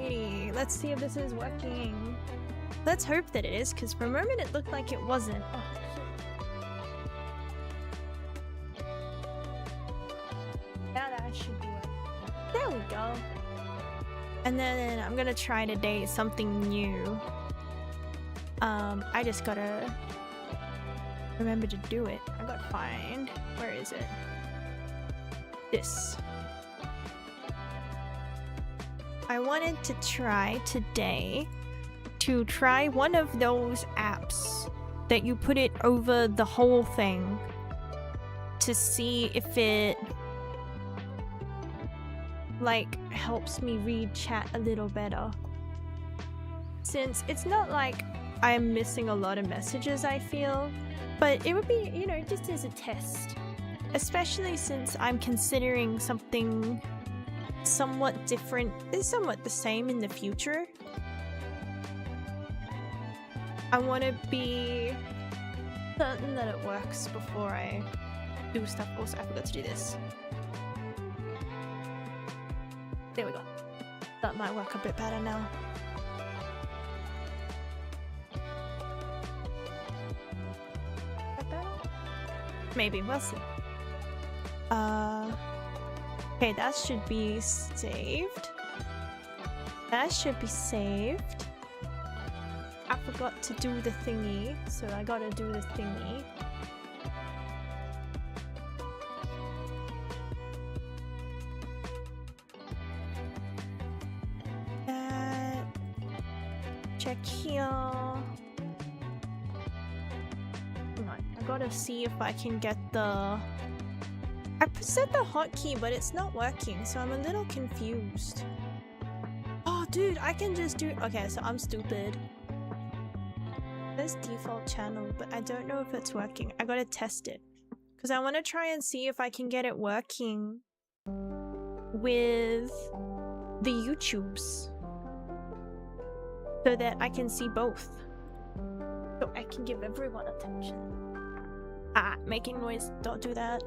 Alrighty, let's see if this is working. Let's hope that it is, because for a moment it looked like it wasn't. Oh, shit. Now that should be working. There we go. And then I'm gonna try today something new. I just gotta remember to do it. I gotta find... Where is it? This. I wanted to try today to try one of those apps that you put it over the whole thing to see if it like helps me read chat a little better. Since it's not like I'm missing a lot of messages, I feel, but it would be, you know, just as a test. Especially since I'm considering something somewhat different, is somewhat the same in the future. I want to be certain that it works before I do stuff. Also, I forgot to do this. There we go. That might work a bit better now. Maybe, we'll see. Okay, that should be saved. That should be saved. I forgot to do the thingy, so I gotta do the thingy. Check here. I gotta see if I can get the... I set the hotkey, but it's not working, so I'm a little confused. Oh, dude, I can just do... Okay, so I'm stupid. There's default channel, but I don't know if it's working. I gotta test it. Because I want to try and see if I can get it working with the YouTubes. So that I can see both. So I can give everyone attention. Ah, making noise. Don't do that.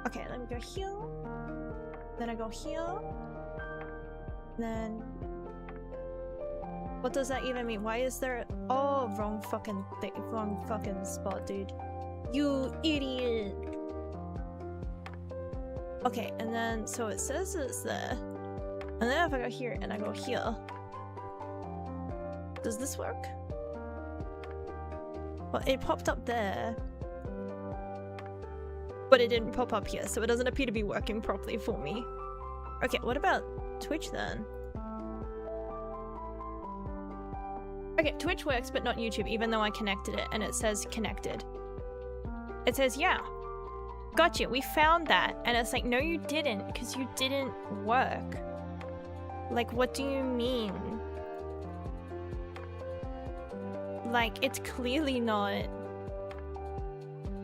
Okay, let me go here. Then I go here. Then... What does that even mean? Why is there... Oh, wrong fucking thing. Wrong fucking spot, dude. You idiot. Okay, and then... So it says it's there. And then if I go here and I go here... Does this work? Well, it popped up there. But it didn't pop up here, so it doesn't appear to be working properly for me. Okay, what about Twitch then? Okay, Twitch works, but not YouTube, even though I connected it, and it says connected. It says, yeah. Gotcha, we found that. And it's like, no you didn't, because you didn't work. Like, what do you mean? Like, it's clearly not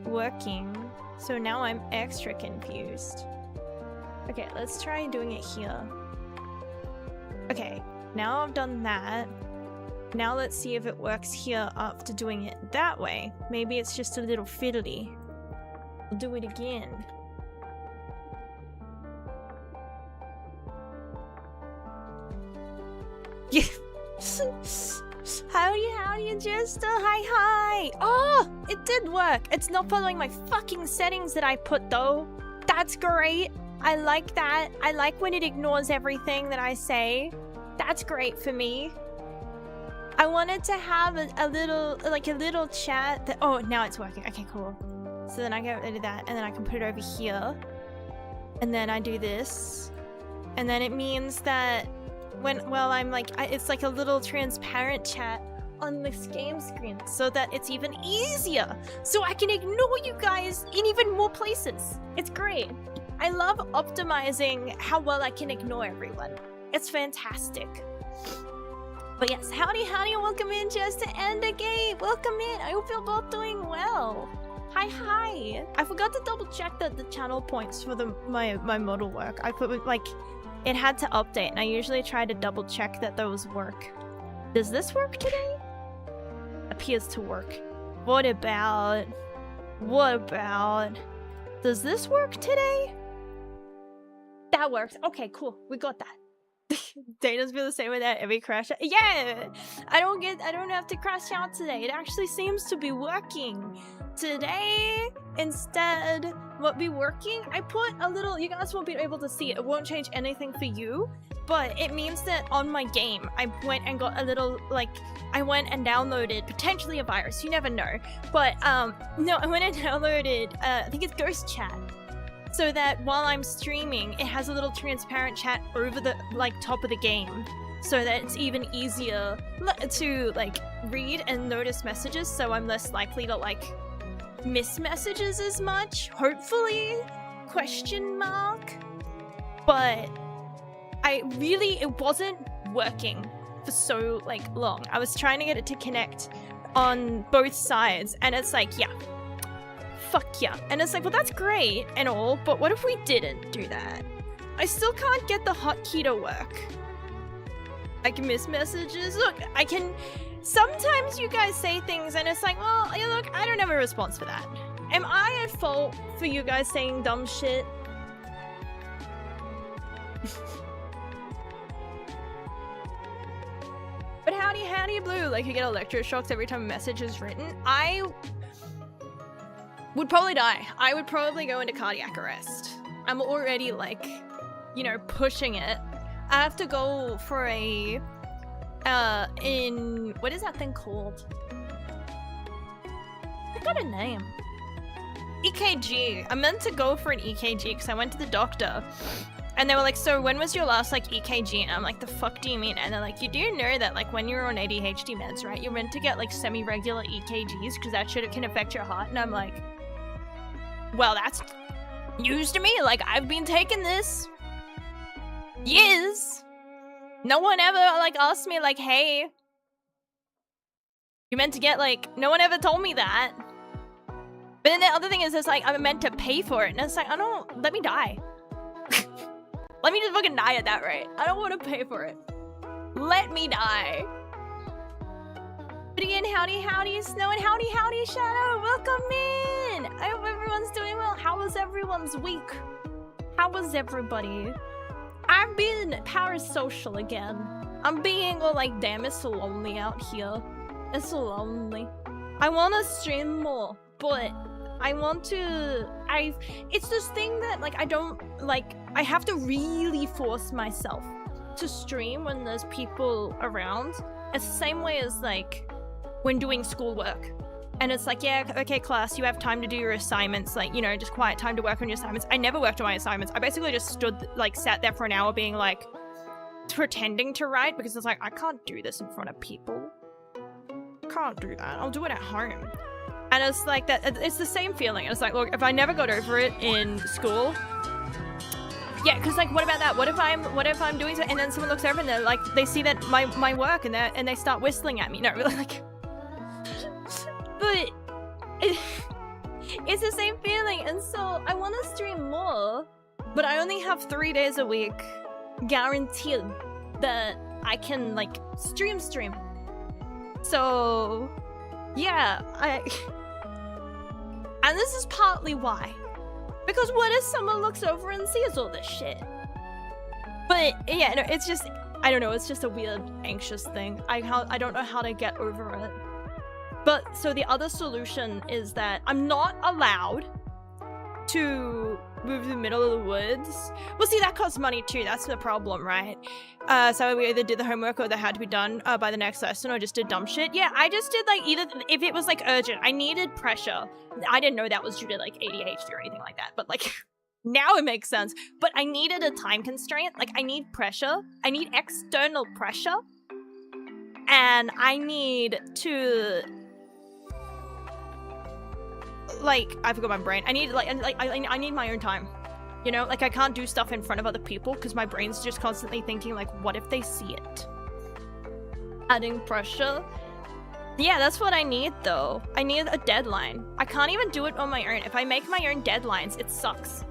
working. So now I'm extra confused. Okay, let's try doing it here. Okay, now I've done that. Now let's see if it works here after doing it that way. Maybe it's just a little fiddly. I'll do it again. Yeah. Howdy, Jester. Hi. Oh, it did work. It's not following my fucking settings that I put, though. That's great. I like that. I like when it ignores everything that I say. That's great for me. I wanted to have a little chat that... Oh, now it's working. Okay, cool. So then I get rid of that, and then I can put it over here. And then I do this. And then it means that I'm like... it's like a little transparent chat on this game screen so that it's even easier. So I can ignore you guys in even more places. It's great. I love optimizing how well I can ignore everyone. It's fantastic. But yes, howdy, welcome in just to end the game. Welcome in. I hope you're both doing well. Hi. I forgot to double check that the channel points for my model work. I put like it had to update, and I usually try to double check that those work. Does this work today? Appears to work. What about? Does this work today? That works. Okay, cool. We got that. Data's feel the same with that every crash. Yeah, I don't have to crash out today. It actually seems to be working. Today, instead, what be working? I put a little. You guys won't be able to see it. It won't change anything for you, but it means that on my game, I went and got a little I went and downloaded potentially a virus. You never know, but no, I went and downloaded. I think it's Ghost Chat. So that while I'm streaming, it has a little transparent chat over the top of the game, so that it's even easier to read and notice messages. So I'm less likely to miss messages as much. Hopefully, ? But it wasn't working for so long. I was trying to get it to connect on both sides, and it's yeah. Fuck yeah. And it's well, that's great and all, but what if we didn't do that? I still can't get the hotkey to work. I can miss messages. Look, I can... Sometimes you guys say things and it's well, yeah, look, I don't have a response for that. Am I at fault for you guys saying dumb shit? But howdy blue, you get electroshocks every time a message is written. I would probably die. I would probably go into cardiac arrest. I'm already pushing it. I have to go for a what is that thing called? I got a name. EKG. I meant to go for an EKG because I went to the doctor and they were so when was your last EKG? And I'm the fuck do you mean? And they're you do know that when you're on ADHD meds, right, you're meant to get semi-regular EKGs because that shit can affect your heart. And I'm well, that's news to me. I've been taking this years. No one ever asked me hey, you meant to get no one ever told me that. But then the other thing is it's I'm meant to pay for it, and it's I don't, let me die. Let me just fucking die at that rate. I don't want to pay for it. Let me die. But again, howdy Snow, and howdy Shadow, welcome in. I hope everyone's doing well. How was everyone's week? How was everybody? I've been parasocial again. I'm being all damn, it's so lonely out here. It's so lonely. I want to stream more, but I want to... It's this thing that I don't I have to really force myself to stream when there's people around. It's the same way as when doing schoolwork. And it's yeah, okay, class, you have time to do your assignments, just quiet time to work on your assignments. I never worked on my assignments. I basically just stood, sat there for an hour being pretending to write, because it's I can't do this in front of people. Can't do that. I'll do it at home. And it's that, it's the same feeling. It's look, if I never got over it in school, yeah, because what about that? What if I'm doing something and then someone looks over and they're they see that my work and they start whistling at me? No, really, but it's the same feeling, and so I want to stream more, but I only have 3 days a week guaranteed that I can stream. So yeah, and this is partly why, because what if someone looks over and sees all this shit? But yeah, no, it's just, I don't know, it's just a weird anxious thing. I don't know how to get over it. But so the other solution is that I'm not allowed to move to the middle of the woods. Well, see, that costs money too. That's the problem, right? So we either did the homework or that had to be done by the next lesson, or just did dumb shit. Yeah, I just did either, if it was urgent, I needed pressure. I didn't know that was due to ADHD or anything like that, but now it makes sense. But I needed a time constraint. I need pressure. I need external pressure. And I need to... I forgot my brain. I need I need my own time, I can't do stuff in front of other people because my brain's just constantly thinking what if they see it? Adding pressure. Yeah, that's what I need though. I need a deadline. I can't even do it on my own. If I make my own deadlines, it sucks.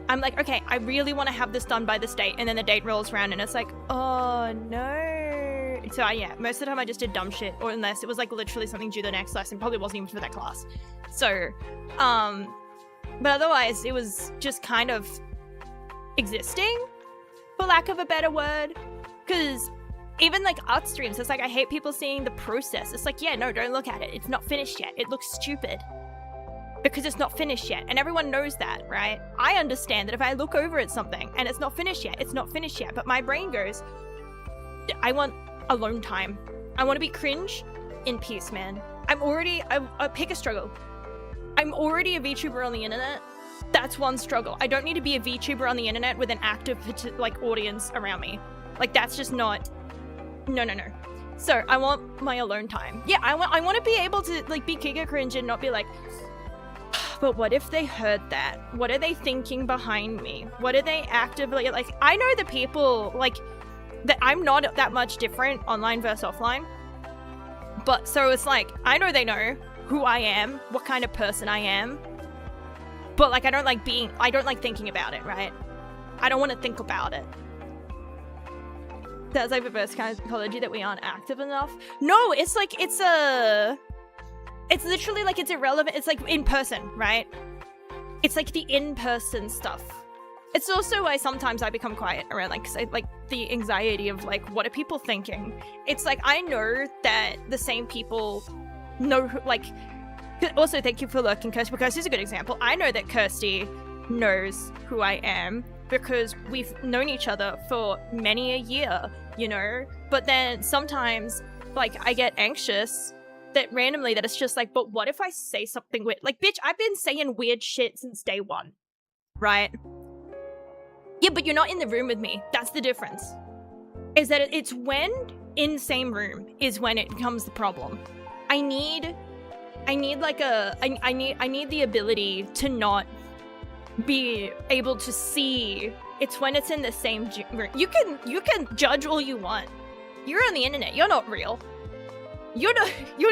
I'm okay, I really want to have this done by this date, and then the date rolls around and it's oh no. So yeah, most of the time I just did dumb shit, or unless it was literally something due the next lesson. Probably wasn't even for that class. So, but otherwise it was just kind of existing, for lack of a better word. Because even like art streams, it's like, I hate people seeing the process. It's like, yeah, no, don't look at it. It's not finished yet. It looks stupid because it's not finished yet. And everyone knows that, right? I understand that if I look over at something and it's not finished yet, it's not finished yet. But my brain goes, I want alone time. I want to be cringe in peace, man. I pick a struggle. I'm already a VTuber on the internet. That's one struggle. I don't need to be a VTuber on the internet with an active like audience around me. Like, that's just not, no. So I want my alone time. Yeah, I want to be able to like be giga cringe and not be like, but what if they heard that? What are they thinking behind me? What are they actively like? I know the people like that. I'm not that much different online versus offline. But so it's like, I know they know who I am, what kind of person I am. But like, I don't like thinking about it, right? I don't want to think about it. That's like the first kind of psychology that we aren't active enough. No, it's like, it's literally like, it's irrelevant. It's like in person, right? It's like the in-person stuff. It's also why sometimes I become quiet around like the anxiety of like, what are people thinking? It's like, I know that the same people know who, like, also thank you for lurking, Kirsty, because here's a good example. I know that Kirsty knows who I am because we've known each other for many a year, you know? But then sometimes like I get anxious that randomly that it's just like, but what if I say something weird? Like, bitch, I've been saying weird shit since day one, right? Yeah, but you're not in the room with me. That's the difference. Is that it's when in the same room is when it becomes the problem. I need the ability to not be able to see. It's when it's in the same room. You can judge all you want. You're on the internet. You're not real. You're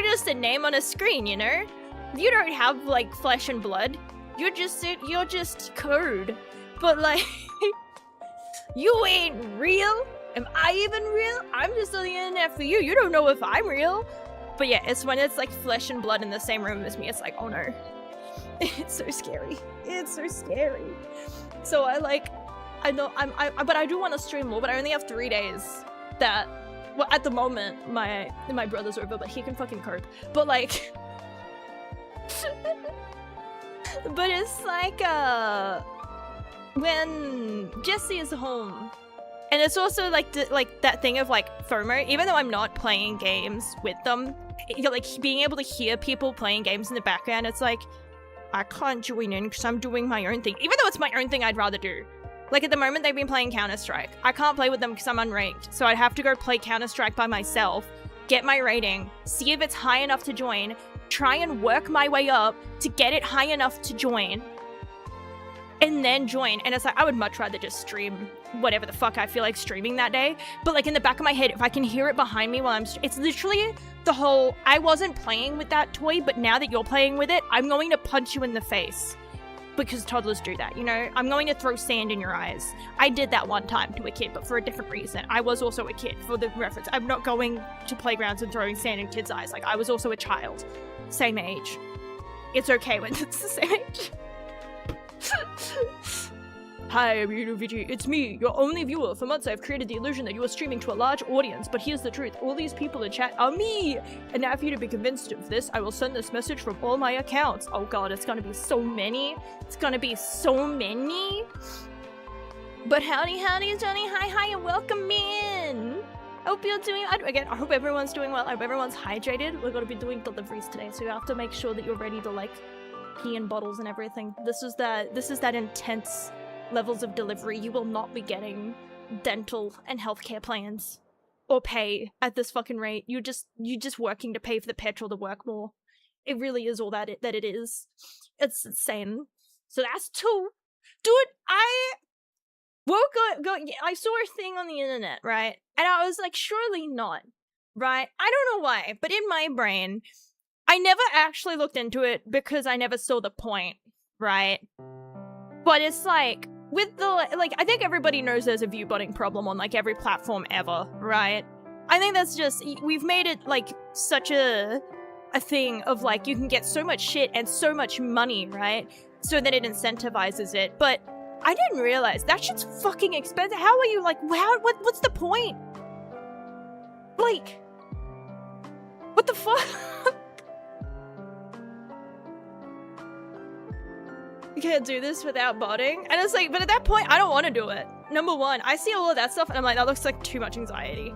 just a name on a screen, you know? You don't have like flesh and blood. You're just code. But like, you ain't real. Am I even real? I'm just on the internet for you. You don't know if I'm real. But yeah, it's when it's like flesh and blood in the same room as me. It's like, oh no. It's so scary. It's so scary. So but I do want to stream more, but I only have 3 days that, well, at the moment, my brother's over, but he can fucking cope. But like, but it's like, when Jesse is home, and it's also like that thing of like FOMO. Even though I'm not playing games with them, you're like being able to hear people playing games in the background. It's like, I can't join in because I'm doing my own thing. Even though it's my own thing, I'd rather do. Like at the moment, they've been playing Counter-Strike. I can't play with them because I'm unranked, so I'd have to go play Counter-Strike by myself, get my rating, see if it's high enough to join, try and work my way up to get it high enough to join, and then join. And it's like, I would much rather just stream whatever the fuck I feel like streaming that day. But like in the back of my head, if I can hear it behind me while I'm it's literally the whole, I wasn't playing with that toy, but now that you're playing with it, I'm going to punch you in the face. Because toddlers do that, you know? I'm going to throw sand in your eyes. I did that one time to a kid, but for a different reason. I was also a kid, for the reference. I'm not going to playgrounds and throwing sand in kids' eyes. Like, I was also a child. Same age. It's okay when it's the same age. Hi, VG. It's me, your only viewer. For months, I've created the illusion that you are streaming to a large audience, but here's the truth. All these people in chat are me! And now for you to be convinced of this, I will send this message from all my accounts. Oh god, it's gonna be so many. It's gonna be so many. But howdy, Johnny. Hi, and welcome in. Hope you're doing, again, I hope everyone's doing well. I hope everyone's hydrated. We're gonna be doing deliveries today, so you have to make sure that you're ready to, like, pee in bottles and everything. This is that intense levels of delivery. You will not be getting dental and healthcare plans or pay at this fucking rate. You're just working to pay for the petrol to work more. It really is all that it is. It's insane. So that's 2. Dude, I saw a thing on the internet, right? And I was like, surely not, right? I don't know why, but in my brain, I never actually looked into it because I never saw the point, right? But it's like, with the, like, I think everybody knows there's a viewbotting problem on, like, every platform ever, right? I think that's just, we've made it, like, such a thing of, like, you can get so much shit and so much money, right? So that it incentivizes it. But I didn't realize that shit's fucking expensive. How are you, like, what's the point? like, what the fuck? You can't do this without botting. And it's like, but at that point, I don't want to do it. Number one, I see all of that stuff and I'm like, that looks like too much anxiety.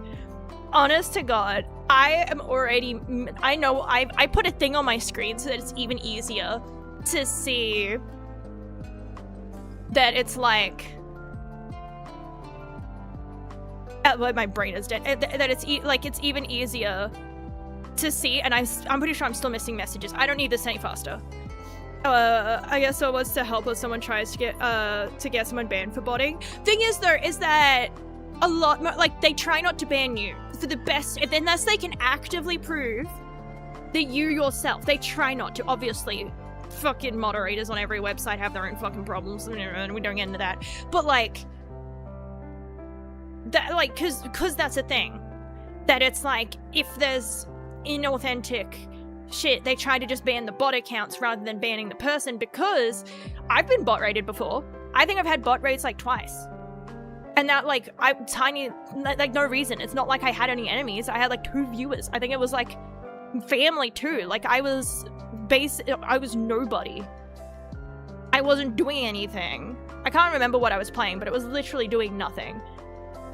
Honest to God, I am already, I know I put a thing on my screen so that it's even easier to see that it's like, my brain is dead, that it's like, it's even easier to see, and I'm pretty sure I'm still missing messages. I don't need this any faster. I guess it was to help if someone tries to get someone banned for botting. Thing is though, is that a lot more, like, they try not to ban you for the best, unless they can actively prove that you yourself, they try not to. Obviously, fucking moderators on every website have their own fucking problems, and we don't get into that. But like, that, like, cause that's a thing. That it's like, if there's inauthentic shit, they try to just ban the bot accounts rather than banning the person, because I've been bot rated before. I think I've had bot raids like twice. And that, like, I'm tiny, like, no reason. It's not like I had any enemies. I had like 2 viewers. I think it was like family too. Like, I was nobody. I wasn't doing anything. I can't remember what I was playing, but it was literally doing nothing.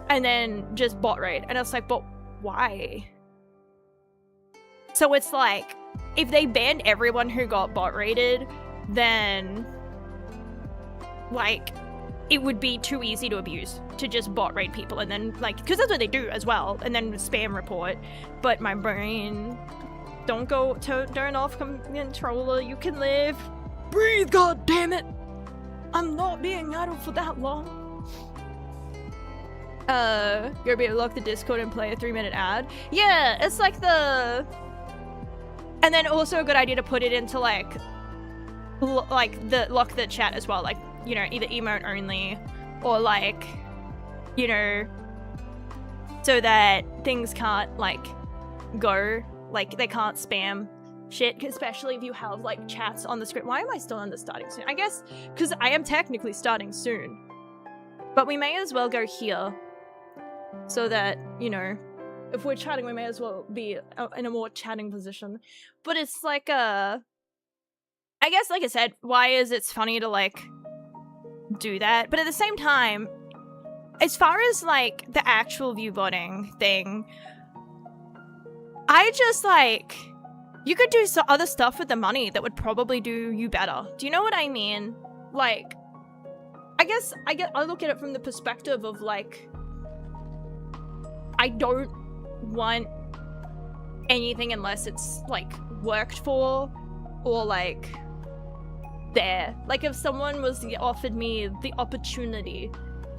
And then just bot raid. And I was like, but why? So it's like, if they banned everyone who got bot raided, then like, it would be too easy to abuse, to just bot raid people, and then like, because that's what they do as well, and then spam report. But my brain, don't go, turn off controller, you can live. Breathe, god damn it! I'm not being idle for that long. You're able to lock the Discord and play a 3-minute ad. Yeah, it's like the... And then also a good idea to put it into like lock the chat as well, like, you know, either emote only or like, you know, so that things can't like go, like they can't spam shit, especially if you have like chats on the screen. Why am I still on the starting soon? I guess because I am technically starting soon, but we may as well go here so that, you know, if we're chatting, we may as well be in a more chatting position. But it's like, I guess, like I said, why is it's funny to like do that? But at the same time, as far as like the actual view botting thing, I just like, you could do other stuff with the money that would probably do you better. Do you know what I mean? Like, I look at it from the perspective of like, I don't want anything unless it's like worked for or like there. Like, if someone was offered me the opportunity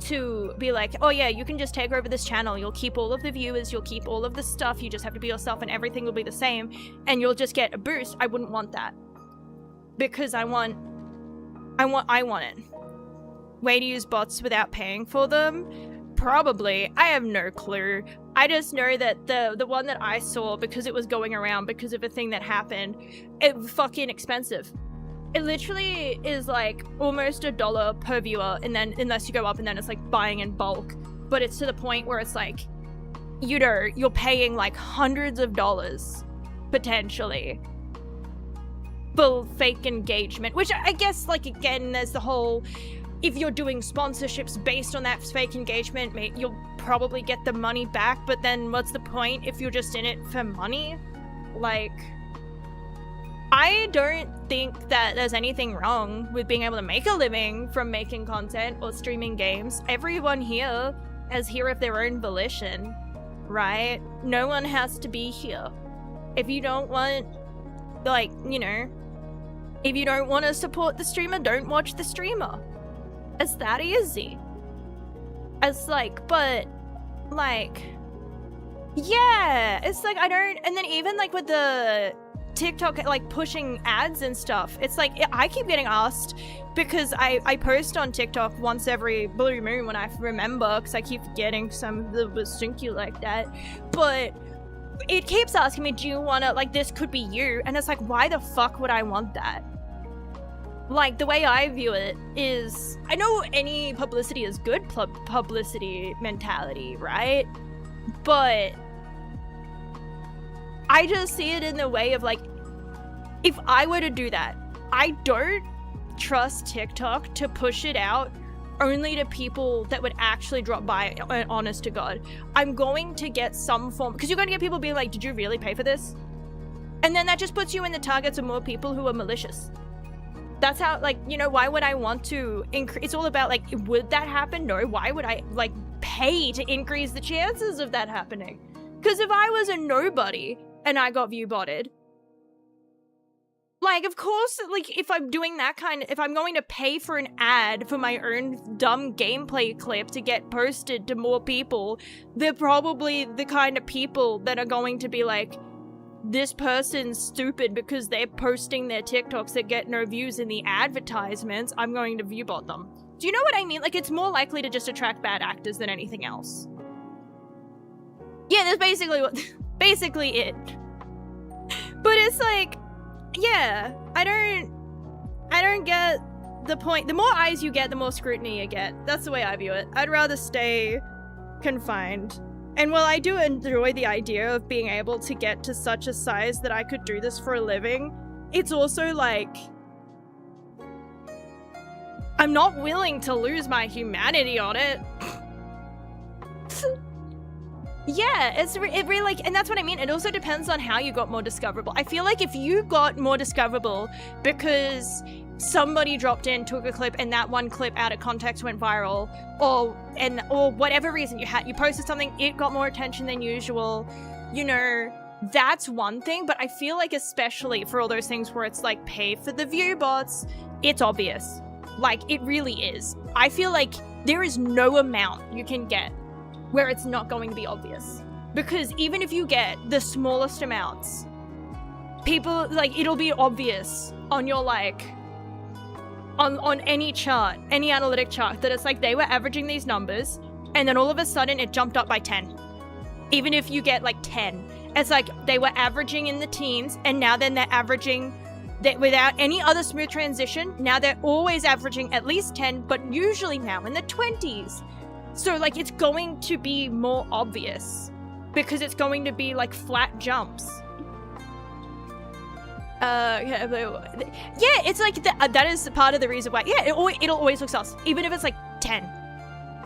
to be like, oh yeah, you can just take over this channel, you'll keep all of the viewers, you'll keep all of the stuff, you just have to be yourself and everything will be the same and you'll just get a boost, I wouldn't want that. Because I want it. Way to use bots without paying for them? Probably. I have no clue. I just know that the one that I saw, because it was going around because of a thing that happened, it was fucking expensive. It literally is like almost $1 per viewer, and then unless you go up and then it's like buying in bulk. But it's to the point where it's like, you know, you're paying like hundreds of dollars potentially for fake engagement, which I guess, like, again, there's the whole, if you're doing sponsorships based on that fake engagement, you'll probably get the money back, but then what's the point if you're just in it for money? Like, I don't think that there's anything wrong with being able to make a living from making content or streaming games. Everyone here is here of their own volition, right? No one has to be here. If you don't want, like, you know, if you don't want to support the streamer, don't watch the streamer. It's that easy. It's like, but, like, yeah, it's like, I don't, and then even like with the TikTok, like pushing ads and stuff, it's like, I keep getting asked, because I post on TikTok once every blue moon when I remember, because I keep forgetting some that was stinky like that, but it keeps asking me, do you want to, like, this could be you, and it's like, why the fuck would I want that? Like, the way I view it is, I know any publicity is good publicity mentality, right? But I just see it in the way of like, if I were to do that, I don't trust TikTok to push it out only to people that would actually drop by, honest to God. I'm going to get some form, because you're going to get people being like, did you really pay for this? And then that just puts you in the targets of more people who are malicious. That's how, like, you know, why would I want to increase? It's all about like, would that happen? No. Why would I like pay to increase the chances of that happening? Because if I was a nobody and I got view botted, like, of course, like, if I'm doing that if I'm going to pay for an ad for my own dumb gameplay clip to get posted to more people, they're probably the kind of people that are going to be like, this person's stupid because they're posting their TikToks that get no views in the advertisements. I'm going to viewbot them. Do you know what I mean? Like, it's more likely to just attract bad actors than anything else. Yeah, that's basically it. But it's like, yeah, I don't get the point. The more eyes you get, the more scrutiny you get. That's the way I view it. I'd rather stay confined. And while I do enjoy the idea of being able to get to such a size that I could do this for a living, it's also like, I'm not willing to lose my humanity on it. Yeah, it really, like, and that's what I mean. It also depends on how you got more discoverable. I feel like if you got more discoverable because somebody dropped in, took a clip, and that one clip out of context went viral, or whatever reason you posted something, it got more attention than usual, you know, that's one thing. But I feel like especially for all those things where it's like pay for the view bots, it's obvious. Like, it really is. I feel like there is no amount you can get where it's not going to be obvious. Because even if you get the smallest amounts, people, like, it'll be obvious on your, like, on any chart, any analytic chart, that it's like they were averaging these numbers, and then all of a sudden it jumped up by 10. Even if you get, like, 10. It's like they were averaging in the teens, and now then they're averaging, that without any other smooth transition, now they're always averaging at least 10, but usually now in the 20s. So, like, it's going to be more obvious because it's going to be, like, flat jumps. Yeah, it's like, that is part of the reason why, yeah, it'll always look sus, even if it's, like, 10.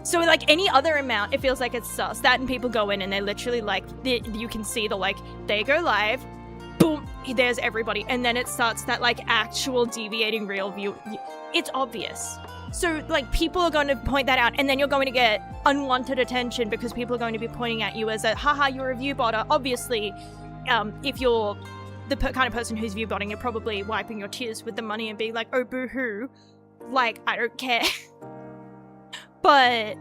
So, like, any other amount, it feels like it's sus. That and people go in and they literally, like, you can see the, like, they go live, boom, there's everybody. And then it starts that, like, actual deviating real view. It's obvious. So, like, people are going to point that out, and then you're going to get unwanted attention because people are going to be pointing at you as a, haha, you're a view botter. Obviously, if you're the kind of person who's view botting, you're probably wiping your tears with the money and being like, oh, boo-hoo. Like, I don't care. But,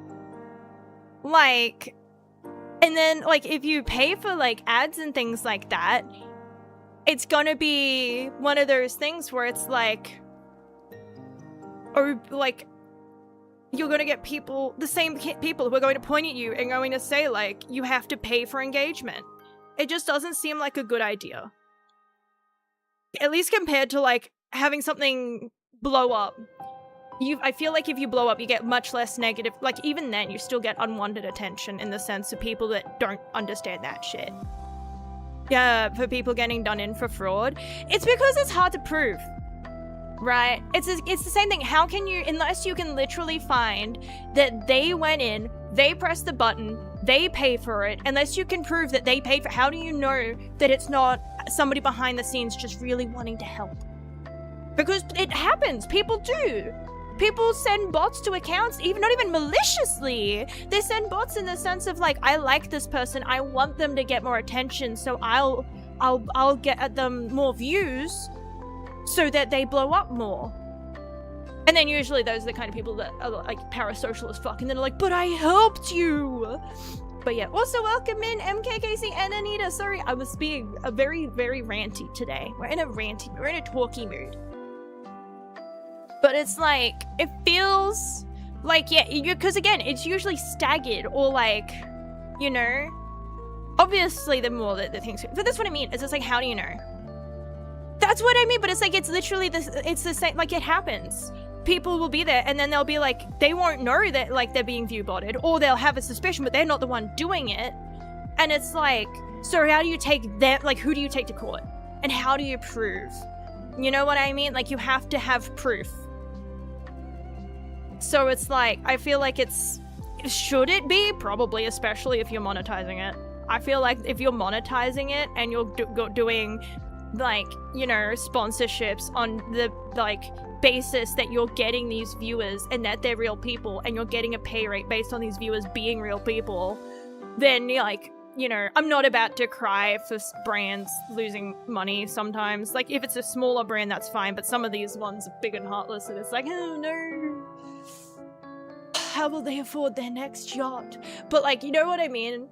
like, and then, like, if you pay for, like, ads and things like that, it's gonna be one of those things where it's like, or, like, you're going to get people, the same people who are going to point at you and going to say, like, you have to pay for engagement. It just doesn't seem like a good idea. At least compared to, like, having something blow up. I feel like if you blow up, you get much less negative. Like, even then, you still get unwanted attention in the sense of people that don't understand that shit. Yeah, for people getting done in for fraud. It's because it's hard to prove. Right? It's the same thing. How can you, unless you can literally find that they went in, they pressed the button, they pay for it, unless you can prove that they paid for it, how do you know that it's not somebody behind the scenes just really wanting to help? Because it happens. People do. People send bots to accounts, not even maliciously. They send bots in the sense of, like, I like this person, I want them to get more attention, so I'll get at them more views, so that they blow up more. And then usually those are the kind of people that are, like, parasocial as fuck, and then they're like, but I helped you! But yeah, also welcome in MKKC and Anita. Sorry, I was being very, very ranty today. We're in a talky mood. But it's like, it feels like, yeah, because again, it's usually staggered, or like, you know, obviously the more that the things, but that's what I mean, is it's like, how do you know? That's what I mean, but it's like, it's literally this, it's the same, like, it happens. People will be there, and then they'll be like, they won't know that, like, they're being view botted, or they'll have a suspicion, but they're not the one doing it. And it's like, So how do you take that, like, who do you take to court? And how do you prove? You know what I mean? Like, you have to have proof. So it's like, I feel like should it be? Probably, especially if you're monetizing it. I feel like if you're monetizing it and you're doing, like, you know, sponsorships on the, like, basis that you're getting these viewers and that they're real people and you're getting a pay rate based on these viewers being real people, then, like, you know, I'm not about to cry for brands losing money sometimes. Like, if it's a smaller brand, that's fine, but some of these ones are big and heartless and it's like, oh no, how will they afford their next yacht? But, like, you know what I mean?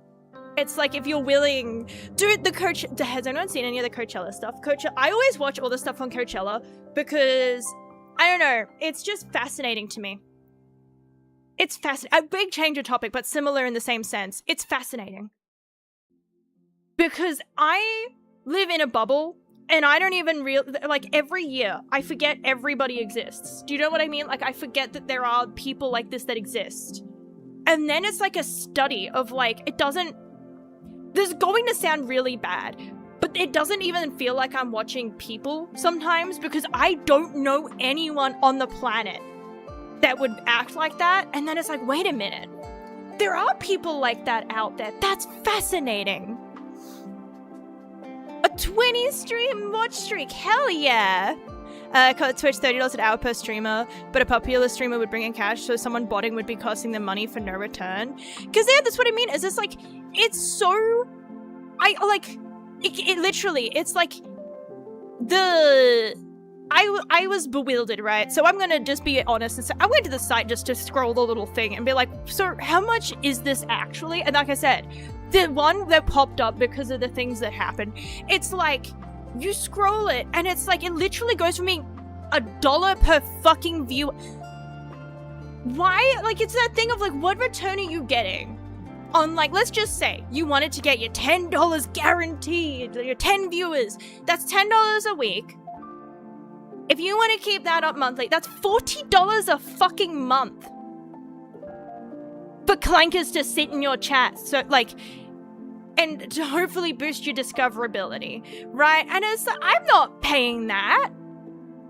It's like, if you're willing, dude, has anyone seen any of the Coachella stuff? I always watch all the stuff on Coachella because, I don't know, it's just fascinating to me. It's fascinating. A big change of topic, but similar in the same sense. It's fascinating. Because I live in a bubble, and I don't even like, every year, I forget everybody exists. Do you know what I mean? Like, I forget that there are people like this that exist. And then it's like a study of, like, this is going to sound really bad, but it doesn't even feel like I'm watching people sometimes, because I don't know anyone on the planet that would act like that. And then it's like, wait a minute. There are people like that out there. That's fascinating. A 20 stream watch streak. Hell yeah. Twitch $30 an hour per streamer, but a popular streamer would bring in cash, so someone botting would be costing them money for no return. Because yeah, that's what I mean. Is this like, it's so, it literally, it's like I was bewildered, right? So I'm gonna just be honest and say, I went to the site just to scroll the little thing and be like, so how much is this actually? And like I said, the one that popped up because of the things that happened, it's like, you scroll it and it's like, it literally goes from being $1 per fucking view. Why? Like, it's that thing of like, what return are you getting on, like, let's just say you wanted to get your $10 guaranteed, your 10 viewers, that's $10 a week. If you want to keep that up monthly, that's $40 a fucking month for clankers to sit in your chat. So, like, and to hopefully boost your discoverability, right? And it's like, I'm not paying that.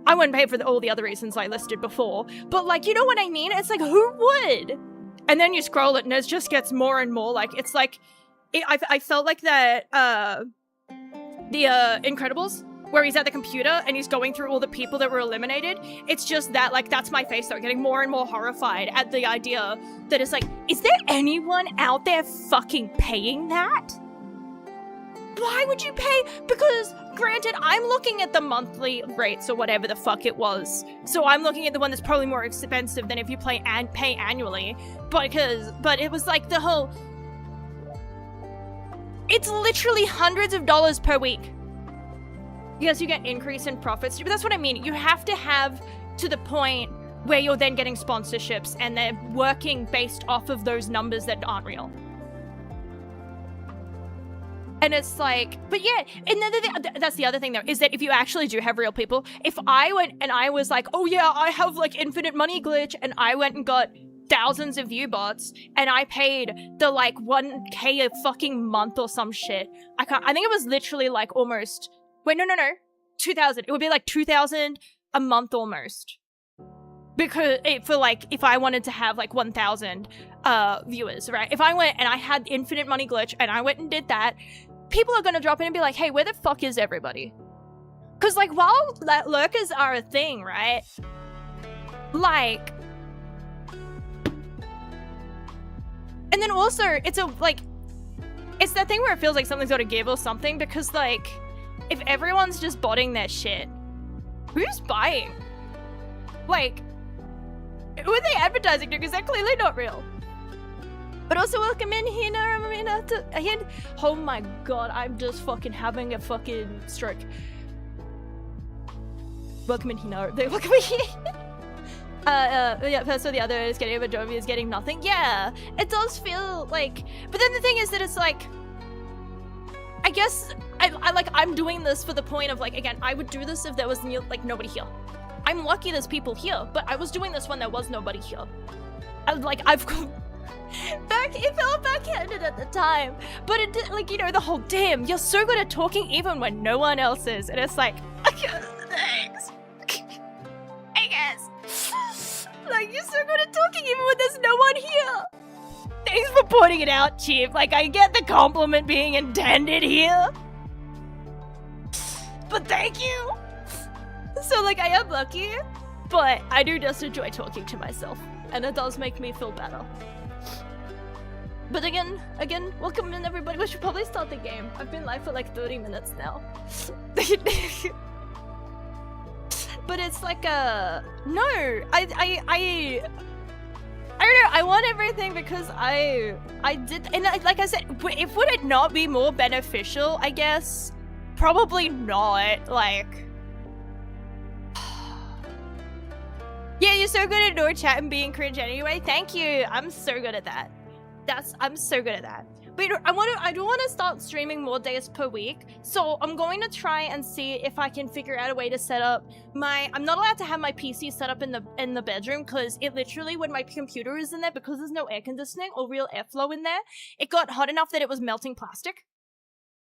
I wouldn't pay for all the other reasons I listed before, but, like, you know what I mean? It's like, who would? And then you scroll it and it just gets more and more, like, it's like, I felt like that, the Incredibles, where he's at the computer and he's going through all the people that were eliminated. It's just that, like, that's my face though, getting more and more horrified at the idea that it's like, is there anyone out there fucking paying that? Why would you pay? Because, granted, I'm looking at the monthly rates or whatever the fuck it was. So I'm looking at the one that's probably more expensive than if you pay annually. But it was like the whole, it's literally hundreds of dollars per week. Yes, you get increase in profits, but that's what I mean. You have to have to the point where you're then getting sponsorships and they're working based off of those numbers that aren't real. And it's like, but yeah, and that's the other thing though, is that if you actually do have real people, if I went and I was like, oh yeah, I have like infinite money glitch, and I went and got thousands of view bots and I paid the like 1K a fucking month or some shit. I think it was literally like almost, wait, no, 2,000. It would be like 2,000 a month almost. Because for like, if I wanted to have like 1,000 viewers, right? If I went and I had infinite money glitch and I went and did that, people are gonna drop in and be like, hey, where the fuck is everybody? Because like, while lurkers are a thing, right? Like, and then also it's it's that thing where it feels like something's gotta give or something, because like, if everyone's just botting their shit, who's buying? Like, who are they advertising to? Because they're clearly not real. But also, welcome in, Hina. Oh my god, I'm just fucking having a fucking stroke. Welcome in, Hina. Welcome in. Yeah, so the other is getting a Adobe is getting nothing. Yeah, it does feel like, but then the thing is that it's like, I guess I'm doing this for the point of like, again, I would do this if there was like nobody here. I'm lucky there's people here, but I was doing this when there was nobody here. It felt backhanded at the time, but it did, like, you know, the whole damn, you're so good at talking even when no one else is, and it's like, thanks. I guess. Like, you're so good at talking even when there's no one here. Thanks for pointing it out, Chief. Like, I get the compliment being intended here. But thank you. So, like, I am lucky, but I do just enjoy talking to myself, and it does make me feel better. But again, welcome in everybody. We should probably start the game. I've been live for like 30 minutes now. But it's like no, I don't know, I want everything because I did, and like I said, would it not be more beneficial, I guess? Probably not, like... Yeah, you're so good at no chat and being cringe anyway. Thank you, I'm so good at that. I'm so good at that. But I do want to start streaming more days per week, so I'm going to try and see if I can figure out a way to set up my... I'm not allowed to have my PC set up in the bedroom, because it literally, when my computer is in there, because there's no air conditioning or real airflow in there, it got hot enough that it was melting plastic.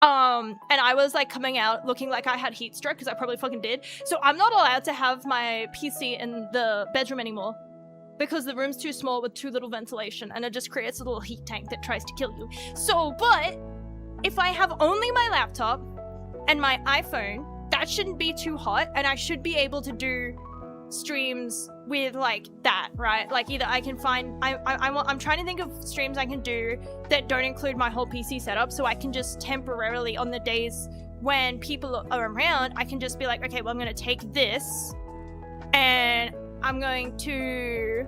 And I was like coming out looking like I had heat stroke, because I probably fucking did. So I'm not allowed to have my PC in the bedroom anymore, because the room's too small with too little ventilation, and it just creates a little heat tank that tries to kill you. So, but if I have only my laptop and my iPhone, that shouldn't be too hot, and I should be able to do streams with like that, right? Like, either I can find, I'm trying to think of streams I can do that don't include my whole PC setup, so I can just temporarily, on the days when people are around, I can just be like, okay, well, I'm gonna take this and I'm going to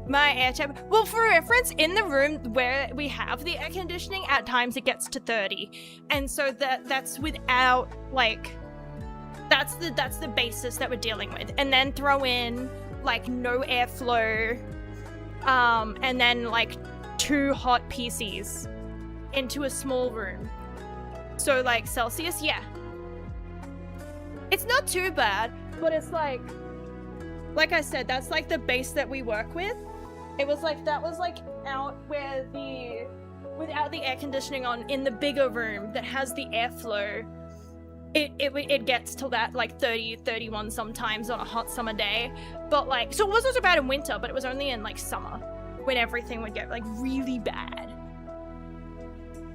my air chamber. Well, for reference, in the room where we have the air conditioning, at times it gets to 30, and so that's without, like, that's the basis that we're dealing with, and then throw in like no airflow, and then like 2 hot PCs into a small room. So like Celsius, yeah, it's not too bad, but it's like I said, that's like the base that we work with. It was like, that was like out where without the air conditioning on, in the bigger room that has the airflow, it gets to that like 30, 31 sometimes on a hot summer day. But like, so it wasn't so bad in winter, but it was only in like summer when everything would get like really bad.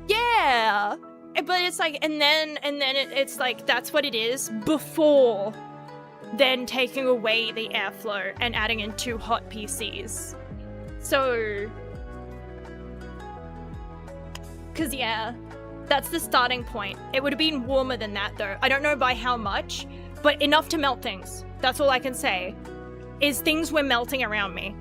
Yeah, but it's like, and then it's like, that's what it is before then taking away the airflow and adding in 2 hot PCs. So, cause yeah, that's the starting point. It would have been warmer than that though. I don't know by how much, but enough to melt things. That's all I can say, is things were melting around me.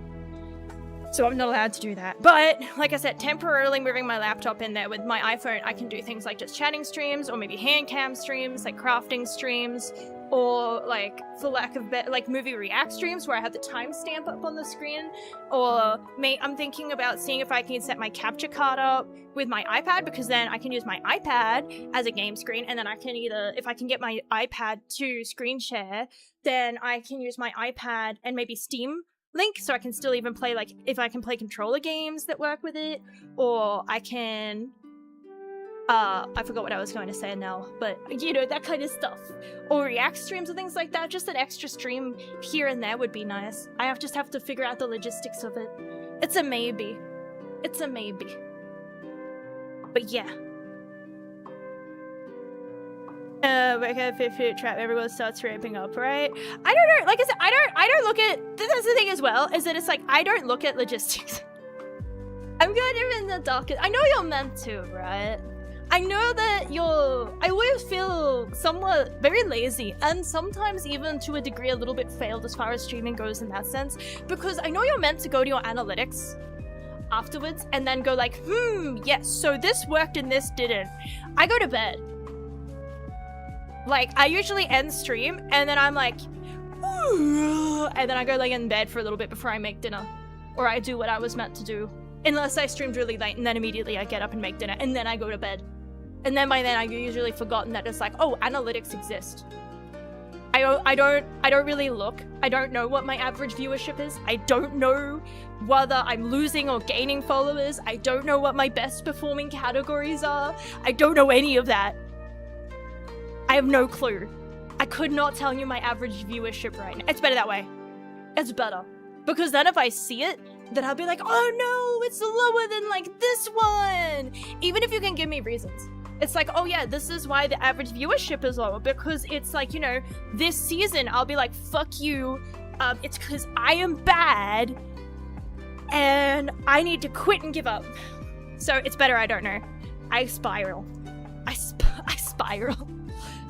So I'm not allowed to do that. But like I said, temporarily moving my laptop in there with my iPhone, I can do things like just chatting streams, or maybe hand cam streams, like crafting streams, or like, for lack of better, like movie react streams where I have the timestamp up on the screen. Or I'm thinking about seeing if I can set my capture card up with my iPad, because then I can use my iPad as a game screen, and then I can either, if I can get my iPad to screen share, then I can use my iPad and maybe Steam Link, so I can still even play, like, if I can play controller games that work with it, or I can, I forgot what I was going to say now, but, you know, that kind of stuff. Or react streams and things like that. Just an extra stream here and there would be nice. I just have to figure out the logistics of it. It's a maybe. It's a maybe. But yeah. We're gonna fit trap, everyone starts ramping up, right? I don't know, like I said, I don't look at, that's the thing as well, is that it's like, I don't look at logistics. I'm kind of in the dark. I know you're meant to, right? I know that I always feel somewhat very lazy, and sometimes even to a degree a little bit failed as far as streaming goes in that sense, because I know you're meant to go to your analytics afterwards and then go like, yes, so this worked and this didn't. I go to bed. Like, I usually end stream, and then I'm like, ooh, and then I go like in bed for a little bit before I make dinner. Or I do what I was meant to do. Unless I streamed really late, and then immediately I get up and make dinner, and then I go to bed. And then by then I've usually forgotten that it's like, oh, analytics exist. I don't really look. I don't know what my average viewership is. I don't know whether I'm losing or gaining followers. I don't know what my best performing categories are. I don't know any of that. I have no clue. I could not tell you my average viewership right now. It's better that way. It's better. Because then if I see it, then I'll be like, oh no, it's lower than like this one. Even if you can give me reasons. It's like, oh yeah, this is why the average viewership is lower, because it's like, you know, this season I'll be like, fuck you, it's because I am bad and I need to quit and give up. So it's better I don't know. I spiral. I spiral.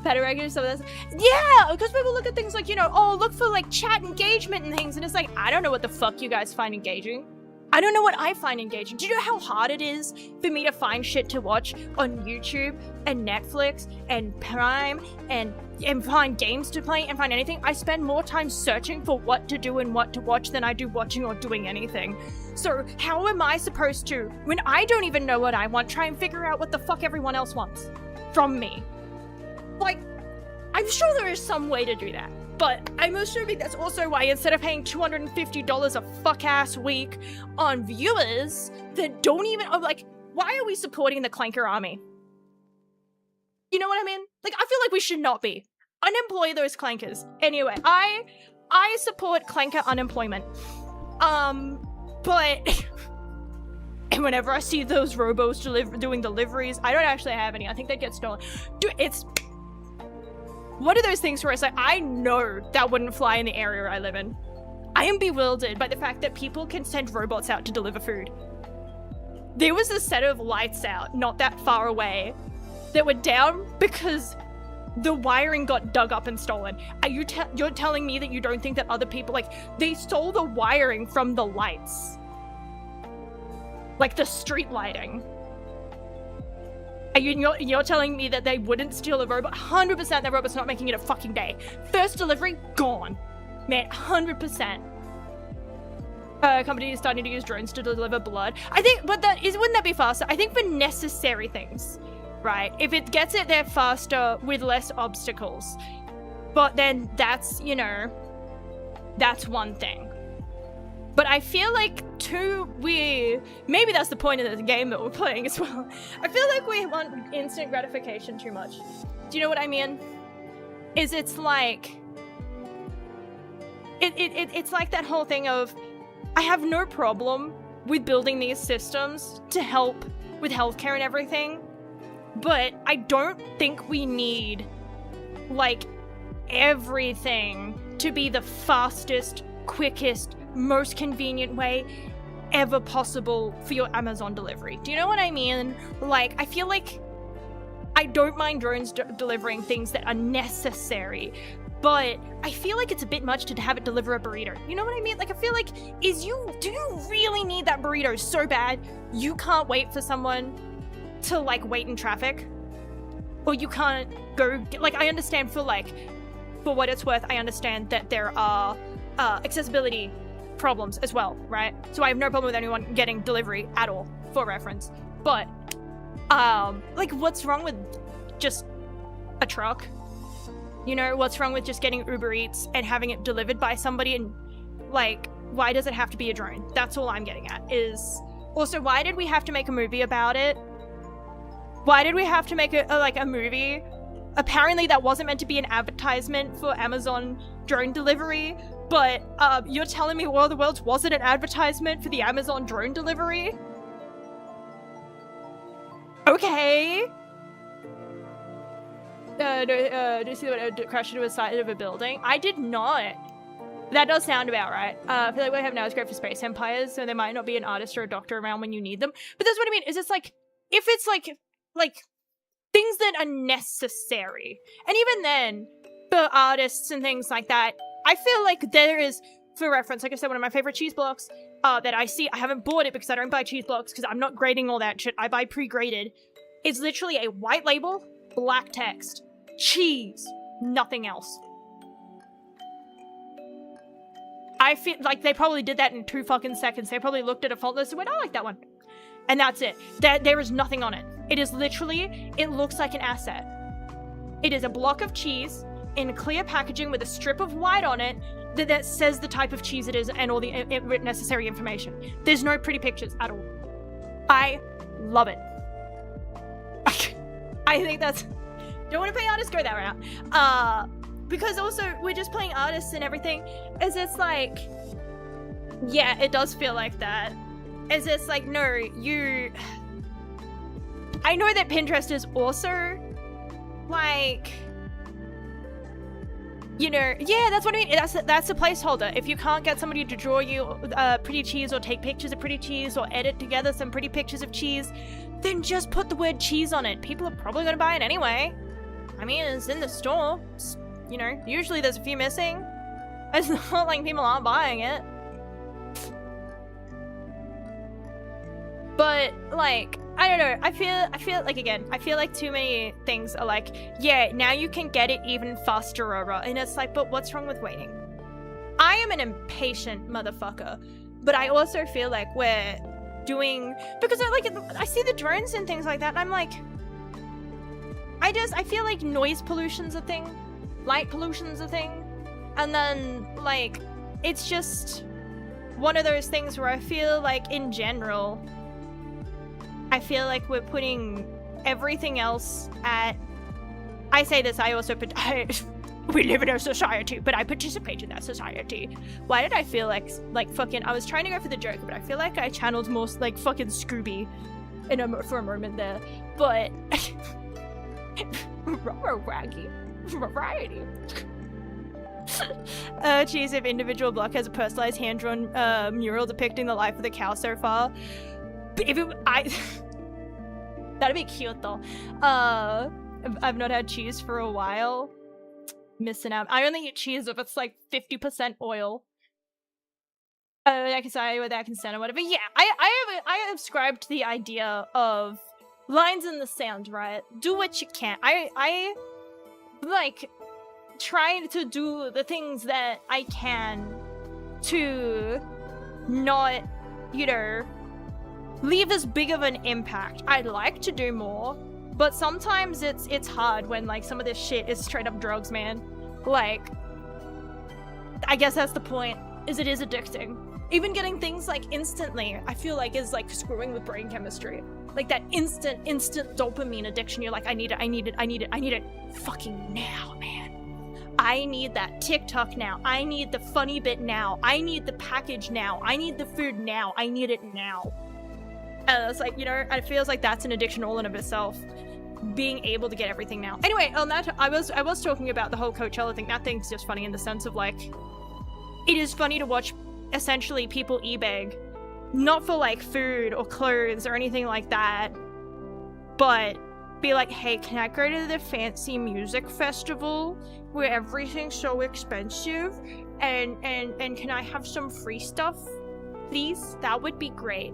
Better regular stuff. Yeah, because people look at things like, you know, oh, look for like chat engagement and things, and it's like, I don't know what the fuck you guys find engaging. I don't know what I find engaging. Do you know how hard it is for me to find shit to watch on YouTube and Netflix and Prime and find games to play and find anything? I spend more time searching for what to do and what to watch than I do watching or doing anything. So how am I supposed to, when I don't even know what I want, try and figure out what the fuck everyone else wants from me? Like, I'm sure there is some way to do that. But I'm assuming that's also why instead of paying $250 a fuck-ass week on viewers that don't even... I'm like, why are we supporting the Clanker army? You know what I mean? Like, I feel like we should not be. Unemploy those Clankers. Anyway, I support Clanker unemployment. But... and whenever I see those robos doing deliveries, I don't actually have any. I think they get stolen. Dude, it's... What are those things where it's like, I know that wouldn't fly in the area I live in. I am bewildered by the fact that people can send robots out to deliver food. There was a set of lights out not that far away that were down because the wiring got dug up and stolen. Are you're telling me that you don't think that other people, like, they stole the wiring from the lights? Like the street lighting. You're telling me that they wouldn't steal a robot? 100% that robot's not making it a fucking day. First delivery, gone. Man, 100%. Company is starting to use drones to deliver blood. I think, but wouldn't that be faster? I think for necessary things, right? If it gets it there faster with less obstacles. But then that's, you know, that's one thing. But I feel like maybe that's the point of the game that we're playing as well. I feel like we want instant gratification too much. Do you know what I mean? It's like... It's like that whole thing of, I have no problem with building these systems to help with healthcare and everything, but I don't think we need, like, everything to be the fastest, quickest, most convenient way ever possible for your Amazon delivery. Do you know what I mean? Like, I feel like I don't mind drones delivering things that are necessary, but I feel like it's a bit much to have it deliver a burrito. You know what I mean? Like, I feel like, do you really need that burrito so bad you can't wait for someone to, like, wait in traffic? Or you can't go, like, I understand for what it's worth, I understand that there are accessibility problems as well, right? So I have no problem with anyone getting delivery at all, for reference. But, like, what's wrong with just a truck? You know, what's wrong with just getting Uber Eats and having it delivered by somebody? And, like, why does it have to be a drone? That's all I'm getting at. Is also, why did we have to make a movie about it? Why did we have to make a movie? Apparently that wasn't meant to be an advertisement for Amazon drone delivery, but you're telling me War of the Worlds wasn't an advertisement for the Amazon drone delivery? Okay. Do you see what crashed into the side of a building? I did not. That does sound about right. I feel like what I have now is great for space empires, so there might not be an artist or a doctor around when you need them. But that's what I mean. Is it's like, if it's like things that are necessary, and even then, for artists and things like that, I feel like there is, for reference, like I said, one of my favorite cheese blocks that I see, I haven't bought it because I don't buy cheese blocks because I'm not grading all that shit. I buy pre-graded. It's literally a white label, black text, cheese, nothing else. I feel like they probably did that in 2 fucking seconds. They probably looked at a font list and went, I like that one. And that's it. There is nothing on it. It is literally, it looks like an asset. It is a block of cheese in clear packaging with a strip of white on it that says the type of cheese it is and all the necessary information. There's no pretty pictures at all. I love it. I think that's... Don't want to play artists, go that route. Because also, we're just playing artists and everything. It's like... Yeah, it does feel like that. It's like, no, you... I know that Pinterest is also... Like... You know, yeah, that's what I mean. That's a placeholder. If you can't get somebody to draw you pretty cheese or take pictures of pretty cheese or edit together some pretty pictures of cheese, then just put the word cheese on it. People are probably going to buy it anyway. I mean, it's in the store. You know, usually there's a few missing. It's not like people aren't buying it. But, like, I don't know. I feel like, again, I feel like too many things are like, yeah, now you can get it even faster, and it's like, but what's wrong with waiting? I am an impatient motherfucker, but I also feel like we're doing, because I see the drones and things like that, and I'm like, I feel like noise pollution's a thing, light pollution's a thing, and then, like, it's just one of those things where I feel like, in general, I feel like we're putting everything else at... I say this, I also... we live in a society, but I participate in that society. Why did I feel like fucking... I was trying to go for the joke, but I feel like I channeled more like fucking Scooby for a moment there. But... Raggy. Variety. Geez, if individual block has a personalized hand-drawn mural depicting the life of the cow so far... If it, that'd be cute though. I've not had cheese for a while. Missing out. I only eat cheese if it's like 50% oil. I can say with that consent or whatever. Yeah, I subscribe to the idea of lines in the sand, right? Do what you can. I like try to do the things that I can to not, you know, leave as big of an impact. I'd like to do more, but sometimes it's hard when like some of this shit is straight up drugs, man. Like, I guess that's the point, is it is addicting. Even getting things like instantly, I feel like is like screwing with brain chemistry. Like that instant dopamine addiction. You're like, I need it fucking now, man. I need that TikTok now. I need the funny bit now. I need the package now. I need the food now. I need it now. And it's like, you know, it feels like that's an addiction all in of itself. Being able to get everything now. Anyway, on that, I was talking about the whole Coachella thing. That thing's just funny in the sense of like, it is funny to watch essentially people eBay, not for like food or clothes or anything like that, but be like, hey, can I go to the fancy music festival where everything's so expensive and can I have some free stuff, please? That would be great.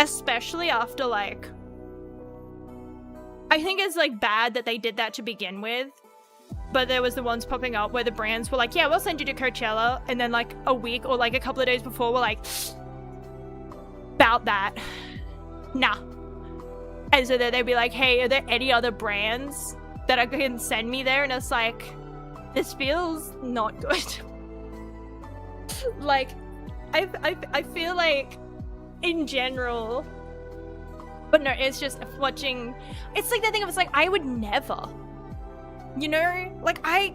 Especially after, like, I think it's, like, bad that they did that to begin with, but there was the ones popping up where the brands were like, yeah, we'll send you to Coachella, and then, like, a week or, like, a couple of days before, we're like, about that. Nah. And so then they'd be like, hey, are there any other brands that can send me there? And it's like, this feels not good. Like, I feel like, in general, but no, it's just watching, it's like that thing of, it's like, I would never, you know, like I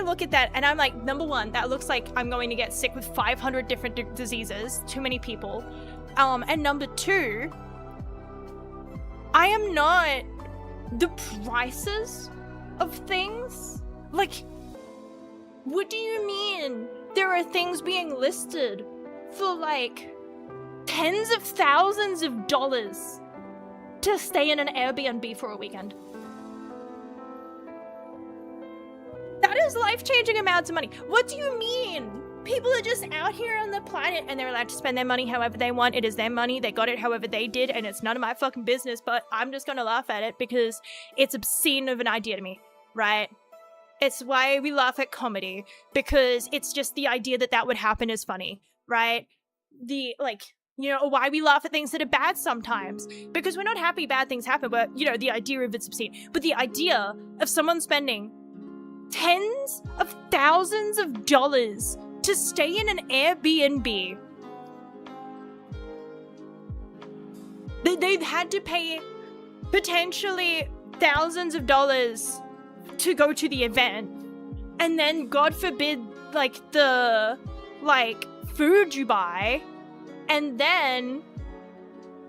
look at that and I'm like, number one, that looks like I'm going to get sick with 500 different diseases, too many people, and number two, I am not, the prices of things, like, what do you mean there are things being listed for like tens of thousands of dollars to stay in an Airbnb for a weekend? That is life-changing amounts of money. What do you mean? People are just out here on the planet and they're allowed to spend their money however they want. It is their money. They got it however they did, and it's none of my fucking business, but I'm just gonna laugh at it because it's obscene of an idea to me, right? It's why we laugh at comedy, because it's just the idea that that would happen is funny, right? The, like, you know, why we laugh at things that are bad sometimes, because we're not happy bad things happen, but, you know, the idea of it's obscene. But the idea of someone spending tens of thousands of dollars to stay in an Airbnb. They've had to pay potentially thousands of dollars to go to the event, and then God forbid, like, the food you buy, and then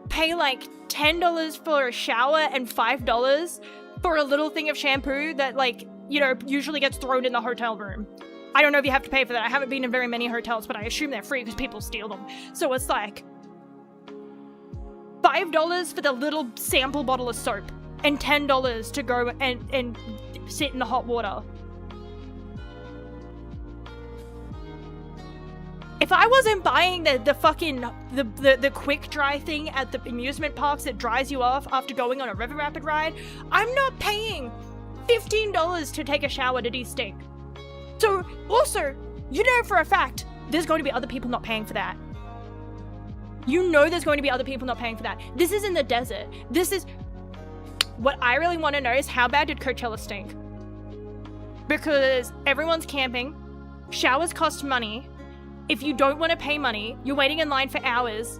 pay like $10 for a shower and $5 for a little thing of shampoo that, like, you know, usually gets thrown in the hotel room. I don't know if you have to pay for that. I haven't been in very many hotels, but I assume they're free because people steal them. So it's like $5 for the little sample bottle of soap and $10 to go and sit in the hot water. If I wasn't buying the quick dry thing at the amusement parks that dries you off after going on a river rapid ride, I'm not paying $15 to take a shower to de-stink. So also, you know for a fact, there's going to be other people not paying for that. You know there's going to be other people not paying for that. This is in the desert. This is... What I really want to know is how bad did Coachella stink? Because everyone's camping, showers cost money. If you don't want to pay money, you're waiting in line for hours,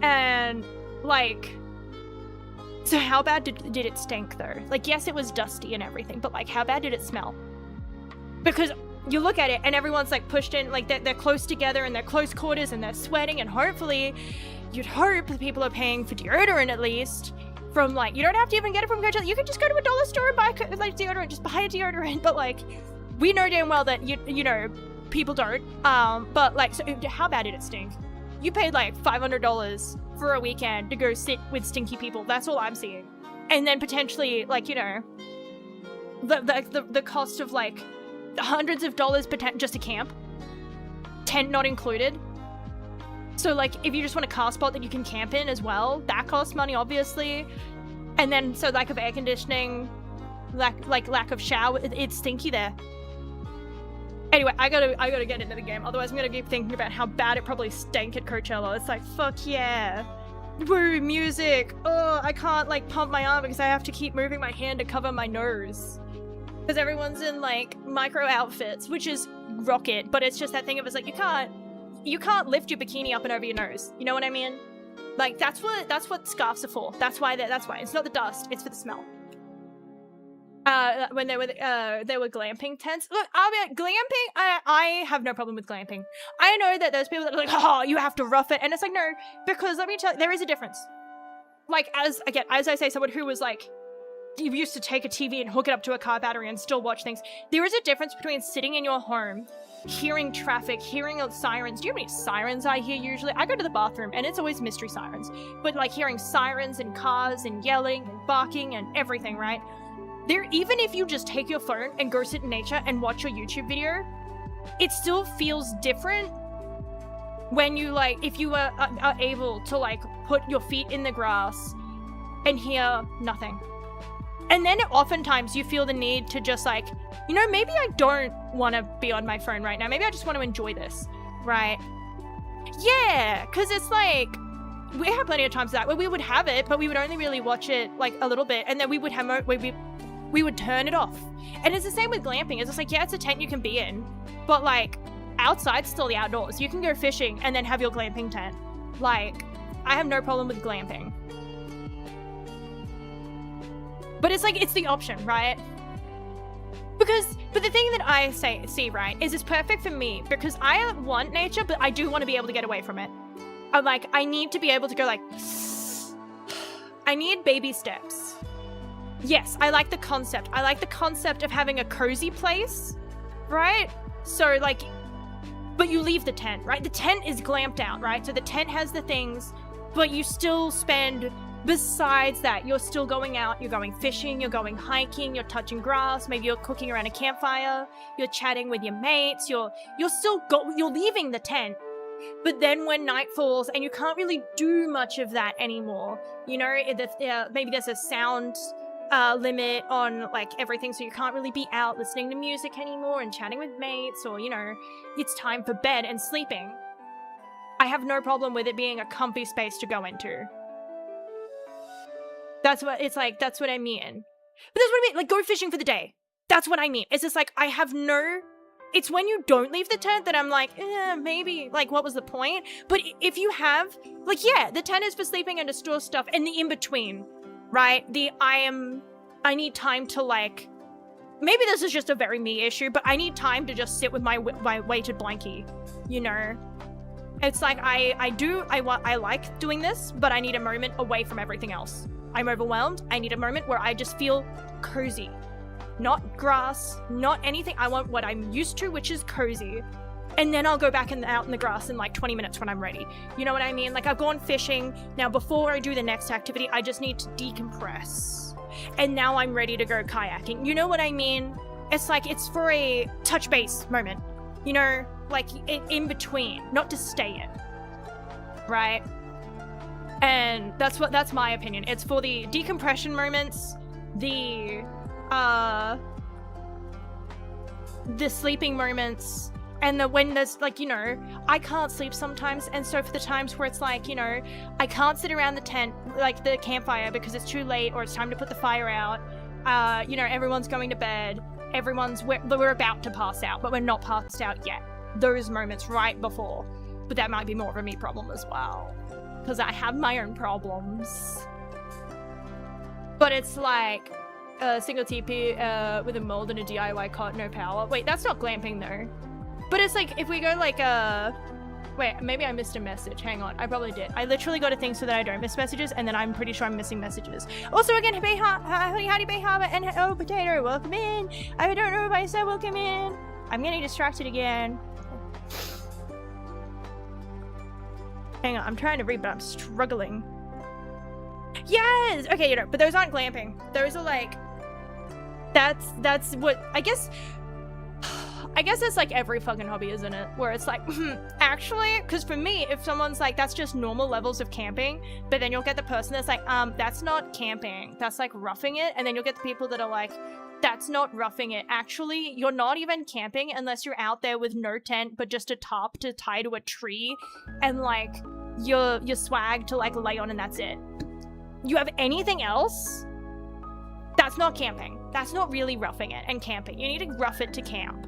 and, like... So how bad did it stink, though? Like, yes, it was dusty and everything, but, like, how bad did it smell? Because you look at it, and everyone's, like, pushed in, like, they're close together, and they're close quarters, and they're sweating, and hopefully, you'd hope that people are paying for deodorant, at least, from, like, you don't have to even get it from Coachella. You can just go to a dollar store and buy, like, deodorant. Just buy a deodorant, but, like, we know damn well that, you know... people don't, but, like, so how bad did it stink? You paid, like, $500 for a weekend to go sit with stinky people. That's all I'm seeing. And then potentially, like, you know, the cost of, like, hundreds of dollars just to camp, tent not included. So, like, if you just want a car spot that you can camp in as well, that costs money, obviously. And then, so lack of air conditioning, lack of shower, it's stinky there. Anyway, I gotta get into the game, otherwise I'm gonna keep thinking about how bad it probably stank at Coachella. It's like, fuck yeah. Woo, music. Oh, I can't, like, pump my arm because I have to keep moving my hand to cover my nose. Because everyone's in, like, micro outfits, which is rocket, but it's just that thing of, it's like, you can't lift your bikini up and over your nose. You know what I mean? Like, that's what scarves are for. That's why. It's not the dust, it's for the smell. When they were glamping tents. Look, I'll be like, glamping, I have no problem with glamping. I know that there's people that are like, oh, you have to rough it. And it's like, no, because let me tell you, there is a difference. Like, as I say, someone who was like, you used to take a TV and hook it up to a car battery and still watch things. There is a difference between sitting in your home, hearing traffic, hearing sirens. Do you know how many sirens I hear usually? I go to the bathroom and it's always mystery sirens. But, like, hearing sirens and cars and yelling and barking and everything, right? Even if you just take your phone and go sit in nature and watch your YouTube video, it still feels different when you, like, if you are able to, like, put your feet in the grass and hear nothing. And then oftentimes you feel the need to just, like, you know, maybe I don't want to be on my phone right now. Maybe I just want to enjoy this, right? Yeah, because it's like, we have plenty of times that where we would have it, but we would only really watch it, like, a little bit, and then we would turn it off. And it's the same with glamping. It's just like, yeah, it's a tent you can be in, but, like, outside's still the outdoors. You can go fishing and then have your glamping tent. Like, I have no problem with glamping. But it's like, it's the option, right? But the thing that I see, right, is it's perfect for me because I want nature, but I do want to be able to get away from it. I'm like, I need to be able to go, like, I need baby steps. Yes, I like the concept. I like the concept of having a cozy place, right? So, like, but you leave the tent, right? The tent is glamped out, right? So the tent has the things, but you still spend, besides that, you're still going out, you're going fishing, you're going hiking, you're touching grass, maybe you're cooking around a campfire, you're chatting with your mates, you're leaving the tent. But then when night falls and you can't really do much of that anymore, you know, maybe there's a sound limit on, like, everything, so you can't really be out listening to music anymore and chatting with mates, or, you know, it's time for bed and sleeping. I have no problem with it being a comfy space to go into. That's what it's like. That's what I mean. But that's what I mean. Like, go fishing for the day. That's what I mean. It's just like, I have no... It's when you don't leave the tent that I'm like, maybe, like, what was the point? But if you have, like, yeah, the tent is for sleeping and to store stuff, and the in-between, right? I need time to, like, maybe this is just a very me issue, but I need time to just sit with my weighted blankie, you know? It's like, I like doing this, but I need a moment away from everything else. I'm overwhelmed. I need a moment where I just feel cozy. Not grass, not anything. I want what I'm used to, which is cozy. And then I'll go back out in the grass in like 20 minutes when I'm ready. You know what I mean? Like, I've gone fishing. Now, before I do the next activity, I just need to decompress. And now I'm ready to go kayaking. You know what I mean? It's like, it's for a touch base moment. You know, like in between, not to stay in. Right? And that's my opinion. It's for the decompression moments, the sleeping moments, and when there's, like, you know, I can't sleep sometimes, and so for the times where it's like, you know, I can't sit around the tent, like the campfire, because it's too late or it's time to put the fire out, you know, everyone's going to bed, we're about to pass out, but we're not passed out yet. Those moments right before. But that might be more of a me problem as well, because I have my own problems. But it's like a single TP with a mold and a DIY cot, no power. Wait, that's not glamping though. But it's like, if we go like wait, maybe I missed a message. Hang on, I probably did. I literally got a thing so that I don't miss messages, and then I'm pretty sure I'm missing messages. Also, again, howdy Bay Harbor, and oh, Potato, welcome in. I don't know if I said welcome in. I'm getting distracted again. Hang on, I'm trying to read, but I'm struggling. Yes! Okay, you know, but those aren't glamping. Those are like... That's what... I guess it's like every fucking hobby, isn't it? Where it's like, actually, because for me, if someone's like, that's just normal levels of camping, but then you'll get the person that's like, that's not camping. That's like roughing it. And then you'll get the people that are like, that's not roughing it. Actually, you're not even camping unless you're out there with no tent, but just a tarp to tie to a tree and like your swag to like lay on, and that's it. You have anything else? That's not camping. That's not really roughing it and camping. You need to rough it to camp.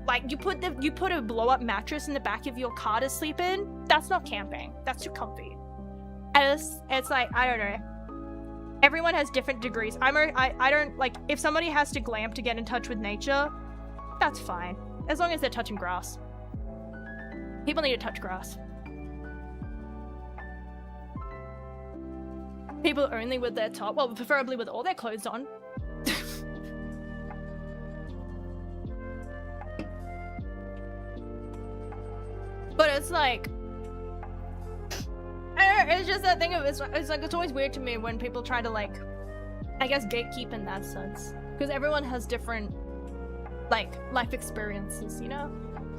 Like, you put a blow-up mattress in the back of your car to sleep in. That's not camping. That's too comfy. And it's like, I don't know. Everyone has different degrees. I don't, like, if somebody has to glamp to get in touch with nature, that's fine. As long as they're touching grass. People need to touch grass. People only with their top, well, preferably with all their clothes on. But it's like, it's just that thing of, it's like, it's always weird to me when people try to like, I guess, gatekeep in that sense. Because everyone has different, like, life experiences, you know?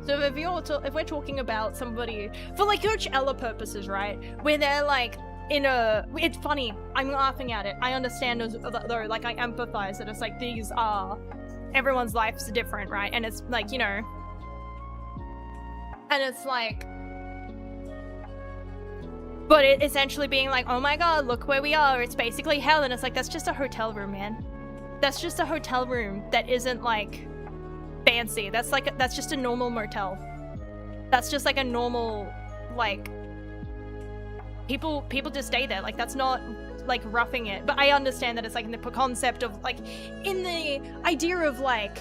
So if we're talking about somebody, for like Coachella purposes, right? Where they're like, it's funny, I'm laughing at it. I understand though, like, I empathize that it's like, everyone's lives are different, right? And it's like, you know, and it's like, but it essentially being like, oh my god, look where we are, it's basically hell, and it's like, that's just a hotel room, man. That's just a hotel room that isn't like fancy. That's just a normal motel. That's just like a normal, like, people just stay there. Like, that's not like roughing it. But I understand that it's like in the concept of like, in the idea of like,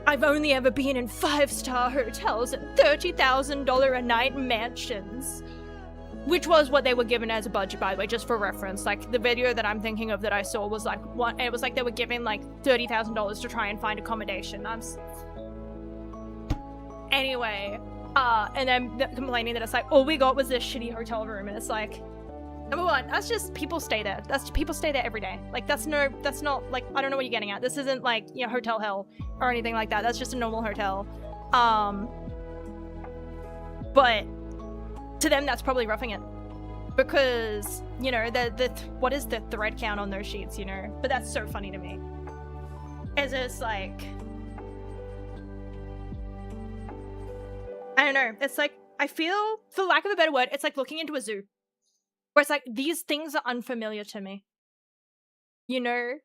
I've only ever been in 5-star hotels and $30,000 a night mansions. Which was what they were given as a budget, by the way, just for reference. Like, the video that I'm thinking of that I saw was like, it was like they were giving like $30,000 to try and find accommodation. Anyway, and then complaining that it's like, all we got was this shitty hotel room, and it's like, number one, that's just, people stay there. People stay there every day. Like, that's not, like, I don't know what you're getting at. This isn't like, you know, hotel hell or anything like that. That's just a normal hotel. But to them, that's probably roughing it. Because, you know, what is the thread count on those sheets, you know? But that's so funny to me. It's just like, I don't know. It's like, I feel, for lack of a better word, it's like looking into a zoo. Where it's like, these things are unfamiliar to me. You know?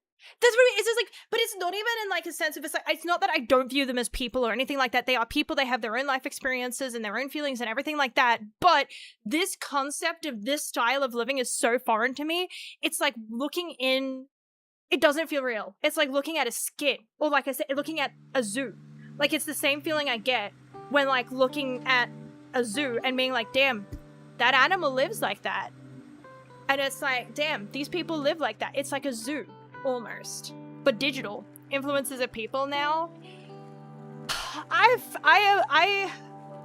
That's what it's just like, but it's not even in like a sense of it's not that I don't view them as people or anything like that. They are people, they have their own life experiences and their own feelings and everything like that. But this concept of this style of living is so foreign to me. It's like it doesn't feel real. It's like looking at a skit, or like I said, looking at a zoo. Like it's the same feeling I get when like looking at a zoo and being like, damn, that animal lives like that. And it's like, damn, these people live like that. It's like a zoo. Almost, but digital influences of people now. I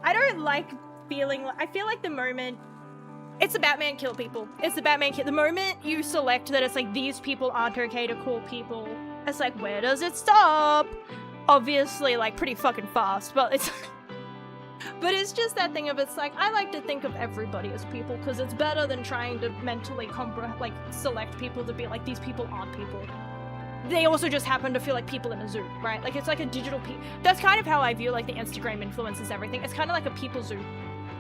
don't like feeling. I feel like the moment it's the Batman kill people. It's the Batman kill. The moment you select that it's like these people aren't okay to call people, it's like where does it stop? Obviously, like pretty fucking fast, but it's. But it's just that thing of it's like I like to think of everybody as people because it's better than trying to mentally select people to be like these people aren't people. They also just happen to feel like people in a zoo, right? Like it's like a digital that's kind of how I view like the Instagram influences everything. It's kind of like a people zoo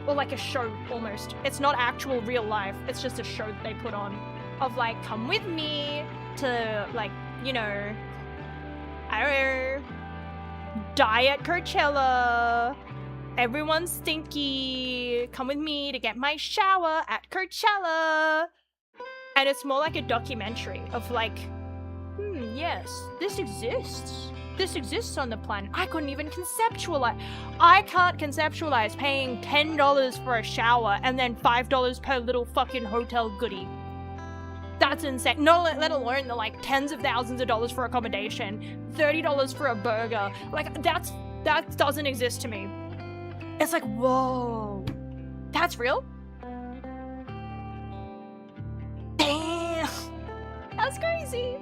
or like a show almost. It's not actual real life. It's just a show that they put on of like come with me to like, you know, I don't know, die at Coachella. Everyone's stinky. Come with me to get my shower at Coachella. And it's more like a documentary of like, yes, this exists. This exists on the planet. I couldn't even conceptualize. I can't conceptualize paying $10 for a shower and then $5 per little fucking hotel goodie. That's insane. No, let alone the like tens of thousands of dollars for accommodation, $30 for a burger. Like that doesn't exist to me. It's like, whoa, that's real? Damn, that's crazy.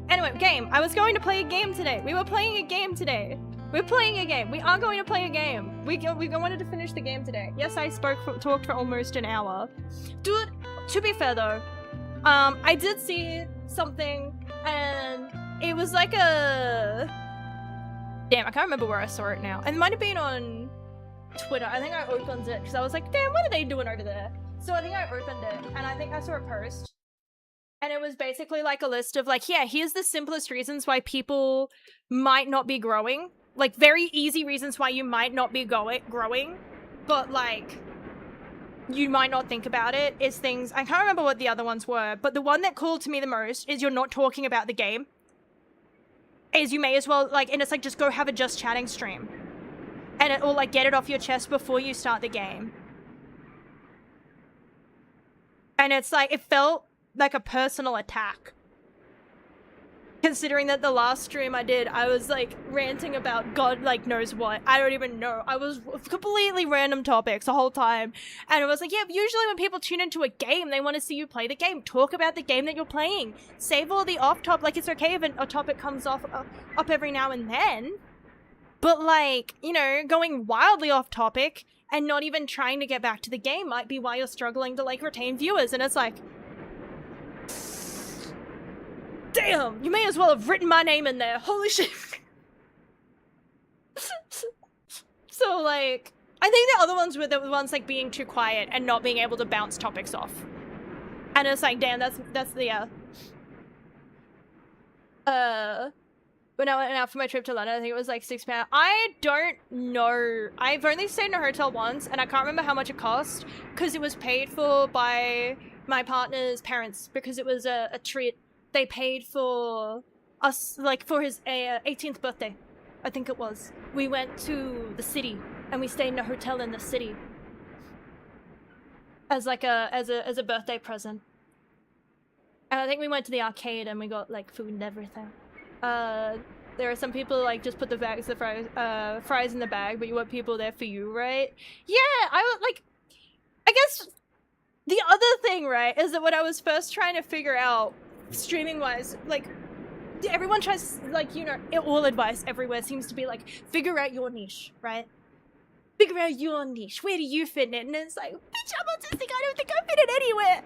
Anyway, game. I was going to play a game today. We were playing a game today. We're playing a game. We are going to play a game. We wanted to finish the game today. Yes, I talked for almost an hour. Dude, to be fair though, I did see something and it was like a... Damn, I can't remember where I saw it now. It might have been on Twitter. I think I opened it because I was like, damn, what are they doing over there? So I think I opened it and I think I saw a post and it was basically like a list of like, yeah, here's the simplest reasons why people might not be growing. Like very easy reasons why you might not be growing, but like you might not think about it is things, I can't remember what the other ones were, but the one that called to me the most is you're not talking about the game. Is you may as well like, and it's like just go have a just chatting stream. And it will like get it off your chest before you start the game. And it's like, it felt like a personal attack. Considering that the last stream I did, I was like ranting about God like knows what. I don't even know. I was completely random topics the whole time. And it was like, yeah, usually when people tune into a game, they want to see you play the game. Talk about the game that you're playing. Save all the off top. Like it's okay if a topic comes up every now and then. But like, you know, going wildly off topic and not even trying to get back to the game might be why you're struggling to like retain viewers. And it's like, damn, you may as well have written my name in there. Holy shit. So like, I think the other ones were the ones like being too quiet and not being able to bounce topics off. And it's like, damn, that's the, When I went out for my trip to London, I think it was like £6. I don't know. I've only stayed in a hotel once, and I can't remember how much it cost, because it was paid for by my partner's parents, because it was a treat. They paid for us, like, for his 18th birthday, I think it was. We went to the city, and we stayed in a hotel in the city. As like as a birthday present. And I think we went to the arcade, and we got, like, food and everything. There are some people like just put the fries in the bag, but you want people there for you, right? Yeah, I guess the other thing, right, is that when I was first trying to figure out streaming wise, like everyone tries, like, you know, all advice everywhere seems to be like, figure out your niche, right? Figure out your niche. Where do you fit in it? And it's like, bitch, I'm autistic. I don't think I fit in anywhere.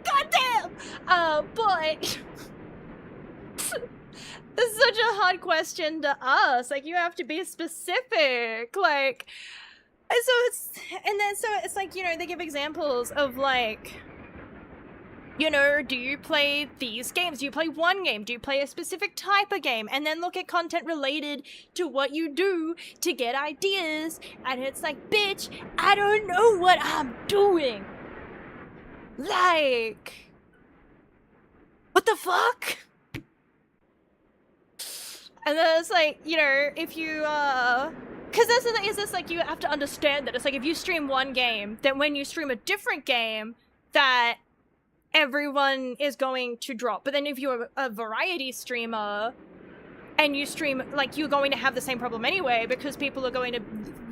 God damn. But this is such a hard question to ask. Like, you have to be specific. Like, so it's like, you know, they give examples of like, You know, do you play these games? Do you play one game? Do you play a specific type of game? And then look at content related to what you do to get ideas. And it's like, bitch, I don't know what I'm doing. Like, what the fuck? And then it's like, you know, if you, because that's the thing, is this like, you have to understand that it's like, if you stream one game, then when you stream a different game, that everyone is going to drop. But then if you're a variety streamer and you stream, like, you're going to have the same problem anyway, because people are going to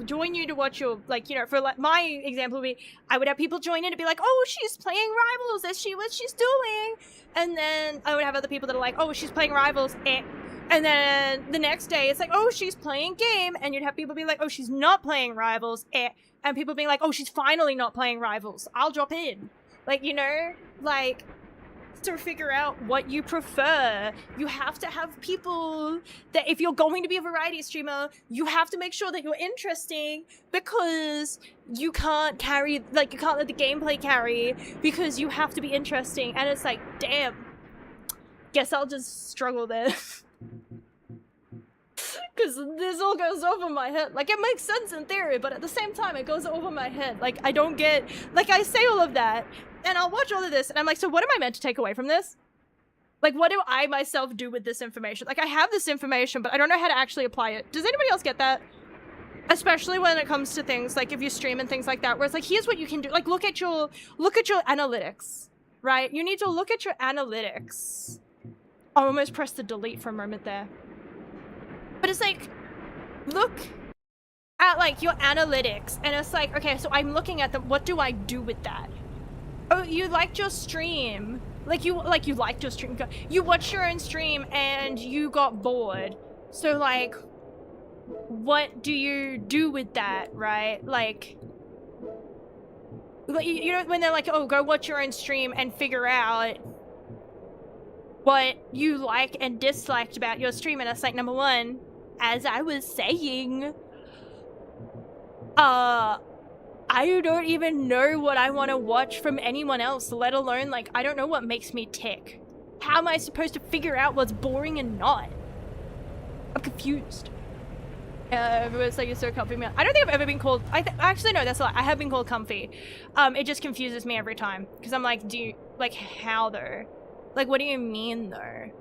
join you to watch your, like, you know, for like my example would be, I would have people join in to be like, oh, she's playing Rivals, is she what she's doing? And then I would have other people that are like, oh, she's playing Rivals, eh. And then the next day it's like, oh, she's playing game, and you'd have people be like, oh, she's not playing Rivals, eh. And people being like, oh, she's finally not playing Rivals, I'll drop in. Like, you know, like, to figure out what you prefer, you have to have people that, if you're going to be a variety streamer, you have to make sure that you're interesting, because you can't carry, like, you can't let the gameplay carry, because you have to be interesting. And it's like, damn, guess I'll just struggle there. Because this all goes over my head. Like, it makes sense in theory, but at the same time, it goes over my head. Like, I don't get... Like, I say all of that, and I'll watch all of this, and I'm like, so what am I meant to take away from this? Like, what do I myself do with this information? Like, I have this information, but I don't know how to actually apply it. Does anybody else get that? Especially when it comes to things, like, if you stream and things like that, where it's like, here's what you can do. Like, look at your analytics, right? You need to look at your analytics. I almost pressed the delete for a moment there. But it's like, look at, like, your analytics, and it's like, okay, so I'm looking at them, what do I do with that? Oh, you liked your stream. You liked your stream. You watched your own stream, and you got bored. So, like, what do you do with that, right? Like, you know, when they're like, oh, go watch your own stream and figure out what you like and disliked about your stream, and it's like, number one, as I was saying, I don't even know what I want to watch from anyone else, let alone, like, I don't know what makes me tick. How am I supposed to figure out what's boring and not? I'm confused. Everyone's like, you're so comfy, man. I don't think I've ever been called, actually, no, that's a lie. I have been called comfy. It just confuses me every time, because I'm like, do you, like, how though? Like, what do you mean, though?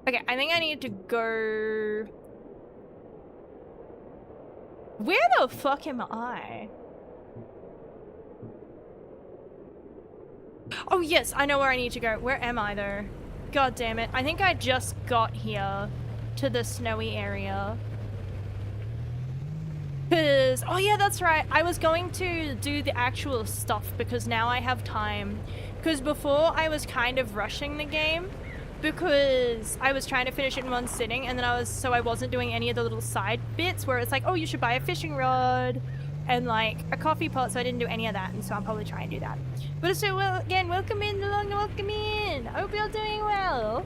Okay, I think I need to go... Where the fuck am I? Oh, yes, I know where I need to go. Where am I, though? God damn it. I think I just got here to the snowy area. Because, oh yeah, that's right. I was going to do the actual stuff because now I have time. Because before I was kind of rushing the game because I was trying to finish it in one sitting, and then I wasn't doing any of the little side bits where it's like, oh, you should buy a fishing rod and like a coffee pot, so I didn't do any of that, and so I'll probably try and do that. But so, well, again, welcome in, welcome in. I hope you're doing well.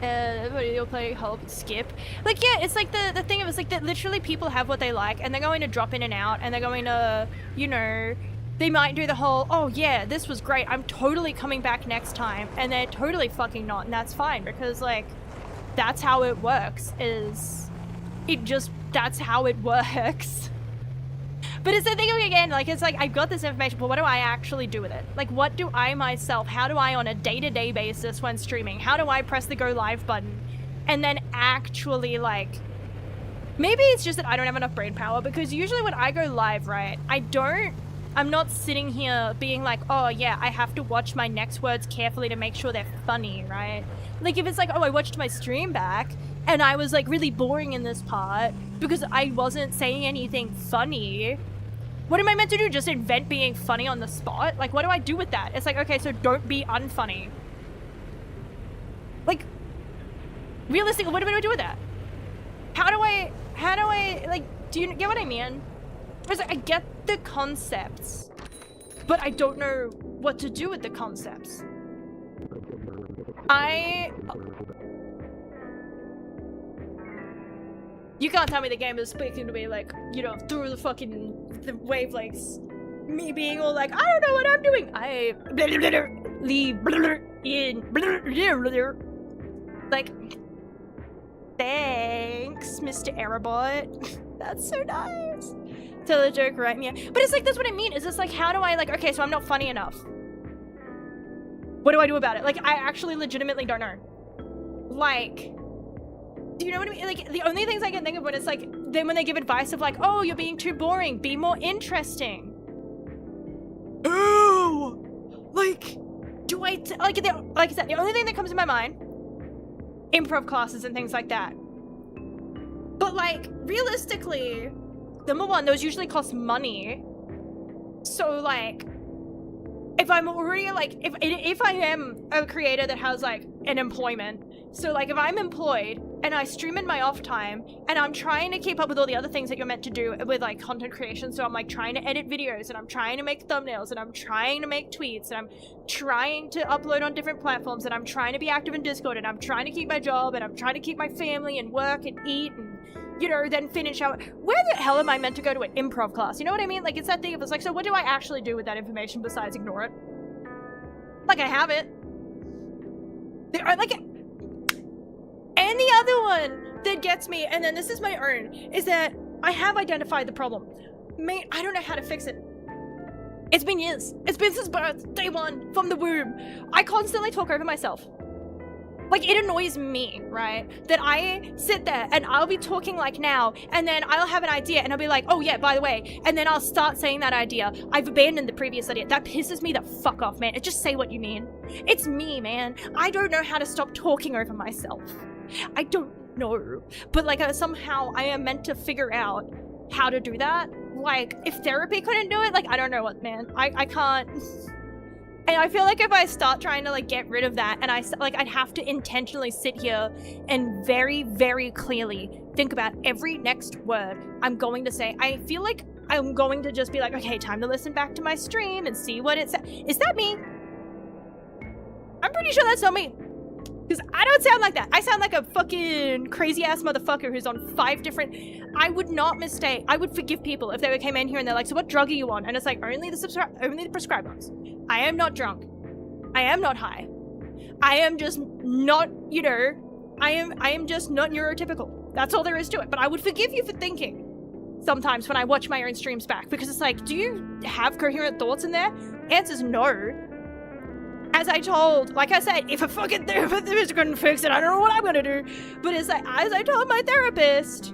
Everybody, you'll play help skip. Like, yeah, it's like the thing of it's like that literally people have what they like, and they're going to drop in and out, and they're going to, you know, they might do the whole, oh yeah, this was great, I'm totally coming back next time, and they're totally fucking not, and that's fine, because like, that's how it works, that's how it works. But it's the thing again, like, it's like, I've got this information, but what do I actually do with it? Like, what do I myself, how do I on a day-to-day basis when streaming, how do I press the go live button and then actually, like, maybe it's just that I don't have enough brain power, because usually when I go live, right, I'm not sitting here being like, oh yeah, I have to watch my next words carefully to make sure they're funny, right? Like, if it's like, oh, I watched my stream back and I was like really boring in this part because I wasn't saying anything funny, what am I meant to do? Just invent being funny on the spot? Like, what do I do with that? It's like, okay, so don't be unfunny. Like, realistically, what am I gonna do with that? How do I, like, do you get what I mean? Because I get the concepts, but I don't know what to do with the concepts. You can't tell me the game is speaking to me like, you know, through the wavelengths. me being all like, I don't know what I'm doing. I leave in like, thanks, Mr. Aerobot. That's so nice. Tell a joke, right? Yeah. But it's like, that's what I mean. Is this like, how do I like, okay, so I'm not funny enough. What do I do about it? Like, I actually legitimately don't know. Like, do you know what I mean? Like, the only things I can think of when it's like, then when they give advice of like, oh, you're being too boring, be more interesting. Oh, like, do I, like I said, the only thing that comes to my mind, improv classes and things like that. But like, realistically, number one, those usually cost money. So like, if I'm already like, if I am a creator that has like an employment, so like if I'm employed and I stream in my off time and I'm trying to keep up with all the other things that you're meant to do with like content creation, so I'm like trying to edit videos and I'm trying to make thumbnails and I'm trying to make tweets and I'm trying to upload on different platforms and I'm trying to be active in Discord and I'm trying to keep my job and I'm trying to keep my family and work and eat and, you know, then finish out. Where the hell am I meant to go to an improv class? You know what I mean? Like, it's that thing of, it's like, so what do I actually do with that information besides ignore it? Like, I have it. Like, and the other one that gets me, and then this is my own, is that I have identified the problem. Mate, I don't know how to fix it. It's been years. It's been since birth, day one, from the womb. I constantly talk over myself. Like, it annoys me, right? That I sit there and I'll be talking like now, and then I'll have an idea and I'll be like, oh yeah, by the way, and then I'll start saying that idea. I've abandoned the previous idea. That pisses me the fuck off, man. Just say what you mean. It's me, man. I don't know how to stop talking over myself. I don't know. But like, somehow I am meant to figure out how to do that. Like, if therapy couldn't do it, like, I don't know what, man. I can't. And I feel like if I start trying to like get rid of that, and I'd have to intentionally sit here and very, very clearly think about every next word I'm going to say. I feel like I'm going to just be like, okay, time to listen back to my stream and see what it says. Is that me? I'm pretty sure that's not me. Because I don't sound like that. I sound like a fucking crazy ass motherfucker who's on 5 different... I would not mistake... I would forgive people if they came in here and they're like, so what drug are you on? And it's like, only the prescribed ones. I am not drunk. I am not high. I am just not, you know... I am just not neurotypical. That's all there is to it. But I would forgive you for thinking sometimes when I watch my own streams back. Because it's like, do you have coherent thoughts in there? Answer's no. As I told, like I said, if a fucking therapist couldn't fix it, I don't know what I'm gonna do. But it's like, as I told my therapist,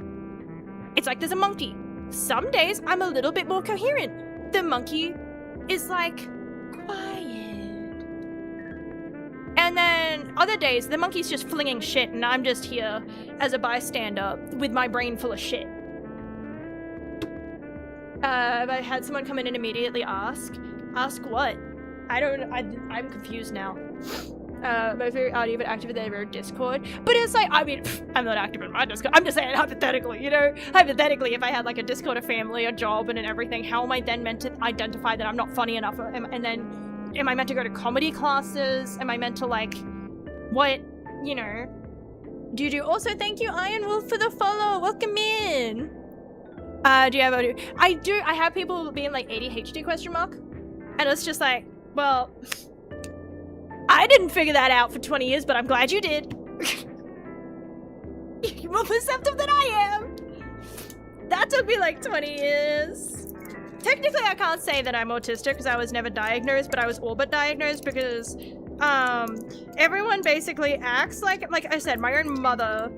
it's like there's a monkey. Some days I'm a little bit more coherent. The monkey is like quiet. And then other days, the monkey's just flinging shit and I'm just here as a bystander with my brain full of shit. I had someone come in and immediately ask what? I'm confused now. My favorite audio, but active in their Discord. But it's like, I mean, I'm not active in my Discord. I'm just saying hypothetically, you know? Hypothetically, if I had like a Discord, a family, a job, and everything, how am I then meant to identify that I'm not funny enough? And then, am I meant to go to comedy classes? Am I meant to like, what, you know? Do also thank you, Iron Wolf, for the follow. Welcome in. Do you have a... I have people being like ADHD question mark. And it's just like, well, I didn't figure that out for 20 years, but I'm glad you did. You're more perceptive than I am. That took me like 20 years. Technically, I can't say that I'm autistic because I was never diagnosed, but I was all but diagnosed because everyone basically acts like I said, my own mother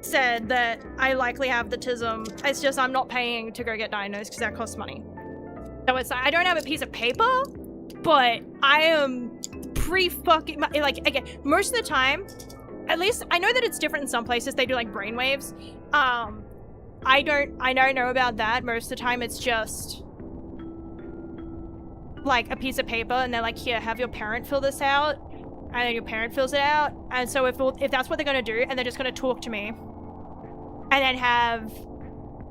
said that I likely have the tism. It's just I'm not paying to go get diagnosed because that costs money. So it's like, I don't have a piece of paper, but I am pretty fucking, like, again, most of the time, at least, I know that it's different in some places, they do like brainwaves. I don't know about that. Most of the time it's just like a piece of paper and they're like, here, have your parent fill this out. And then your parent fills it out. And so if that's what they're gonna do and they're just gonna talk to me and then have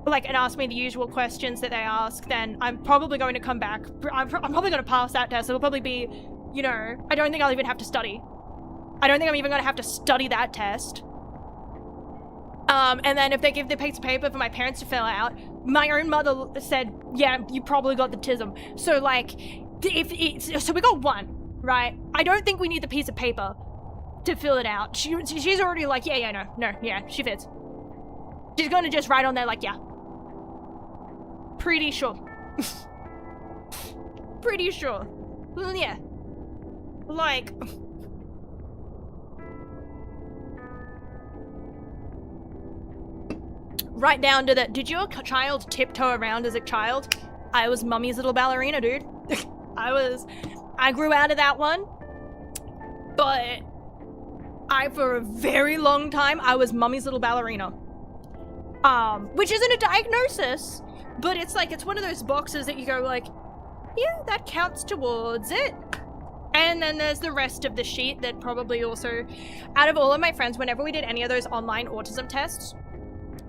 like, and ask me the usual questions that they ask, then I'm probably going to come back. I'm probably going to pass that test. It'll probably be, you know, I don't think I'll even have to study. I don't think I'm even going to have to study that test. And then if they give the piece of paper for my parents to fill out, my own mother said, yeah, you probably got the tism. So like, so we got one, right? I don't think we need the piece of paper to fill it out. She's already like, yeah, no, yeah, she fits. She's gonna just write on there like, yeah. Pretty sure. Pretty sure. Well, yeah. Like... right down to the, did your child tiptoe around as a child? I was Mummy's little ballerina, dude. I grew out of that one. But for a very long time, I was Mummy's little ballerina. Which isn't a diagnosis, but it's like, it's one of those boxes that you go like, yeah, that counts towards it. And then there's the rest of the sheet that probably also, out of all of my friends, whenever we did any of those online autism tests,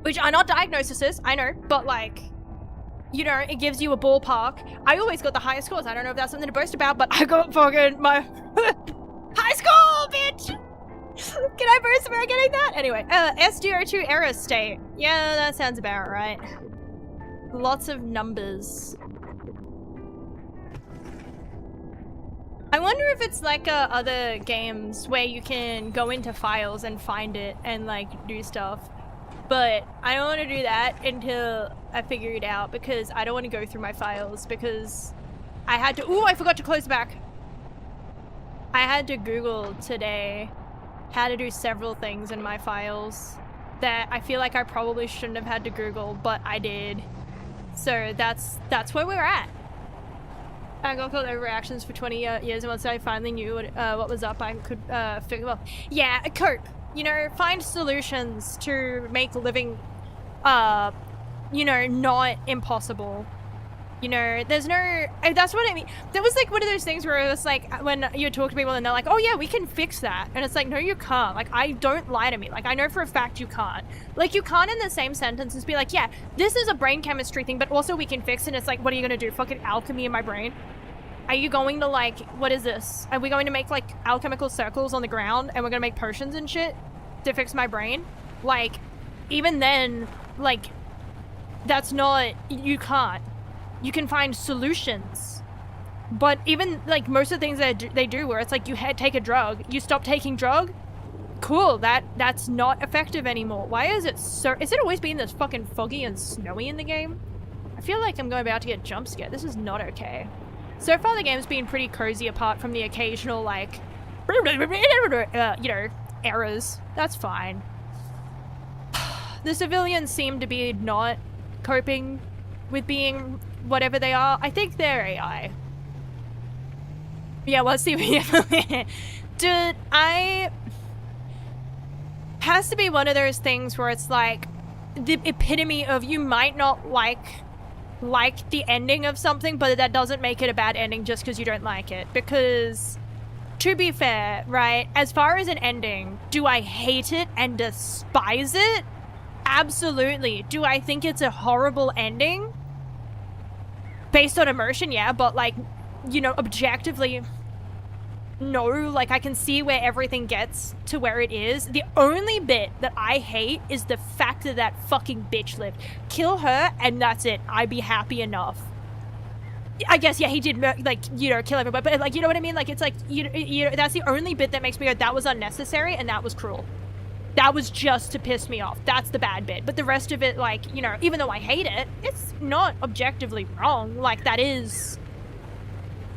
which are not diagnoses, I know, but like, you know, it gives you a ballpark. I always got the highest scores. I don't know if that's something to boast about, but I got fucking my high school, bitch! Can I boast about getting that? Anyway, SDO2 error state. Yeah, that sounds about right. Lots of numbers. I wonder if it's like other games where you can go into files and find it and like do stuff. But I don't want to do that until I figure it out, because I don't want to go through my files, because I had to— ooh, I forgot to close back. I had to Google today how to do several things in my files that I feel like I probably shouldn't have had to Google, but I did. So that's where we're at. I got called overreactions for 20 years, and once I finally knew what was up, I could figure— well, yeah, cope. You know, find solutions to make living, you know, not impossible. You know, there's no— that's what I mean. That was like one of those things where it was like, when you talk to people and they're like, oh yeah, we can fix that. And it's like, no, you can't. Like, don't lie to me. Like, I know for a fact you can't. Like, you can't in the same sentences be like, yeah, this is a brain chemistry thing, but also we can fix it. And it's like, what are you gonna do? Fucking alchemy in my brain? Are you going to like, what is this? Are we going to make like alchemical circles on the ground and we're gonna make potions and shit to fix my brain? Like, even then, like, that's not— you can't. You can find solutions. But even like most of the things that they do where it's like you take a drug, you stop taking drug, cool, that's not effective anymore. Why is it so— is it always being this fucking foggy and snowy in the game? I feel like I'm about to get jump scared. This is not okay. So far the game's been pretty cozy apart from the occasional like, you know, errors. That's fine. The civilians seem to be not coping with being whatever they are. I think they're AI. Yeah, well, see, dude, has to be one of those things where it's like the epitome of you might not like the ending of something, but that doesn't make it a bad ending just because you don't like it. Because, to be fair, right, as far as an ending, do I hate it and despise it? Absolutely. Do I think it's a horrible ending? Based on emotion, yeah, but like, you know, objectively, no. Like, I can see where everything gets to where it is. The only bit that I hate is the fact that that fucking bitch lived. Kill her and that's it. I'd be happy enough. I guess, yeah, he did, like, you know, kill everybody, but like, you know what I mean? Like, it's like, you know, that's the only bit that makes me go, that was unnecessary and that was cruel. That was just to piss me off. That's the bad bit. But the rest of it, like, you know, even though I hate it, it's not objectively wrong. Like, that is,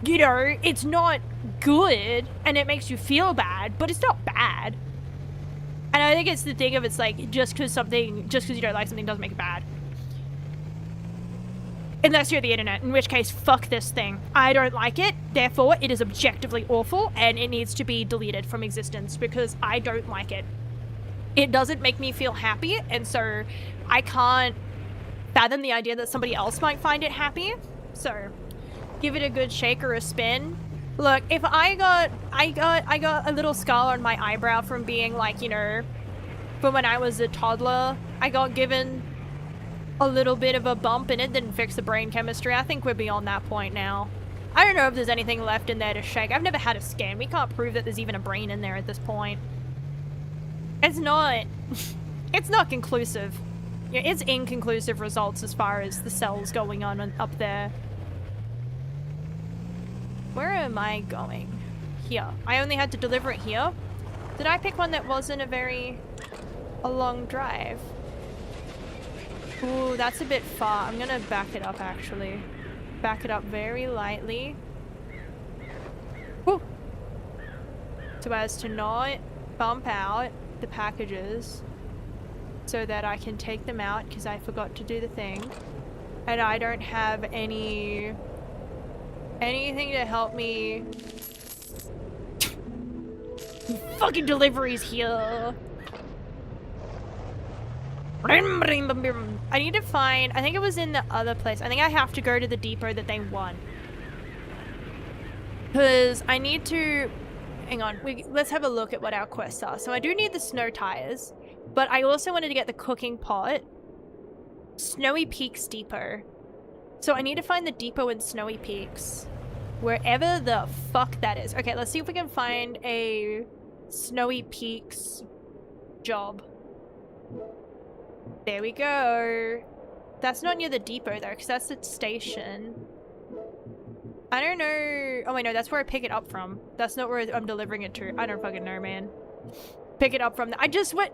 you know, it's not good and it makes you feel bad, but it's not bad. And I think it's the thing of, it's like, just because you don't like something doesn't make it bad. Unless you're the internet, in which case, fuck this thing. I don't like it, therefore it is objectively awful and it needs to be deleted from existence because I don't like it. It doesn't make me feel happy, and so I can't fathom the idea that somebody else might find it happy. So give it a good shake or a spin. Look, if I got a little scar on my eyebrow from being like, you know, from when I was a toddler, I got given a little bit of a bump and it didn't fix the brain chemistry. I think we're beyond that point now. I don't know if there's anything left in there to shake. I've never had a scan. We can't prove that there's even a brain in there at this point. It's not It's not conclusive. Yeah, it's inconclusive results as far as the cells going on up there. Where am I going? Here. I only had to deliver it here. Did I pick one that wasn't a long drive? Ooh, that's a bit far. I'm gonna back it up actually. Back it up very lightly. Woo! So as to not bump out the packages so that I can take them out because I forgot to do the thing. And I don't have anything to help me. Fucking deliveries here. I need to find, I think it was in the other place. I think I have to go to the depot that they want. Because I need to, hang on, let's have a look at what our quests are. So I do need the snow tires, but I also wanted to get the cooking pot. Snowy Peaks Depot. So I need to find the depot in Snowy Peaks. Wherever the fuck that is. Okay, let's see if we can find a Snowy Peaks job. There we go. That's not near the depot though, because that's the station. I don't know. Oh wait, no, that's where I pick it up from. That's not where I'm delivering it to. I don't fucking know, man. Pick it up from I just went.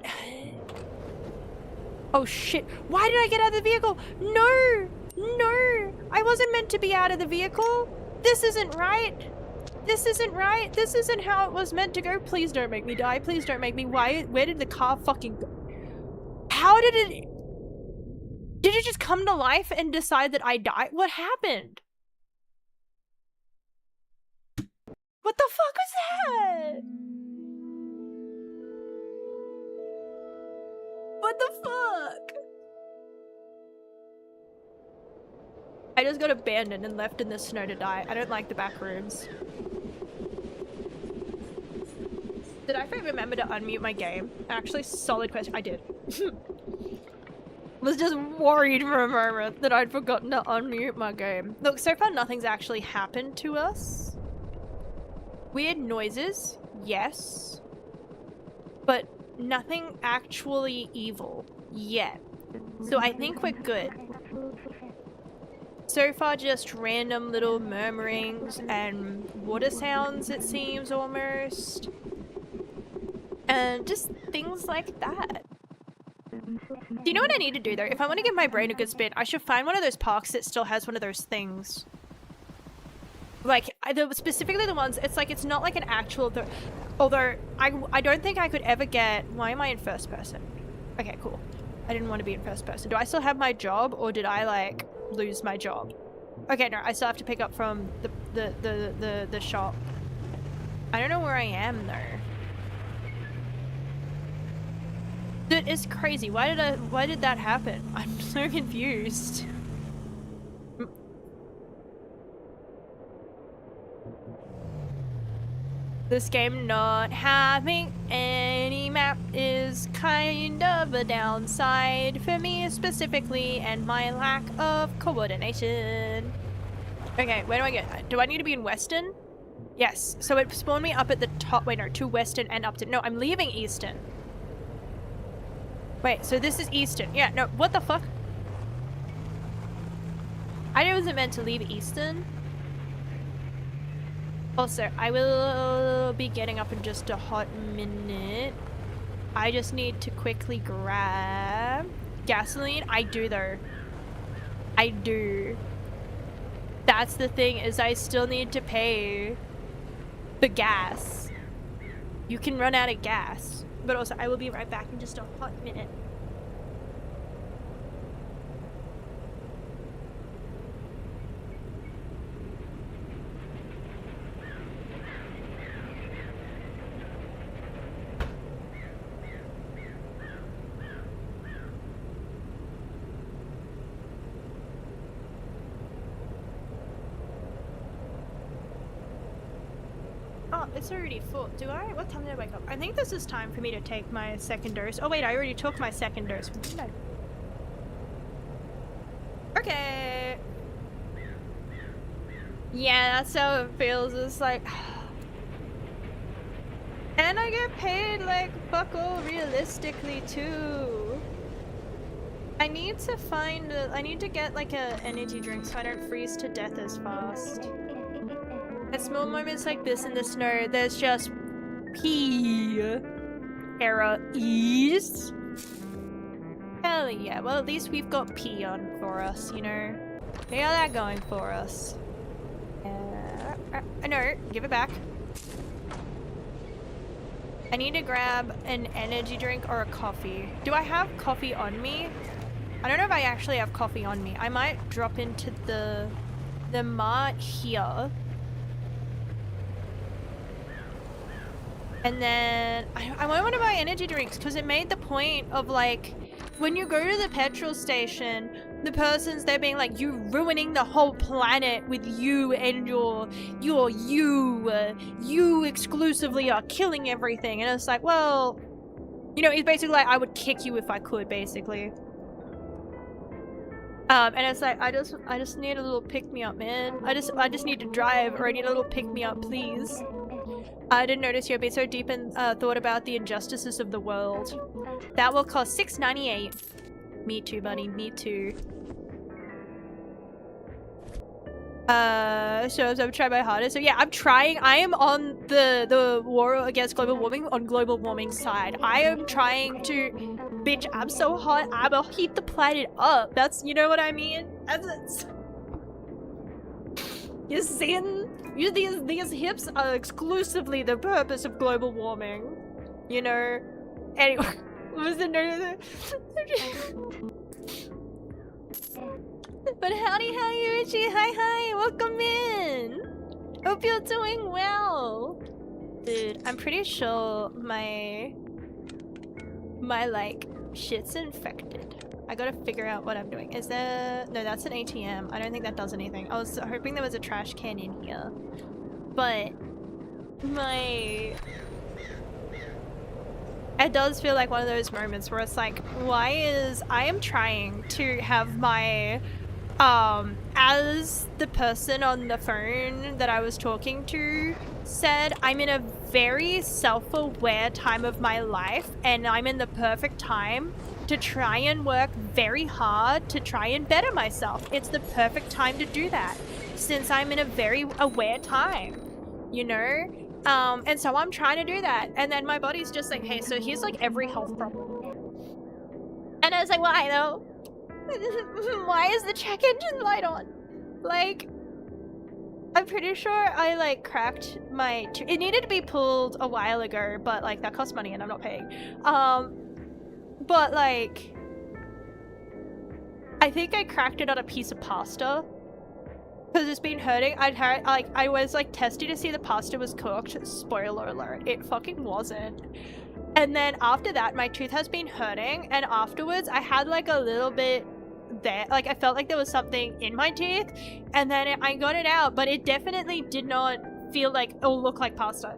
Oh shit. Why did I get out of the vehicle? No! No! I wasn't meant to be out of the vehicle. This isn't right. This isn't right. This isn't how it was meant to go. Please don't make me die. Please don't make me. Where did the car fucking go? How did it... Did it just come to life and decide that I died? What happened? What the fuck was that? What the fuck? I just got abandoned and left in the snow to die. I don't like the back rooms. Did I remember to unmute my game? Actually, solid question. I did. Was just worried for a moment that I'd forgotten to unmute my game. Look, so far nothing's actually happened to us. Weird noises, yes. But nothing actually evil yet. So I think we're good. So far just random little murmurings and water sounds, it seems, almost. And just things like that. Do you know what I need to do though? If I want to give my brain a good spin, I should find one of those parks that still has one of those things. Like, specifically the ones, it's like, it's not like an actual, although I don't think I could ever get, why am I in first person? Okay, cool. I didn't want to be in first person. Do I still have my job or did I like lose my job? Okay, no, I still have to pick up from the shop. I don't know where I am though. Dude, it's crazy. Why did that happen? I'm so confused. This game not having any map is kind of a downside for me specifically and my lack of coordination. Okay, where do I get? Do I need to be in Western? Yes, so it spawned me up at the top. Wait, no, to Western and Upton. No, I'm leaving Eastern. Wait, so this is Eastern. Yeah, no, what the fuck? I wasn't meant to leave Eastern. Also, I will be getting up in just a hot minute. I just need to quickly grab gasoline. I do though. I do. That's the thing, is I still need to pay the gas. You can run out of gas. But also, I will be right back in just a hot minute. Oh, it's already full. Do I? What time did I wake up? I think this is time for me to take my second dose. Oh wait, I already took my second dose. Okay. Yeah, that's how it feels. It's like... And I get paid like fuck all realistically too. I need to find I need to get like a energy drink so I don't freeze to death as fast. At small moments like this in the snow, there's just pee. Era ease. Hell yeah, well at least we've got pee on for us, you know. We got that going for us. No, give it back. I need to grab an energy drink or a coffee. Do I have coffee on me? I don't know if I actually have coffee on me. I might drop into the mart here. And then I might want to buy energy drinks because it made the point of like when you go to the petrol station, the person's there being like, you ruining the whole planet with you and you exclusively are killing everything. And it's like, well, you know, it's basically like I would kick you if I could, basically. And it's like I just need a little pick me up, man. I just need to drive, or I need a little pick me up, please. I didn't notice you had been so deep in thought about the injustices of the world. That will cost $6.98. Me too, buddy. Me too. So I'm trying my hardest. So yeah, I'm trying. I am on the war against global warming on global warming side. I am trying to, bitch. I'm so hot. I'ma heat the planet up. That's, you know what I mean. That's you seeing? These hips are exclusively the purpose of global warming. You know. Anyway, what was the note? But howdy, Yuichi. Hi, welcome in. Hope you're doing well. Dude, I'm pretty sure my like shit's infected. I gotta figure out what I'm doing. Is there... No, that's an ATM. I don't think that does anything. I was hoping there was a trash can in here. But my... It does feel like one of those moments where it's like, why is... I am trying to have my... as the person on the phone that I was talking to said, I'm in a very self-aware time of my life, and I'm in the perfect time to try and work very hard to try and better myself. It's the perfect time to do that, since I'm in a very aware time, you know? And so I'm trying to do that, and then my body's just like, hey, so here's like every health problem. And I was like, why though? Why is the check engine light on? Like, I'm pretty sure I like cracked my... It needed to be pulled a while ago, but like that costs money and I'm not paying. But like, I think I cracked it on a piece of pasta because it's been hurting. I was like testing to see the pasta was cooked. Spoiler alert, it fucking wasn't. And then after that, my tooth has been hurting, and afterwards I had like a little bit there, like I felt like there was something in my teeth, and then I got it out, but it definitely did not feel like or look like pasta.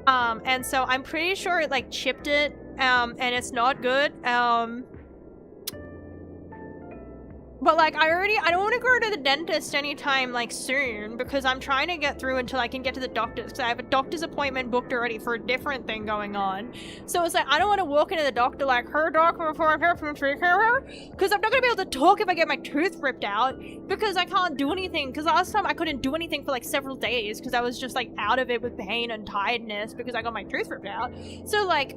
And so I'm pretty sure it like chipped it, and it's not good. But like I don't want to go to the dentist anytime like soon, because I'm trying to get through until I can get to the doctor's, because I have a doctor's appointment booked already for a different thing going on. So it's like I don't want to walk into the doctor like, her doctor before I'm here from because I'm not gonna be able to talk if I get my tooth ripped out, because I can't do anything, because last time I couldn't do anything for like several days because I was just like out of it with pain and tiredness because I got my tooth ripped out. So like,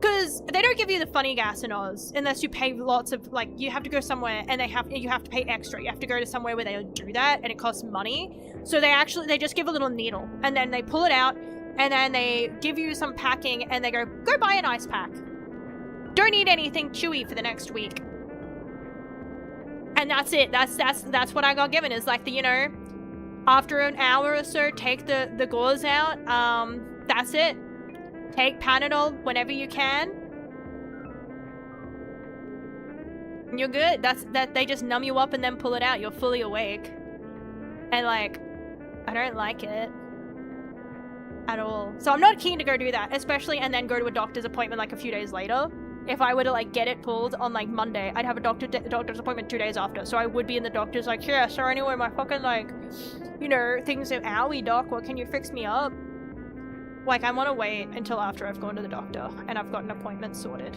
because they don't give you the funny gas in Oz unless you pay lots of, like, you have to go somewhere and you have to pay extra. You have to go to somewhere where they do that and it costs money. So they just give a little needle and then they pull it out and then they give you some packing and they go buy an ice pack. Don't eat anything chewy for the next week. And that's it. That's what I got given, is like the, you know, after an hour or so, take the gauze out. That's it. Take Panadol whenever you can. And you're good. That they just numb you up and then pull it out. You're fully awake. And like, I don't like it at all. So I'm not keen to go do that, especially and then go to a doctor's appointment like a few days later. If I were to like get it pulled on like Monday, I'd have a doctor's appointment 2 days after. So I would be in the doctor's like, yeah, so anyway, my fucking like, you know, things are owie doc, what can you fix me up? Like, I want to wait until after I've gone to the doctor and I've got an appointment sorted.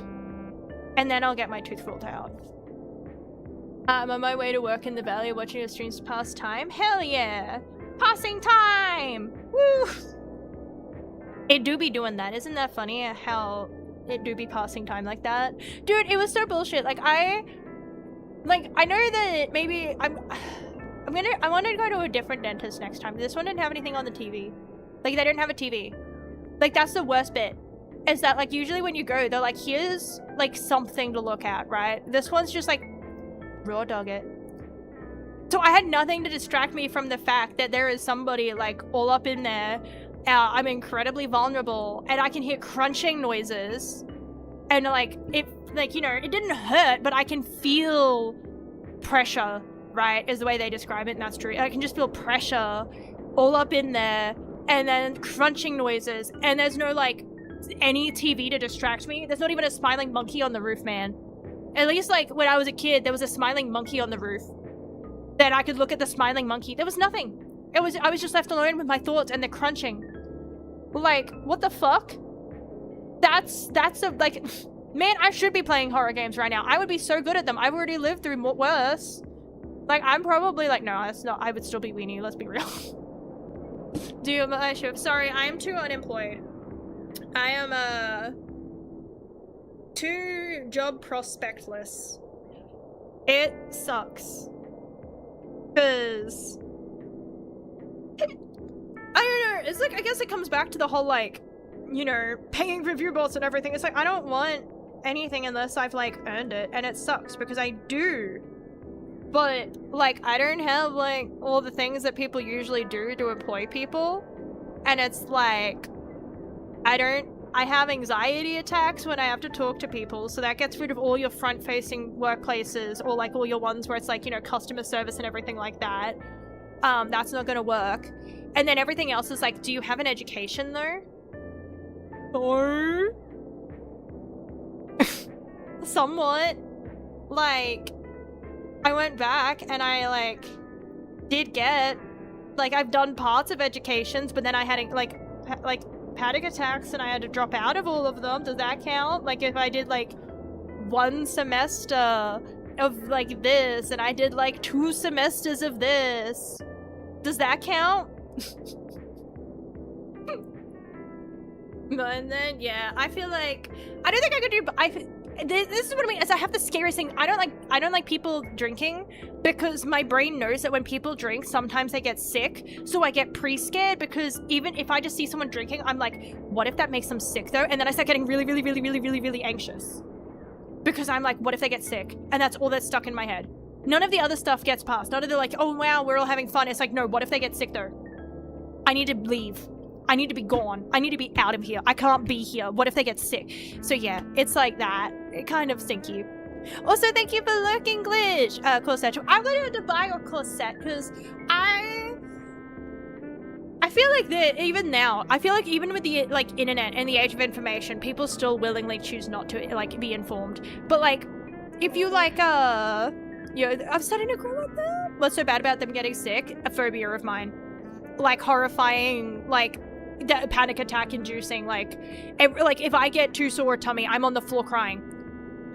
And then I'll get my tooth pulled out. I'm on my way to work in the valley watching your streams to pass time. Hell yeah! Passing time! Woo! It do be doing that. Isn't that funny how it do be passing time like that? Dude, it was so bullshit. Like, I know that maybe I want to go to a different dentist next time. This one didn't have anything on the TV. Like, they didn't have a TV. Like, that's the worst bit. Is that, like, usually when you go, they're like, here's, like, something to look at, right? This one's just like, raw dog it. So I had nothing to distract me from the fact that there is somebody, like, all up in there. I'm incredibly vulnerable, and I can hear crunching noises. And, like, it, like, you know, it didn't hurt, but I can feel pressure, right? Is the way they describe it, and that's true. I can just feel pressure all up in there, and then crunching noises, and there's no, like, any TV to distract me. There's not even a smiling monkey on the roof, man. At least, like, when I was a kid, there was a smiling monkey on the roof. That I could look at the smiling monkey. There was nothing. I was just left alone with my thoughts and the crunching. Like, what the fuck? That's a, like, man, I should be playing horror games right now. I would be so good at them. I've already lived through worse. Like, I'm probably, like, no, that's not, I would still be weenie, let's be real. Do my shift. Sorry, I am too unemployed. I am, too job prospectless. It sucks. Cause I don't know, it's like, I guess it comes back to the whole, like, you know, paying review boards and everything. It's like, I don't want anything unless I've, like, earned it, and it sucks because I do. But, like, I don't have, like, all the things that people usually do to employ people. And it's like, I have anxiety attacks when I have to talk to people, so that gets rid of all your front-facing workplaces, or, like, all your ones where it's, like, you know, customer service and everything like that. That's not gonna work. And then everything else is like, do you have an education, though? No. Somewhat. Like, I went back and I, like, did get, like, I've done parts of educations, but then I had, like, panic attacks and I had to drop out of all of them. Does that count? Like, if I did, like, one semester of, like, this, and I did, like, 2 semesters of this, does that count? And then, yeah, I feel like, I don't think I could do, this is what I mean, is I have the scariest thing. I don't like people drinking, because my brain knows that when people drink, sometimes they get sick. So I get pre-scared, because even if I just see someone drinking, I'm like, what if that makes them sick though? And then I start getting really, really, really, really, really, really anxious. Because I'm like, what if they get sick? And that's all that's stuck in my head. None of the other stuff gets past. None of the, like, oh wow, we're all having fun. It's like, no, what if they get sick though? I need to leave. I need to be gone. I need to be out of here. I can't be here. What if they get sick? So yeah, it's like that. It kind of stinky. Also, thank you for lurking, Glitch. Corset. I'm going to buy your corset because I feel like that even now, I feel like even with the, like, internet and the age of information, people still willingly choose not to, like, be informed. But, like, if you, like, you know, I'm starting to grow up there. What's so bad about them getting sick? A phobia of mine. Like, horrifying, like, panic attack inducing, like, if I get too sore a tummy, I'm on the floor crying.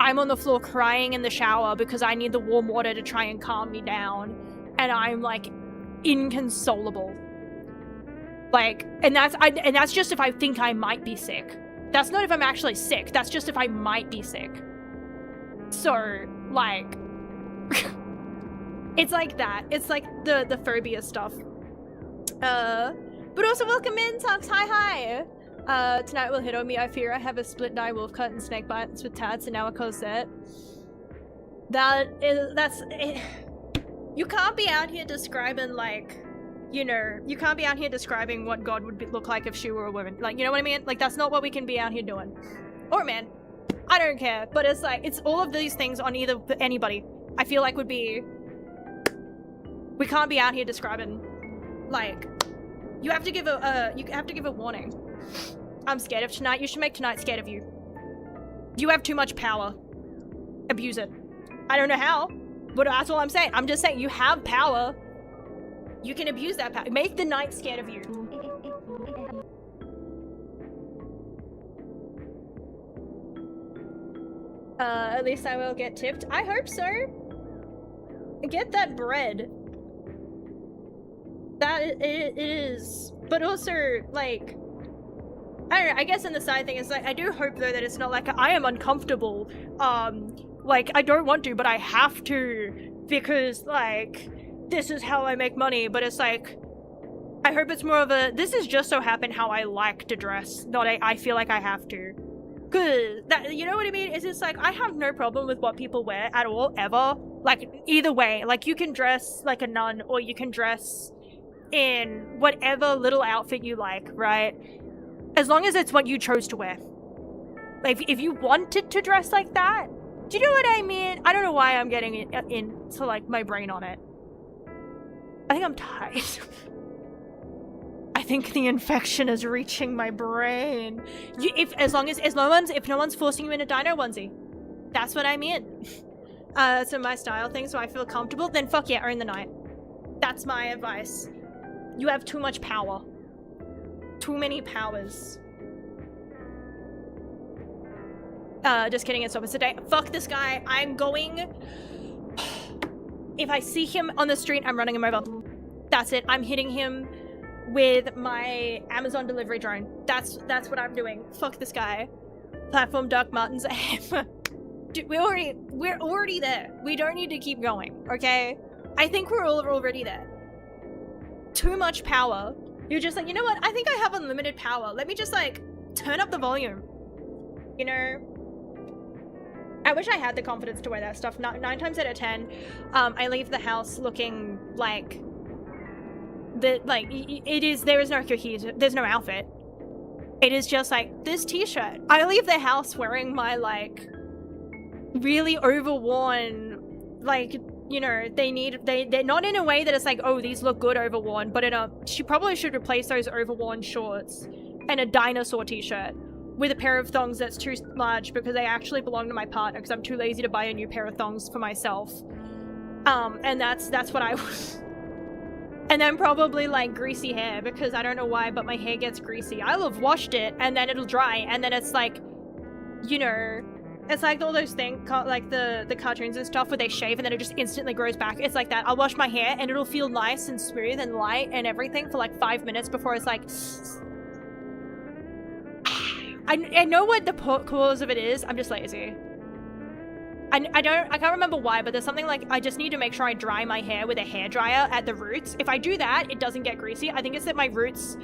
I'm on the floor crying in the shower because I need the warm water to try and calm me down. And I'm, like, inconsolable. Like, and that's just if I think I might be sick. That's not if I'm actually sick. That's just if I might be sick. So, like, it's like that. It's like the phobia stuff. But also welcome in, Tux. Hi. Tonight will hit on me. I fear I have a split dye wolf cut and snake bites with tats and now a corset. That's it. You can't be out here describing, like, you know, you can't be out here describing what God would look like if she were a woman. Like, you know what I mean? Like, that's not what we can be out here doing. Or man. I don't care. But it's like, it's all of these things on anybody. I feel like would be... We can't be out here describing, like... You have to give a warning. I'm scared of tonight. You should make tonight scared of you. You have too much power. Abuse it. I don't know how, but that's all I'm saying. I'm just saying, you have power. You can abuse that power. Make the night scared of you. At least I will get tipped. I hope so. Get that bread. That it is. But also, like, I don't know, I guess in the side thing, it's like, I do hope though that it's not like, I am uncomfortable. Like, I don't want to, but I have to, because, like, this is how I make money, but it's like, I hope it's more of a, this is just so happen how I like to dress, not I feel like I have to. Cause, that, you know what I mean? It's just like, I have no problem with what people wear at all, ever. Like, either way, like, you can dress like a nun, or you can dress in whatever little outfit you like, right? As long as it's what you chose to wear. Like, if you wanted to dress like that, do you know what I mean? I don't know why I'm getting into, like, my brain on it. I think I'm tired. I think the infection is reaching my brain. If no one's forcing you in a dino onesie, that's what I mean. So my style thing, so I feel comfortable, then fuck yeah, earn the night. That's my advice. You have too much power. Too many powers. Just kidding, it's opposite day. Fuck this guy. I'm going... If I see him on the street, I'm running him over. That's it. I'm hitting him with my Amazon delivery drone. That's what I'm doing. Fuck this guy. Platform Doc Martens. Dude, we're already there. We don't need to keep going, okay? I think we're already there. Too much power. You're just like, you know what? I think I have unlimited power. Let me just, like, turn up the volume. You know? I wish I had the confidence to wear that stuff. 9 times out of 10, I leave the house looking like... there is no cohesive, there's no outfit. It is just like, this t-shirt. I leave the house wearing my, like, really overworn, like, you know, they're not in a way that it's like, oh, these look good overworn, but she probably should replace those overworn shorts and a dinosaur t-shirt with a pair of thongs that's too large because they actually belong to my partner because I'm too lazy to buy a new pair of thongs for myself. And that's what I was. And then probably, like, greasy hair, because I don't know why, but my hair gets greasy. I'll have washed it, and then it'll dry, and then it's like, you know, it's like all those things, like the cartoons and stuff where they shave and then it just instantly grows back. It's like that. I'll wash my hair, and it'll feel nice and smooth and light and everything for, like, 5 minutes before it's like... I know what the cause of it is. I'm just lazy. I can't remember why, but there's something like, I just need to make sure I dry my hair with a hairdryer at the roots. If I do that, it doesn't get greasy. I think it's that my roots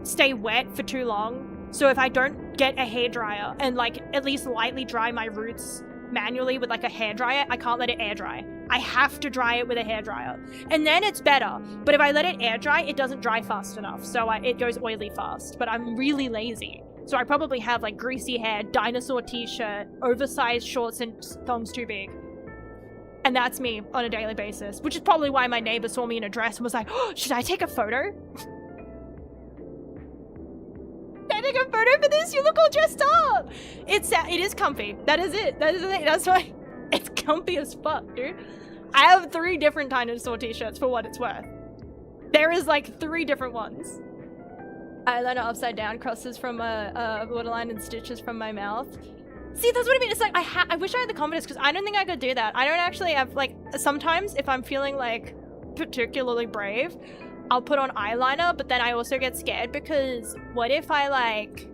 stay wet for too long. So if I don't get a hairdryer and, like, at least lightly dry my roots manually with, like, a hairdryer, I can't let it air dry. I have to dry it with a hairdryer. And then it's better. But if I let it air dry, it doesn't dry fast enough. So it goes oily fast. But I'm really lazy. So I probably have, like, greasy hair, dinosaur t-shirt, oversized shorts, and thongs too big. And that's me on a daily basis. Which is probably why my neighbor saw me in a dress and was like, oh, should I take a photo? Can I take a photo for this? You look all dressed up! It is comfy. That is it. That is the thing. That's why it's comfy as fuck, dude. I have 3 different dinosaur t-shirts for what it's worth. There is, like, 3 different ones. Eyeliner upside down, crosses from a waterline and stitches from my mouth. See, that's what I mean. It's like, I wish I had the confidence because I don't think I could do that. I don't actually have, like, sometimes if I'm feeling, like, particularly brave, I'll put on eyeliner, but then I also get scared because what if I, like,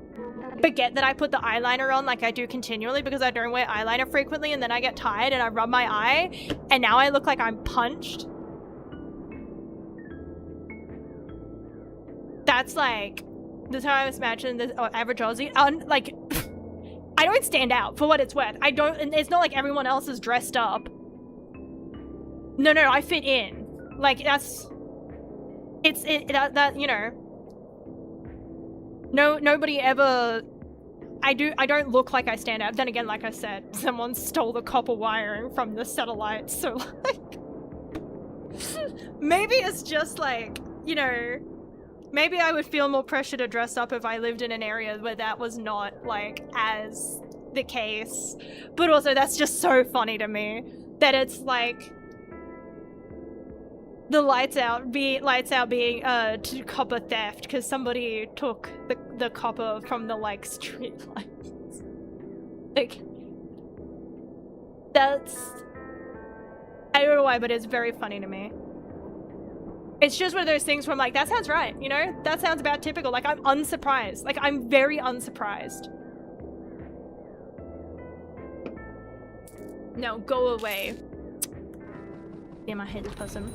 forget that I put the eyeliner on like I do continually because I don't wear eyeliner frequently and then I get tired and I rub my eye and now I look like I'm punched? That's like, this is how I was imagining this average Aussie. Like, I don't stand out for what it's worth. I don't, and it's not like everyone else is dressed up. No, I fit in. Like, that's, that, you know. No, nobody ever, I don't look like I stand out. Then again, like I said, someone stole the copper wiring from the satellite, so like, maybe it's just like, you know, maybe I would feel more pressure to dress up if I lived in an area where that was not, like, as the case. But also, that's just so funny to me. That it's, like, the lights out being, to copper theft, because somebody took the copper from the, like, street lights. Like, That's... I don't know why, but it's very funny to me. It's just one of those things where I'm like, that sounds right, you know? That sounds about typical. Like, I'm unsurprised. Like, I'm very unsurprised. No, go away. Damn, I hate this person.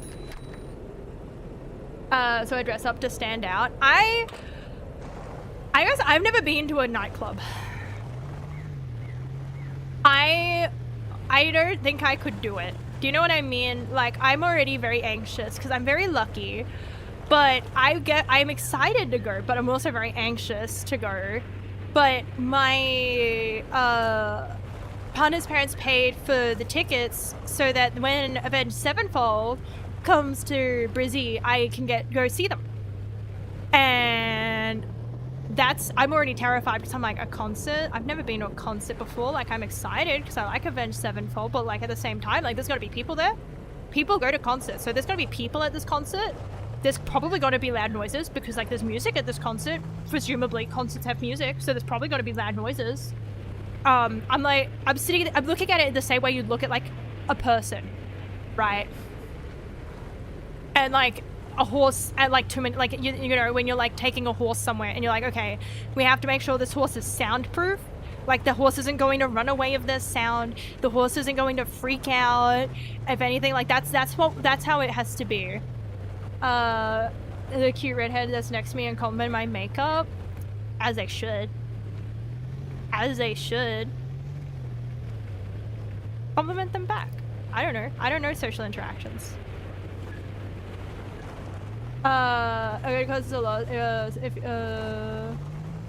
So I dress up to stand out. I guess I've never been to a nightclub. I don't think I could do it. Do you know what I mean? Like, I'm already very anxious because I'm very lucky, but I'm excited to go, but I'm also very anxious to go. But my partner's parents paid for the tickets so that when Avenged Sevenfold comes to Brizzy, I can go see them. And I'm already terrified because I'm like, a concert? I've never been to a concert before. Like, I'm excited because I like Avenged Sevenfold, but like at the same time, like there's got to be people there. People go to concerts, so there's got to be people at this concert. There's probably got to be loud noises because like there's music at this concert. Presumably concerts have music, so there's probably got to be loud noises. I'm looking at it the same way you'd look at like a person, right? And like a horse at like 2 minutes, like you know, when you're like taking a horse somewhere and you're like, okay, we have to make sure this horse is soundproof. Like the horse isn't going to run away of this sound. The horse isn't going to freak out. If anything, like that's how it has to be. The cute redhead that's next to me and compliment my makeup, as they should. As they should. Compliment them back. I don't know. I don't know social interactions. Okay, because it's a lot.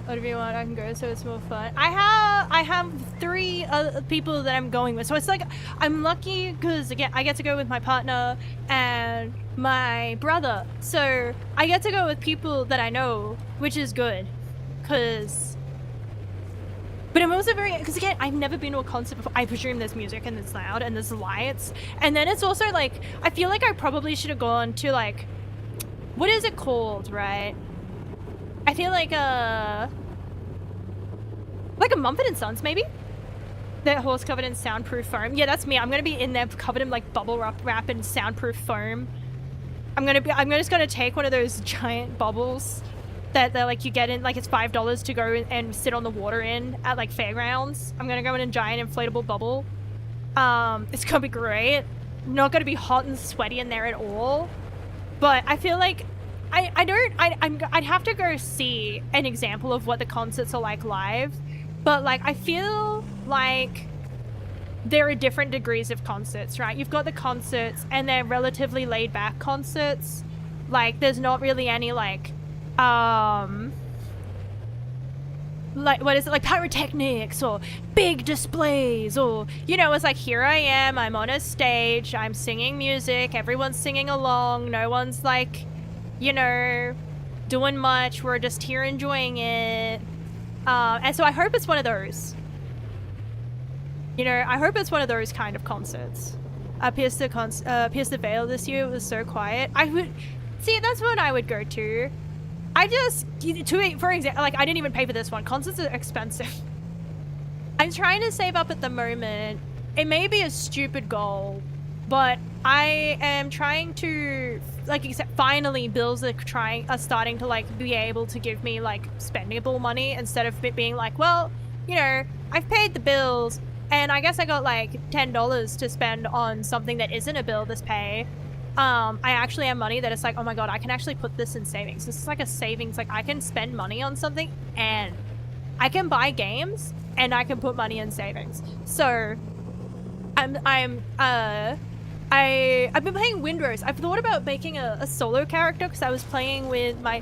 Whatever you want, I can go, so it's more fun. I have 3 people that I'm going with, so it's like I'm lucky because again I get to go with my partner and my brother, so I get to go with people that I know, which is good. But I'm also because again, I've never been to a concert before. I presume there's music and it's loud and there's lights, and then it's also like I feel like I probably should have gone to like, what is it called, right? I feel like a Mumford & Sons, maybe? That horse covered in soundproof foam. Yeah, that's me. I'm gonna be in there covered in like bubble wrap and soundproof foam. I'm just gonna take one of those giant bubbles that like you get in, like it's $5 to go and sit on the water in at like fairgrounds. I'm gonna go in a giant inflatable bubble. It's gonna be great. Not gonna be hot and sweaty in there at all. But I feel like I'd have to go see an example of what the concerts are like live. But like I feel like there are different degrees of concerts, right? You've got the concerts and they're relatively laid back concerts. Like there's not really any like what is it, like pyrotechnics or big displays, or you know, it's like here I am, I'm on a stage, I'm singing music, everyone's singing along, no one's like, you know, doing much, we're just here enjoying it. And so I hope it's one of those. You know, I hope it's one of those kind of concerts. Pierce the Veil this year, it was so quiet. I would see, that's what I would go to. For example, like I didn't even pay for this one. Concerts are expensive. I'm trying to save up at the moment. It may be a stupid goal, but I am trying to, like, finally bills are starting to like be able to give me like spendable money instead of it being like, well, you know, I've paid the bills and I guess I got like $10 to spend on something that isn't a bill this pay. I actually have money that it's like, oh my god, I can actually put this in savings. This is like a savings, like I can spend money on something and I can buy games and I can put money in savings. So I've been playing Windrose. I've thought about making a solo character because I was playing with my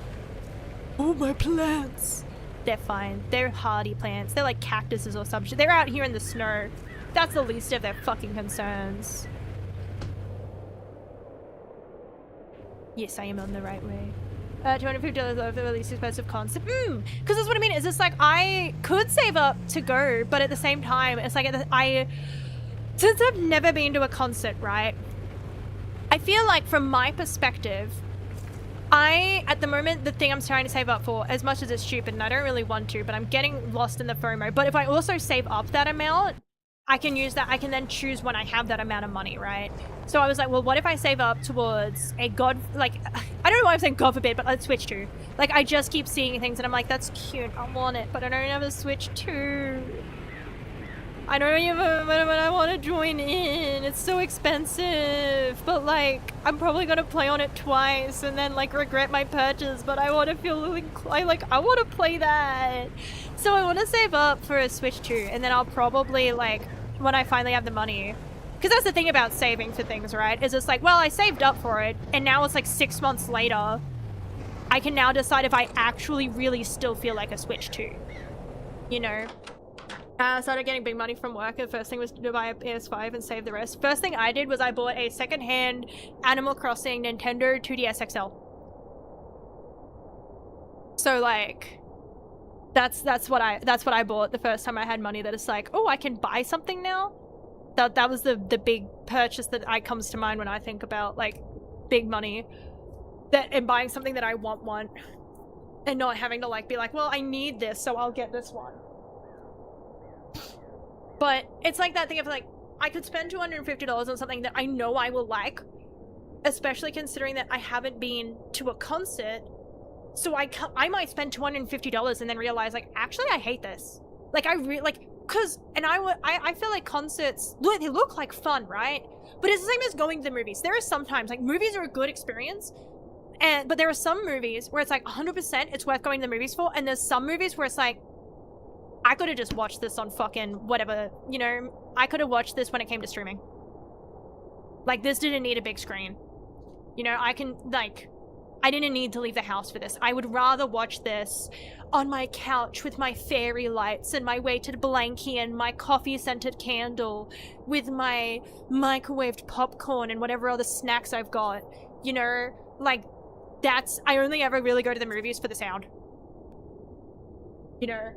plants. They're fine. They're hardy plants. They're like cactuses or some shit. They're out here in the snow. That's the least of their fucking concerns. Yes, I am on the right way. $250 off the release expensive concept. Because that's what I mean. Is it's like I could save up to go, but at the same time, it's like since I've never been to a concert, right? I feel like from my perspective, at the moment, the thing I'm trying to save up for, as much as it's stupid and I don't really want to, but I'm getting lost in the FOMO. But if I also save up that amount, I can use that. I can then choose when I have that amount of money, right? So I was like, well, what if I save up towards a I don't know why I'm saying God forbid, but let's Switch 2. Like, I just keep seeing things and I'm like, that's cute, I want it, but I don't have a Switch 2. I don't even, but I want to join in. It's so expensive, but like, I'm probably gonna play on it twice and then like regret my purchase, but I want to feel I want to play that. So I want to save up for a Switch 2 and then I'll probably like, when I finally have the money, because that's the thing about saving for things, right? Is it's like, well, I saved up for it and now it's like 6 months later, I can now decide if I actually really still feel like a Switch 2, you know? I started getting big money from work. The first thing was to buy a PS5 and save the rest. First thing I did was I bought a second-hand Animal Crossing Nintendo 2DS XL. So like, that's what I bought the first time I had money. That it's like, oh, I can buy something now. That was the big purchase that comes to mind when I think about like big money. And buying something that I want, and not having to like be like, well, I need this, so I'll get this one. But it's like that thing of like, I could spend $250 on something that I know I will like, especially considering that I haven't been to a concert. So I might spend $250 and then realize like, actually I hate this. Like I feel like concerts, they look like fun, right? But it's the same as going to the movies. There are sometimes like movies are a good experience, but there are some movies where it's like 100% it's worth going to the movies for, and there's some movies where it's like, I could have just watched this on fucking whatever, you know, I could have watched this when it came to streaming. Like, this didn't need a big screen. You know, I didn't need to leave the house for this. I would rather watch this on my couch with my fairy lights and my weighted blankie and my coffee-scented candle with my microwaved popcorn and whatever other snacks I've got. You know, like, I only ever really go to the movies for the sound. You know?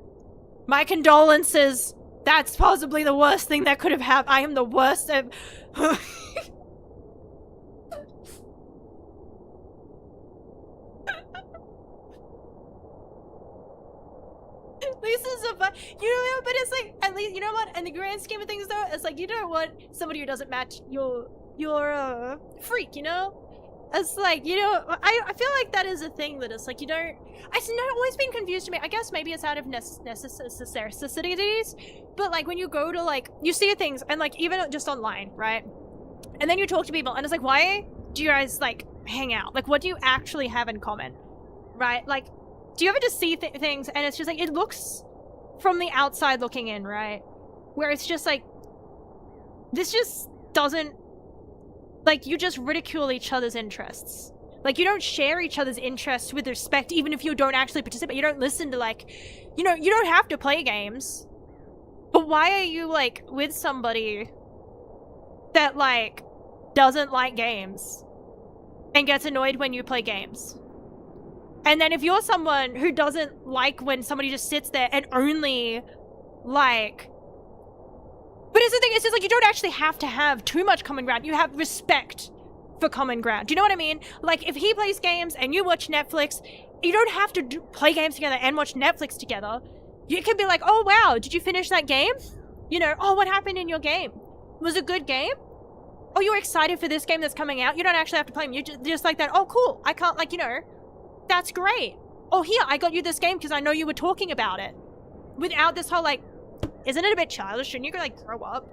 My condolences. That's possibly the worst thing that could have happened. I am the worst. Lisa's a but it's like, at least, you know what, in the grand scheme of things though, it's like, you don't want somebody who doesn't match your freak, you know? It's like, you know, I feel like that is a thing that it's like, you don't, it's not always been confused to me. I guess maybe it's out of necessities, but like when you go to like, you see things and like even just online, right? And then you talk to people and it's like, why do you guys like hang out? Like, what do you actually have in common, right? Like, do you ever just see things and it's just like, it looks from the outside looking in, right? Where it's just like, this just doesn't, like, you just ridicule each other's interests. Like, you don't share each other's interests with respect, even if you don't actually participate. You don't listen to, like, you know, you don't have to play games. But why are you, like, with somebody that, like, doesn't like games and gets annoyed when you play games? And then if you're someone who doesn't like when somebody just sits there and only, like... But it's the thing, it's just like, you don't actually have to have too much common ground. You have respect for common ground. Do you know what I mean? Like, if he plays games and you watch Netflix, you don't have to play games together and watch Netflix together. You can be like, oh wow, did you finish that game? You know, oh, what happened in your game? Was it a good game? Oh, you're excited for this game that's coming out? You don't actually have to play them. You just like that, oh cool, I can't, like, you know, that's great. Oh, here, I got you this game because I know you were talking about it. Without this whole, like, isn't it a bit childish? Shouldn't you, like, grow up?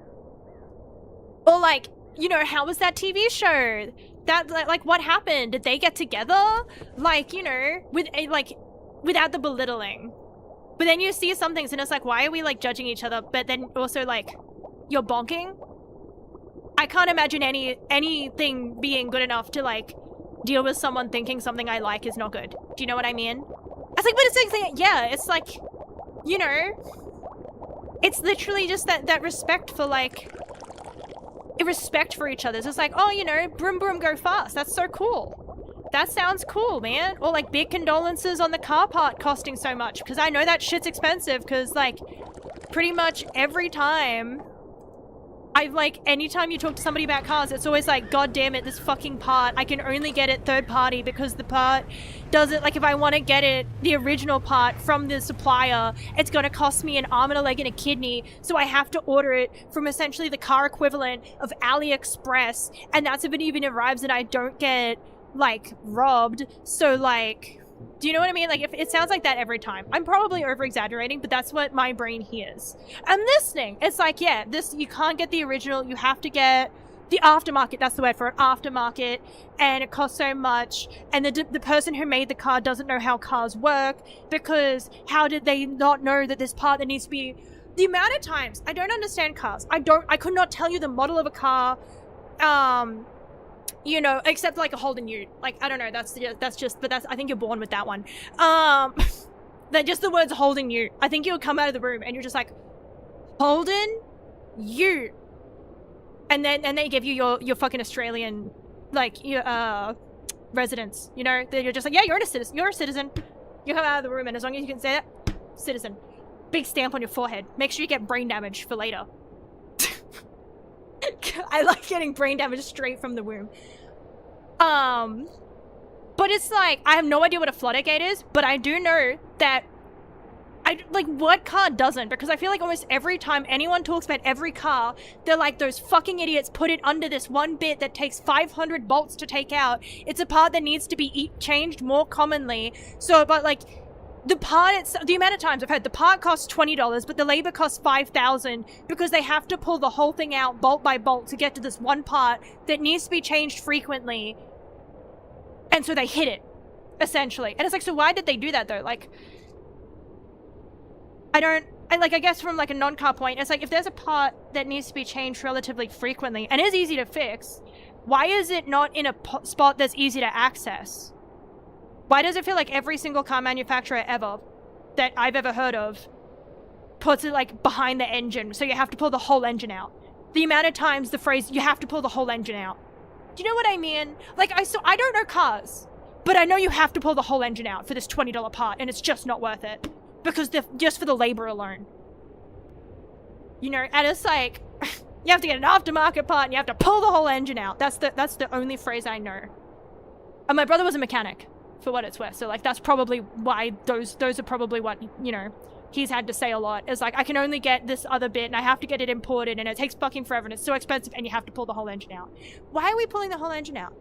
Or, like, you know, how was that TV show? That, like, what happened? Did they get together? Like, you know, without the belittling. But then you see some things and it's like, why are we, like, judging each other? But then also, like, you're bonking? I can't imagine anything being good enough to, like, deal with someone thinking something I like is not good. Do you know what I mean? I was like, but it's like, yeah, it's like, you know, it's literally just that respect for, like, respect for each other. It's just like, oh, you know, broom broom go fast. That's so cool. That sounds cool, man. Or like, big condolences on the car part costing so much, because I know that shit's expensive, because like, pretty much every time like, anytime you talk to somebody about cars, it's always like, God damn it, this fucking part, I can only get it third party because the part doesn't, like, if I want to get it, the original part from the supplier, it's going to cost me an arm and a leg and a kidney, so I have to order it from essentially the car equivalent of AliExpress, and that's if it even arrives and I don't get, like, robbed. So, like, do you know what I mean? Like, if it sounds like that every time. I'm probably over-exaggerating, but that's what my brain hears. I'm listening. It's like, yeah, this, you can't get the original, you have to get the aftermarket, that's the word for it, aftermarket, and it costs so much, and the person who made the car doesn't know how cars work, because how did they not know that this part that needs to be... The amount of times, I don't understand cars. I could not tell you the model of a car, you know, except like a Holden Ute. Like, I don't know, that's just, but I think you're born with that one. That just the words Holden Ute. I think you'll come out of the room and you're just like, Holden Ute. And they give you your fucking Australian, like, your, residence, you know? You're just like, yeah, you're a citizen. You come out of the room, and as long as you can say that, citizen. Big stamp on your forehead. Make sure you get brain damage for later. I like getting brain damage straight from the womb. But it's like, I have no idea what a flutter gate is, but I do know that what car doesn't? Because I feel like almost every time anyone talks about every car, they're like, those fucking idiots put it under this one bit that takes 500 bolts to take out. It's a part that needs to be changed more commonly. So, but like, the part, the amount of times I've heard the part costs $20, but the labor costs $5,000 because they have to pull the whole thing out bolt by bolt to get to this one part that needs to be changed frequently. And so they hit it, essentially. And it's like, so why did they do that though? Like, I guess from like a non-car point, it's like, if there's a part that needs to be changed relatively frequently and is easy to fix, why is it not in a spot that's easy to access? Why does it feel like every single car manufacturer ever that I've ever heard of puts it like behind the engine, so you have to pull the whole engine out? The amount of times the phrase, you have to pull the whole engine out. Do you know what I mean? Like, I don't know cars, but I know you have to pull the whole engine out for this $20 part, and it's just not worth it. Because just for the labor alone. You know, and it's like, you have to get an aftermarket part and you have to pull the whole engine out. That's the only phrase I know. And my brother was a mechanic, for what it's worth. So like, that's probably why those are probably what, you know, he's had to say a lot. Is like, I can only get this other bit and I have to get it imported and it takes fucking forever and it's so expensive and you have to pull the whole engine out. Why are we pulling the whole engine out?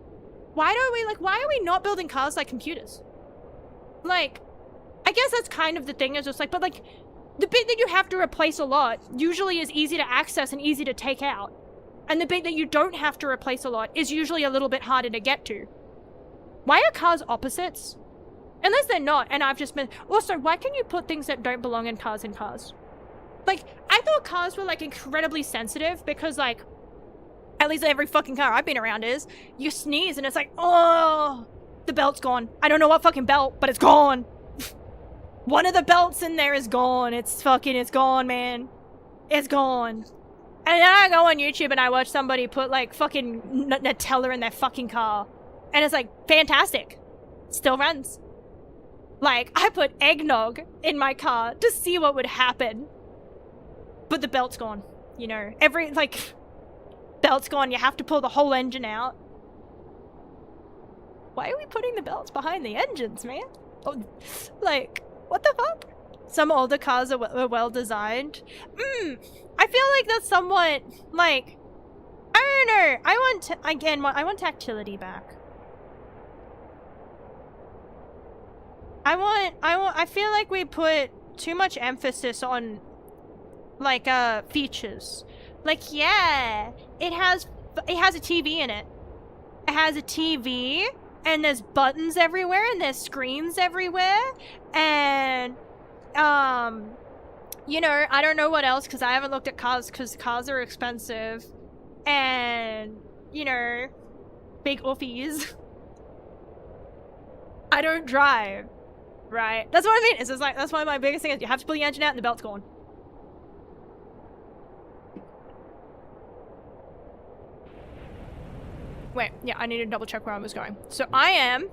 Why are we not building cars like computers? Like, I guess that's kind of the thing, is just like, but like, the bit that you have to replace a lot usually is easy to access and easy to take out. And the bit that you don't have to replace a lot is usually a little bit harder to get to. Why are cars opposites? Unless they're not, and I've just been... Also, why can you put things that don't belong in cars? Like, I thought cars were like incredibly sensitive because like, at least every fucking car I've been around is, you sneeze and it's like, oh, the belt's gone. I don't know what fucking belt, but it's gone. One of the belts in there is gone. It's gone, man. It's gone. And then I go on YouTube and I watch somebody put like fucking Nutella in their fucking car. And it's like, fantastic. Still runs. Like, I put eggnog in my car to see what would happen. But the belt's gone. You know, belt's gone. You have to pull the whole engine out. Why are we putting the belts behind the engines, man? Oh, like... What the fuck? Some older cars are well designed. I feel like that's somewhat, like, I don't know. I want tactility back. I feel like we put too much emphasis on, like, features. Like, yeah, it has a TV in it. It has a TV. And there's buttons everywhere, and there's screens everywhere, and, you know, I don't know what else, because I haven't looked at cars, because cars are expensive, and, you know, big oofies. I don't drive, right? That's what I mean. It's just like, that's one of my biggest things, is you have to pull the engine out, and the belt's gone. Wait, yeah, I need to double check where I was going. So I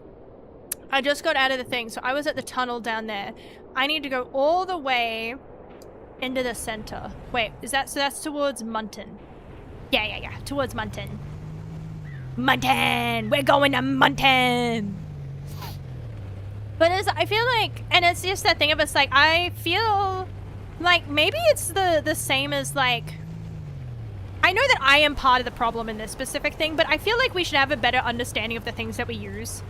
just got out of the thing. So I was at the tunnel down there. I need to go all the way into the center. Wait, so that's towards Munton. Yeah. Towards Munton. Munton! We're going to Munton! But I feel like, and it's just that thing of it's like, I feel like maybe it's the same as like, I know that I am part of the problem in this specific thing, but I feel like we should have a better understanding of the things that we use.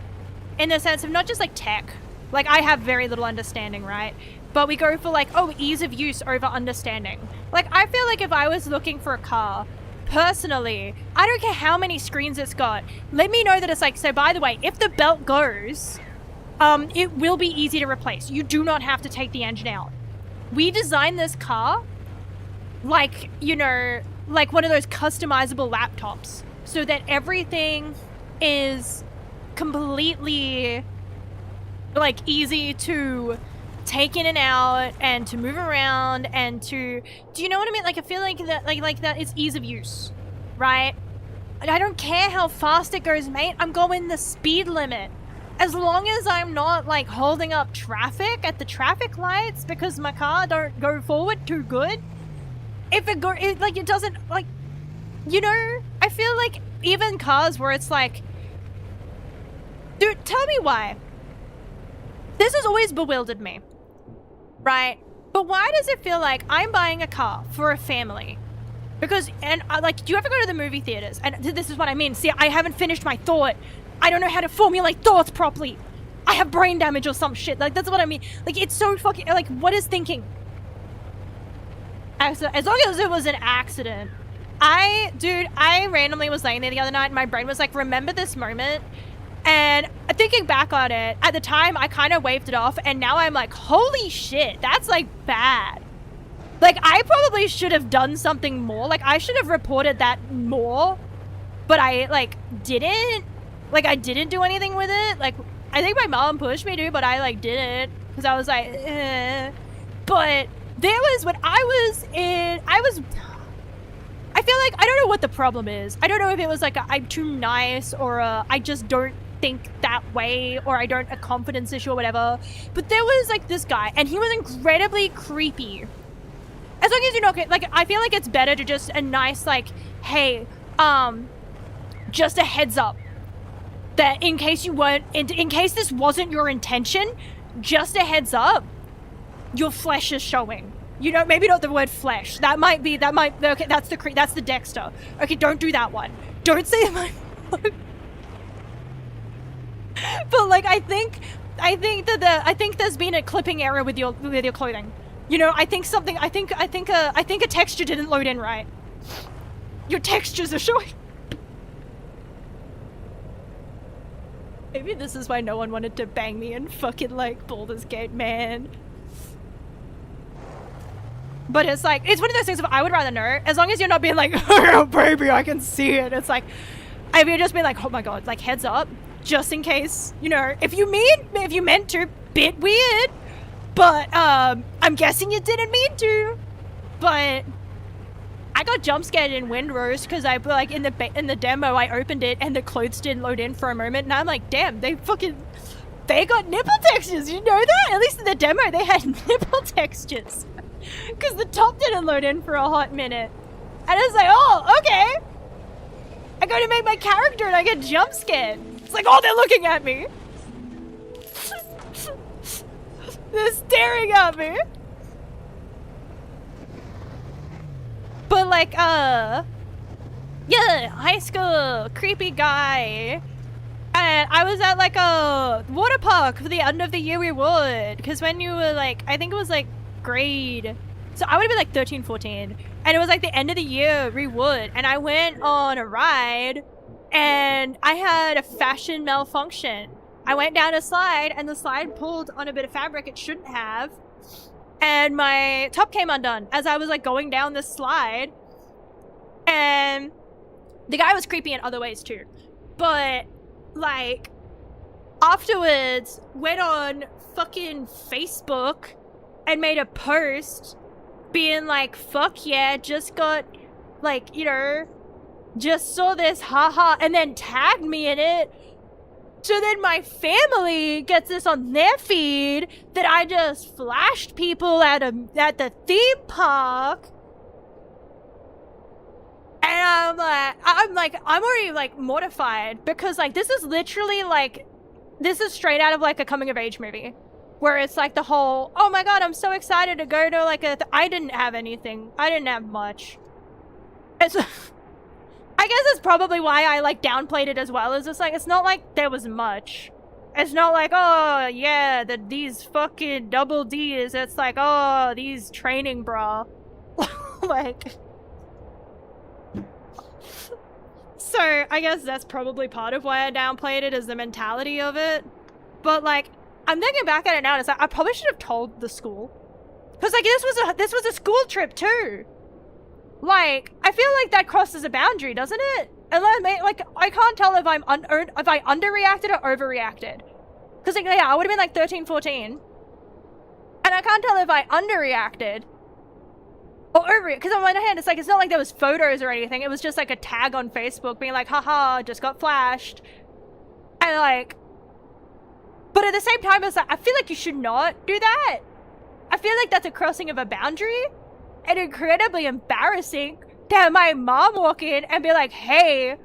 In the sense of not just like tech. Like I have very little understanding, right? But we go for like, oh, ease of use over understanding. Like I feel like if I was looking for a car, personally, I don't care how many screens it's got. Let me know that it's like, so by the way, if the belt goes, it will be easy to replace. You do not have to take the engine out. We designed this car like, you know, like one of those customizable laptops so that everything is completely like easy to take in and out and to move around and to, do you know what I mean? Like I feel like that, like that it's ease of use, right? And I don't care how fast it goes, mate. I'm going the speed limit. As long as I'm not like holding up traffic at the traffic lights because my car don't go forward too good. If it like it doesn't, like, you know, I feel like even cars where it's like, dude, tell me why. This has always bewildered me, right? But why does it feel like I'm buying a car for a family? Because, and like, do you ever go to the movie theaters? And this is what I mean. See, I haven't finished my thought. I don't know how to formulate thoughts properly. I have brain damage or some shit. Like, that's what I mean. Like, it's so fucking, like, what is thinking? As long as it was an accident. Dude, I randomly was laying there the other night and my brain was like, remember this moment? And thinking back on it, at the time, I kind of waved it off and now I'm like, holy shit, that's like bad. Like, I probably should have done something more. Like, I should have reported that more, but I, like, didn't. Like, I didn't do anything with it. Like, I think my mom pushed me to, but I, like, didn't. Because I was like, eh. But there was, when I feel like, I don't know what the problem is. I don't know if it was like I'm too nice or I just don't think that way or I don't, a confidence issue or whatever. But there was like this guy and he was incredibly creepy. As long as you're not, like, I feel like it's better to just a nice, like, hey, just a heads up. That in case you weren't, in case this wasn't your intention, just a heads up, your flesh is showing. You know, maybe not the word flesh. That might, okay, that's the Dexter. Okay, don't do that one. Don't say my but like, I think there's been a clipping error with your clothing. You know, I think a texture didn't load in right. Your textures are showing. Maybe this is why no one wanted to bang me in fucking, like, Baldur's Gate, man. But it's like, it's one of those things of I would rather know, as long as you're not being like, oh, baby, I can see it. It's like, I mean, just being like, oh my god, like, heads up, just in case, you know, if you meant to, bit weird. But, I'm guessing you didn't mean to. But I got jump scared in Windrose because I, like, in the demo, I opened it and the clothes didn't load in for a moment. And I'm like, damn, they got nipple textures. You know that? At least in the demo, they had nipple textures. Because the top didn't load in for a hot minute. And I was like, oh, okay. I go to make my character and I get jump scared. It's like, oh, they're looking at me. They're staring at me. But like, yeah, high school, creepy guy. And I was at like a water park for the end of the year reward. Because when you were like, I think it was like grade. So I would have been like 13, 14. And it was like the end of the year reward. And I went on a ride and I had a fashion malfunction. I went down a slide and the slide pulled on a bit of fabric it shouldn't have. And my top came undone as I was like going down the slide. And the guy was creepy in other ways too. But like afterwards went on fucking Facebook and made a post being like, fuck yeah, just got like, you know, just saw this, haha, and then tagged me in it. So then my family gets this on their feed that I just flashed people at the theme park. And I'm already like mortified because like this is literally like, this is straight out of like a coming of age movie. Where it's like the whole, oh my god, I'm so excited to go to like I didn't have anything. I didn't have much. It's, I guess it's probably why I like downplayed it as well. Is it's like, it's not like there was much. It's not like, oh yeah, these fucking double D's. It's like, oh, these training bra. Like. So I guess that's probably part of why I downplayed it, is the mentality of it. But like, I'm thinking back at it now, and it's like, I probably should have told the school. Because, like, this was a school trip, too. Like, I feel like that crosses a boundary, doesn't it? And, like, I can't tell if I underreacted or overreacted. Because, like, yeah, I would have been, like, 13, 14. And I can't tell if I underreacted or overreacted. Because on one hand, it's like, it's not like there was photos or anything. It was just, like, a tag on Facebook being like, haha, just got flashed. And, like... But at the same time, it's like, I feel like you should not do that. I feel like that's a crossing of a boundary. And incredibly embarrassing to have my mom walk in and be like, hey,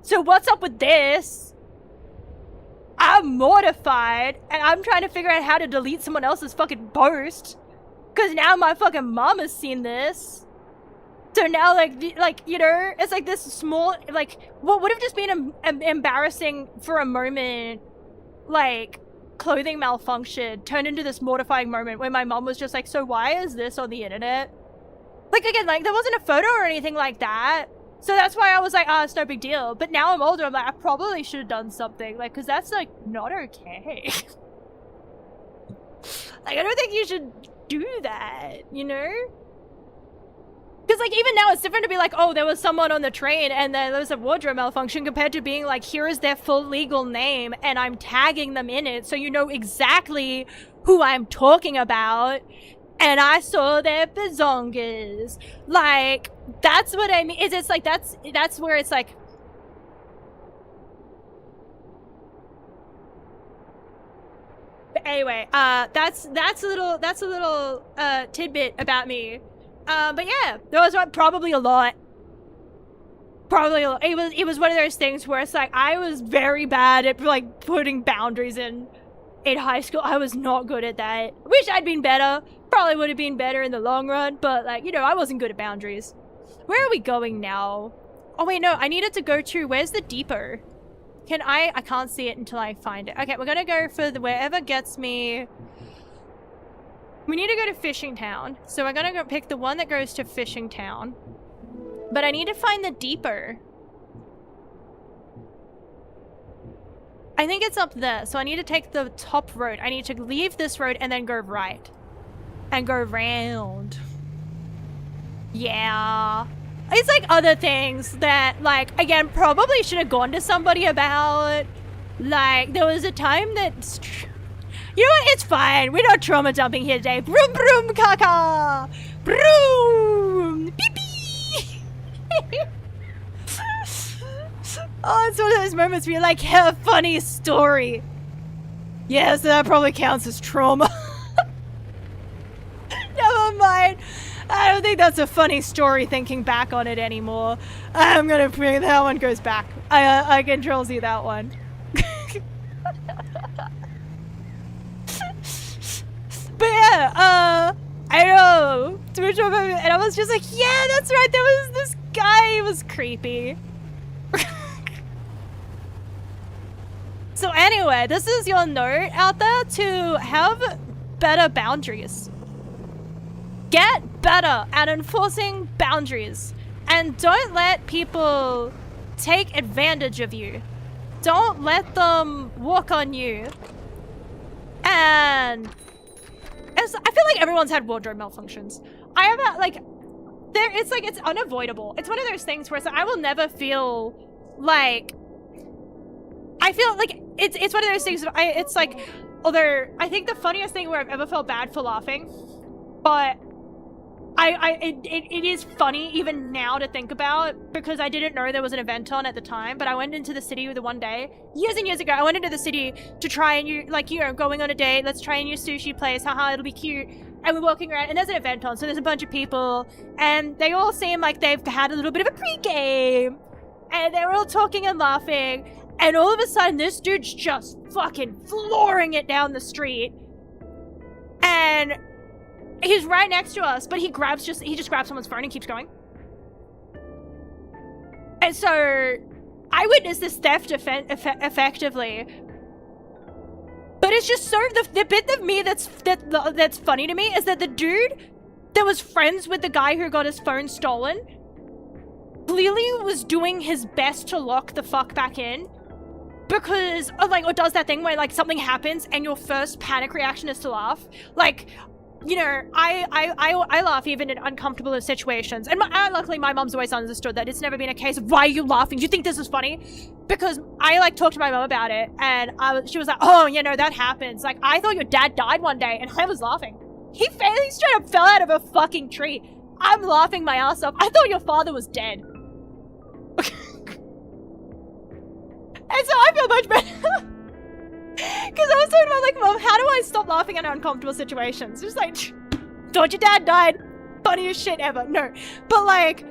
so what's up with this? I'm mortified, and I'm trying to figure out how to delete someone else's fucking post. Because now my fucking mom has seen this. So now, like, you know, it's like this small, like, what would have just been embarrassing for a moment, like... clothing malfunction turned into this mortifying moment where my mom was just like, so why is this on the internet? Like, again, like, there wasn't a photo or anything like that. So that's why I was like, it's no big deal. But now I'm older, I'm like, I probably should have done something. Like, because that's, like, not okay. Like, I don't think you should do that, you know? Because, like, even now it's different to be like, oh, there was someone on the train and then there was a wardrobe malfunction, compared to being like, here is their full legal name and I'm tagging them in it so you know exactly who I'm talking about. And I saw their bazongas. Like, that's what I mean. It's like, that's where it's like... But anyway, that's a little tidbit about me. But yeah, there was probably a lot. It was one of those things where it's like, I was very bad at like putting boundaries in high school. I was not good at that. Wish I'd been better. Probably would have been better in the long run, but like, you know, I wasn't good at boundaries. Where are we going now? Oh wait, no, I needed to go to, where's the depot? I can't see it until I find it. Okay, we're gonna go for wherever gets me. We need to go to Fishing Town, so we're gonna go pick the one that goes to Fishing Town. But I need to find the depot. I think it's up there, so I need to take the top road. I need to leave this road and then go right. And go round. Yeah. It's like other things that, like, again, probably should have gone to somebody about. Like, there was a time that... You know what? It's fine. We're not trauma dumping here today. Broom, broom, caca. Broom. Beep, beep. Oh, it's one of those moments where you're like, yeah, funny story. Yeah, so that probably counts as trauma. Never mind. I don't think that's a funny story thinking back on it anymore. I'm gonna bring that one goes back. I control Z that one. But yeah, I know. And I was just like, yeah, that's right. There was this guy. He was creepy. So anyway, this is your note out there to have better boundaries. Get better at enforcing boundaries. And don't let people take advantage of you. Don't let them walk on you. And I feel like everyone's had wardrobe malfunctions. I have had, like, it's unavoidable. It's one of those things where it's like, I will never feel like, I feel like it's one of those things. It's like, although I think the funniest thing where I've ever felt bad for laughing, but it is funny even now to think about, because I didn't know there was an event on at the time. But I went into the city the one day years and years ago. I went into the city to try and going on a date. Let's try a new sushi place. Haha, it'll be cute. And we're walking around, and there's an event on, so there's a bunch of people, and they all seem like they've had a little bit of a pregame, and they're all talking and laughing, and all of a sudden, this dude's just fucking flooring it down the street, and he's right next to us, but he just grabs someone's phone and keeps going. And so, I witnessed this theft effectively. But it's just so, the bit of me that's funny to me is that the dude that was friends with the guy who got his phone stolen clearly was doing his best to lock the fuck back in, because, or does that thing where, like, something happens and your first panic reaction is to laugh. Like, you know, I laugh even in uncomfortable situations. And luckily my mom's always understood that. It's never been a case of, why are you laughing? Do you think this is funny? Because I, like, talked to my mom about it, and she was like, oh, you know, that happens. Like, I thought your dad died one day, and I was laughing. He straight up fell out of a fucking tree. I'm laughing my ass off. I thought your father was dead. And so I feel much better. Because I was talking about, like, Mom, how do I stop laughing in uncomfortable situations? Just like, thought your dad died. Funniest shit ever. No. But, like,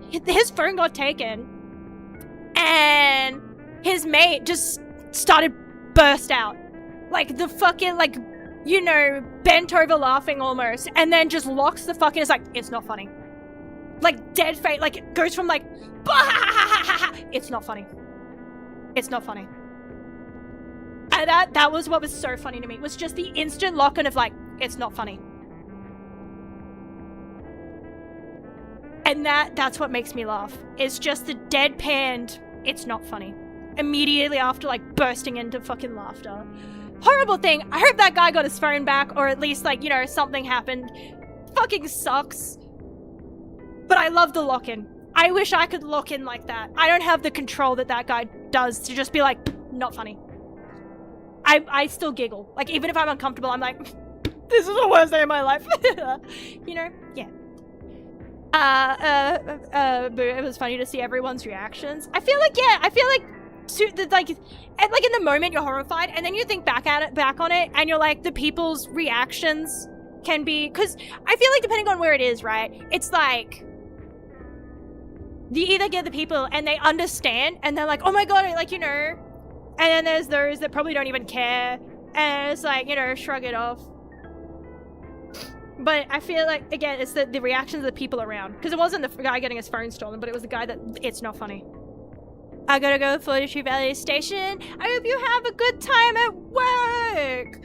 his phone got taken. And his mate just started burst out. Like, the fucking, like, you know, bent over laughing almost. And then just locks the fucking, it's like, it's not funny. Like, dead face. Like, it goes from, like, it's not funny. It's not funny. And that was what was so funny to me. It was just the instant lock-in of, like, it's not funny. And that's what makes me laugh. It's just the deadpanned, it's not funny. Immediately after, like, bursting into fucking laughter. Horrible thing. I hope that guy got his phone back, or at least, like, you know, something happened. Fucking sucks. But I love the lock-in. I wish I could lock in like that. I don't have the control that guy does to just be like, not funny. I still giggle. Like, even if I'm uncomfortable, I'm like, this is the worst day of my life. You know? Yeah. But it was funny to see everyone's reactions. I feel like, yeah, like in the moment you're horrified, and then you think back on it, and you're like, the people's reactions can be, because I feel like depending on where it is, right? It's like, you either get the people and they understand, and they're like, oh my god, like, you know, and then there's those that probably don't even care, and it's like, you know, shrug it off. But I feel like, again, it's the reactions of the people around. Because it wasn't the guy getting his phone stolen, but it was the guy that, it's not funny. I gotta go to Fortitude Valley Station. I hope you have a good time at work.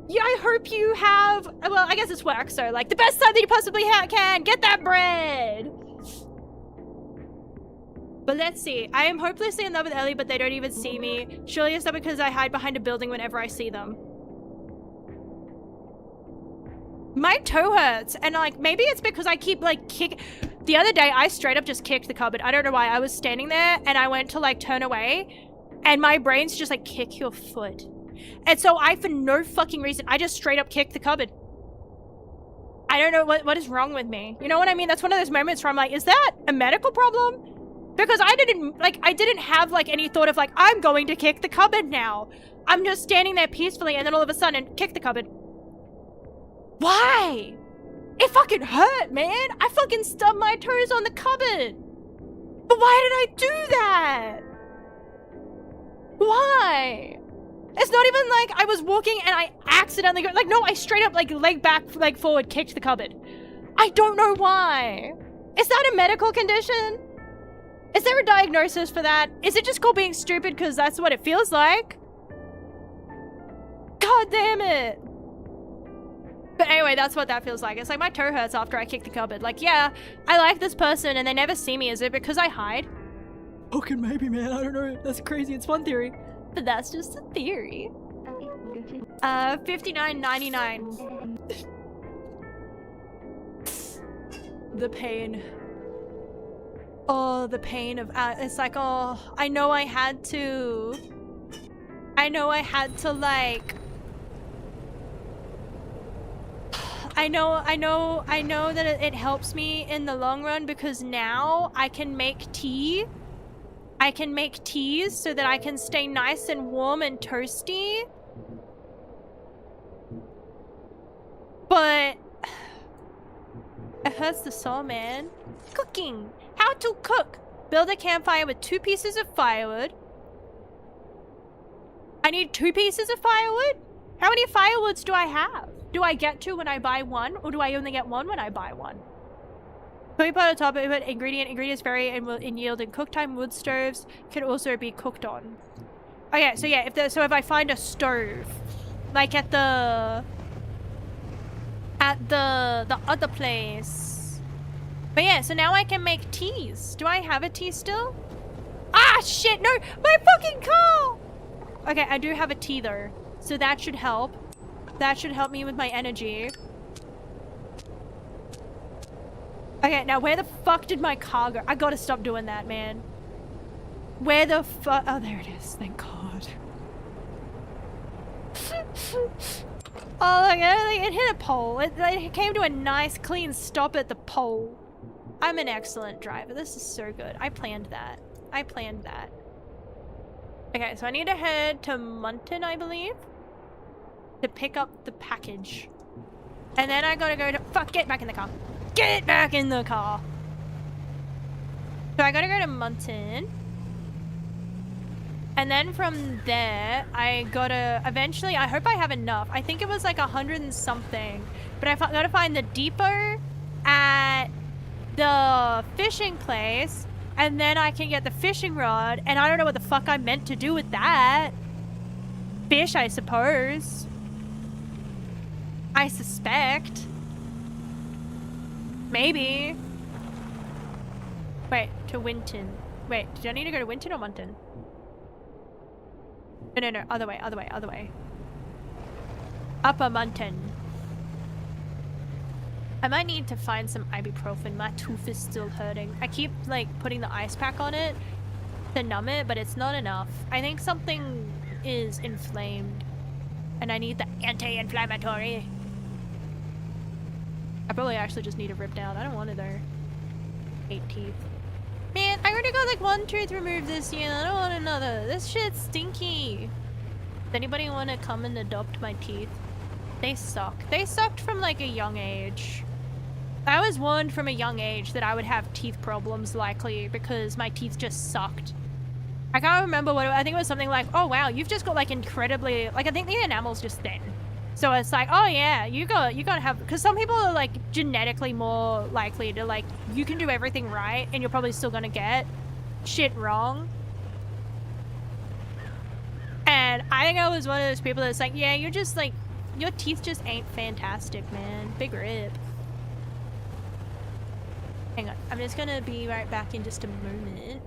Yeah, I hope you have, well, I guess it's work, so, like, the best time that you possibly can. Get that bread. But let's see. I am hopelessly in love with Ellie, but they don't even see me. Surely it's not because I hide behind a building whenever I see them. My toe hurts, and, like, maybe it's because I keep, like, the other day, I straight up just kicked the cupboard. I don't know why. I was standing there, and I went to, like, turn away, and my brain's just like, kick your foot. And so I, for no fucking reason, I just straight up kicked the cupboard. I don't know what is wrong with me. You know what I mean? That's one of those moments where I'm like, is that a medical problem? Because I didn't have, like, any thought of, like, I'm going to kick the cupboard now. I'm just standing there peacefully, and then all of a sudden, kick the cupboard. Why? It fucking hurt, man. I fucking stubbed my toes on the cupboard. But why did I do that? Why? It's not even like I was walking and I accidentally like, no, I straight up, like, leg back, leg forward, kicked the cupboard. I don't know why. Is that a medical condition? Is there a diagnosis for that? Is it just called being stupid because that's what it feels like? God damn it. But anyway, that's what that feels like. It's like my toe hurts after I kick the cupboard. Like, yeah, I like this person and they never see me. Is it because I hide? Okay, maybe, man. I don't know. That's crazy. It's one theory. But that's just a theory. 59.99. The pain. Oh, the pain of, it's like, oh, I know I had to, like, I know that it helps me in the long run because now I can make tea. I can make teas so that I can stay nice and warm and toasty. But it hurts the soul, man. Cooking. How to cook. Build a campfire with 2 pieces of firewood. I need 2 pieces of firewood? How many firewoods do I have? Do I get 2 when I buy 1, or do I only get 1 when I buy 1? Cooking pot on top of it, ingredients vary in yield and cook time. Wood stoves can also be cooked on. Okay, so yeah, if I find a stove, like at the other place. But yeah, so now I can make teas. Do I have a tea still? Ah, shit, no, my fucking car! Okay, I do have a tea though, so that should help. That should help me with my energy. Okay, now where the fuck did my car go? I gotta stop doing that, man. Where the fuck? Oh, there it is. Thank God. Oh, look, it hit a pole. It came to a nice, clean stop at the pole. I'm an excellent driver. This is so good. I planned that. I planned that. Okay, so I need to head to Munton, I believe, to pick up the package. And then I gotta go to... Fuck, get back in the car. Get back in the car. So I gotta go to Munton. And then from there, I gotta... Eventually, I hope I have enough. I think it was like 100 and something. But I gotta find the depot at the fishing place. And then I can get the fishing rod. And I don't know what the fuck I meant to do with that. Fish, I suppose. I suspect. Maybe. Wait, to Winton. Wait, did I need to go to Winton or Munton? No, other way. Upper Munton. I might need to find some ibuprofen. My tooth is still hurting. I keep, like, putting the ice pack on it to numb it, but it's not enough. I think something is inflamed. And I need the anti-inflammatory. I probably actually just need a rip down. I don't want it though. 8 teeth. Man, I already got like 1 tooth removed this year. I don't want another. This shit's stinky. Does anybody want to come and adopt my teeth? They suck. They sucked from like a young age. I was warned from a young age that I would have teeth problems likely because my teeth just sucked. I can't remember what I think it was something like, oh wow, you've just got like incredibly, like I think the enamel's just thin. So it's like, oh yeah, you gotta have, because some people are like genetically more likely to like, you can do everything right and you're probably still gonna get shit wrong. And I think I was one of those people that's like, yeah, you're just like, your teeth just ain't fantastic, man. Big rip. Hang on, I'm just gonna be right back in just a moment.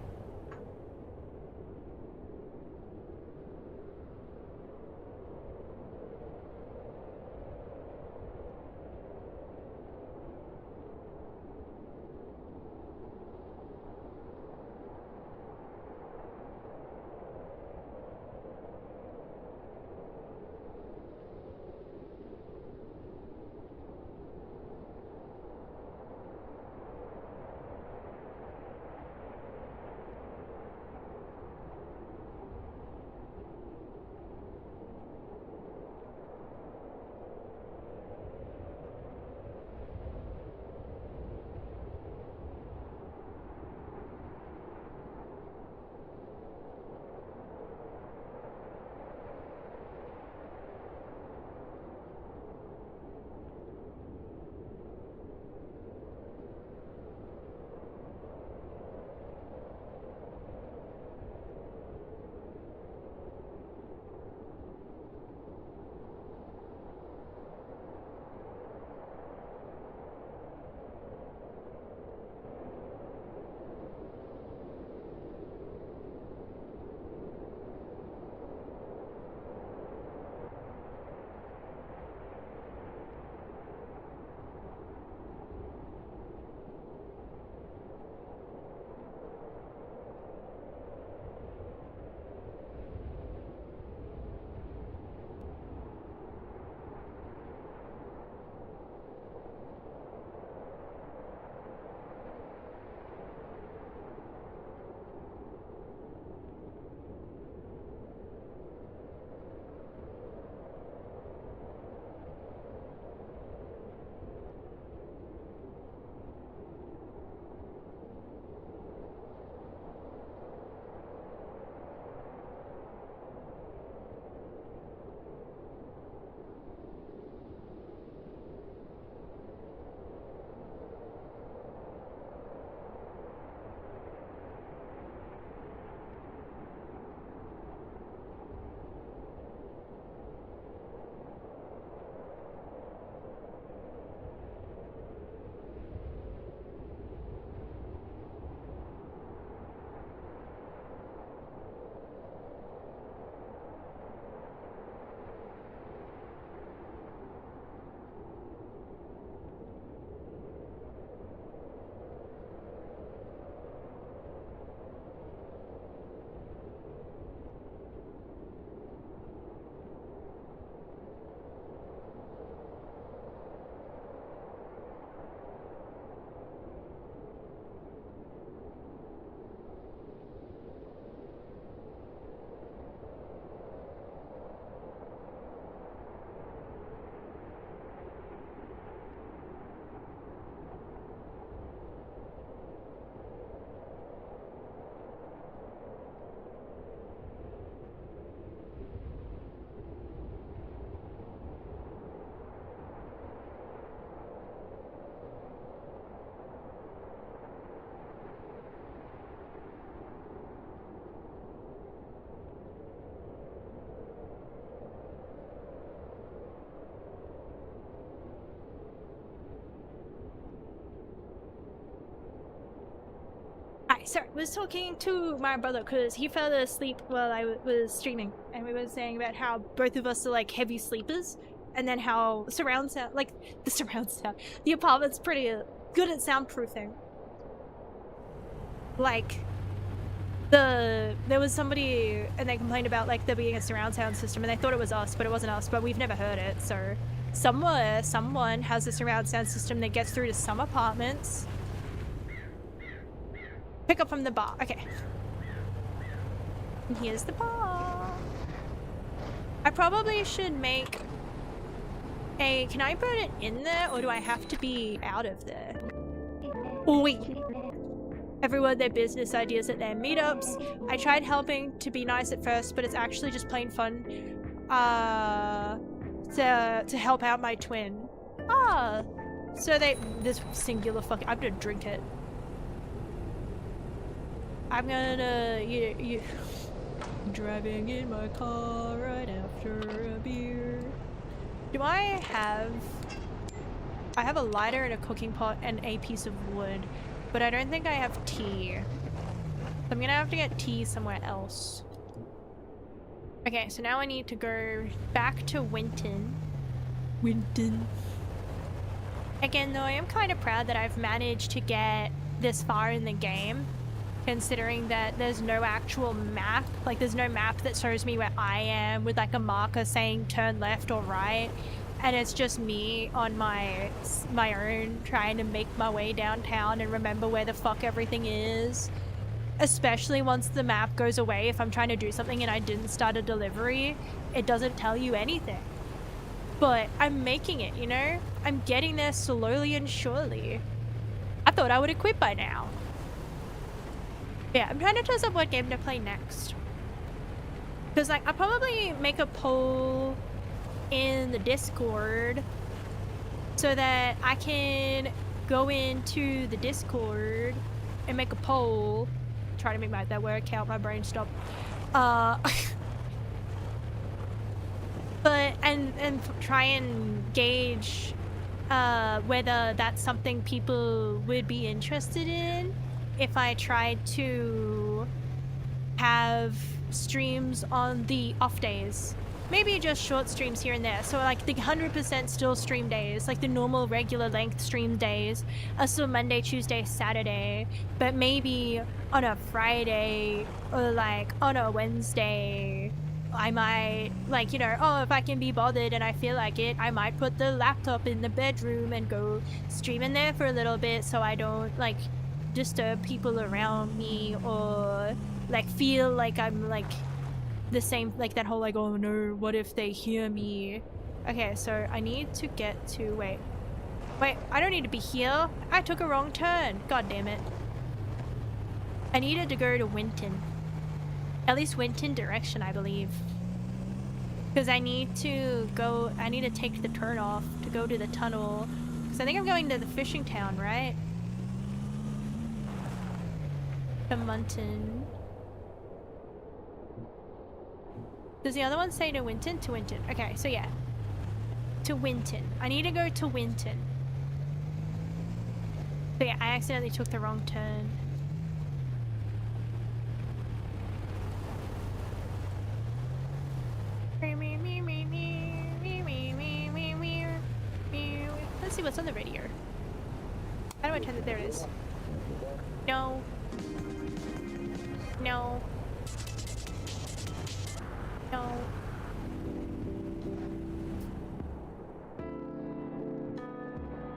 sorry. I was talking to my brother because he fell asleep while I was streaming, and we were saying about how both of us are like heavy sleepers, and then how surround sound, like the surround sound, the apartment's pretty good at soundproofing. Like, there was somebody and they complained about like there being a surround sound system, and they thought it was us, but it wasn't us. But we've never heard it, so somewhere someone has a surround sound system that gets through to some apartments. Pick up from the bar. Okay. And here's the bar. I probably should make a... Can I put it in there, or do I have to be out of there? Oh, wait. Everyone their business ideas at their meetups. I tried helping to be nice at first, but it's actually just plain fun to help out my twin. So this singular fucking... I'm gonna drink it. I'm gonna... You driving in my car right after a beer. Do I have a lighter and a cooking pot and a piece of wood, but I don't think I have tea. I'm gonna have to get tea somewhere else. Okay, so now I need to go back to Winton. Again, though, I am kind of proud that I've managed to get this far in the game, considering that there's no actual map. Like, there's no map that shows me where I am with like a marker saying turn left or right, and it's just me on my own trying to make my way downtown and remember where the fuck everything is. Especially once the map goes away, if I'm trying to do something and I didn't start a delivery, it doesn't tell you anything. But I'm making it, you know? I'm getting there slowly and surely. I thought I would have quit by now. Yeah, I'm trying to toss up what game to play next. Because, like, I'll probably make a poll in the Discord so that I can go into the Discord and make a poll. Try to make that word count, my brain stopped. But, and try and gauge whether that's something people would be interested in if I tried to have streams on the off days. Maybe just short streams here and there. So like the 100% still stream days, like the normal regular length stream days are still Monday, Tuesday, Saturday, but maybe on a Friday or like on a Wednesday, I might, like, you know, oh, if I can be bothered and I feel like it, I might put the laptop in the bedroom and go stream in there for a little bit so I don't like disturb people around me or like feel like I'm like the same, like that whole like, oh no, what if they hear me? Okay, so I need to get to, wait, I don't need to be here. I took a wrong turn. God damn it. I needed to go to Winton. At least Winton direction, I believe. Because I need to go, I need to take the turn off to go to the tunnel. Because I think I'm going to the fishing town, right? To Munton. Does the other one say to Winton? To Winton. Okay, so yeah. To Winton. I need to go to Winton. So yeah, I accidentally took the wrong turn. Let's see what's on the radio. How do I turn it? There it is. No. No. No.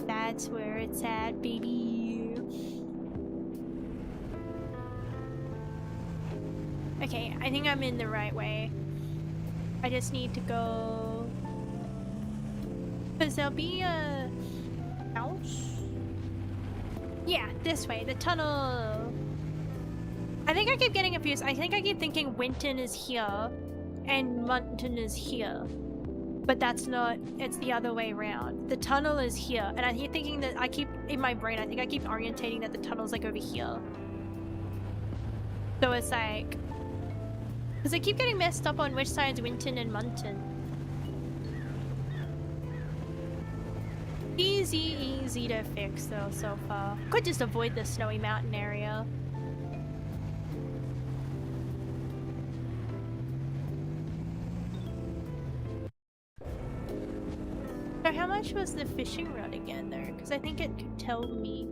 That's where it's at, baby. Okay, I think I'm in the right way. I just need to go... Because there'll be a house? Yeah, this way, the tunnel. I think I keep getting confused. I think I keep thinking Winton is here and Munton is here. But that's not, it's the other way around. The tunnel is here. And I keep thinking that, I keep, in my brain, I think I keep orientating that the tunnel's like over here. So it's like... Because I keep getting messed up on which side's Winton and Munton. Easy to fix though so far. Could just avoid the snowy mountain area. much was the fishing rod again though? Because I think it could tell me.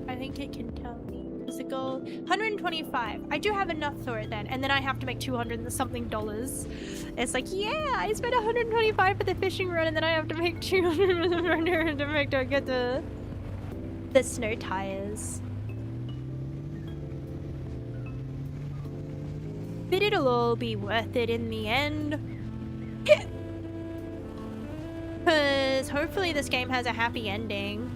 I think it can tell me. Physical 125. I do have enough for it then, and then I have to make 200 and something dollars. It's like, yeah, I spent 125 for the fishing rod, and then I have to make 200 for the runner to make to get the snow tires. But it'll all be worth it in the end. Because hopefully this game has a happy ending.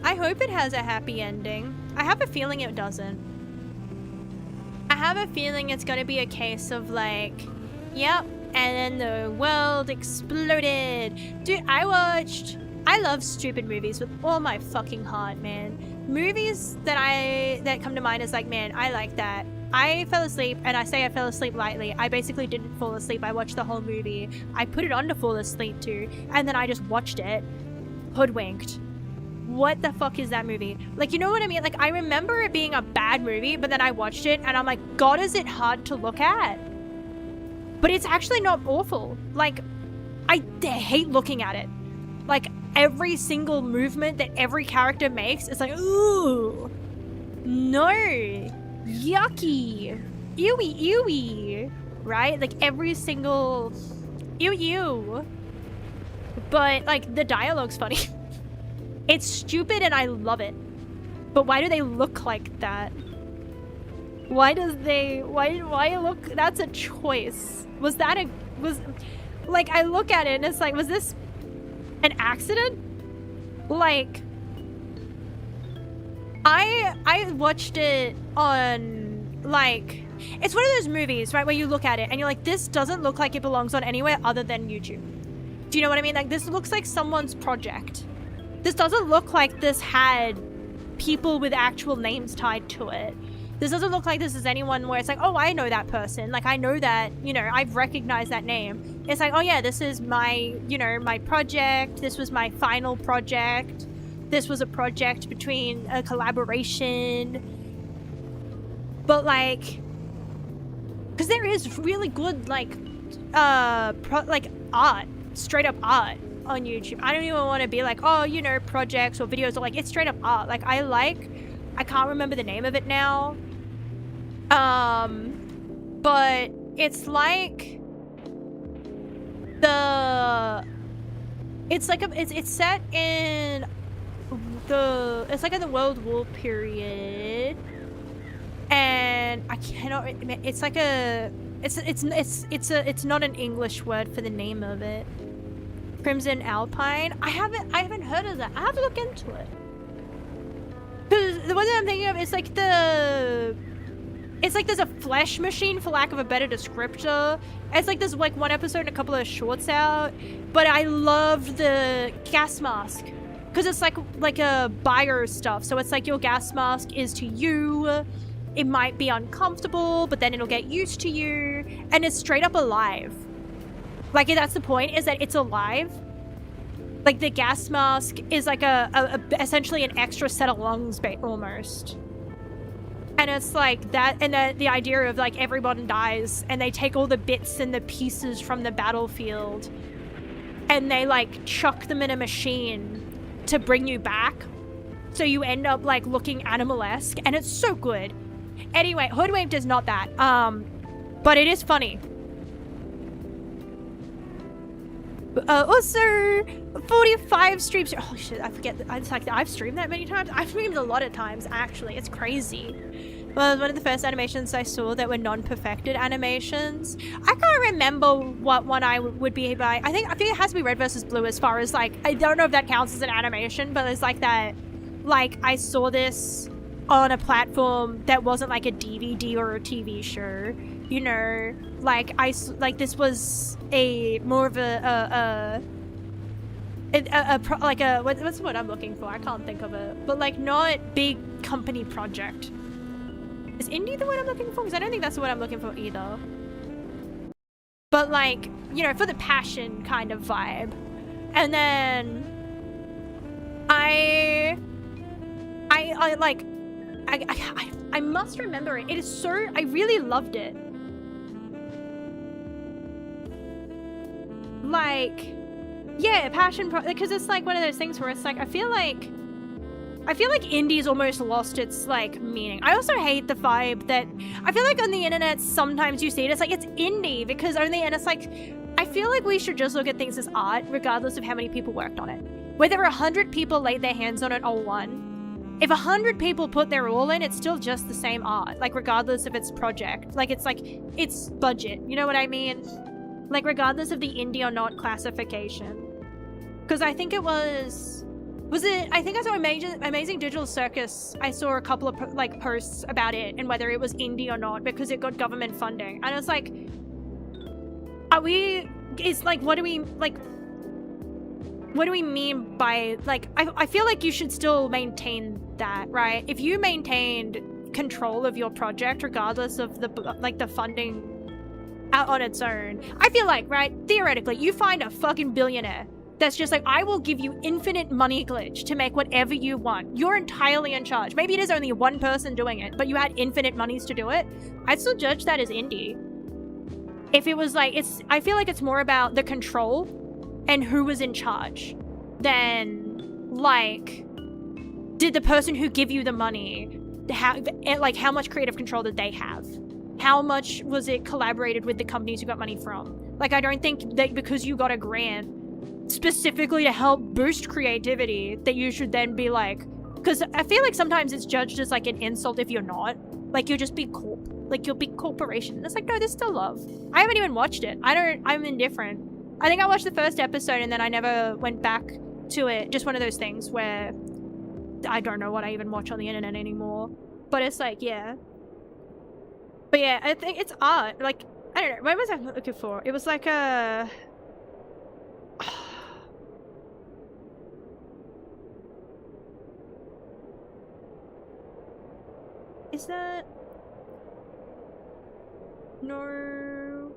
I hope it has a happy ending. I have a feeling it doesn't. I have a feeling it's gonna be a case of like, yep, and then the world exploded. Dude, I love stupid movies with all my fucking heart, man. Movies that come to mind is like, man, I like that. I fell asleep, and I say I fell asleep lightly. I basically didn't fall asleep. I watched the whole movie. I put it on to fall asleep to, and then I just watched it. Hoodwinked. What the fuck is that movie? Like, you know what I mean? Like, I remember it being a bad movie, but then I watched it, and I'm like, God, is it hard to look at? But it's actually not awful. Like, I hate looking at it. Like, every single movement that every character makes, it's like, ooh, no. Yucky. Ewy, ewy. Right? Like every single ew. But like the dialogue's funny. It's stupid and I love it. But why do they look like that? Why look, that's a choice. Was like I look at it and it's like, was this an accident? Like I watched it on, like, it's one of those movies, right, where you look at it and you're like, this doesn't look like it belongs on anywhere other than YouTube. Do you know what I mean? Like, this looks like someone's project. This doesn't look like this had people with actual names tied to it. This doesn't look like this is anyone where it's like, oh, I know that person. Like, I know that, you know, I've recognized that name. It's like, oh yeah, this is my, you know, my project. This was my final project. This was a project between a collaboration. But like, because there is really good like art, straight up art on YouTube. I don't even want to be like, oh, you know, projects or videos, or like, it's straight up art. Like, I can't remember the name of it now. But it's like it's set in it's like in the World War period, and I cannot. It's like it's not an English word for the name of it. Crimson Alpine. I haven't heard of that. I have to look into it. Because the one that I'm thinking of is like it's like there's a flesh machine, for lack of a better descriptor. It's like there's like one episode and a couple of shorts out. But I love the gas mask. Because it's like a bio stuff. So it's like your gas mask is to you. It might be uncomfortable, but then it'll get used to you. And it's straight up alive. Like, that's the point, is that it's alive. Like, the gas mask is like essentially an extra set of lungs, almost. And it's like that, and the idea of like everyone dies, and they take all the bits and the pieces from the battlefield, and they like chuck them in a machine to bring you back. So you end up like looking animal-esque, and it's so good. Anyway, Hoodwinked is not that. But it is funny. Also, 45 streams. Oh shit, I forget. I've streamed that many times. I've streamed a lot of times, actually. It's crazy. Well, it was one of the first animations I saw that were non-perfected animations. I can't remember what one I would be by. I think it has to be Red versus Blue, as far as like, I don't know if that counts as an animation, but it's like that. Like, I saw this on a platform that wasn't like a DVD or a TV show. You know, like this was a more of what's what I'm looking for? I can't think of it, but like not big company project. Is indie the word I'm looking for? Because I don't think that's the word I'm looking for either. But like, you know, for the passion kind of vibe. And then I must remember it. It is so, I really loved it. like, yeah, because it's like one of those things where it's like, I feel like indie's almost lost its like meaning. I also hate the vibe that I feel like on the internet sometimes you see it, it's like it's indie because only, and it's like, I feel like we should just look at things as art regardless of how many people worked on it. Whether 100 people laid their hands on it or one, if 100 people put their all in, it's still just the same art, like regardless of its project. Like it's budget, you know what I mean? Like regardless of the indie or not classification. Because I think it was it, I think I saw Amazing Digital Circus, I saw a couple of like posts about it and whether it was indie or not because it got government funding. And it's like, it's like, what do we mean by, like, I feel like you should still maintain that, right? If you maintained control of your project regardless of the funding out on its own, I feel like, right, theoretically, you find a fucking billionaire that's just like, I will give you infinite money glitch to make whatever you want. You're entirely in charge. Maybe it is only one person doing it, but you had infinite monies to do it. I'd still judge that as indie. If it was like, I feel like it's more about the control and who was in charge than like, did the person who give you the money, how much creative control did they have? How much was it collaborated with the companies you got money from? Like, I don't think that because you got a grant specifically to help boost creativity that you should then be like, because I feel like sometimes it's judged as like an insult if you're not. Like, you'll just be corp. Like, you'll be corporation. It's like, no, there's still love. I haven't even watched it. I'm indifferent. I think I watched the first episode and then I never went back to it. Just one of those things where I don't know what I even watch on the internet anymore. But it's like, yeah. But yeah, I think it's art. Like, I don't know. What was I looking for? It was like a... Is that... No...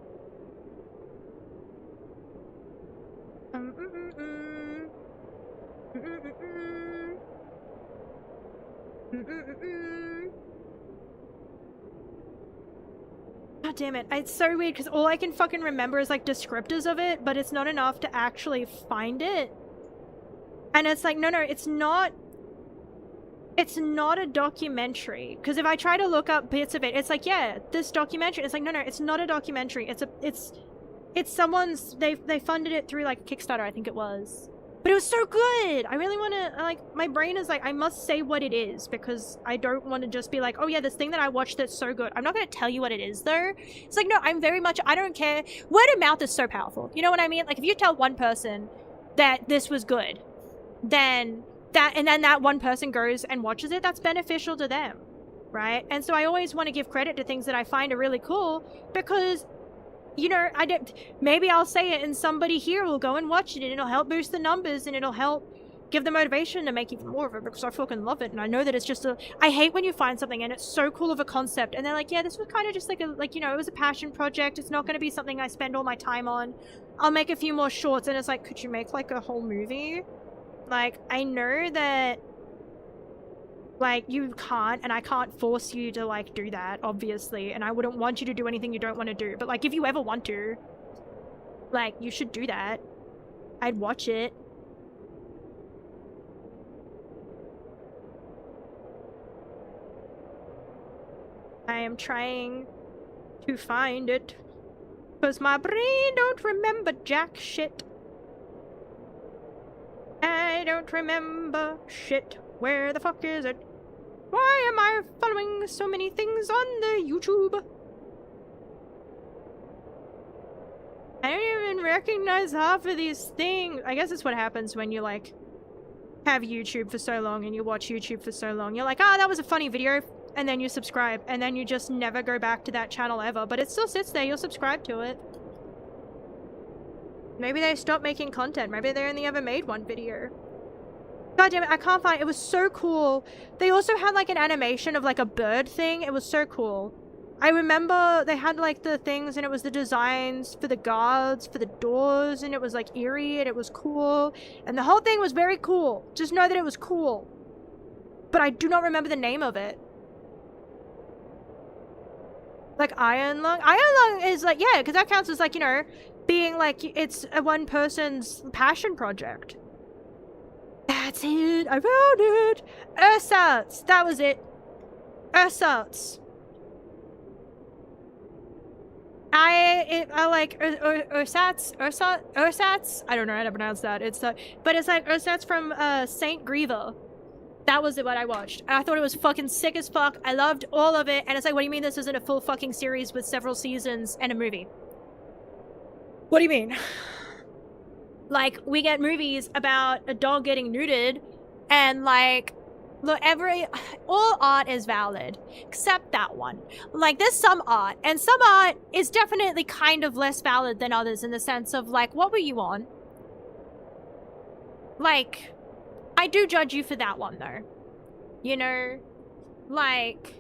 God damn it. It's so weird because all I can fucking remember is like descriptors of it, but it's not enough to actually find it. And it's like, no, it's not a documentary. Because if I try to look up bits of it, it's like, yeah, this documentary. It's like, no, it's not a documentary. It's someone's, they funded it through like Kickstarter, I think it was. But it was so good. I really want to, like, my brain is like, I must say what it is because I don't want to just be like, oh yeah, this thing that I watched that's so good. I'm not going to tell you what it is though. It's like, no, I don't care. Word of mouth is so powerful. You know what I mean? Like, if you tell one person that this was good, then that one person goes and watches it, that's beneficial to them, right? And so I always want to give credit to things that I find are really cool because, you know, maybe I'll say it and somebody here will go and watch it and it'll help boost the numbers and it'll help give the motivation to make even more of it because I fucking love it. And I know that it's just I hate when you find something and it's so cool of a concept and they're like, yeah, this was kind of just like you know, it was a passion project. It's not going to be something I spend all my time on. I'll make a few more shorts. And it's like, could you make like a whole movie? Like, I know that, like, you can't, and I can't force you to, like, do that, obviously, and I wouldn't want you to do anything you don't want to do, but, like, if you ever want to, like, you should do that. I'd watch it. I am trying to find it, because my brain don't remember jack shit. I don't remember shit. Where the fuck is it? Why am I following so many things on the YouTube? I don't even recognize half of these things. I guess it's what happens when you, like, have YouTube for so long and you watch YouTube for so long. You're like, ah, that was a funny video. And then you subscribe. And then you just never go back to that channel ever. But it still sits there. You'll subscribe to it. Maybe they stopped making content. Maybe they only ever made one video. God damn it, I can't find it. It was so cool. They also had like an animation of like a bird thing. It was so cool. I remember they had like the things and it was the designs for the guards, for the doors, and it was like eerie and it was cool. And the whole thing was very cool. Just know that it was cool. But I do not remember the name of it. Like Iron Lung? Iron Lung is like, yeah, because that counts as like, you know, being like it's a one person's passion project. That's it. I found it. Ersatz. That was it. Ersatz. I like Ersatz. I don't know how to pronounce that. It's but it's like Ersatz from Saint Griever. That was what I watched. And I thought it was fucking sick as fuck. I loved all of it. And it's like, what do you mean this isn't a full fucking series with several seasons and a movie? What do you mean? Like, we get movies about a dog getting neutered, and like, look, all art is valid, except that one. Like, there's some art, and some art is definitely kind of less valid than others in the sense of, like, what were you on? Like, I do judge you for that one, though. You know? Like,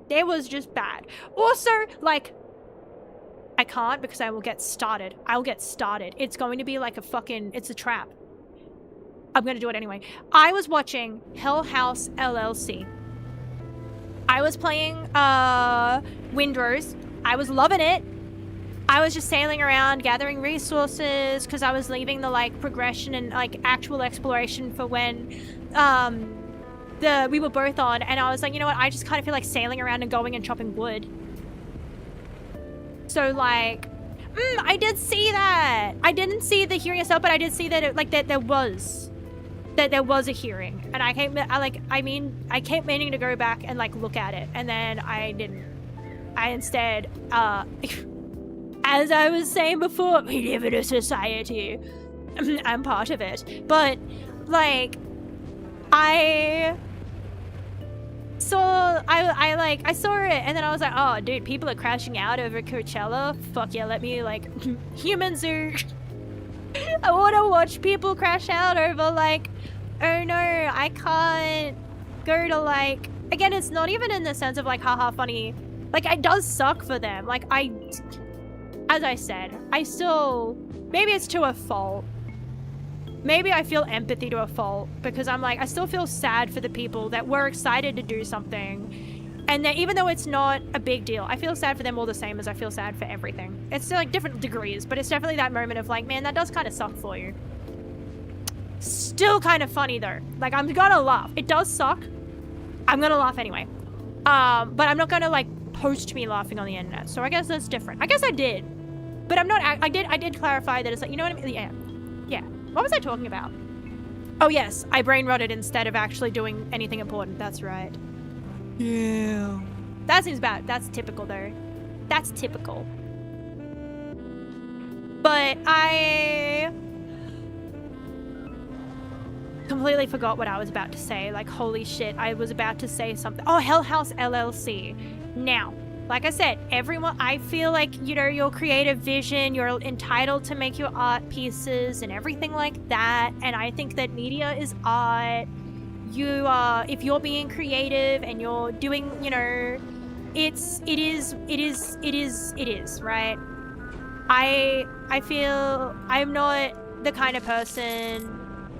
it was just bad. Also, like, I can't because I will get started. I'll get started. It's going to be like a fucking... It's a trap. I'm going to do it anyway. I was watching Hell House LLC. I was playing Windrose. I was loving it. I was just sailing around, gathering resources, because I was leaving the, like, progression and, like, actual exploration for when we were both on. And I was like, you know what? I just kind of feel like sailing around and going and chopping wood. So, like, I did see that. I didn't see the hearing itself, but I did see that, there was a hearing. And I kept meaning to go back and, like, look at it. And then I didn't. I instead, as I was saying before, we live in a society. I'm part of it. But, like, I saw it, and then I was like, oh, dude, people are crashing out over Coachella. Fuck yeah, let me, like, human zoo. I want to watch people crash out over, like, oh no, I can't go to, like, again, it's not even in the sense of, like, haha, funny. Like, it does suck for them. Like, as I said, maybe it's to a fault. Maybe I feel empathy to a fault, because I'm like, I still feel sad for the people that were excited to do something. And that even though it's not a big deal, I feel sad for them all the same as I feel sad for everything. It's still, like, different degrees, but it's definitely that moment of, like, man, that does kind of suck for you. Still kind of funny, though. Like, I'm gonna laugh. It does suck. I'm gonna laugh anyway. But I'm not gonna, like, post me laughing on the internet. So I guess that's different. I guess I did. But I'm not, I did clarify that it's like, you know what I mean? Yeah. Yeah. What was I talking about? Oh, yes. I brain rotted instead of actually doing anything important. That's right. Yeah. That seems bad. That's typical, though. That's typical. But I completely forgot what I was about to say. Like, holy shit. I was about to say something. Oh, Hell House LLC. Now, like I said, everyone, I feel like, you know, your creative vision, you're entitled to make your art pieces and everything like that. And I think that media is art. You are, if you're being creative and you're doing, you know, it is, right? I feel I'm not the kind of person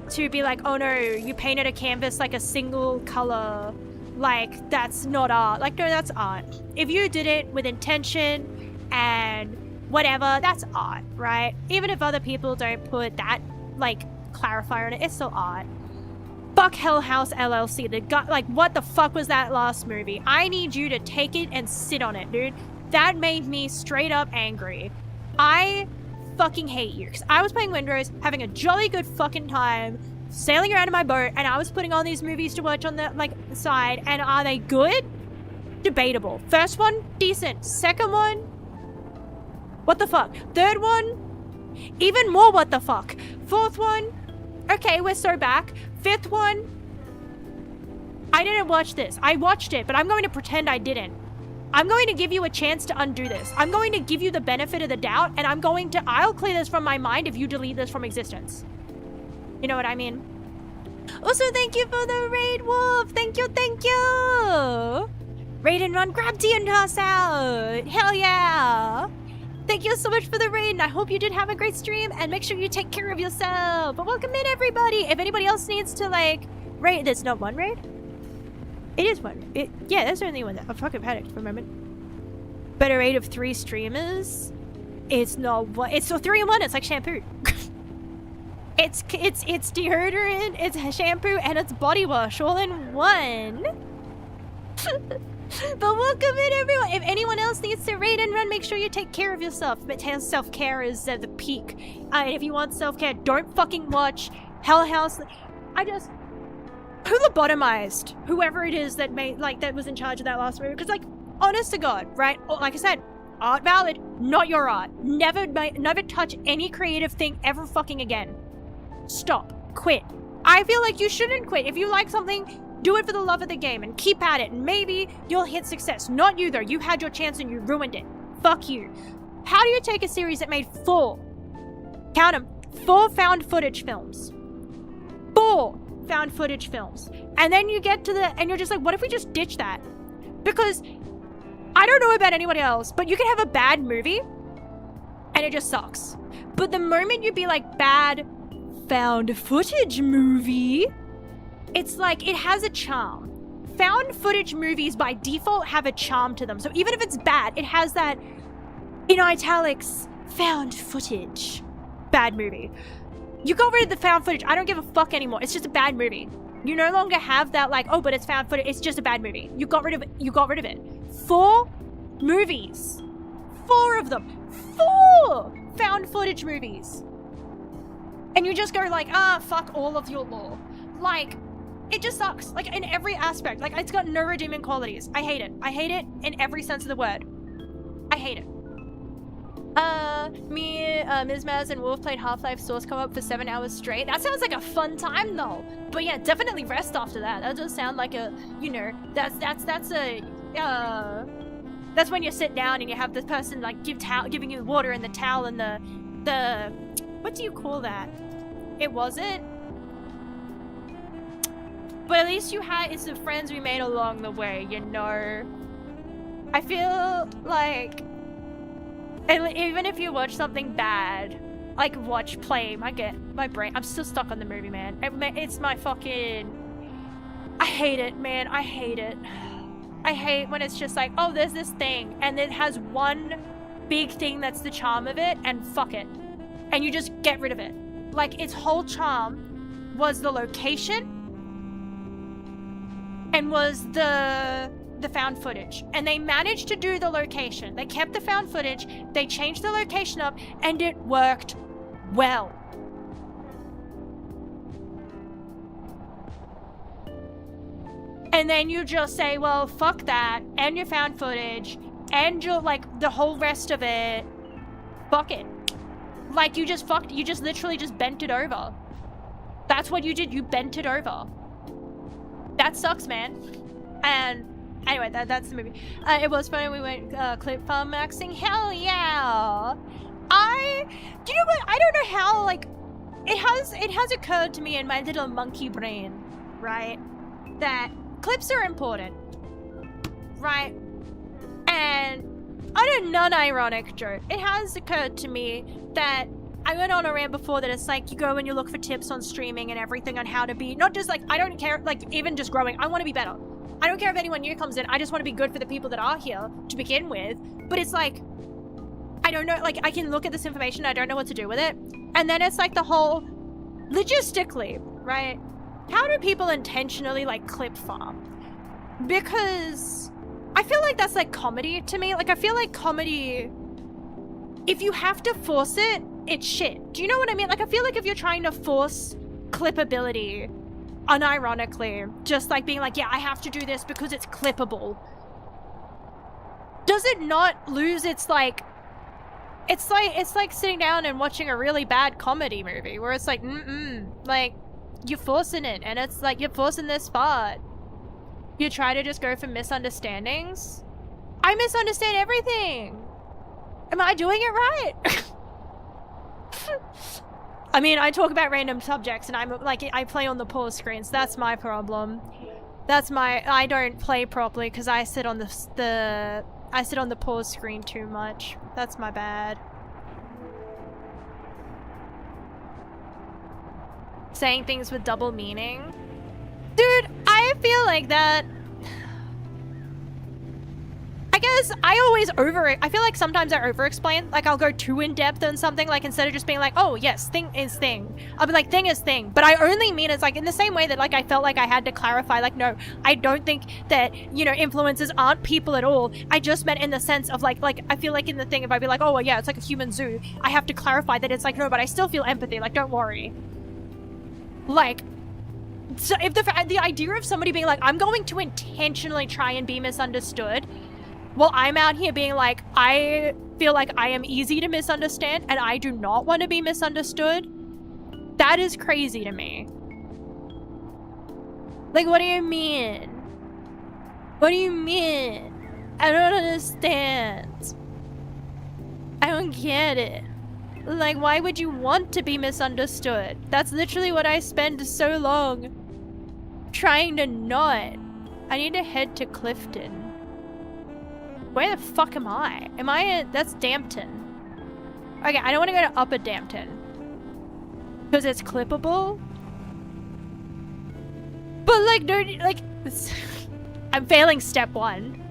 to be like, oh no, you painted a canvas like a single color. Like, that's not art. Like, no, that's art. If you did it with intention and whatever, that's art, right? Even if other people don't put that, like, clarifier on it, it's still art. Fuck Hell House LLC. The guy, like, what the fuck was that last movie? I need you to take it and sit on it, dude. That made me straight up angry. I fucking hate you. Because I was playing Windrose, having a jolly good fucking time, sailing around in my boat, and I was putting on these movies to watch on the, like, side, and are they good? Debatable. First one, decent. Second one, what the fuck? Third one, even more what the fuck. Fourth one, okay, we're so back. Fifth one, I didn't watch this. I watched it, but I'm going to pretend I didn't. I'm going to give you a chance to undo this. I'm going to give you the benefit of the doubt, and I'll clear this from my mind if you delete this from existence. You know what I mean? Also, thank you for the raid, Wolf. Thank you, thank you. Raid and run, grab tea and toss out. Hell yeah. Thank you so much for the raid, and I hope you did have a great stream, and make sure you take care of yourself. But welcome in, everybody. If anybody else needs to, like, raid, there's not one raid? It is one. Yeah, there's only one. I fucking panicked for a moment. But a raid of 3 streamers? It's not what. It's a 3-in-1. It's like shampoo. It's deodorant, it's shampoo, and it's body wash all in one. But welcome in, everyone. If anyone else needs to raid and run, make sure you take care of yourself. But self-care is the peak. And if you want self-care, don't fucking watch Hell House. Who lobotomized whoever it is that made, like, that was in charge of that last movie? Because, like, honest to God, right? Like I said, art valid, not your art. Never touch any creative thing ever fucking again. Stop. Quit. I feel like you shouldn't quit. If you like something, do it for the love of the game and keep at it. And maybe you'll hit success. Not you, though. You had your chance and you ruined it. Fuck you. How do you take a series that made 4, count them, 4 found footage films? 4 found footage films. And then you get to and you're just like, what if we just ditch that? Because I don't know about anybody else, but you can have a bad movie and it just sucks. But the moment you be like, bad found footage movie, it's like, it has a charm. Found footage movies by default have a charm to them. So even if it's bad, it has that, in italics, found footage. Bad movie. You got rid of the found footage. I don't give a fuck anymore. It's just a bad movie. You no longer have that, like, oh, but it's found footage. It's just a bad movie. You got rid of it. You got rid of it. 4 movies. 4 of them. 4 found footage movies. And you just go like, fuck all of your lore. Like, it just sucks. Like, in every aspect. Like, it's got no redeeming qualities. I hate it. I hate it in every sense of the word. I hate it. Ms. Maz and Wolf played Half-Life Source Co-op for 7 hours straight. That sounds like a fun time, though. But yeah, definitely rest after that. That does sound like a, you know, that's when you sit down and you have this person, like, giving you water and the towel and the, what do you call that? It wasn't. But at least it's the friends we made along the way, you know? I feel like, and even if you watch something bad, like play, my brain, I'm still stuck on the movie, man. It's my fucking, I hate it, man. I hate it. I hate when it's just like, oh, there's this thing, and it has one big thing that's the charm of it, and fuck it. And you just get rid of it. Like, its whole charm was the location, and was the found footage. And they managed to do the location. They kept the found footage, they changed the location up, and it worked well. And then you just say, well, fuck that, and your found footage, and your, like, the whole rest of it, fuck it. Like, you just literally just bent it over. That's what you did, you bent it over. That sucks, man. And anyway, that's the movie. It was funny. We went clip farm maxing. Hell yeah! You know what? I don't know how. Like, it has occurred to me in my little monkey brain, right, that clips are important, right? And on a non-ironic joke, it has occurred to me that I went on a rant before that it's like you go and you look for tips on streaming and everything on how to be, not just like, I don't care, like even just growing, I want to be better. I don't care if anyone new comes in, I just want to be good for the people that are here to begin with. But it's like, I don't know, like I can look at this information, I don't know what to do with it. And then it's like the whole, logistically, right? How do people intentionally like clip farm? Because I feel like that's like comedy to me. Like I feel like comedy, if you have to force it, it's shit. Do you know what I mean? Like I feel like if you're trying to force clippability, unironically, just like being like, yeah, I have to do this because it's clippable, does it not lose its like, it's like sitting down and watching a really bad comedy movie where it's like, like you're forcing it and it's like you're forcing this part. You try to just go for misunderstandings. I misunderstand everything. Am I doing it right? I mean, I talk about random subjects and I'm like, I play on the pause screens. That's my problem. I don't play properly because I sit on I sit on the pause screen too much. That's my bad. Saying things with double meaning. Dude, I feel like that. I I feel like sometimes I over-explain. Like, I'll go too in-depth on something, like, instead of just being like, oh, yes, thing is thing. I'll be like, thing is thing. But I only mean it's, like, in the same way that, like, I felt like I had to clarify, like, no, I don't think that, you know, influencers aren't people at all. I just meant in the sense of, like, I feel like in the thing, if I'd be like, oh, well, yeah, it's like a human zoo, I have to clarify that it's like, no, but I still feel empathy. Like, don't worry. Like, so if the idea of somebody being like, I'm going to intentionally try and be misunderstood, well, I'm out here being like, I feel like I am easy to misunderstand and I do not want to be misunderstood. That is crazy to me. Like, what do you mean? What do you mean? I don't understand. I don't get it. Like, why would you want to be misunderstood? That's literally what I spend so long trying to not. I need to head to Clifton. Where the fuck am I? Am I at... That's Dampton. Okay, I don't want to go to Upper Dampton. Because it's clippable. But, like, no... Like... I'm failing step 1.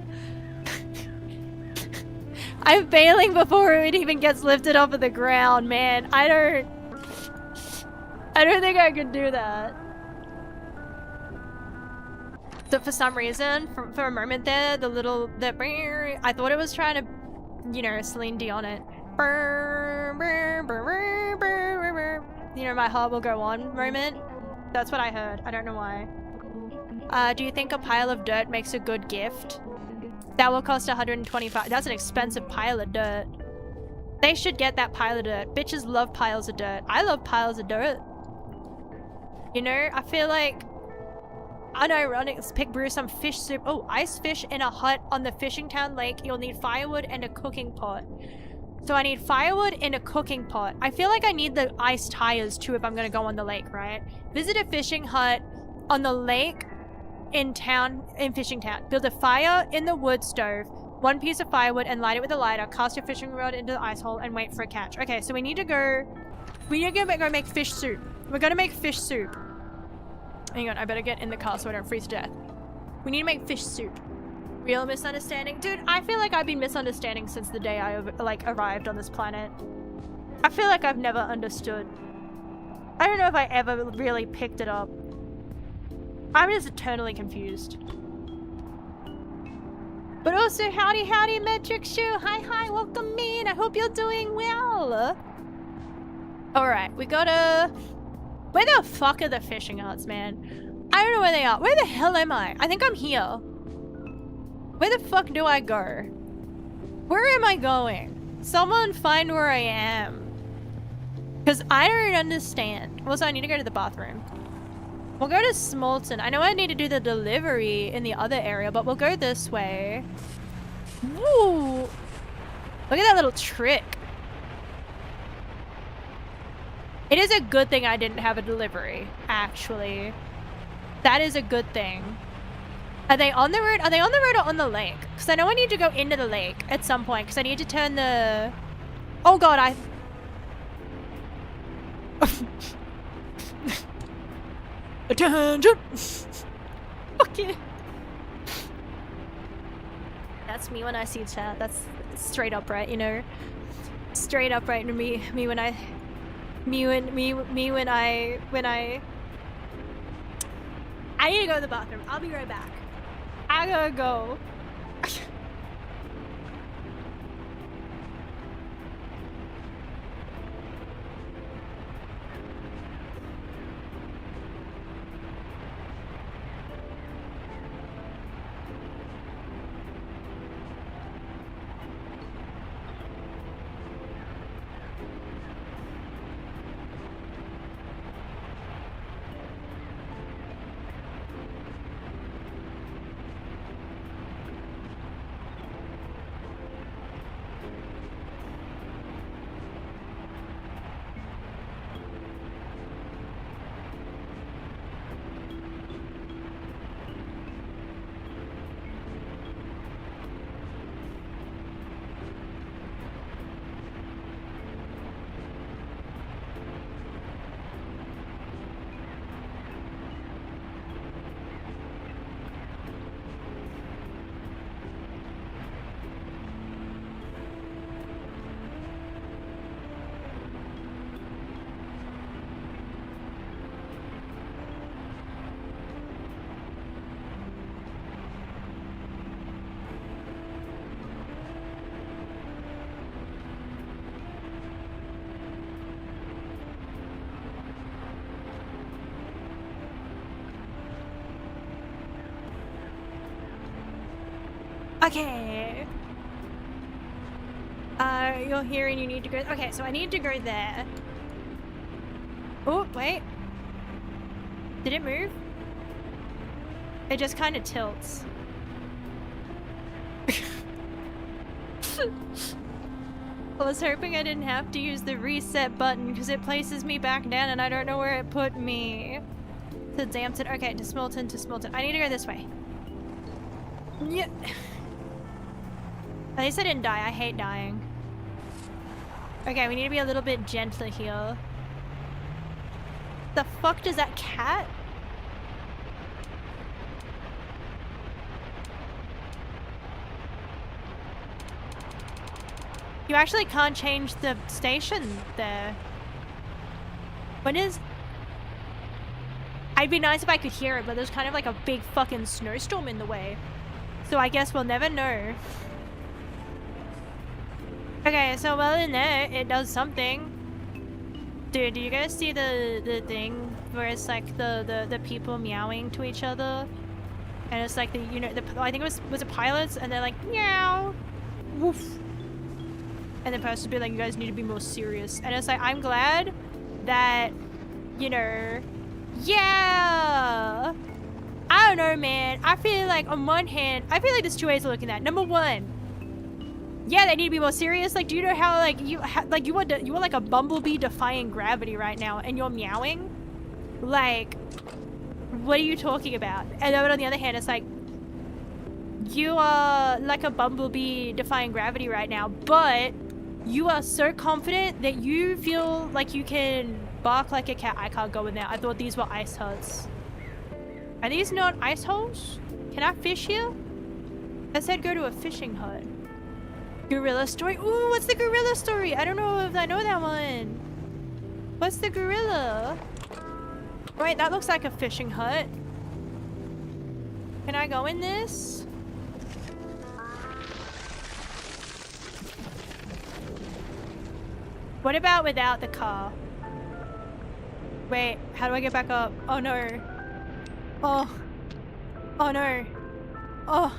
I'm failing before it even gets lifted off of the ground, man. I don't think I could do that. So for some reason, for a moment there, I thought it was trying to, you know, Celine Dion it. You know, my heart will go on moment. That's what I heard. I don't know why. Do you think a pile of dirt makes a good gift? That will cost 125. That's an expensive pile of dirt. They should get that pile of dirt. Bitches love piles of dirt. I love piles of dirt. You know, I feel like unironic. Let's pick brew some fish soup. Oh, ice fish in a hut on the fishing town lake. You'll need firewood and a cooking pot. So I need firewood and a cooking pot. I feel like I need the ice tires too if I'm gonna go on the lake, right? Visit a fishing hut on the lake in fishing town. Build a fire in the wood stove. 1 piece of firewood and light it with a lighter. Cast your fishing rod into the ice hole and wait for a catch. Okay, so we need to go make fish soup. We're gonna make fish soup. Hang on, I better get in the car so I don't freeze to death. We need to make fish soup. Real misunderstanding? Dude, I feel like I've been misunderstanding since the day I, like, arrived on this planet. I feel like I've never understood. I don't know if I ever really picked it up. I'm just eternally confused. But also, howdy, Metric Shoe. Hi, welcome in. I hope you're doing well. Alright, we gotta... Where the fuck are the fishing huts, man? I don't know where they are. Where the hell am I? I think I'm here. Where the fuck do I go? Where am I going? Someone find where I am. Because I don't understand. Also, I need to go to the bathroom. We'll go to Smolton. I know I need to do the delivery in the other area, but we'll go this way. Woo! Look at that little trick. It is a good thing I didn't have a delivery, actually. That is a good thing. Are they on the road? Are they on the road or on the lake? Because I know I need to go into the lake at some point, because I need to turn the... Oh god, Attention! Okay. That's me when I see chat. That's straight up right, you know? Straight up right to me when I... I need to go to the bathroom. I'll be right back. I gotta go. Okay. You're here and you need to go. Okay, so I need to go there. Oh, wait. Did it move? It just kind of tilts. I was hoping I didn't have to use the reset button because it places me back down and I don't know where it put me. To Dampton. Okay, to Smilton, to Smilton. I need to go this way. Yeah. At least I didn't die. I hate dying. Okay, we need to be a little bit gentler here. The fuck does that cat? You actually can't change the station there. When is... I'd be nice if I could hear it, but there's kind of like a big fucking snowstorm in the way. So I guess we'll never know. Okay, so well in there, it does something. Dude, do you guys see the thing where it's like the people meowing to each other? And it's like the, you know, I think it was it pilots? And they're like, meow, woof. And the person would be like, you guys need to be more serious. And it's like, I'm glad that, you know, yeah. I don't know, man. I feel like on one hand, I feel like there's two ways of looking at it. Number one, yeah, they need to be more serious. Like, do you know how like you are like a bumblebee defying gravity right now, and you're meowing? Like, what are you talking about? And then on the other hand, it's like you are like a bumblebee defying gravity right now, but you are so confident that you feel like you can bark like a cat. I can't go in there. I thought these were ice huts. Are these not ice holes? Can I fish here? I said go to a fishing hut. Gorilla story? Ooh, what's the gorilla story? I don't know if I know that one. What's the gorilla? Wait, that looks like a fishing hut. Can I go in this? What about without the car? Wait, how do I get back up? Oh no. Oh. Oh no. Oh.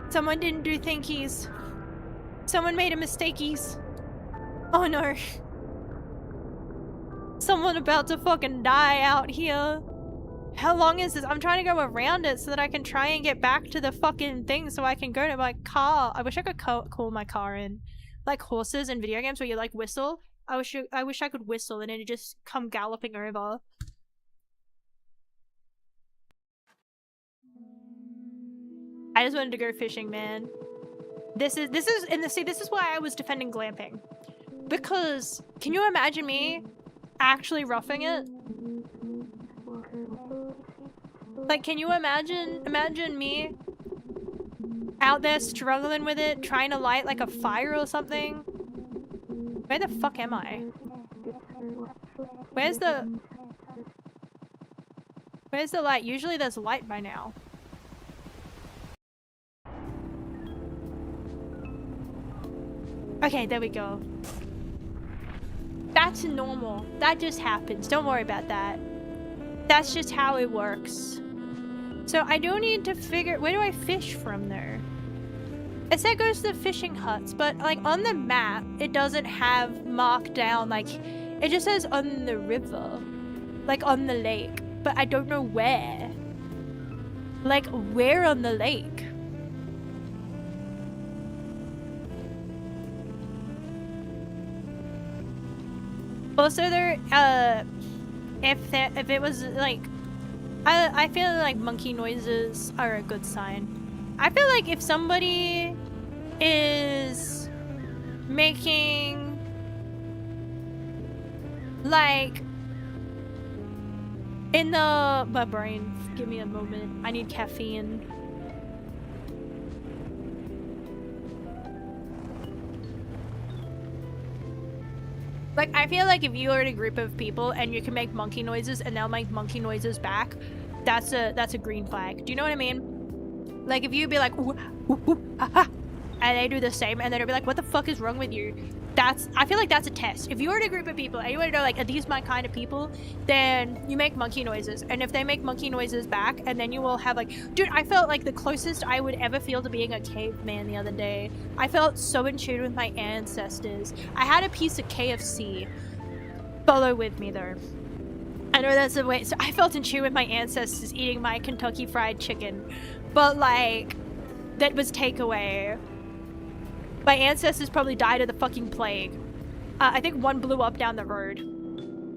Someone didn't do thinkies. Someone made a mistakeys. Oh no. Someone about to fucking die out here. How long is this? I'm trying to go around it so that I can try and get back to the fucking thing so I can go to my car. I wish I could call my car in. Like horses in video games where you like whistle. I wish I could whistle and it'd just come galloping over. I just wanted to go fishing, man. This is why I was defending glamping. Because can you imagine me actually roughing it? Like, can you imagine me out there struggling with it, trying to light like a fire or something? Where the fuck am I? Where's the light? Usually there's light by now. Okay, there we go. That's normal. That just happens. Don't worry about that. That's just how it works. So I do need to figure... Where do I fish from there? It said goes to the fishing huts, but like on the map, it doesn't have marked down, like, it just says on the river. Like on the lake. But I don't know where. Like, where on the lake? Also, there, if it was like, I feel like monkey noises are a good sign. I feel like if somebody is making like in the my brain, give me a moment. I need caffeine. Like, I feel like if you are in a group of people and you can make monkey noises and they'll make monkey noises back, that's a green flag. Do you know what I mean? Like, if you'd be like, ooh, ooh, ooh, ha, ha, and they do the same, and then it'll be like, what the fuck is wrong with you? I feel like that's a test. If you're in a group of people and you want to know, like, are these my kind of people, then you make monkey noises. And if they make monkey noises back, and then you will have, like, dude, I felt like the closest I would ever feel to being a caveman the other day. I felt so in tune with my ancestors. I had a piece of KFC. Follow with me, though. I know that's a way. So I felt in tune with my ancestors eating my Kentucky Fried Chicken. But, like, that was takeaway. My ancestors probably died of the fucking plague. I think one blew up down the road.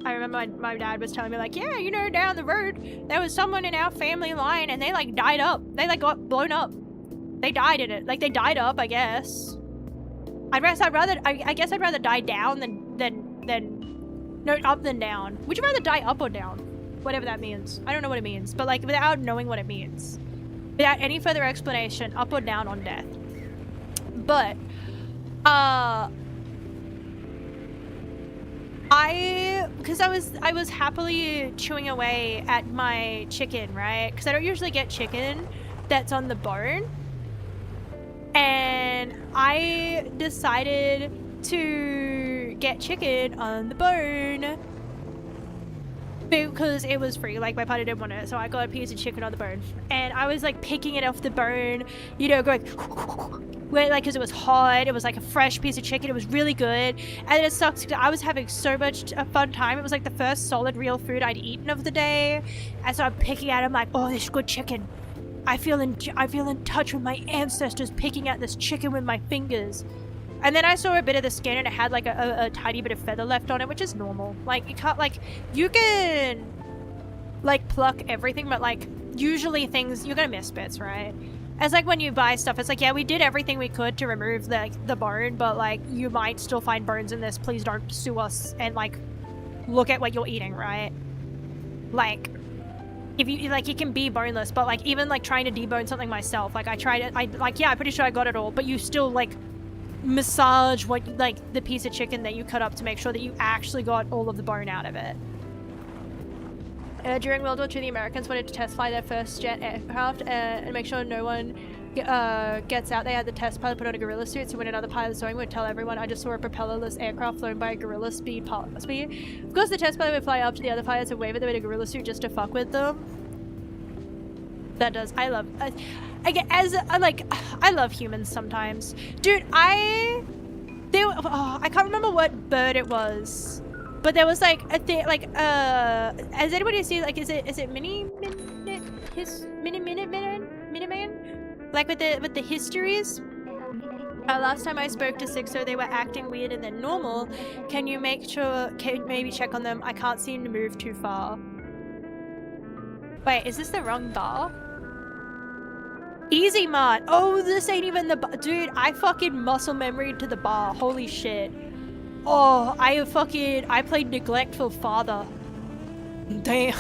I remember my dad was telling me, like, yeah, you know, down the road, there was someone in our family line and they, like, died up. They, like, got blown up. They died in it. Like, they died up, I guess. I guess I'd rather die down no, up than down. Would you rather die up or down? Whatever that means. I don't know what it means. But, like, without knowing what it means. Without any further explanation, up or down on death. But, because I was happily chewing away at my chicken, right? Because I don't usually get chicken that's on the bone. And I decided to get chicken on the bone because it was free. Like, my partner didn't want it, so I got a piece of chicken on the bone. And I was, like, picking it off the bone, you know, going... like, because it was hot, it was like a fresh piece of chicken, it was really good, and it sucks because I was having so much a fun time. It was like the first solid real food I'd eaten of the day, and so I'm picking at it, I'm like, oh, this is good chicken. I feel in touch with my ancestors picking at this chicken with my fingers. And then I saw a bit of the skin and it had like a tiny bit of feather left on it, which is normal. Like, you can't, like, you can like pluck everything, but like usually things, you're gonna miss bits, right? It's like when you buy stuff, it's like, yeah, we did everything we could to remove the bone, but like you might still find bones in this. Please don't sue us and like look at what you're eating, right? Like, if you like, it can be boneless, but like even like trying to debone something myself, like I tried it, I'm pretty sure I got it all, but you still like massage what, like, the piece of chicken that you cut up to make sure that you actually got all of the bone out of it. During World War II, the Americans wanted to test fly their first jet aircraft and make sure no one gets out. They had the test pilot put on a gorilla suit, so when another pilot saw him, would tell everyone, I just saw a propellerless aircraft flown by a gorilla speed. Of course, the test pilot would fly up to the other pilots and wave at them in a gorilla suit just to fuck with them. That does. I love humans sometimes. Dude, I can't remember what bird it was. But there was like a thing, like, has anybody seen, like, is it Miniman? Like with the histories? Last time I spoke to Sixo, they were acting weirder than normal. Can you maybe check on them? I can't seem to move too far. Wait, is this the wrong bar? Easy Mart. Oh, this ain't even the bar. Dude, I fucking muscle memory to the bar. Holy shit. Oh, I played Neglectful Father. Damn.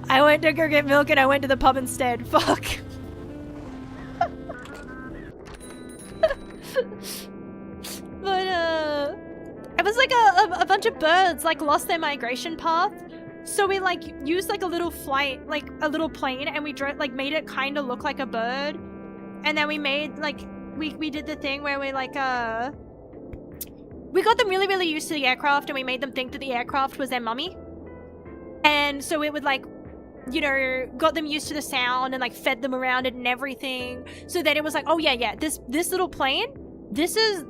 I went to go get milk and I went to the pub instead. Fuck. But, it was like a bunch of birds, like, lost their migration path. So we, like, used, like, a little flight, like, a little plane, and we made it kind of look like a bird. And then we made, like, we did the thing where we, like, we got them really, really used to the aircraft, and we made them think that the aircraft was their mummy. And so it would, like, you know, got them used to the sound and, like, fed them around it and everything. So then it was like, oh, yeah, this little plane, this is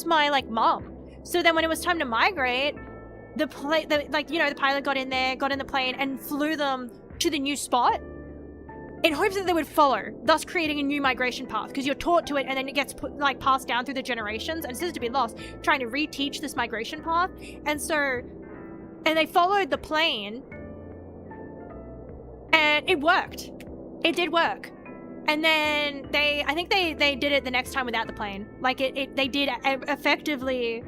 my, like, mom. So then when it was time to migrate, the pilot got in the plane and flew them to the new spot in hopes that they would follow, thus creating a new migration path, because you're taught to it and then it gets passed down through the generations and says to be lost, trying to reteach this migration path. And they followed the plane and it worked. It did work. And then I think they did it the next time without the plane. Like they did effectively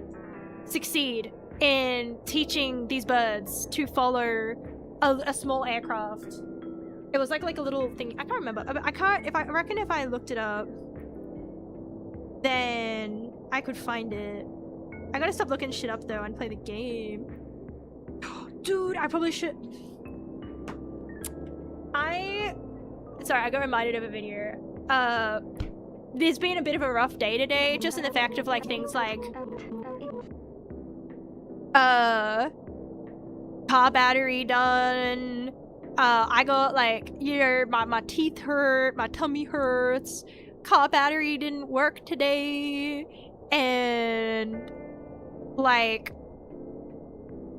succeed in teaching these birds to follow a small aircraft. It was like a little thing. I can't remember. I reckon if I looked it up, then I could find it. I gotta stop looking shit up though and play the game. Dude, I probably should. Sorry, I got reminded of a video. there's been a bit of a rough day today, just in the fact of like things like car battery done. I got like, you know, my teeth hurt, my tummy hurts, car battery didn't work today, and like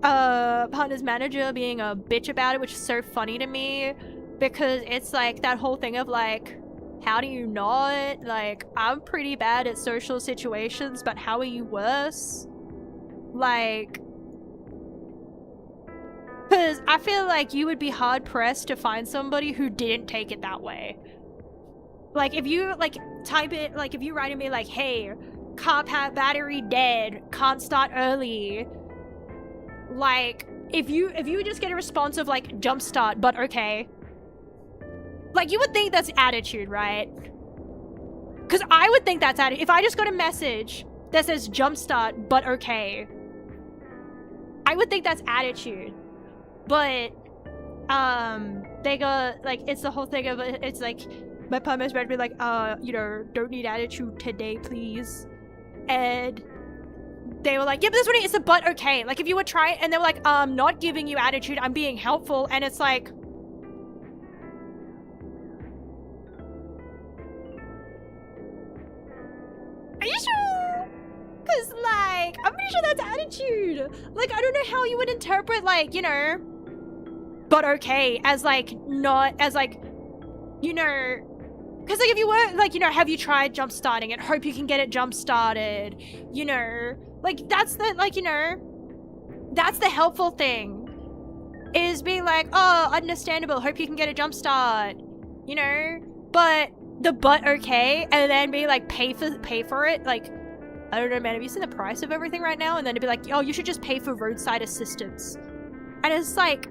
partner's manager being a bitch about it, which is so funny to me, because it's like that whole thing of like, how do you not? Like, I'm pretty bad at social situations, but how are you worse? Like, because I feel like you would be hard pressed to find somebody who didn't take it that way. Like, if you like type it, like if you write to me like, hey, car battery dead, can't start early. Like, if you just get a response of like jumpstart, but okay. Like, you would think that's attitude, right? Because I would think that's attitude. If I just got a message that says jumpstart, but okay, I would think that's attitude. But they got like, it's the whole thing of it's like my partner's read me like, you know, don't need attitude today, please. And they were like, yeah, but this one is a but okay. Like, if you would try it, and they were like, not giving you attitude, I'm being helpful. And it's like, are you sure? Because like, I'm pretty sure that's attitude. Like, I don't know how you would interpret like, you know, but okay as like, not as like, you know, because like if you were like, you know, have you tried jump starting it? Hope you can get it jump started. You know, like that's the, like, you know, that's the helpful thing, is being like, oh, understandable. Hope you can get a jump start. You know, but the but okay, and then be like, pay for it. Like, I don't know, man. Have you seen the price of everything right now? And then to be like, oh, you should just pay for roadside assistance. And it's like,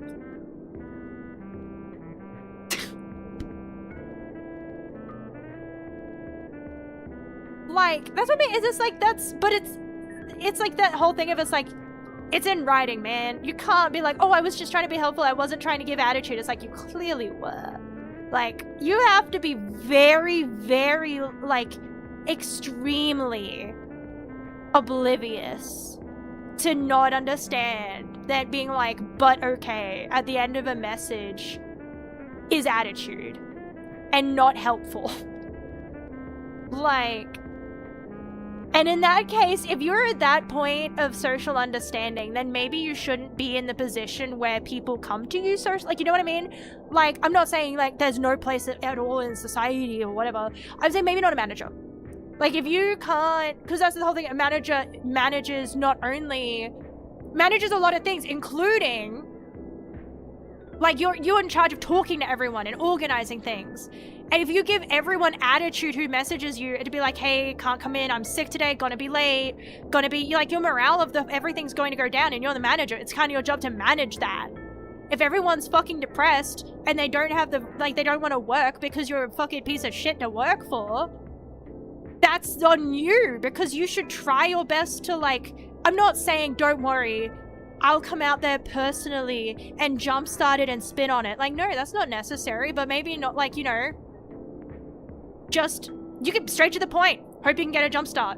like, that's what I mean. It's just like, that's, but it's like that whole thing of, it's like, it's in writing, man. You can't be like, oh, I was just trying to be helpful, I wasn't trying to give attitude. It's like, you clearly were. Like, you have to be very, very, like, extremely oblivious to not understand that being like, but okay, at the end of a message is attitude and not helpful. Like, and in that case, if you're at that point of social understanding, then maybe you shouldn't be in the position where people come to you social, like, you know what I mean? Like, I'm not saying like there's no place at all in society or whatever. I'm saying maybe not a manager. Like, if you can't, because that's the whole thing, a manager manages not only, manages a lot of things, including, like, you're in charge of talking to everyone and organizing things. And if you give everyone attitude who messages you, it'd be like, hey, can't come in, I'm sick today, gonna be late, gonna be, like, your morale of everything's going to go down, and you're the manager. It's kind of your job to manage that. If everyone's fucking depressed and they don't have the, like, they don't want to work because you're a fucking piece of shit to work for, that's on you, because you should try your best to, like, I'm not saying don't worry, I'll come out there personally and jumpstart it and spin on it. Like, no, that's not necessary, but maybe not, like, you know, just, you get straight to the point. Hope you can get a jump start.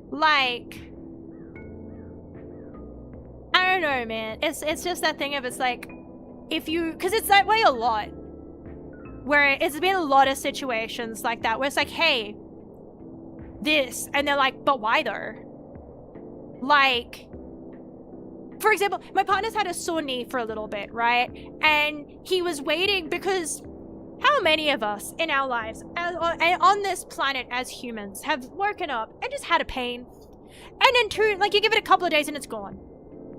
Like, I don't know, man. It's just that thing of, it's like, if you, because it's that way a lot. Where it's been a lot of situations like that, where it's like, hey, this, and they're like, but why though? Like, for example, my partner's had a sore knee for a little bit, right? And he was waiting because how many of us in our lives, on this planet as humans, have woken up and just had a pain? And then two, like, you give it a couple of days and it's gone.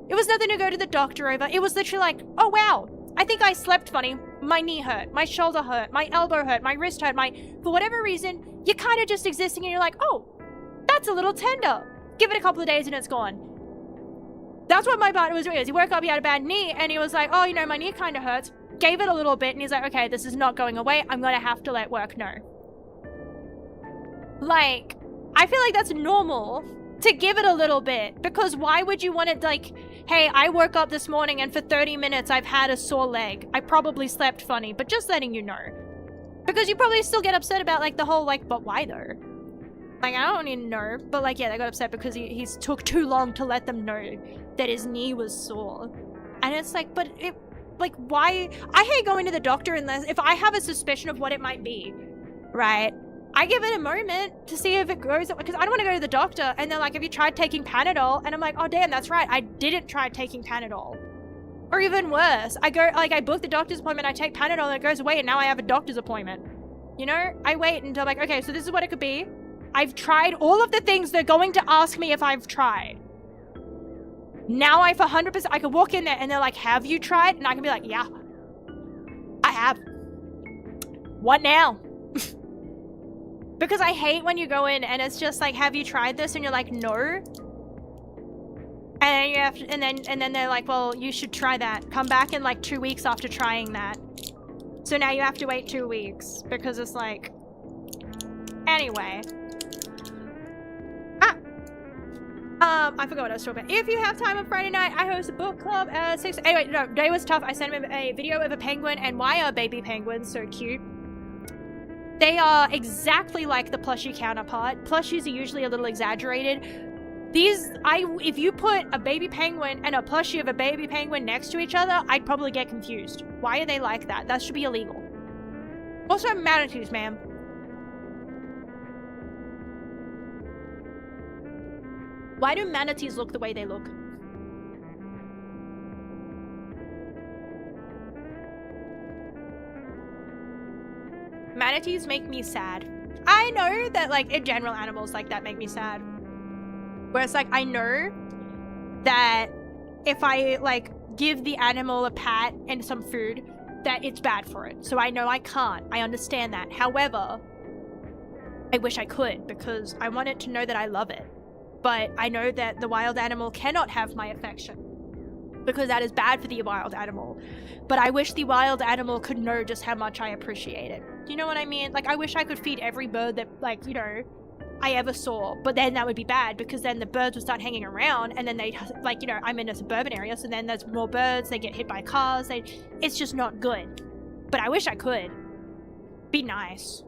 It was nothing to go to the doctor over. It was literally like, oh wow, I think I slept funny. My knee hurt, my shoulder hurt, my elbow hurt, my wrist hurt, for whatever reason, you're kind of just existing and you're like, oh, that's a little tender. Give it a couple of days and it's gone. That's what my partner was doing. He woke up, he had a bad knee, and he was like, oh, you know, my knee kind of hurts. Gave it a little bit, and he's like, okay, this is not going away. I'm going to have to let work know. Like, I feel like that's normal to give it a little bit, because why would you want it, like, hey, I woke up this morning and for 30 minutes I've had a sore leg. I probably slept funny, but just letting you know. Because you probably still get upset about, like, the whole, like, but why though? Like, I don't even know. But, like, yeah, they got upset because he's took too long to let them know that his knee was sore. And it's like, but it, like, why? I hate going to the doctor unless, if I have a suspicion of what it might be, right? I give it a moment to see if it goes, because I don't want to go to the doctor and they're like, have you tried taking Panadol? And I'm like, oh damn, that's right, I didn't try taking Panadol. Or even worse, I go, like, I book the doctor's appointment, I take Panadol and it goes away and now I have a doctor's appointment. You know, I wait until, like, okay, so this is what it could be. I've tried all of the things they're going to ask me if I've tried. Now I for 100%, I could walk in there and they're like, have you tried? And I can be like, yeah, I have. What now? Because I hate when you go in and it's just like, have you tried this? And you're like, no. And you have to, and then they're like, well, you should try that. Come back in like 2 weeks after trying that. So now you have to wait 2 weeks because it's like, anyway. I forgot what I was talking about. If you have time on Friday night, I host a book club at 6. Anyway, no, day was tough. I sent him a video of a penguin, and why are baby penguins so cute? They are exactly like the plushie counterpart. Plushies are usually a little exaggerated. If you put a baby penguin and a plushie of a baby penguin next to each other, I'd probably get confused. Why are they like that? That should be illegal. Also, manatees, ma'am. Why do manatees look the way they look? Manatees make me sad. I know that, like, in general, animals like that make me sad. Where it's like, I know that if I, like, give the animal a pat and some food, that it's bad for it. So I know I can't. I understand that. However, I wish I could because I want it to know that I love it. But I know that the wild animal cannot have my affection because that is bad for the wild animal. But I wish the wild animal could know just how much I appreciate it. Do you know what I mean? Like, I wish I could feed every bird that, like, you know, I ever saw. But then that would be bad because then the birds would start hanging around and then they, like, you know, I'm in a suburban area, so then there's more birds, they get hit by cars, it's just not good. But I wish I could. Be nice.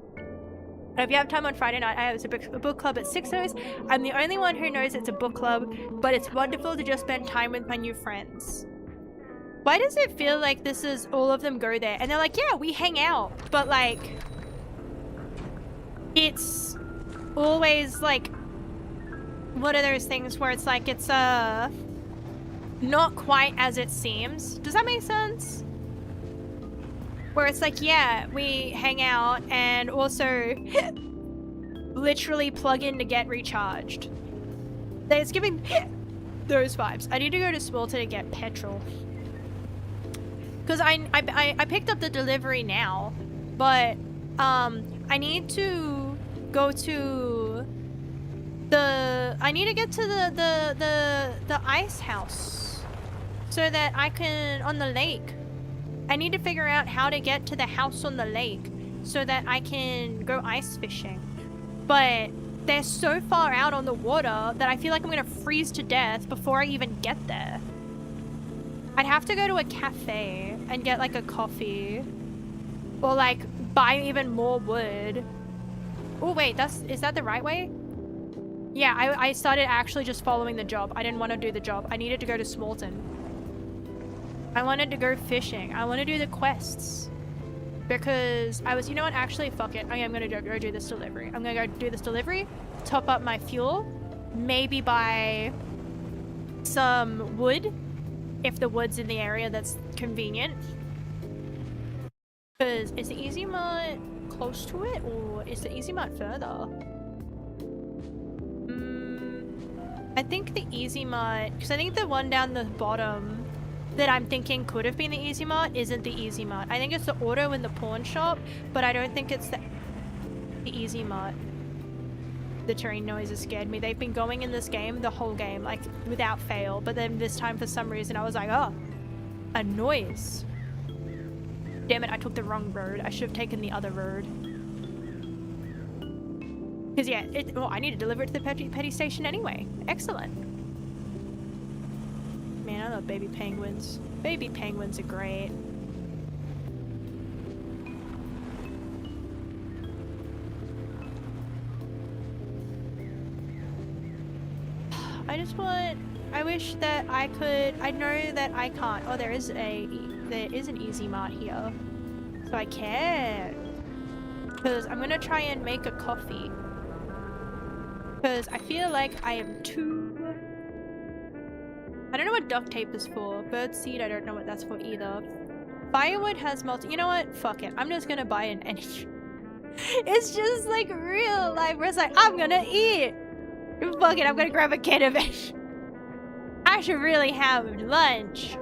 If you have time on Friday night, I have a book club at 6 hours. I'm the only one who knows it's a book club, but it's wonderful to just spend time with my new friends. Why does it feel like this is all of them go there? And they're like, yeah, we hang out. But, like, it's always, like, one of those things where it's like, it's, not quite as it seems. Does that make sense? Where it's like, yeah, we hang out and also literally plug in to get recharged. It's giving those vibes. I need to go to Smolton to get petrol. Because I picked up the delivery now, but I need to go to I need to get to the ice house so that I can, on the lake. I need to figure out how to get to the house on the lake so that I can go ice fishing. But they're so far out on the water that I feel like I'm gonna freeze to death before I even get there. I'd have to go to a cafe and get like a coffee or like buy even more wood. Oh wait, is that the right way? Yeah, I started actually just following the job. I didn't want to do the job. I needed to go to Smolton. I wanted to go fishing. I want to do the quests. Because I was, you know what, actually, fuck it. I'm going to go do this delivery. I'm going to go do this delivery, top up my fuel, maybe buy some wood, if the wood's in the area that's convenient. Because is the Easy Mart close to it, or is the Easy Mart further? I think the Easy Mart, because I think the one down the bottom that I'm thinking could have been the Easy Mart isn't the Easy Mart. I think it's the auto in the pawn shop, but I don't think it's the Easy Mart. The terrain noises scared me. They've been going in this game, the whole game, like without fail, but then this time for some reason I was like, oh, a noise. Damn it, I took the wrong road. I should have taken the other road. Because yeah, I need to deliver it to the petty station anyway. Excellent. Man, I love baby penguins. Baby penguins are great. I wish that I could. I know that I can't. Oh, there is an easy mart here, so I can. Because I'm gonna try and make a coffee. Because I feel like I am too. I don't know what duct tape is for. Birdseed, I don't know what that's for either. Firewood has multi. You know what? Fuck it. I'm just gonna buy an energy. It's just like real life where it's like, I'm gonna eat. Fuck it, I'm gonna grab a can of it. I should really have lunch.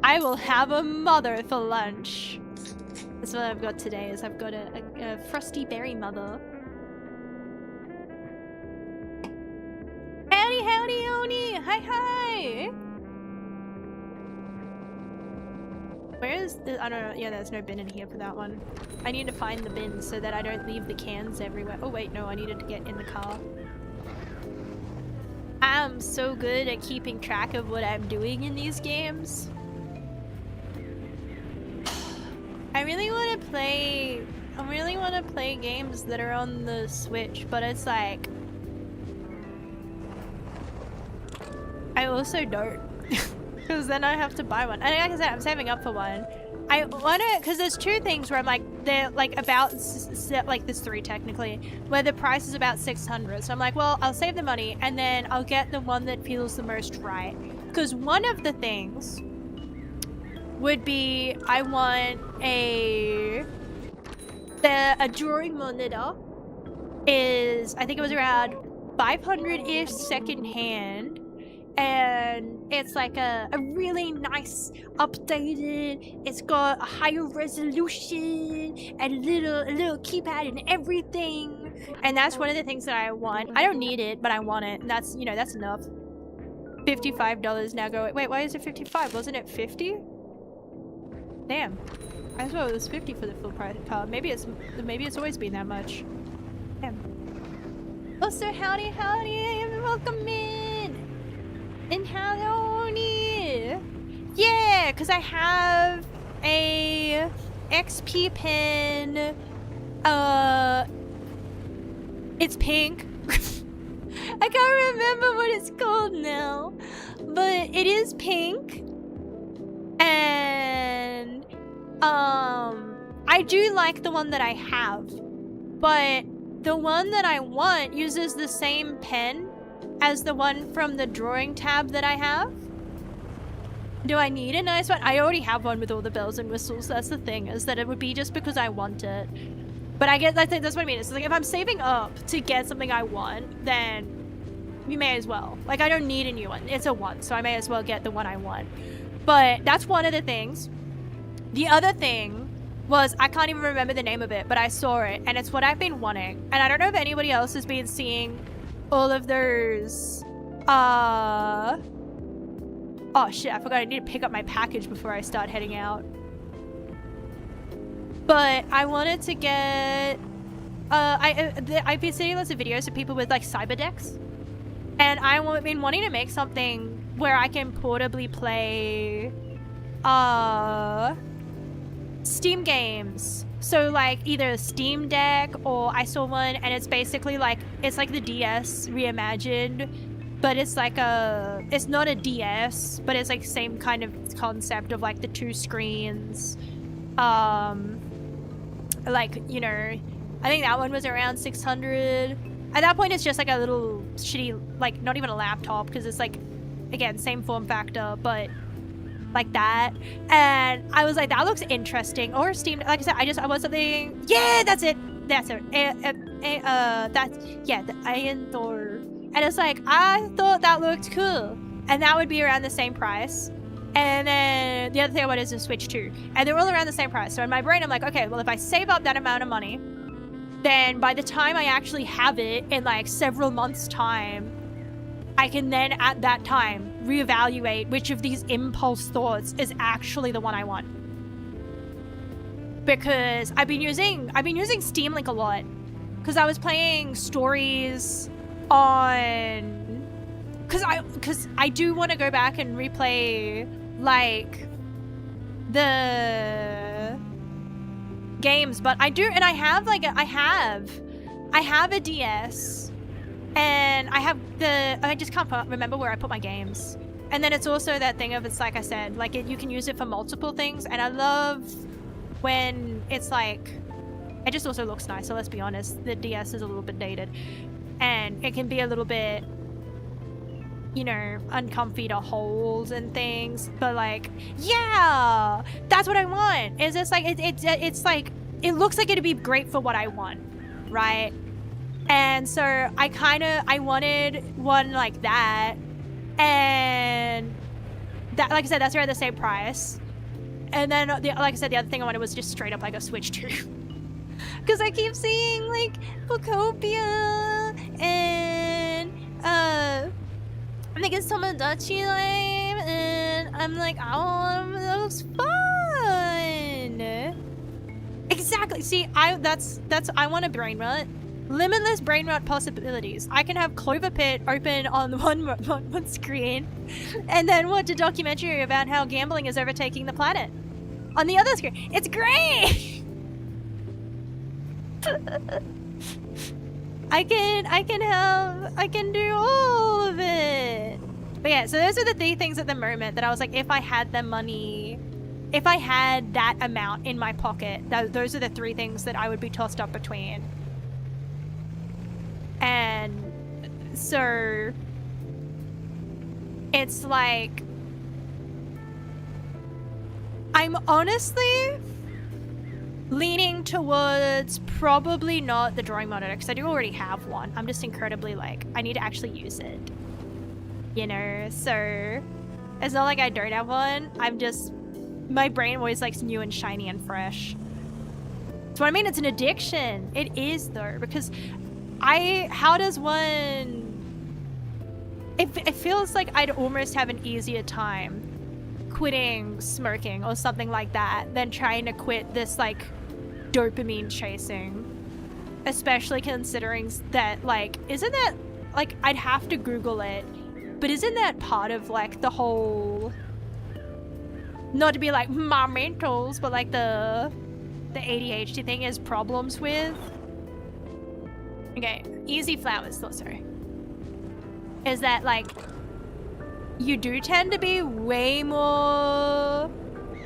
I will have a mother for lunch. That's what I've got today, is I've got a frosty berry mother. Howdy, howdy, Oni! Hi, hi! Where is the... I don't know. Yeah, there's no bin in here for that one. I need to find the bin so that I don't leave the cans everywhere. Oh, wait, no. I needed to get in the car. I'm so good at keeping track of what I'm doing in these games. I really want to play games that are on the Switch, but it's like... I also don't. Because then I have to buy one. And like I said, I'm saving up for one. I want to, because there's two things where I'm like, they're like about, like there's three technically, where the price is about 600. So I'm like, well, I'll save the money and then I'll get the one that feels the most right. Because one of the things would be, I want a drawing monitor is, I think it was around 500-ish secondhand. And it's like a really nice updated, it's got a higher resolution and a little keypad and everything, and that's one of the things that I want. I don't need it, but I want it, and that's, you know, that's enough. $55 now. Go, wait, why is it 55? Wasn't it 50? Damn, I thought it was 50 for the full price card. Maybe it's always been that much. Damn. Also, howdy, welcome in. And hello, yeah, because I have a XP pen. It's pink. I can't remember what it's called now, but it is pink. And I do like the one that I have, but the one that I want uses the same pen as the one from the drawing tab that I have. Do I need a nice one? I already have one with all the bells and whistles. That's the thing, is that it would be just because I want it. But I think that's what I mean. It's like, if I'm saving up to get something I want, then we may as well. Like, I don't need a new one. It's a one, so I may as well get the one I want. But that's one of the things. The other thing was, I can't even remember the name of it, but I saw it, and it's what I've been wanting. And I don't know if anybody else has been seeing all of those, oh shit, I forgot I need to pick up my package before I start heading out. But I wanted to get, I've been seeing lots of videos of people with like cyber decks. And I've been wanting to make something where I can portably play, Steam games. So like either a Steam Deck, or I saw one and it's basically like, it's like the DS reimagined, but it's like it's not a DS, but it's like same kind of concept of like the two screens. Like, you know, I think that one was around 600. At that point, it's just like a little shitty, like not even a laptop, because it's like, again, same form factor, but like that. And I was like, that looks interesting. Or Steam, like I said, I want something. Yeah, that's it. That's it. That's, yeah, the Iron Thor. And it's like, I thought that looked cool. And that would be around the same price. And then the other thing I want is a Switch 2. And they're all around the same price. So in my brain, I'm like, okay, well, if I save up that amount of money, then by the time I actually have it in like several months' time, I can then at that time reevaluate which of these impulse thoughts is actually the one I want. Because I've been using Steam Link a lot, because I was playing stories on because I do want to go back and replay like the games, but I do, and I have a DS, and I just can't remember where I put my games. And then it's also that thing of, it's like I said, like you can use it for multiple things, and I love when it's like, it just also looks nice. So let's be honest, the DS is a little bit dated, and it can be a little bit, you know, uncomfy to hold and things. But like, yeah, that's what I want. Is it's like it's like, it looks like it'd be great for what I want, right? And so I wanted one like that, and that, like I said, that's around the same price. And then like I said, the other thing I wanted was just straight up like a Switch 2. Because I keep seeing like Photopia and I think it's Tomodachi Life, and I'm like, oh, that looks fun. Exactly. See, I want a brain rot. Limitless brain rot possibilities. I can have Clover Pit open on one screen, and then watch a documentary about how gambling is overtaking the planet on the other screen. It's great. I can do all of it. But yeah, so those are the 3 things at the moment that I was like, if I had the money, if I had that amount in my pocket, those are the 3 things that I would be tossed up between. And so it's like, I'm honestly leaning towards probably not the drawing monitor, because I do already have one. I'm just incredibly like, I need to actually use it, you know? So it's not like I don't have one. I'm just, my brain always likes new and shiny and fresh. So I mean, it's an addiction. It is though, because how does one, it feels like I'd almost have an easier time quitting smoking or something like that than trying to quit this like dopamine chasing, especially considering that, like, isn't that, like, I'd have to Google it, but isn't that part of like the whole, not to be like my mentals, but like the ADHD thing is problems with, okay, easy flowers also, is that like you do tend to be way more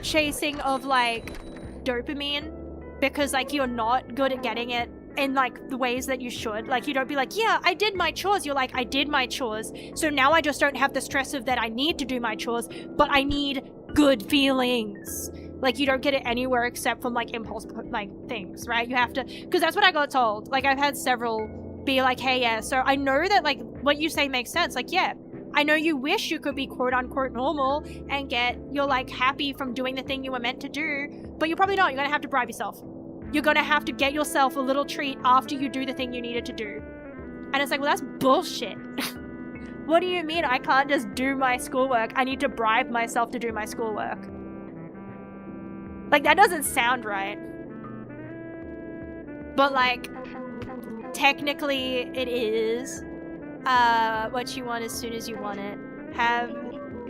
chasing of like dopamine, because like you're not good at getting it in like the ways that you should. Like you don't be like, yeah, I did my chores. You're like, I did my chores, so now I just don't have the stress of that I need to do my chores, but I need good feelings. Like you don't get it anywhere except from like impulse like things, right? You have to, because that's what I got told. Like I've had several be like, hey, yeah, so I know that like what you say makes sense. Like, yeah, I know you wish you could be quote unquote normal and you're like happy from doing the thing you were meant to do, but you're probably not. You're gonna have to bribe yourself. You're gonna have to get yourself a little treat after you do the thing you needed to do. And it's like, well, that's bullshit. What do you mean I can't just do my schoolwork? I need to bribe myself to do my schoolwork. Like, that doesn't sound right. But like, technically it is what you want as soon as you want it.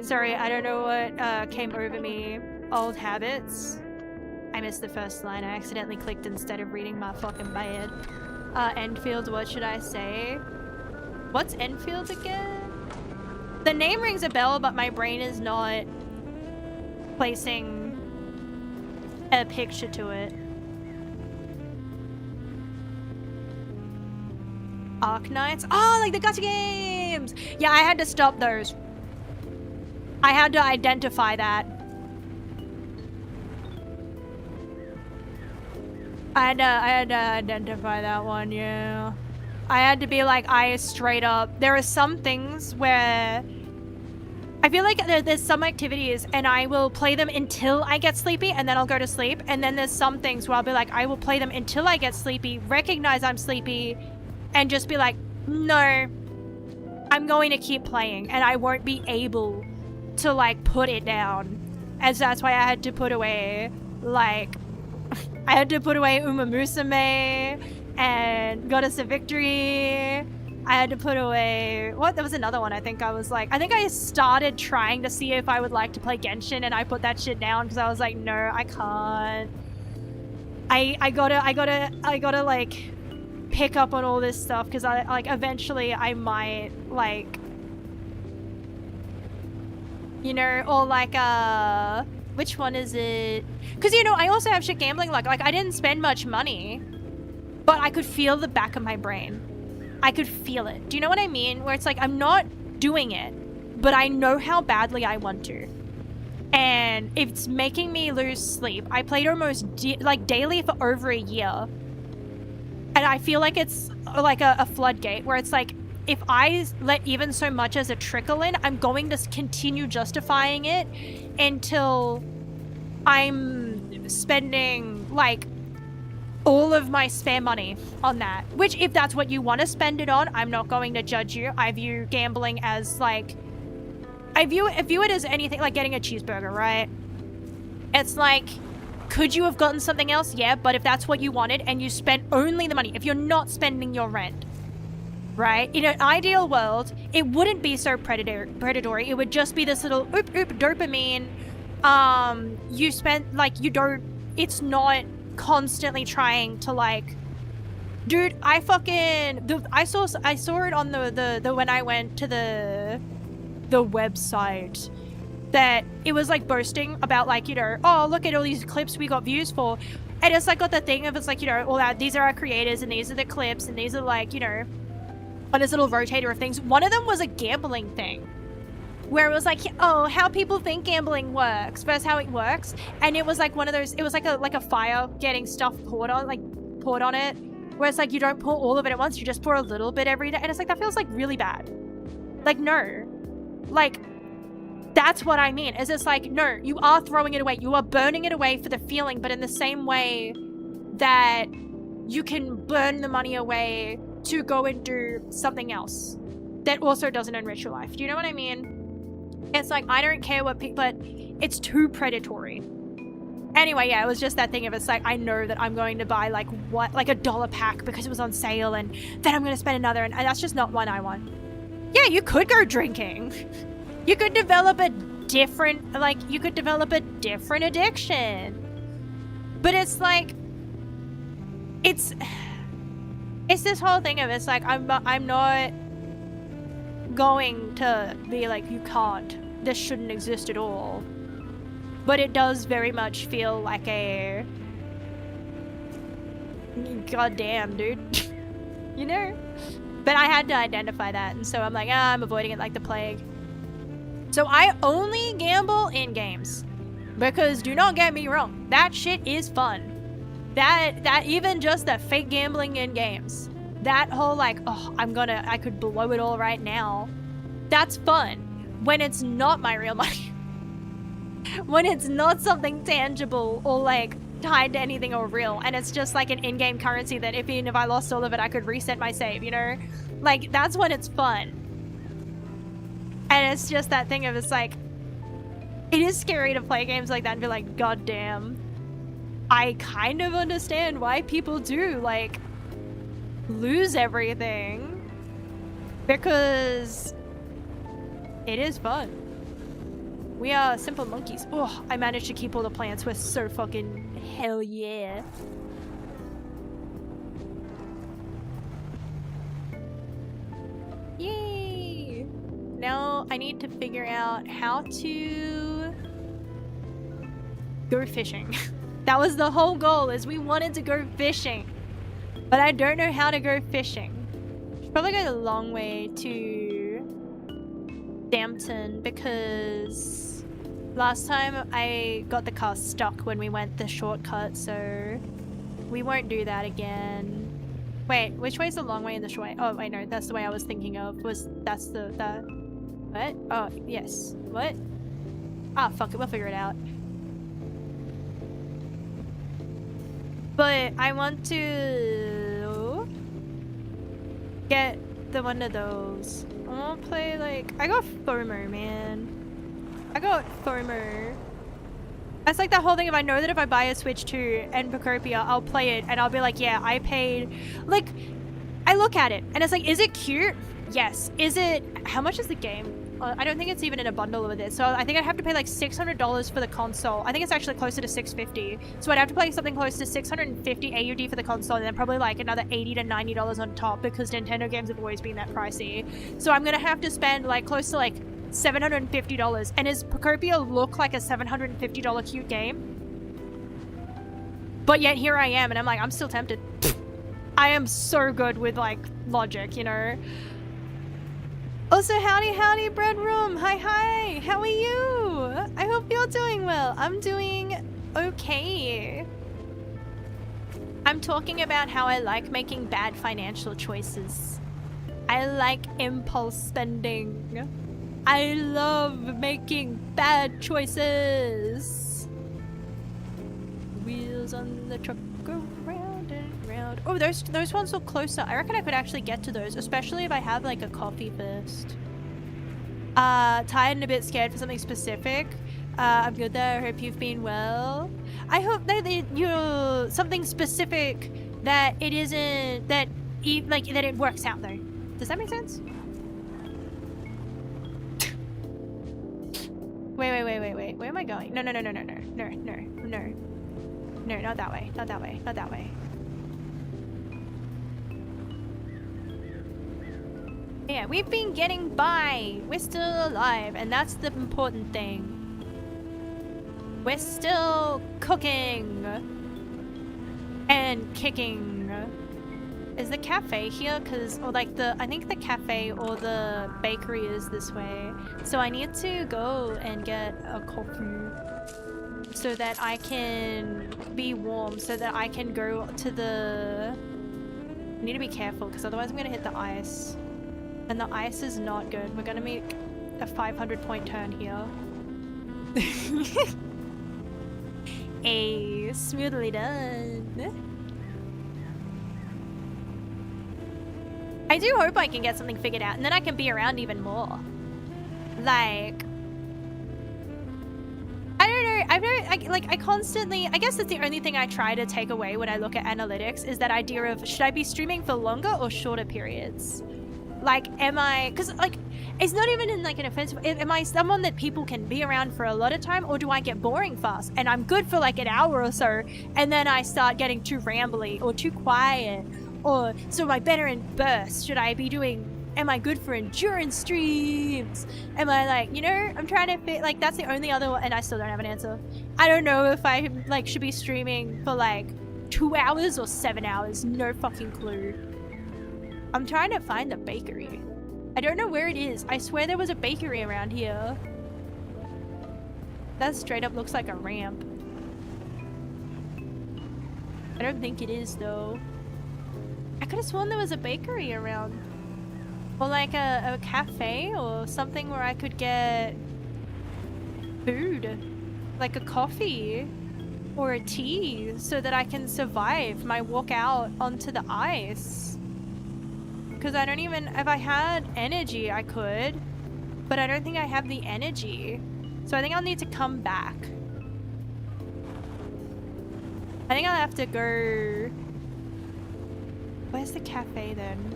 Sorry, I don't know what came over me. Old habits. I missed the first line. I accidentally clicked instead of reading my fucking bed. Enfield, what should I say? What's Enfield again? The name rings a bell, but my brain is not placing a picture to it. Arknights? Oh, like the gacha games! Yeah, I had to stop those. I had to identify that. I had to identify that one, yeah. I had to be like, I straight up. There are some things where I feel like there's some activities and I will play them until I get sleepy and then I'll go to sleep. And then there's some things where I'll be like, I will play them until I get sleepy, recognize I'm sleepy, and just be like, no, I'm going to keep playing, and I won't be able to like put it down. And so that's why I had to put away, like, I had to put away Uma Musume and Goddess of Victory. I had to put away... What? There was another one. I think I was like... I think I started trying to see if I would like to play Genshin, and I put that shit down because I was like, no, I can't. I gotta like pick up on all this stuff because I like eventually I might like, you know, or like which one is it? Because you know I also have shit gambling like I didn't spend much money, but I could feel the back of my brain. I could feel it. Do you know what I mean? Where it's like I'm not doing it, but I know how badly I want to. And it's making me lose sleep. I played almost like daily for over a year. And I feel like it's like a floodgate where it's like, if I let even so much as a trickle in, I'm going to continue justifying it until I'm spending like all of my spare money on that. Which if that's what you want to spend it on, I'm not going to judge you. I view gambling as like, I view it as anything like getting a cheeseburger, right? It's like, could you have gotten something else? Yeah, but if that's what you wanted and you spent only the money, if you're not spending your rent, right? In an ideal world, it wouldn't be so predatory. It would just be this little dopamine. You spent like you don't. It's not constantly trying to like. Dude, I saw it on the when I went to the website that it was like boasting about like, you know, oh look at all these clips we got views for, and it's like got the thing of it's like, you know, all that these are our creators and these are the clips and these are like, you know, on this little rotator of things. One of them was a gambling thing where it was like, oh, how people think gambling works versus how it works, and it was like one of those, it was like a fire getting stuff poured on it where it's like you don't pour all of it at once, you just pour a little bit every day, and it's like that feels like really bad. Like no. Like, that's what I mean. Is it's like, no, you are throwing it away. You are burning it away for the feeling, but in the same way that you can burn the money away to go and do something else that also doesn't enrich your life. Do you know what I mean? It's like, I don't care what people, but it's too predatory. Anyway, yeah, it was just that thing of it's like, I know that I'm going to buy like what, like $1 pack because it was on sale, and then I'm going to spend another, and that's just not one I want. Yeah, you could go drinking. You could develop a different, like, you could develop a different addiction. But it's like, it's this whole thing of it's like, I'm not going to be like, you can't, this shouldn't exist at all. But it does very much feel like a, goddamn, dude. You know? But I had to identify that, and so I'm like, I'm avoiding it like the plague. So I only gamble in games. Because do not get me wrong, that shit is fun. That even just the fake gambling in games. That whole like, oh, I could blow it all right now. That's fun. When it's not my real money. When it's not something tangible or like tied to anything or real, and it's just like an in-game currency that even if I lost all of it, I could reset my save, you know? Like, that's when it's fun. And it's just that thing of it's like, it is scary to play games like that and be like, god damn, I kind of understand why people do like lose everything, because it is fun. We are simple monkeys. Oh, I managed to keep all the plants. We're so fucking hell yeah. Yay! Now I need to figure out how to go fishing. That was the whole goal, is we wanted to go fishing. But I don't know how to go fishing. Should probably go the long way to Dampton, because last time I got the car stuck when we went the shortcut, so we won't do that again. Wait, which way is the long way and the short way? Oh, wait, no, that's the way I was thinking of. That's the what? Oh, yes. What? Ah, fuck it, we'll figure it out. But I want to get the one of those. I want to play like, I got Foamer, man. I got Foamer. That's like the whole thing of, I know that if I buy a Switch 2 and Pocopia, I'll play it and I'll be like, yeah, I paid, like, I look at it and it's like, is it cute? Yes. Is it, how much is the game? I don't think it's even in a bundle with it. So I think I'd have to pay like $600 for the console. I think it's actually closer to $650. So I'd have to pay something close to 650 AUD for the console, and then probably like another $80 to $90 on top, because Nintendo games have always been that pricey. So I'm gonna have to spend like close to like $750. And does Procopia look like a $750 cute game? But yet here I am, and I'm like, I'm still tempted. I am so good with like logic, you know? Also, howdy, Bread Room. Hi. How are you? I hope you're doing well. I'm doing okay. I'm talking about how I like making bad financial choices. I like impulse spending. I love making bad choices. Wheels on the truck go round and round. Oh, those ones look closer. I reckon I could actually get to those, especially if I have like a coffee first. Tired and a bit scared for something specific. I'm good there. I hope you've been well. I hope that you're something specific, that it isn't that that it works out though. Does that make sense? Wait. Where am I going? No, not that way. Not that way. Yeah, we've been getting by. We're still alive, and that's the important thing. We're still cooking and kicking. Is the cafe here? I think the cafe or the bakery is this way. So I need to go and get a coffee so that I can be warm, so that I can go to the... I need to be careful, because otherwise I'm going to hit the ice. And the ice is not good. We're going to make a 500-point turn here. Hey, smoothly done. I do hope I can get something figured out, and then I can be around even more. Like, I don't know. I constantly, I guess that's the only thing I try to take away when I look at analytics, is that idea of, should I be streaming for longer or shorter periods? Like, because like, it's not even in like an offensive, am I someone that people can be around for a lot of time, or do I get boring fast and I'm good for like an hour or so, and then I start getting too rambly or too quiet? Or, so am I better in bursts? Should I be doing, am I good for endurance streams? Am I like, you know, I'm trying to fit, like, that's the only other one, and I still don't have an answer. I don't know if I, like, should be streaming for, like, 2 hours or 7 hours. No fucking clue. I'm trying to find the bakery. I don't know where it is. I swear there was a bakery around here. That straight up looks like a ramp. I don't think it is, though. I could have sworn there was a bakery around. Or like a cafe or something where I could get food. Like a coffee or a tea, so that I can survive my walk out onto the ice. Because I don't even, if I had energy I could, but I don't think I have the energy. So I think I'll need to come back. I think I'll have to go... Where's the cafe then?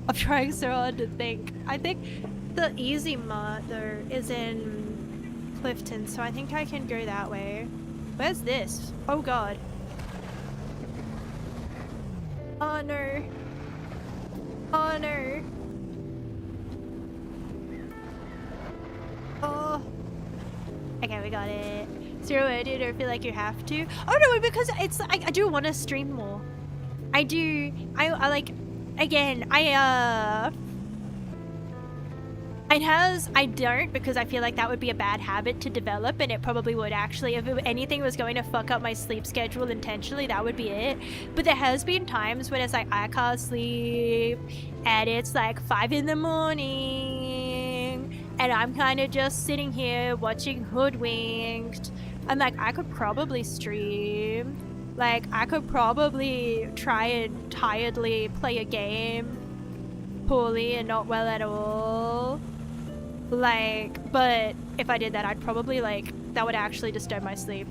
I'm trying so hard to think. I think the Easy Mart though is in Clifton, so I think I can go that way. Where's this? Oh god. Oh no. Oh no. Oh. Okay, we got it. Zero edit, or feel like you have to. Oh no, because it's I do want to stream more. I do. I like, again, I don't, because I feel like that would be a bad habit to develop, and it probably would actually, if anything was going to fuck up my sleep schedule intentionally, that would be it. But there has been times when it's like I can't sleep and it's like 5 in the morning and I'm kind of just sitting here watching Hoodwinked. I'm like, I could probably stream. Like, I could probably try and tiredly play a game poorly and not well at all. Like, but if I did that, I'd probably, like, that would actually disturb my sleep.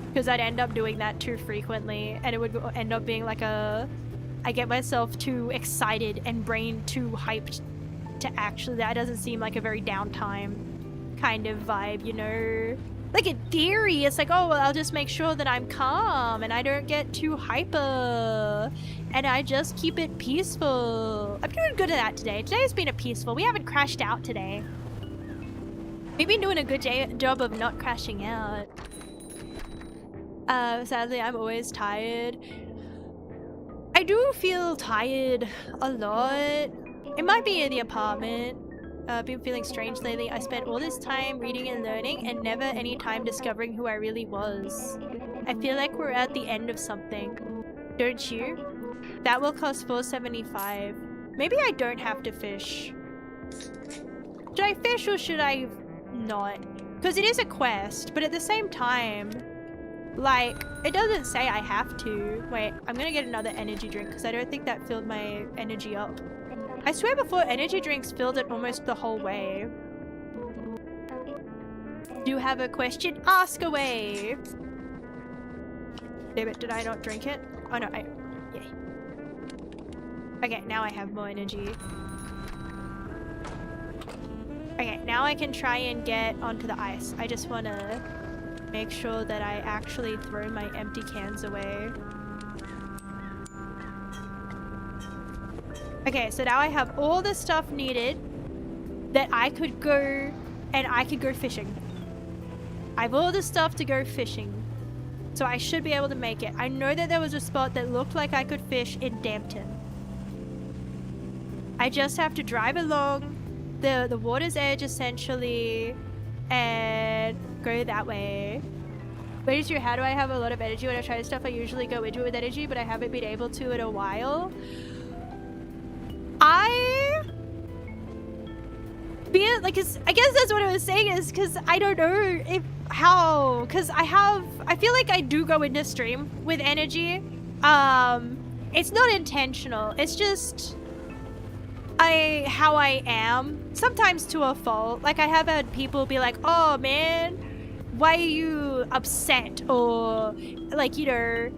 because I'd end up doing that too frequently, and it would end up being like I get myself too excited and brain too hyped to actually, that doesn't seem like a very downtime kind of vibe, you know? Like in theory, it's like, oh, well, I'll just make sure that I'm calm and I don't get too hyper and I just keep it peaceful. I'm doing good at that today. Today's been a peaceful. We haven't crashed out today. We've been doing a good job of not crashing out. Sadly, I'm always tired. I do feel tired a lot. It might be in the apartment. I've been feeling strange lately. I spent all this time reading and learning and never any time discovering who I really was. I feel like we're at the end of something. Don't you? That will cost $4.75. Maybe I don't have to fish. Should I fish or should I not? Because it is a quest, but at the same time, like, it doesn't say I have to. Wait, I'm gonna get another energy drink because I don't think that filled my energy up. I swear before, energy drinks filled it almost the whole way. Do you have a question? Ask away! Damn it, did I not drink it? Oh no, yeah. Okay, now I have more energy. Okay, now I can try and get onto the ice. I just want to make sure that I actually throw my empty cans away. Okay, so now I have all the stuff needed that I could go and I could go fishing. I have all the stuff to go fishing. So I should be able to make it. I know that there was a spot that looked like I could fish in Dampton. I just have to drive along the water's edge essentially and go that way. Wait, is your, how do I have a lot of energy when I try stuff? I usually go into it with energy, but I haven't been able to in a while. I feel like I guess that's what I was saying is because I don't know if how, because I feel like I do go into stream with energy. It's not intentional. It's just how I am. Sometimes to a fault. Like I have had people be like, "Oh man, why are you upset?" Or like, you know,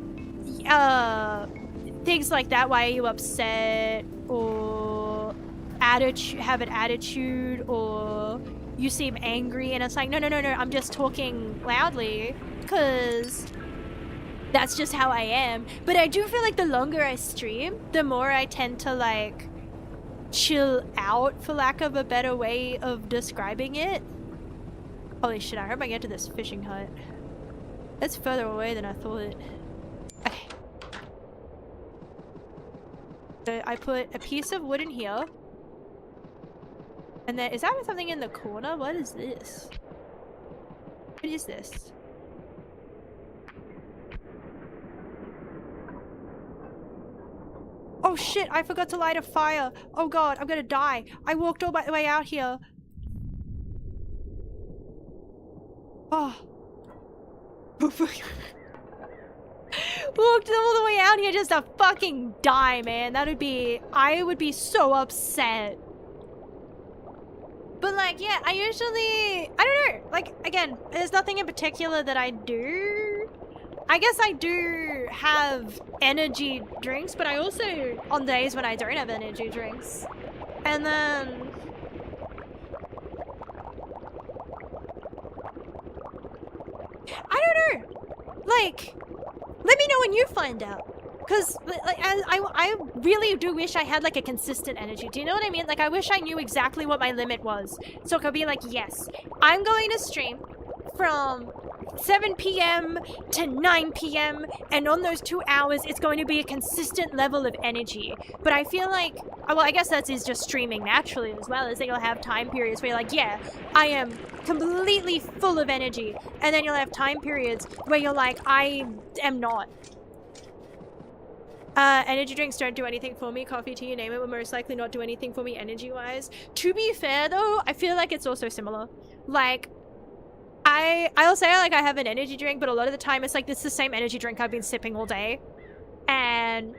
things like that. Why are you upset? Or have an attitude, or you seem angry, and it's like, no, I'm just talking loudly because that's just how I am. But I do feel like the longer I stream, the more I tend to like chill out, for lack of a better way of describing it. Holy shit, I hope I get to this fishing hut. It's further away than I thought. Okay. So I put a piece of wood in here. And then, is that something in the corner? What is this? What is this? Oh shit, I forgot to light a fire. Oh god, I'm gonna die. I walked all the way out here. Oh. Walked all the way out here just to fucking die, man. I would be so upset. But like, yeah, I don't know. Like, again, there's nothing in particular that I do. I guess I do have energy drinks, but I also, on days when I don't have energy drinks. And then... I don't know. Like, let me know when you find out. Because like, I really do wish I had like a consistent energy. Do you know what I mean? Like I wish I knew exactly what my limit was. So I could be like, yes, I'm going to stream from 7 p.m. to 9 p.m. and on those 2 hours it's going to be a consistent level of energy. But I feel like, well, I guess that is just streaming naturally as well, as that you'll have time periods where you're like, yeah, I am completely full of energy. And then you'll have time periods where you're like, I am not. Energy drinks don't do anything for me. Coffee, tea, you name it, will most likely not do anything for me energy-wise. To be fair, though, I feel like it's also similar. Like, I'll say, like, I have an energy drink, but a lot of the time it's like, it's the same energy drink I've been sipping all day. And,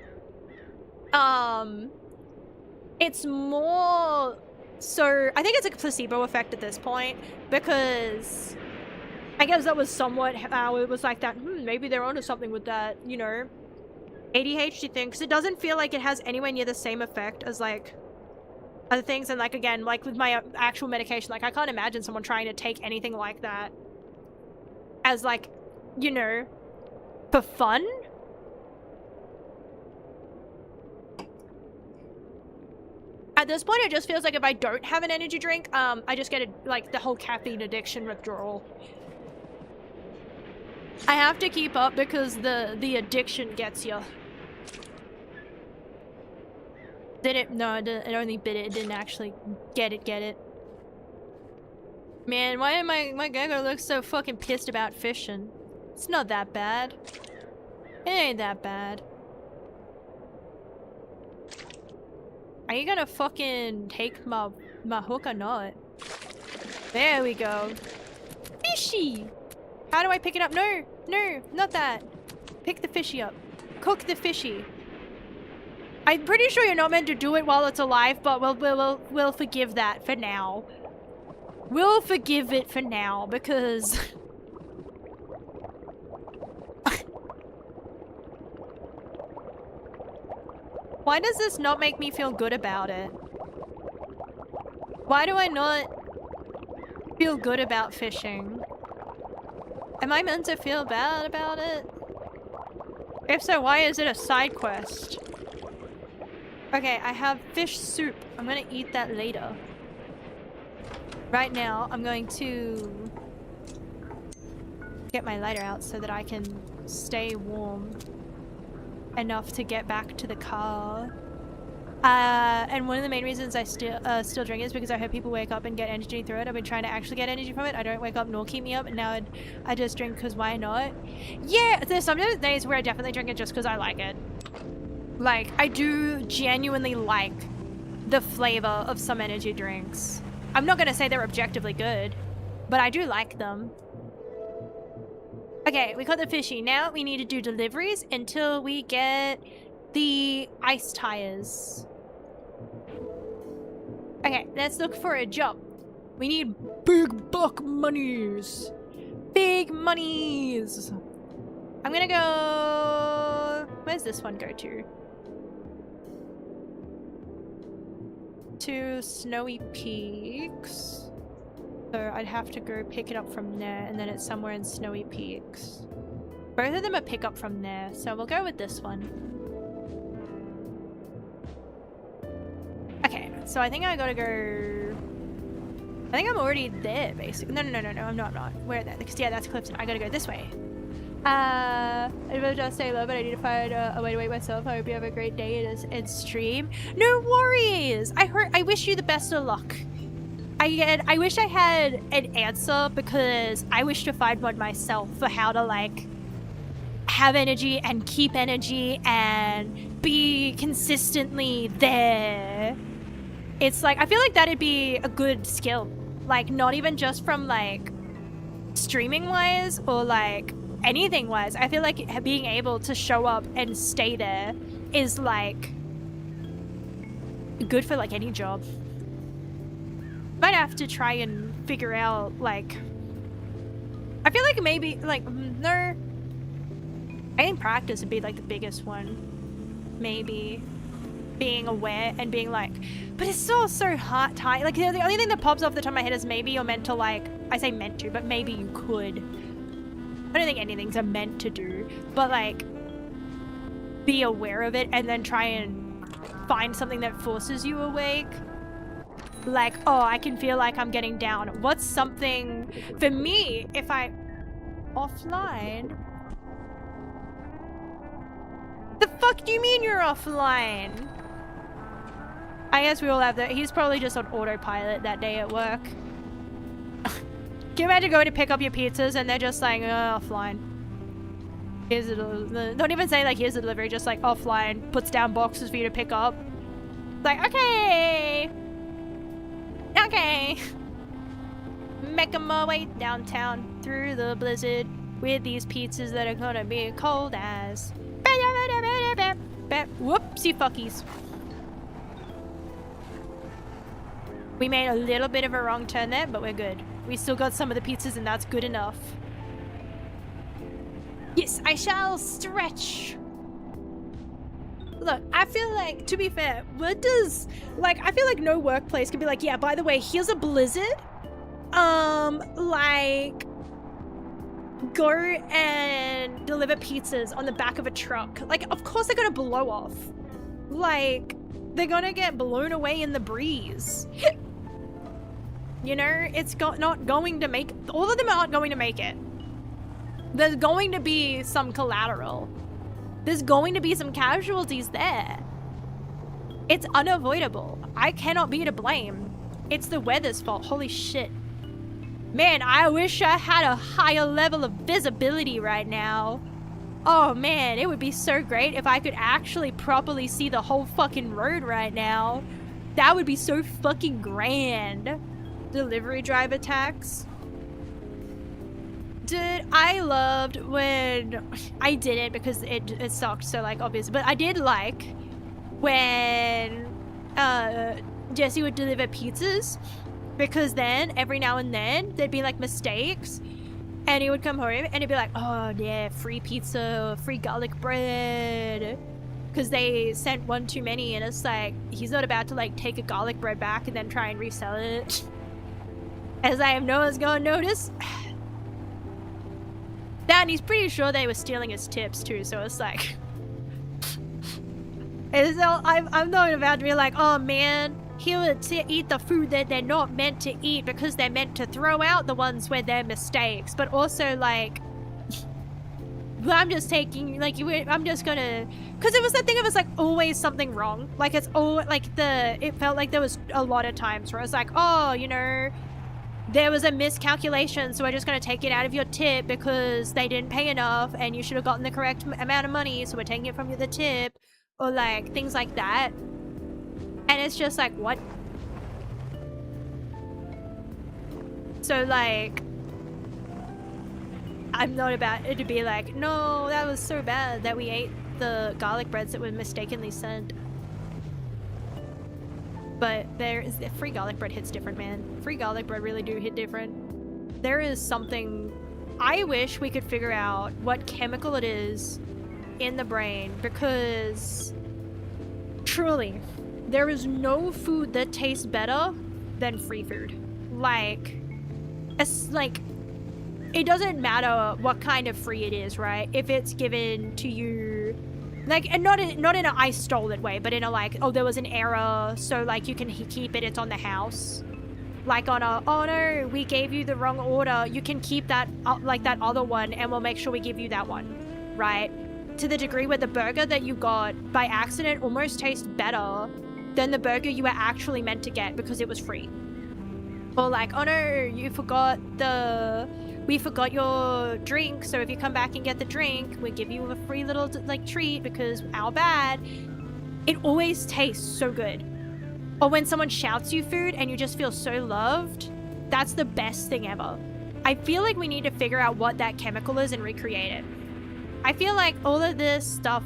it's more... So, I think it's a placebo effect at this point, because... I guess that was somewhat how it was like that, maybe they're onto something with that, you know, ADHD thing, because it doesn't feel like it has anywhere near the same effect as, like, other things. And, like, again, like, with my actual medication, like, I can't imagine someone trying to take anything like that as, like, you know, for fun. At this point, it just feels like if I don't have an energy drink, I just get, like, the whole caffeine addiction withdrawal. I have to keep up because the addiction gets you. Did it? No, it only bit it. It didn't actually get it. Man, why am my Gecko look so fucking pissed about fishing? It's not that bad. It ain't that bad. Are you gonna fucking take my hook or not? There we go. Fishy! How do I pick it up? No, not that. Pick the fishy up. Cook the fishy. I'm pretty sure you're not meant to do it while it's alive, but we'll forgive that for now. We'll forgive it for now because why does this not make me feel good about it? Why do I not feel good about fishing? Am I meant to feel bad about it? If so, why is it a side quest? Okay, I have fish soup. I'm gonna eat that later. Right now, I'm going to get my lighter out so that I can stay warm enough to get back to the car. And one of the main reasons I still drink is because I heard people wake up and get energy through it. I've been trying to actually get energy from it. I don't wake up nor keep me up, and now I just drink because why not? Yeah, there's some days where I definitely drink it just because I like it. Like, I do genuinely like the flavor of some energy drinks. I'm not gonna say they're objectively good, but I do like them. Okay, we got the fishy. Now we need to do deliveries until we get the ice tires. Okay, let's look for a job. We need big buck monies. Big monies. I'm gonna go... Where's this one go to? To Snowy Peaks. So I'd have to go pick it up from there, and then it's somewhere in Snowy Peaks. Both of them are pick up from there, so we'll go with this one. Okay, so I think I gotta go... I think I'm already there, basically. No, I'm not. Where that? Because, yeah, that's Clifton. I gotta go this way. I really just say love, but I need to find a way to wait myself. I hope you have a great day and stream. No worries! I wish you the best of luck. I wish I had an answer, because I wish to find one myself for how to, like, have energy and keep energy and be consistently there. It's like, I feel like that'd be a good skill. Like, not even just from, like, streaming wise or, like, anything wise. I feel like being able to show up and stay there is, like, good for, like, any job. Might have to try and figure out, like, I feel like maybe, like, no, I think practice would be, like, the biggest one. Maybe being aware and being like, but it's so hard time. Like, the only thing that pops off the top of my head is maybe you're meant to, like, I say meant to, but maybe you could. I don't think anything's a meant to do, but, like, be aware of it and then try and find something that forces you awake. Like, oh, I can feel like I'm getting down. What's something for me if I offline? The fuck do you mean you're offline? I guess we all have that. He's probably just on autopilot that day at work. Can you imagine going to pick up your pizzas and they're just like, offline. Here's the, don't even say like, here's the delivery, just like offline, puts down boxes for you to pick up. Like, okay. Okay. Making my way downtown through the blizzard with these pizzas that are gonna be cold as. Whoopsie fuckies. We made a little bit of a wrong turn there, but we're good. We still got some of the pizzas and that's good enough. Yes, I shall stretch. Look, I feel like, to be fair, what does, like, I feel like no workplace can be like, yeah, by the way, here's a blizzard. Like, go and deliver pizzas on the back of a truck. Like, of course they're gonna blow off. Like, they're gonna get blown away in the breeze. You know, it's not going to make, all of them aren't going to make it. There's going to be some collateral. There's going to be some casualties there. It's unavoidable. I cannot be to blame. It's the weather's fault. Holy shit. Man, I wish I had a higher level of visibility right now. Oh man, it would be so great if I could actually properly see the whole fucking road right now. That would be so fucking grand. Delivery driver tax. Dude, I loved when I did it because it sucked, so like obvious, but I did like when Jesse would deliver pizzas, because then every now and then there'd be like mistakes and he would come home and he'd be like, oh yeah, free pizza, free garlic bread, because they sent one too many, and it's like he's not about to like take a garlic bread back and then try and resell it, as I have no one's gonna notice. And he's pretty sure they were stealing his tips too, so it's like and so I'm not about to be like, oh man, he would eat the food that they're not meant to eat because they're meant to throw out the ones where they're mistakes, but also like I'm just taking, like, I'm just gonna, because it was that thing, it was like always something wrong, like it's all like it felt like there was a lot of times where I was like, oh, you know, there was a miscalculation, so we're just going to take it out of your tip because they didn't pay enough and you should have gotten the correct amount of money, so we're taking it from the tip, or like things like that. And it's just like, what? So like, I'm not about it to be like, no, that was so bad that we ate the garlic breads that were mistakenly sent. But free garlic bread hits different, man. Free garlic bread really do hit different. There is something, I wish we could figure out what chemical it is in the brain, because truly, there is no food that tastes better than free food. Like, it doesn't matter what kind of free it is, right? If it's given to you, like, and not in a I stole it way, but in a like, oh, there was an error, so like you can keep it, it's on the house. Like on a, oh no, we gave you the wrong order, you can keep that, like that other one, and we'll make sure we give you that one, right? To the degree where the burger that you got by accident almost tastes better than the burger you were actually meant to get because it was free. Or like, oh no, we forgot your drink, so if you come back and get the drink, we give you a free little like treat because our bad. It always tastes so good. Or when someone shouts you food and you just feel so loved, that's the best thing ever. I feel like we need to figure out what that chemical is and recreate it. I feel like all of this stuff,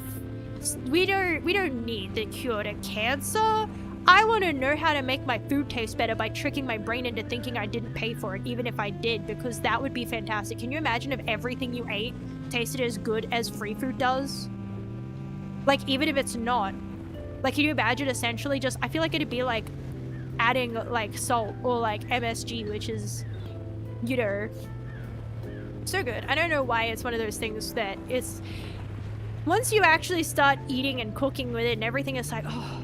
we don't need the cure to cancer. I want to know how to make my food taste better by tricking my brain into thinking I didn't pay for it, even if I did, because that would be fantastic. Can you imagine if everything you ate tasted as good as free food does? Like, even if it's not. Like, can you imagine essentially just, I feel like it'd be like adding like salt or like MSG, which is, you know, so good. I don't know why it's one of those things that it's, once you actually start eating and cooking with it and everything, it's like, oh,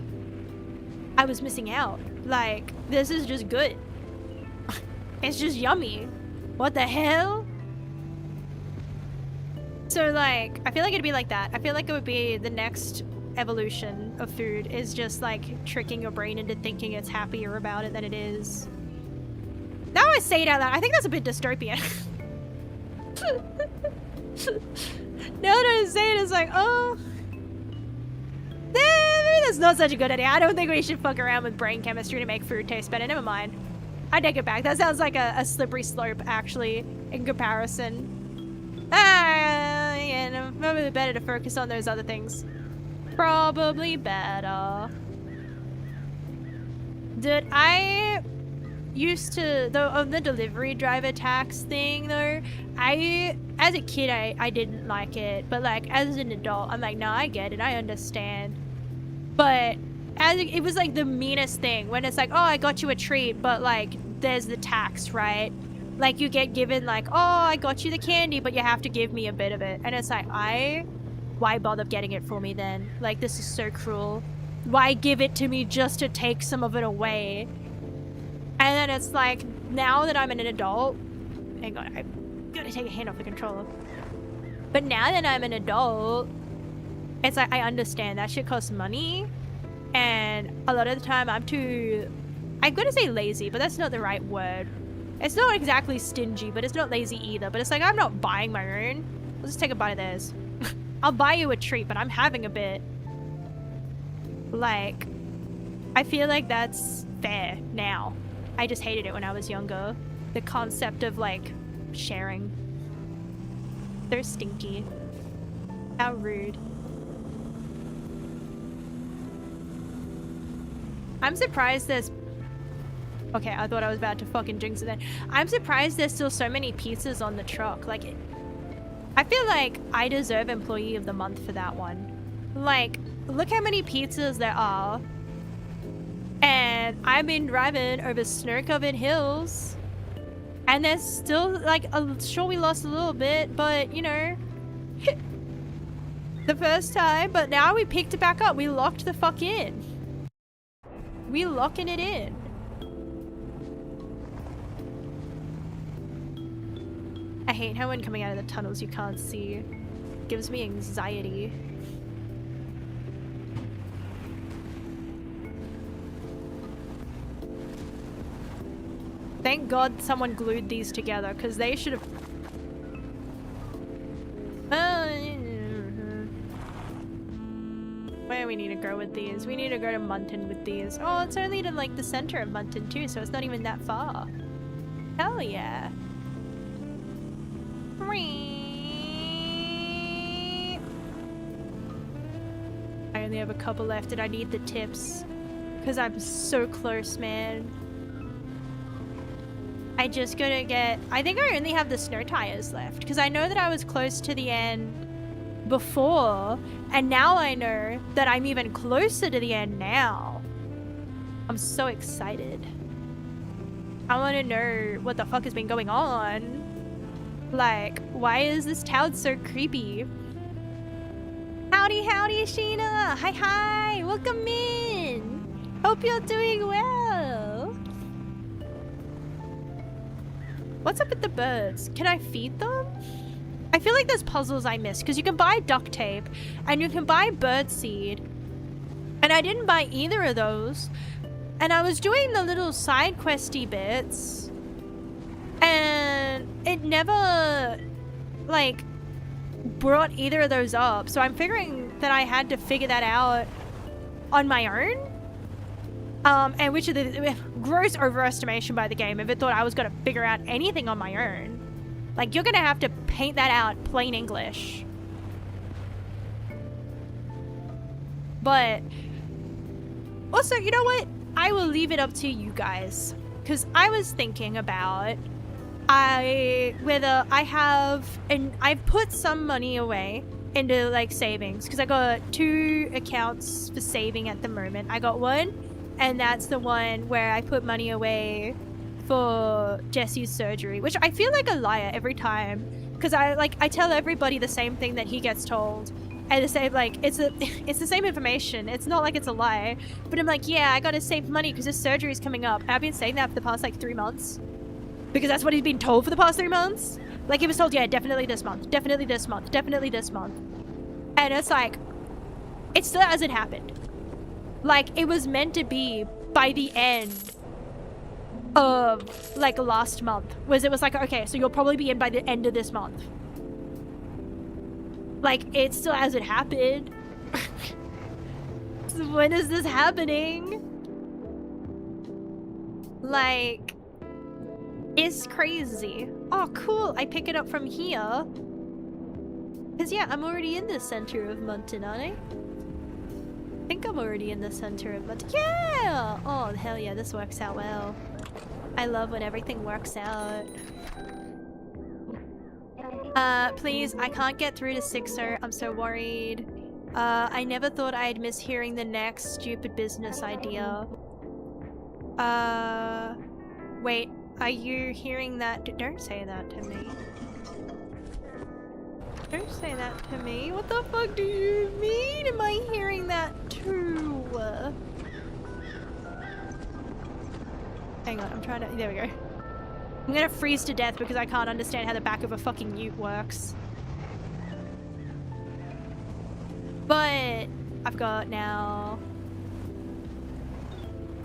I was missing out. Like, this is just good. It's just yummy. What the hell? So like, I feel like it'd be like that. I feel like it would be the next evolution of food, is just like tricking your brain into thinking it's happier about it than it is. Now I say it out loud, I think that's a bit dystopian. Now that I say it, it's like, oh, maybe that's not such a good idea. I don't think we should fuck around with brain chemistry to make food taste better. Never mind. I take it back. That sounds like a slippery slope, actually, in comparison. Yeah, no, probably better to focus on those other things. Probably better. Dude, I used to, on the delivery driver tax thing, though, I as a kid, I didn't like it, but like as an adult, I'm like, no, I get it, I understand. But it was like the meanest thing when it's like, oh, I got you a treat, but like there's the tax, right? Like you get given like, oh, I got you the candy, but you have to give me a bit of it. And it's like, why bother getting it for me then? Like, this is so cruel. Why give it to me just to take some of it away? And then it's like, now that I'm an adult, hang on, I'm gonna take a hand off the controller. But now that I'm an adult, it's like, I understand that shit costs money. And a lot of the time I'm gonna say lazy, but that's not the right word. It's not exactly stingy, but it's not lazy either. But it's like, I'm not buying my own. Let's just take a bite of this. I'll buy you a treat, but I'm having a bit. Like, I feel like that's fair now. I just hated it when I was younger. The concept of like sharing. They're stinky. How rude. I'm surprised there's... Okay, I thought I was about to fucking jinx it then. I'm surprised there's still so many pizzas on the truck. Like, I feel like I deserve Employee of the Month for that one. Like, look how many pizzas there are. And I've been driving over snow-covered hills. And there's still, like, sure we lost a little bit, but, you know... the first time, but now we picked it back up. We locked the fuck in. We locking it in. I hate how when coming out of the tunnels you can't see. It gives me anxiety. Thank God someone glued these together, because they should have... Where do we need to go with these? We need to go to Munton with these. Oh, it's only to like the center of Munton too, so it's not even that far. Hell yeah. I only have a couple left and I need the tips. Because I'm so close, man. I just gotta get... I think I only have the snow tires left. Because I know that I was close to the end before. And now I know that I'm even closer to the end now. I'm so excited. I want to know what the fuck has been going on. Like, why is this town so creepy? Howdy, howdy, Sheena! Hi, hi! Welcome in! Hope you're doing well! What's up with the birds? Can I feed them? I feel like there's puzzles I missed, because you can buy duct tape, and you can buy bird seed. And I didn't buy either of those. And I was doing the little side questy bits, and it never, like, brought either of those up. So I'm figuring that I had to figure that out on my own. And which is the gross overestimation by the game if it thought I was going to figure out anything on my own. Like, you're going to have to paint that out plain English. But also, you know what? I will leave it up to you guys. Because I was thinking about whether I have, and I've put some money away into like savings. Because I got 2 accounts for saving at the moment. I got one, and that's the one where I put money away for Jesse's surgery, which I feel like a liar every time, because I tell everybody the same thing that he gets told, and the same, like, it's the same information. It's not like it's a lie, but I'm like, yeah, I gotta save money because this surgery is coming up. I've been saying that for the past like 3 months because that's what he's been told for the past 3 months. Like, he was told, yeah, definitely this month, definitely this month, definitely this month, and it's like, it still hasn't happened. Like, it was meant to be by the end of like last month, was it was like, okay, so you'll probably be in by the end of this month. Like, it still hasn't happened. So when is this happening? Like, it's crazy. Oh, cool. I pick it up from here. Because, yeah, I'm already in the center of Munton, aren't I think I'm already in the center of Munton. Yeah! Oh, hell yeah, this works out well. I love when everything works out. Please, I can't get through to Sixer. I'm so worried. I never thought I'd miss hearing the next stupid business idea. Wait, are you hearing that? Don't say that to me. Don't say that to me. What the fuck do you mean? Am I hearing that too? Hang on, I'm trying to... There we go. I'm gonna freeze to death because I can't understand how the back of a fucking mute works. But I've got now.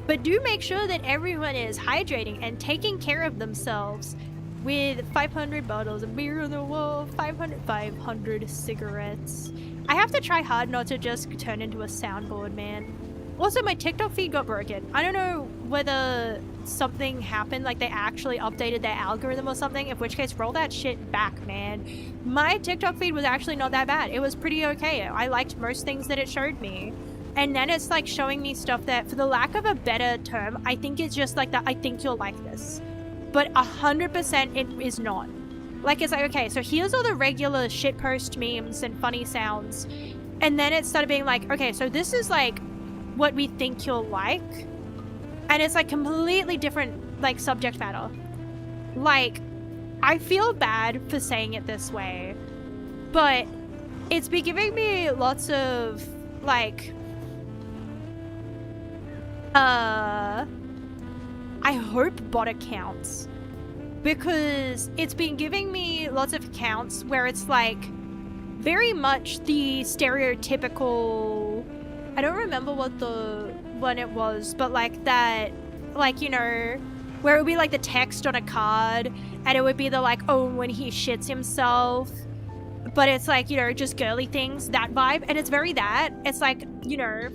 But do make sure that everyone is hydrating and taking care of themselves with 500 bottles of beer on the wall, 500 cigarettes. I have to try hard not to just turn into a soundboard, man. Also, my TikTok feed got broken. I don't know whether something happened, like they actually updated their algorithm or something, in which case roll that shit back, man. My TikTok feed was actually not that bad. It was pretty okay. I liked most things that it showed me. And then it's like showing me stuff that, for the lack of a better term, I think it's just like that, I think you'll like this. But 100% it is not. Like, it's like, okay, so here's all the regular shitpost memes and funny sounds. And then it started being like, okay, so this is like what we think you'll like. And it's like completely different, like, subject matter. Like, I feel bad for saying it this way, but it's been giving me lots of, like, I hope bot accounts, because it's been giving me lots of accounts where it's like very much the stereotypical, I don't remember what the one it was, but like that, like, you know, where it would be like the text on a card and it would be the like, oh, when he shits himself, but it's like, you know, just girly things, that vibe. And it's very that, it's like, you know,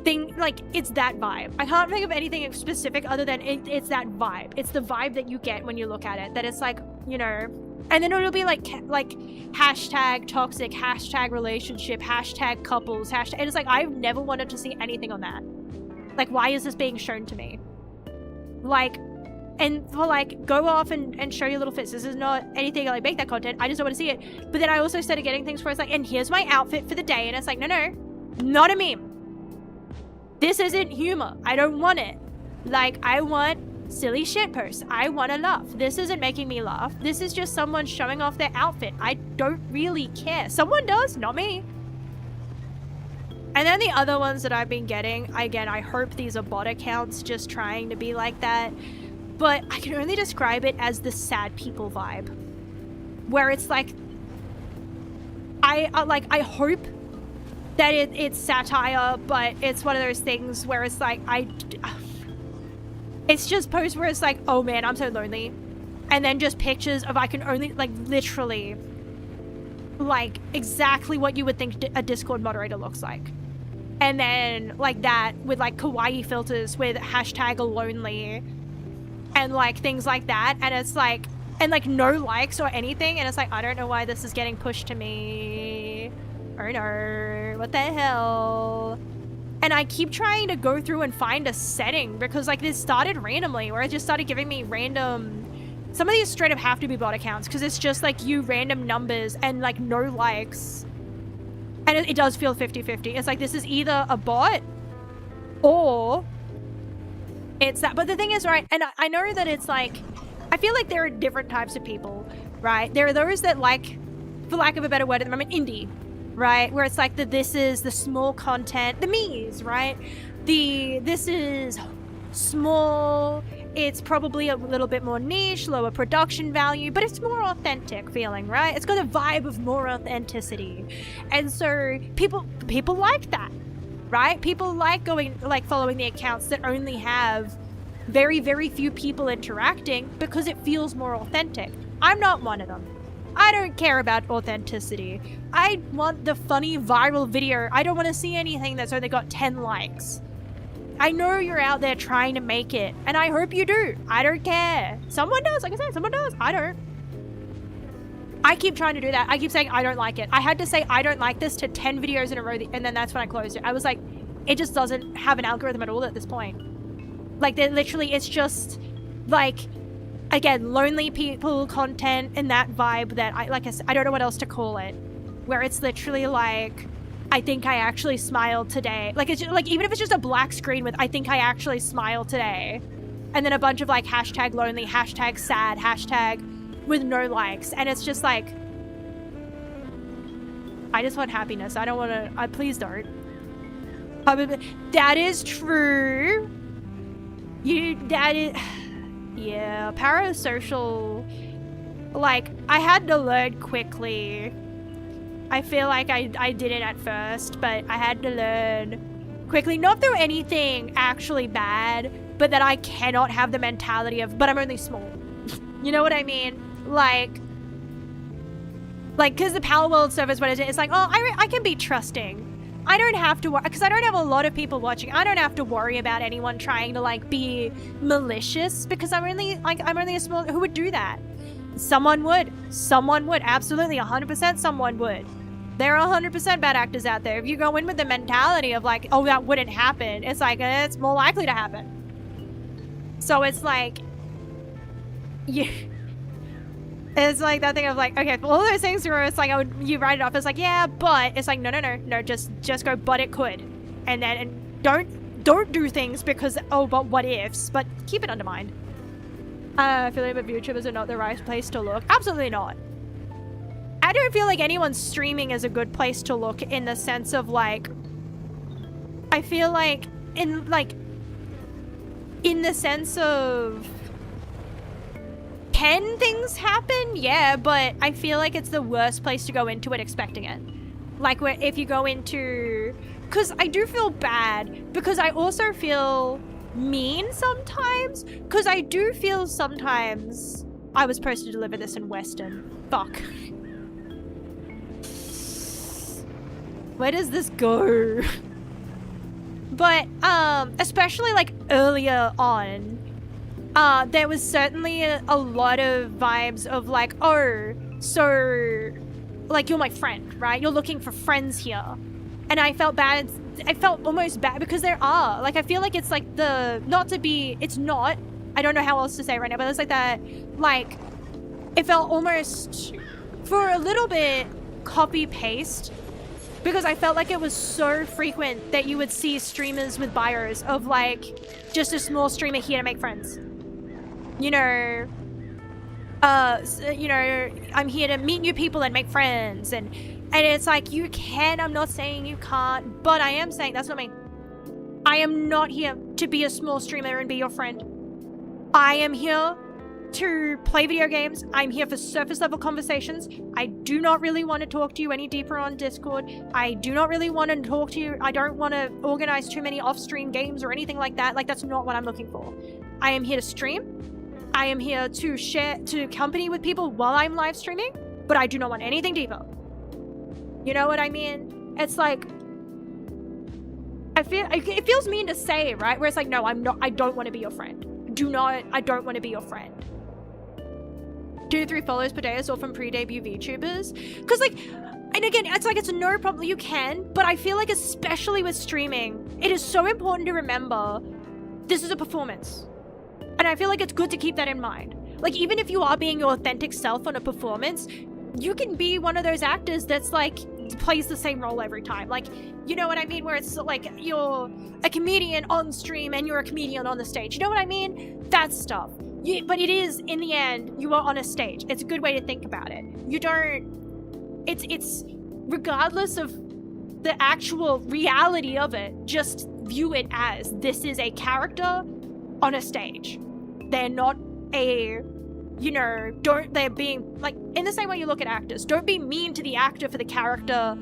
thing, like, it's that vibe. I can't think of anything specific other than it's that vibe. It's the vibe that you get when you look at it, that it's like, you know, and then it'll be like hashtag toxic, hashtag relationship, hashtag couples, hashtag, and it's like, I've never wanted to see anything on that. Like, why is this being shown to me? Like, and for like, go off and show your little fits. This is not anything like make that content. I just don't want to see it. But then I also started getting things where it's like, and here's my outfit for the day, and it's like, no, not a meme. This isn't humor. I don't want it. Like, I want silly shit posts. I want to laugh. This isn't making me laugh. This is just someone showing off their outfit. I don't really care. Someone does, not me. And then the other ones that I've been getting, again, I hope these are bot accounts just trying to be like that, but I can only describe it as the sad people vibe, where it's like, I hope that it's satire, but it's one of those things where it's like, it's just posts where it's like, oh man, I'm so lonely. And then just pictures of, I can only, like, literally, like, exactly what you would think a Discord moderator looks like. And then, like, that, with, like, kawaii filters with hashtag lonely. And, like, things like that. And it's like, and, like, no likes or anything. And it's like, I don't know why this is getting pushed to me. Oh no, what the hell? And I keep trying to go through and find a setting, because like this started randomly, where it just started giving me random, some of these straight up have to be bot accounts, because it's just like you random numbers and like no likes. And it does feel 50-50. It's like, this is either a bot or it's that. But the thing is, right, and I know that it's like, I feel like there are different types of people, right? There are those that like, for lack of a better word at the moment, indie. Right, where it's like this is the small content, the me's, right? This is small, it's probably a little bit more niche, lower production value, but it's more authentic feeling, right? It's got a vibe of more authenticity. And so people like that, right? People like following the accounts that only have very, very few people interacting, because it feels more authentic. I'm not one of them. I don't care about authenticity. I want the funny viral video. I don't want to see anything that's only got 10 likes. I know you're out there trying to make it, and I hope you do. I don't care. Someone does, like I said, someone does. I don't. I keep trying to do that. I keep saying I don't like it. I had to say I don't like this to 10 videos in a row, and then that's when I closed it. I was like, it just doesn't have an algorithm at all at this point. Like, literally, it's just like, again, lonely people content in that vibe that I don't know what else to call it, where it's literally like, I think I actually smiled today. Like, it's just, like, even if it's just a black screen with I think I actually smiled today, and then a bunch of like hashtag lonely, hashtag sad, hashtag with no likes, and it's just like, I just want happiness. I don't want to, please don't. That is true. Yeah, parasocial, like, I had to learn quickly. I feel like I did it at first, but I had to learn quickly, not through anything actually bad, but that I cannot have the mentality of, but I'm only small. You know what I mean? Like, because the Power World servers, what is it? It's like, oh, I can be trusting. I don't have to worry, because I don't have a lot of people watching. I don't have to worry about anyone trying to like be malicious, because I'm only a small, who would do that? Someone would, absolutely 100% someone would. There are 100% bad actors out there. If you go in with the mentality of like, oh, that wouldn't happen, it's like, it's more likely to happen. So it's like, yeah. It's like that thing of like, okay, for all those things where it's like, you write it off, it's like, yeah, but it's like, no, just go, but it could. And don't do things because, oh, but what ifs, but keep it under mind. I feel like YouTubers are not the right place to look. Absolutely not. I don't feel like anyone streaming is a good place to look in the sense of like, I feel like in the sense of, can things happen? Yeah, but I feel like it's the worst place to go into it expecting it. Like, where if you go into, because I do feel bad, because I also feel mean sometimes, because I do feel sometimes, I was supposed to deliver this in Western. Fuck. Where does this go? But, especially like earlier on, there was certainly a lot of vibes of like, oh, so, like, you're my friend, right? You're looking for friends here. And I felt bad. I felt almost bad because there are. Like, I feel like it's like it's not. I don't know how else to say it right now, but it's like that, like, it felt almost, for a little bit, copy-paste. Because I felt like it was so frequent that you would see streamers with bios of like, just a small streamer here to make friends. You know, I'm here to meet new people and make friends, and it's like, you can, I'm not saying you can't, but I am saying that's not me. I am not here to be a small streamer and be your friend. I am here to play video games. I'm here for surface level conversations. I do not really want to talk to you any deeper on Discord. I do not really want to talk to you. I don't want to organize too many off-stream games or anything like that. Like, that's not what I'm looking for. I am here to stream. I am here to company with people while I'm live streaming, but I do not want anything deeper. You know what I mean? It's like, it feels mean to say, right? Where it's like, no, I don't want to be your friend. I don't want to be your friend. 2 to 3 follows per day is all from pre-debut VTubers. Because, like, and again, it's like, it's no problem, you can, but I feel like, especially with streaming, it is so important to remember this is a performance. And I feel like it's good to keep that in mind. Like, even if you are being your authentic self on a performance, you can be one of those actors that's like, plays the same role every time. Like, you know what I mean? Where it's like, you're a comedian on stream and you're a comedian on the stage. You know what I mean? That stuff. But it is, in the end, you are on a stage. It's a good way to think about it. You don't, it's regardless of the actual reality of it, just view it as, this is a character on a stage. They're not a, they're being, like, in the same way you look at actors, don't be mean to the actor for the character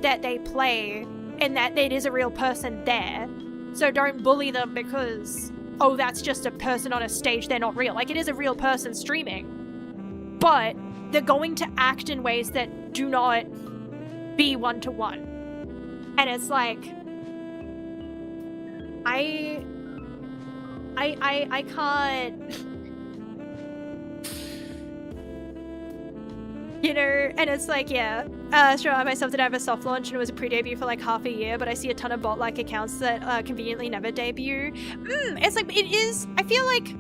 that they play, and that it is a real person there. So don't bully them because, oh, that's just a person on a stage, they're not real. Like, it is a real person streaming, but they're going to act in ways that do not be one-to-one. And it's like, I can't, and it's like, yeah, sure, I myself did have a soft launch and it was a pre-debut for like half a year, but I see a ton of bot-like accounts that conveniently never debut. It's like, it is, I feel like,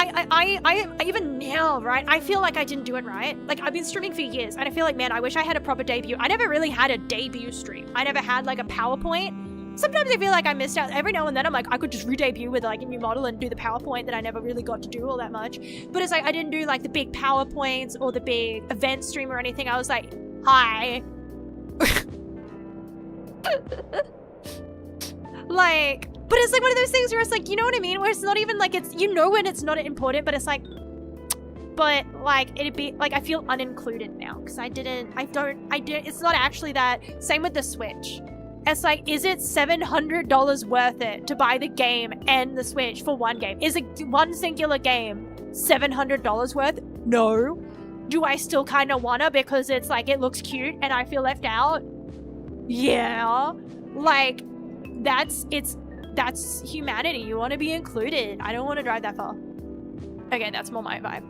I even now, right, I feel like I didn't do it right. Like, I've been streaming for years, and I feel like, man, I wish I had a proper debut. I never really had a debut stream. I never had, like, a PowerPoint. Sometimes I feel like I missed out. Every now and then I'm like, I could just re-debut with, like, a new model and do the PowerPoint that I never really got to do all that much. But it's like, I didn't do, like, the big PowerPoints or the big event stream or anything. I was like, hi. Like, but it's like one of those things where it's like, you know what I mean? Where it's not even like, it's, you know when it's not important, but it's like, but like, it'd be, like, I feel unincluded now, because it's not actually that. Same with the Switch. It's like, is it $700 worth it to buy the game and the Switch for one game? Is it one singular game $700 worth? No. Do I still kind of wanna because it's like, it looks cute and I feel left out? Yeah. Like, that's humanity. You want to be included. I don't want to drive that far. Okay, that's more my vibe.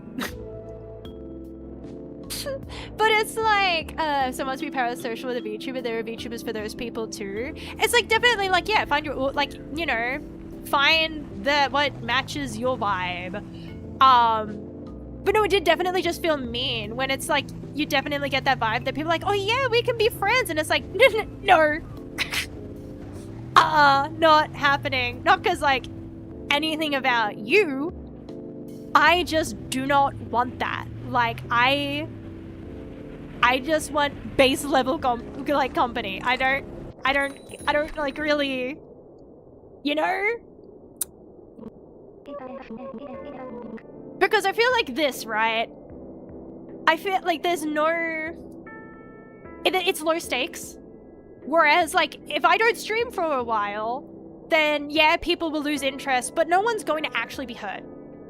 But it's like, so must be parasocial with a VTuber. There are VTubers for those people too. It's like, definitely, like, yeah, find your, like, you know, find what matches your vibe. But no, it did definitely just feel mean when it's like, you definitely get that vibe that people are like, oh yeah, we can be friends. And it's like, no. Not happening. Not because, like, anything about you. I just do not want that. Like, I just want base level company. I don't like really, you know? Because I feel like this, right? I feel like there's no, it's low stakes. Whereas, like, if I don't stream for a while, then yeah, people will lose interest, but no one's going to actually be hurt,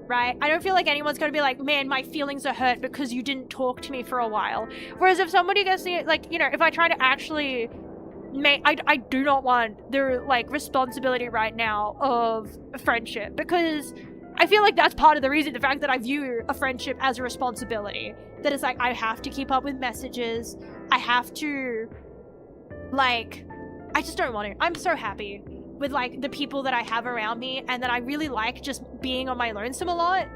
right? I don't feel like anyone's going to be like, man, my feelings are hurt because you didn't talk to me for a while. Whereas if somebody gets the, like, you know, if I try to actually I do not want the, like, responsibility right now of a friendship, because I feel like that's part of the reason, the fact that I view a friendship as a responsibility. That it's like, I have to keep up with messages, I have to, like, I just don't want to. I'm so happy with, like, the people that I have around me, and that I really like just being on my lonesome a lot.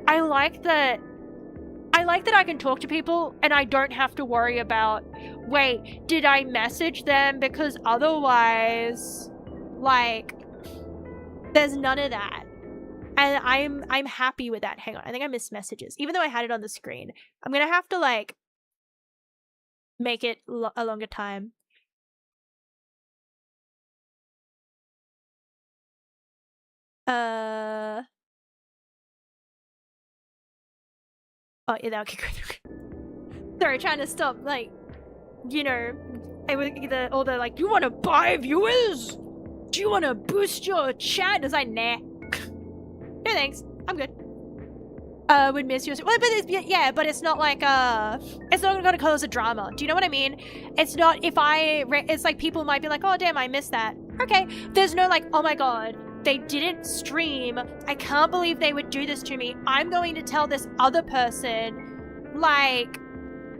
I like that I can talk to people and I don't have to worry about, wait, did I message them? Because otherwise, like, there's none of that. And I'm happy with that. Hang on, I think I missed messages. Even though I had it on the screen, I'm gonna have to, like, make it a longer time. Oh, yeah, that could go through. Sorry, trying to stop, like, you know, all the, like, you want to buy viewers? Do you want to boost your chat? It's like, nah. No thanks, I'm good. Would miss you. Well, but it's, yeah, but it's not like, it's not gonna cause a drama. Do you know what I mean? It's not, if it's like people might be like, oh damn, I missed that. Okay, there's no like, oh my god, they didn't stream. I can't believe they would do this to me. I'm going to tell this other person, like,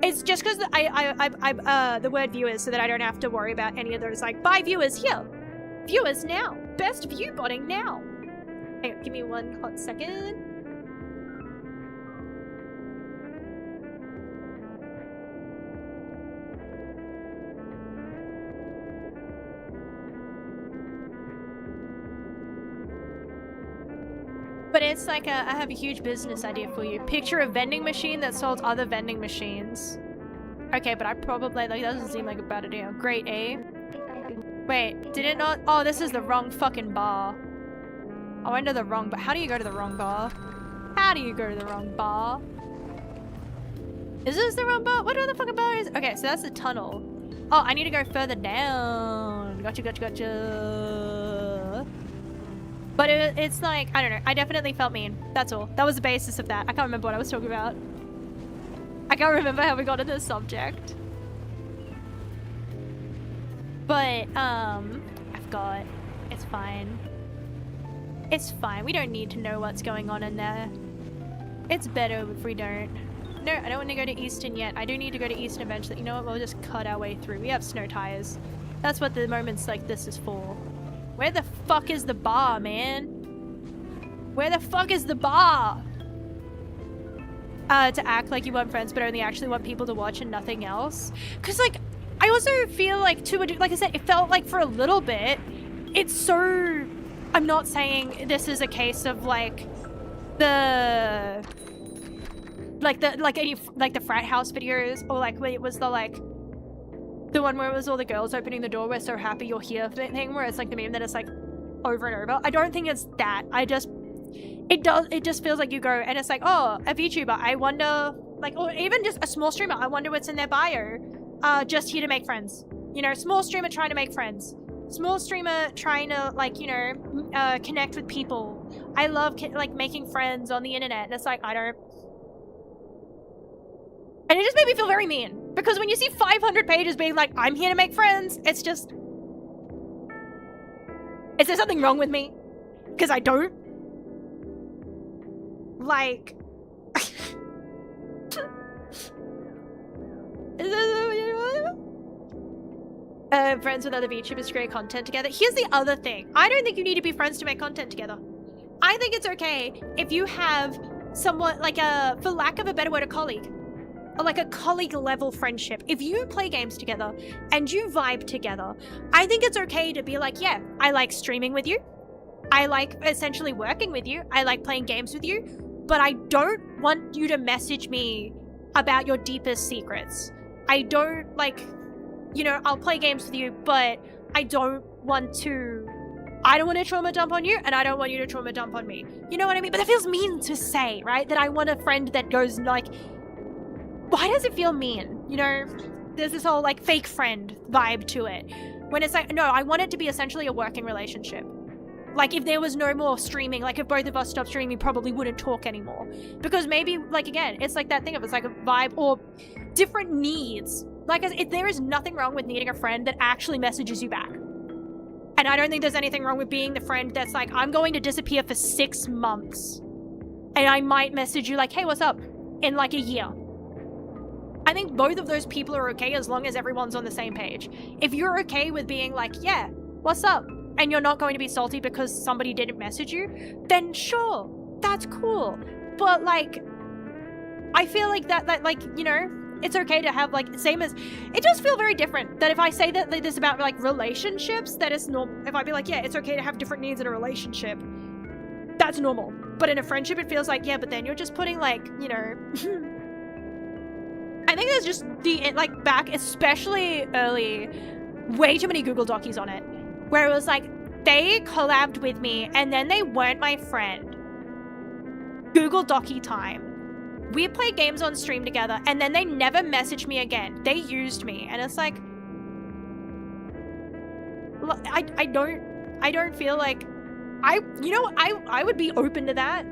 it's just because I the word viewers, so that I don't have to worry about any of those, like, buy viewers here. Viewers now. Best view botting now. Hang on, give me one hot second. But it's like, I have a huge business idea for you. Picture a vending machine that sells other vending machines. Okay, but I probably, like, that doesn't seem like a bad idea. Great, eh? Wait, did it not? Oh, this is the wrong fucking bar. I went to the wrong bar. How do you go to the wrong bar? How do you go to the wrong bar? Is this the wrong bar? What other fucking bar is? Okay, so that's the tunnel. Oh, I need to go further down. Gotcha, gotcha, gotcha. But it's like, I don't know. I definitely felt mean. That's all. That was the basis of that. I can't remember what I was talking about. I can't remember how we got to this subject. But, I've got... It's fine. It's fine. We don't need to know what's going on in there. It's better if we don't. No, I don't want to go to Eastern yet. I do need to go to Eastern eventually. You know what? We'll just cut our way through. We have snow tires. That's what the moments like this is for. Where the fuck is the bar, man? Where the fuck is the bar? To act like you want friends but only actually want people to watch and nothing else. Because, like, I also feel like, like I said, it felt like for a little bit, it's so... I'm not saying this is a case of, like, the frat house videos, or, like, when it was the, like, the one where it was all the girls opening the door, we're so happy you're here thing, where it's, like, the meme that it's, like, over and over. I don't think it's that. It just feels like you go and it's like, oh, a VTuber, I wonder, like, or even just a small streamer, I wonder what's in their bio. Just here to make friends. You know, small streamer trying to make friends. Small streamer trying to, like, you know, connect with people. I love, like, making friends on the internet. And it's like, I don't... And it just made me feel very mean. Because when you see 500 pages being like, I'm here to make friends, it's just... Is there something wrong with me? Because I don't? Like... Friends with other VTubers create content together. Here's the other thing. I don't think you need to be friends to make content together. I think it's okay if you have somewhat like a, for lack of a better word, a colleague. Or like a colleague level friendship. If you play games together and you vibe together, I think it's okay to be like, yeah, I like streaming with you. I like essentially working with you. I like playing games with you. But I don't want you to message me about your deepest secrets. I don't, like, you know, I'll play games with you, but I don't want to trauma dump on you, and I don't want you to trauma dump on me. You know what I mean? But that feels mean to say, right? That I want a friend that goes, like, why does it feel mean? You know, there's this whole, like, fake friend vibe to it. When it's like, no, I want it to be essentially a working relationship. Like, if there was no more streaming, like, if both of us stopped streaming, we probably wouldn't talk anymore. Because maybe, like, again, it's like that thing of it's like a vibe or different needs. Like, there is nothing wrong with needing a friend that actually messages you back. And I don't think there's anything wrong with being the friend that's like, I'm going to disappear for 6 months. And I might message you like, hey, what's up? In like a year. I think both of those people are okay as long as everyone's on the same page. If you're okay with being like, yeah, what's up? And you're not going to be salty because somebody didn't message you, then sure, that's cool. But like, I feel like that like, you know, it's okay to have like, same as, it does feel very different that if I say that this about like relationships, that is normal. If I be like, yeah, it's okay to have different needs in a relationship, that's normal. But in a friendship, it feels like, yeah, but then you're just putting like, you know, I think there's just the, like back, especially early, way too many Google Docies on it, where it was like, they collabed with me and then they weren't my friend. Google Docky time. We played games on stream together and then they never messaged me again. They used me. And it's like, I don't feel like, I would be open to that.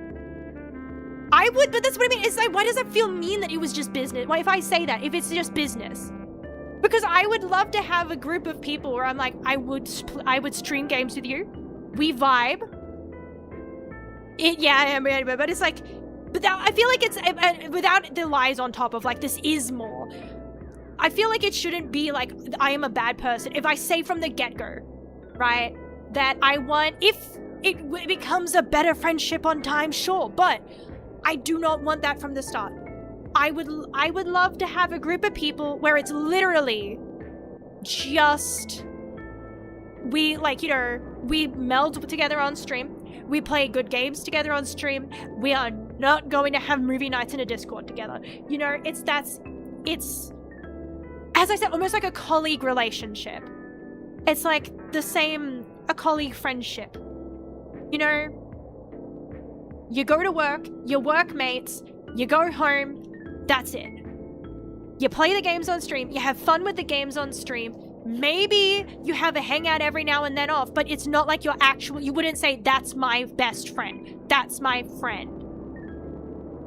I would, but that's what I mean. It's like, why does that feel mean that it was just business? Why if I say that, if it's just business? Because I would love to have a group of people where I'm like, I would stream games with you. We vibe. Yeah, but it's like, but that, I feel like it's, without the lies on top of like, this is more. I feel like it shouldn't be like, I am a bad person. If I say from the get-go, right, that I want, if it becomes a better friendship on time, sure, but I do not want that from the start. I would love to have a group of people where it's literally just, we like, you know, we meld together on stream. We play good games together on stream. We are not going to have movie nights in a Discord together. You know, it's, as I said, almost like a colleague relationship. It's like the same, a colleague friendship. You know, you go to work, you're workmates, you go home, that's it. You play the games on stream, you have fun with the games on stream, maybe you have a hangout every now and then off, but it's not like you're you wouldn't say, that's my best friend, that's my friend.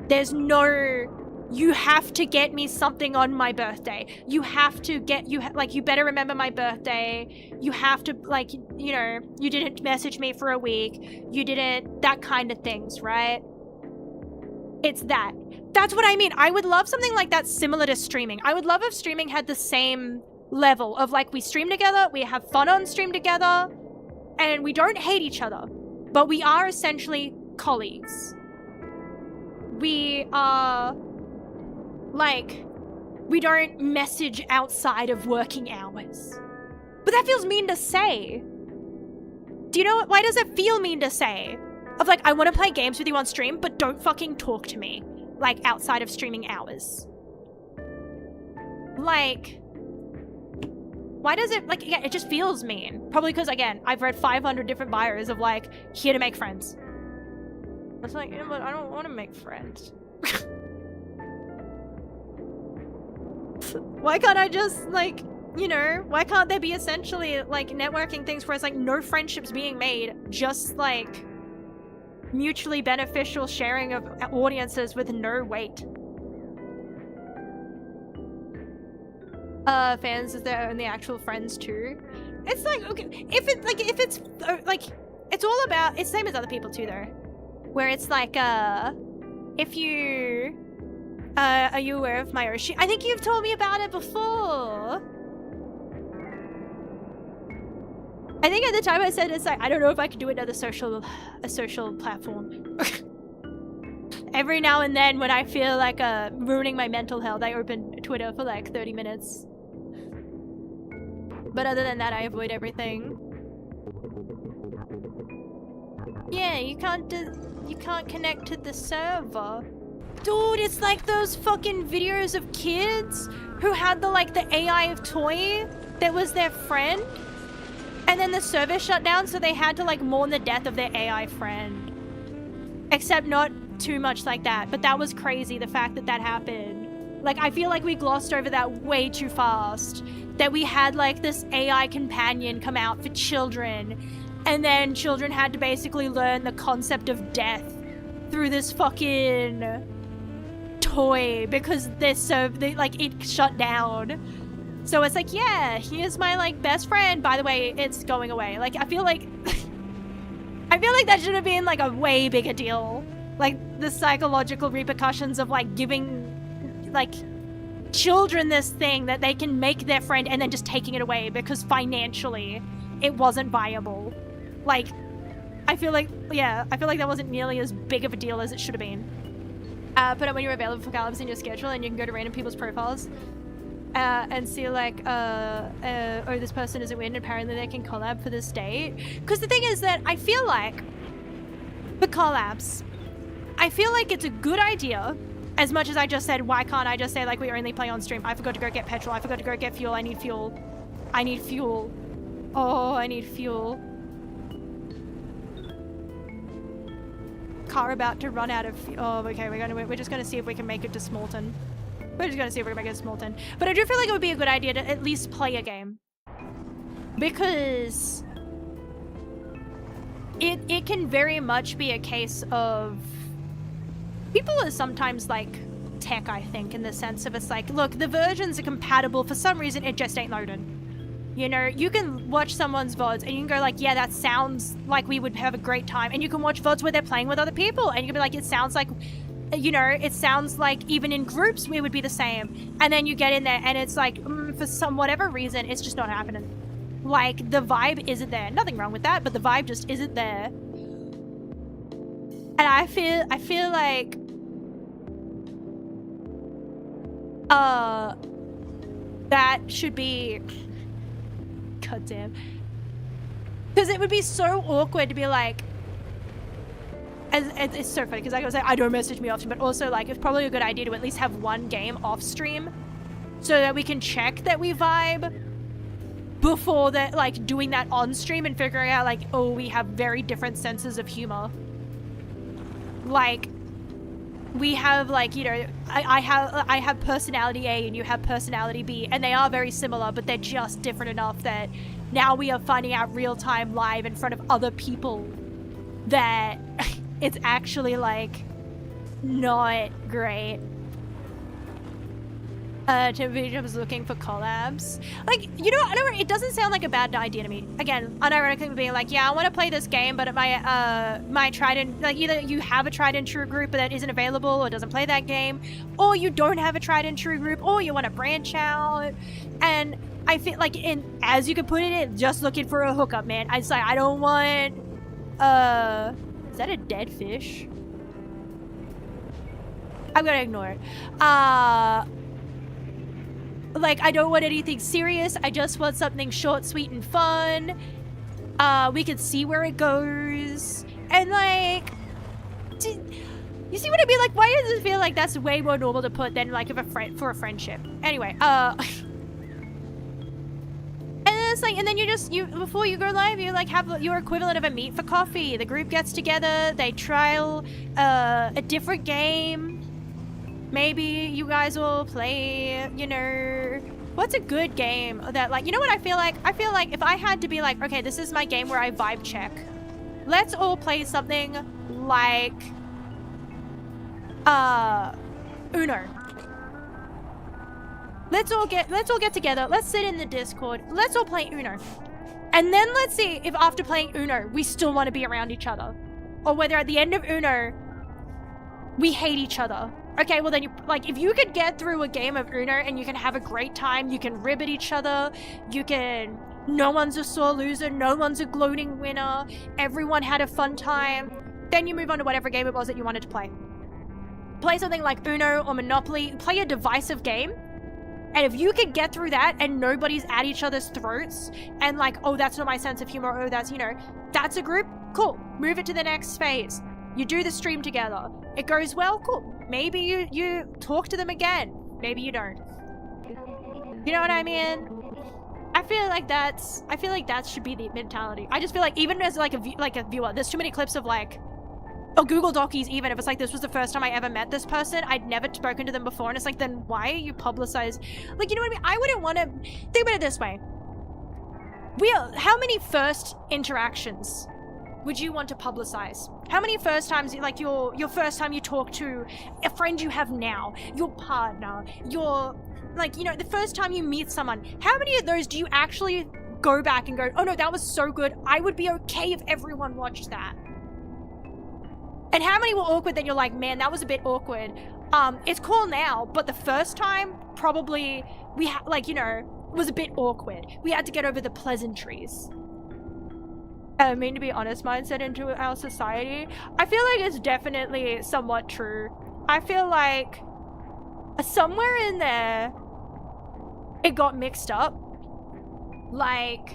There's no, you have to get me something on my birthday. You have to get, you better remember my birthday. You have to, like, you know, you didn't message me for a week. You didn't, that kind of things, right? It's that. That's what I mean. I would love something like that similar to streaming. I would love if streaming had the same level of like, we stream together, we have fun on stream together, and we don't hate each other, but we are essentially colleagues. We are, like, we don't message outside of working hours. But that feels mean to say. Do you know what? Why does it feel mean to say? Of like, I want to play games with you on stream, but don't fucking talk to me. Like, outside of streaming hours. Like, why does it, like, yeah, it just feels mean. Probably because, again, I've read 500 different bios of, like, here to make friends. It's like, you know what, I don't want to make friends. Why can't I just, like, you know, why can't there be essentially, like, networking things where it's, like, no friendships being made, just, like, mutually beneficial sharing of audiences with no weight? Fans is their only actual friends too. It's like, okay, if it's like, it's all about, it's same as other people too though. Where it's like, if you, are you aware of my Oshi? I think you've told me about it before. I think at the time I said it's like, I don't know if I could do another social platform. Every now and then when I feel like ruining my mental health, I open Twitter for like 30 minutes. But other than that, I avoid everything. Yeah, you can't connect to the server. Dude, it's like those fucking videos of kids who had the AI toy that was their friend. And then the server shut down, so they had to like mourn the death of their AI friend. Except not too much like that, but that was crazy, the fact that that happened. Like, I feel like we glossed over that way too fast. That we had like this AI companion come out for children, and then children had to basically learn the concept of death through this fucking toy because it shut down. So it's like, yeah, here's my like best friend. By the way, it's going away. Like, I feel like that should have been like a way bigger deal. Like the psychological repercussions of like giving like children this thing that they can make their friend and then just taking it away because financially it wasn't viable. Like, I feel like that wasn't nearly as big of a deal as it should have been. Put it when you're available for collabs in your schedule, and you can go to random people's profiles and see like, oh, this person isn't in, apparently they can collab for this date. Because the thing is that I feel like for collabs, I feel like it's a good idea. As much as I just said, why can't I just say, like, we only play on stream? I forgot to go get petrol. I forgot to go get fuel. I need fuel. I need fuel. Oh, I need fuel. Car about to run out of fuel. Oh, okay. We're just gonna see if we can make it to Smolton. We're just gonna see if we can make it to Smolton. But I do feel like it would be a good idea to at least play a game. Because it can very much be a case of people are sometimes like tech, I think, in the sense of it's like, look, the versions are compatible. For some reason, it just ain't loading. You know, you can watch someone's VODs and you can go like, yeah, that sounds like we would have a great time. And you can watch VODs where they're playing with other people. And you can be like, it sounds like, you know, it sounds like even in groups we would be the same. And then you get in there and it's like, for whatever reason, it's just not happening. Like, the vibe isn't there. Nothing wrong with that, but the vibe just isn't there. And I feel like that should be, goddamn, because it would be so awkward to be like, it's so funny because like I was like, I don't message me often, but also like it's probably a good idea to at least have one game off stream so that we can check that we vibe before that, like doing that on stream and figuring out like, oh, we have very different senses of humor. Like, we have like, you know, I have personality A and you have personality B, and they are very similar, but they're just different enough that now we are finding out real time live in front of other people that it's actually like not great. Tim was looking for collabs. Like, you know, I don't, it doesn't sound like a bad idea to me. Again, unironically being like, yeah, I want to play this game, but my tried and, like, either you have a tried and true group that isn't available or doesn't play that game, or you don't have a tried and true group, or you want to branch out. And I feel like, as you could put it, just looking for a hookup, man. I don't want, Is that a dead fish? I'm gonna ignore it. Like, I don't want anything serious. I just want something short, sweet, and fun. We can see where it goes. And, like... You see what I mean? Like, why does it feel like that's way more normal to put than, like, for a friendship? Anyway, and it's like, and then before you go live, you, like, have your equivalent of a meet for coffee. The group gets together, they trial a different game. Maybe you guys will play, you know... What's a good game that, like, you know what I feel like? I feel like if I had to be like, okay, this is my game where I vibe check. Let's all play something like... Uno. Let's all get together. Let's sit in the Discord. Let's all play Uno. And then let's see if after playing Uno, we still want to be around each other. Or whether at the end of Uno, we hate each other. Okay, well then, if you could get through a game of Uno and you can have a great time, you can rib at each other, no one's a sore loser, no one's a gloating winner, everyone had a fun time, then you move on to whatever game it was that you wanted to play. Play something like Uno or Monopoly, play a divisive game, and if you could get through that and nobody's at each other's throats, and like, oh, that's not my sense of humor, oh, that's, you know, that's a group, cool, move it to the next phase. You do the stream together. It goes well, cool. Maybe you talk to them again. Maybe you don't. You know what I mean? I feel like that should be the mentality. I just feel like even as like a viewer, there's too many clips of like, or Google Docies even, if it's like this was the first time I ever met this person, I'd never spoken to them before, and it's like, then why are you publicized? Like, you know what I mean? I wouldn't want to, think about it this way. How many first interactions would you want to publicize? How many first times, like your first time you talk to a friend you have now, your partner, like, you know, the first time you meet someone, how many of those do you actually go back and go, oh no, that was so good, I would be okay if everyone watched that? And how many were awkward that you're like, man, that was a bit awkward. It's cool now, but the first time, probably, like, you know, was a bit awkward. We had to get over the pleasantries. I mean, to be honest, mindset into our society, I feel like it's definitely somewhat true. I feel like somewhere in there, it got mixed up. Like,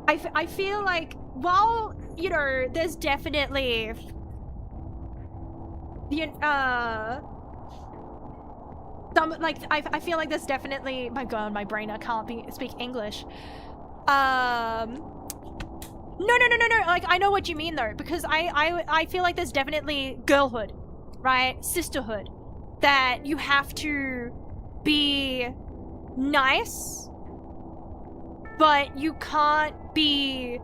I feel like, while, you know, there's definitely, I feel like there's definitely, my god, my brain, I can't speak English. No, like, I know what you mean, though, because I feel like there's definitely girlhood, right? Sisterhood. That you have to be nice, but you can't be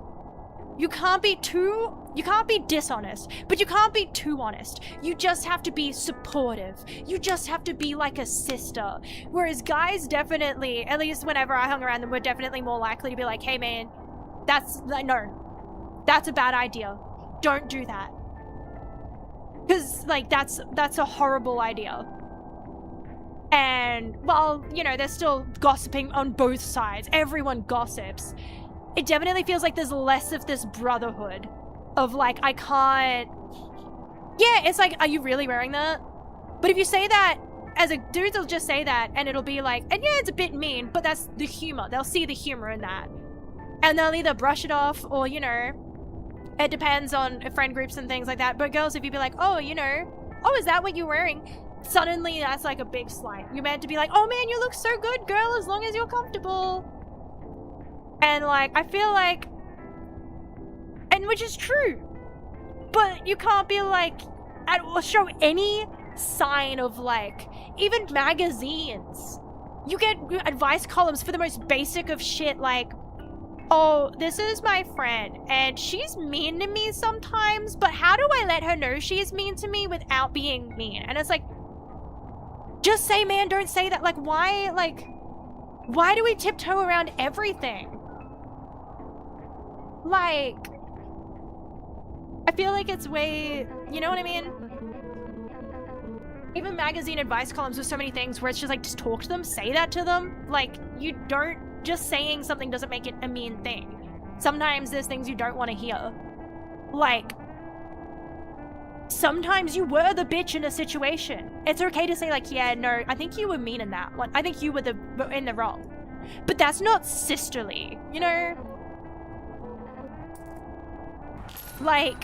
dishonest, but you can't be too honest. You just have to be supportive. You just have to be like a sister. Whereas guys definitely, at least whenever I hung around them, were definitely more likely to be like, hey man, no, that's a bad idea. Don't do that. Because, like, that's a horrible idea. And, well, you know, they're still gossiping on both sides. Everyone gossips. It definitely feels like there's less of this brotherhood of, like, I can't... Yeah, it's like, are you really wearing that? But if you say that, as a dude, they'll just say that, and it'll be like, and yeah, it's a bit mean, but that's the humor. They'll see the humor in that. And they'll either brush it off, or, you know, it depends on friend groups and things like that. But girls, if you be like, oh, you know, oh, is that what you're wearing? Suddenly, that's like a big slight. You're meant to be like, oh man, you look so good, girl, as long as you're comfortable. And, like, I feel like, and which is true, but you can't be like, or show any sign of, like, even magazines. You get advice columns for the most basic of shit, like, oh, this is my friend, and she's mean to me sometimes, but how do I let her know she's mean to me without being mean? And it's like, just say, man, don't say that. Like, why do we tiptoe around everything? Like, I feel like it's way, you know what I mean? Even magazine advice columns with so many things where it's just like, just talk to them, say that to them. Like, you don't, just saying something doesn't make it a mean thing. Sometimes there's things you don't want to hear. Like, sometimes you were the bitch in a situation. It's okay to say like, yeah, no, I think you were mean in that one. I think you were in the wrong. But that's not sisterly, you know? Like,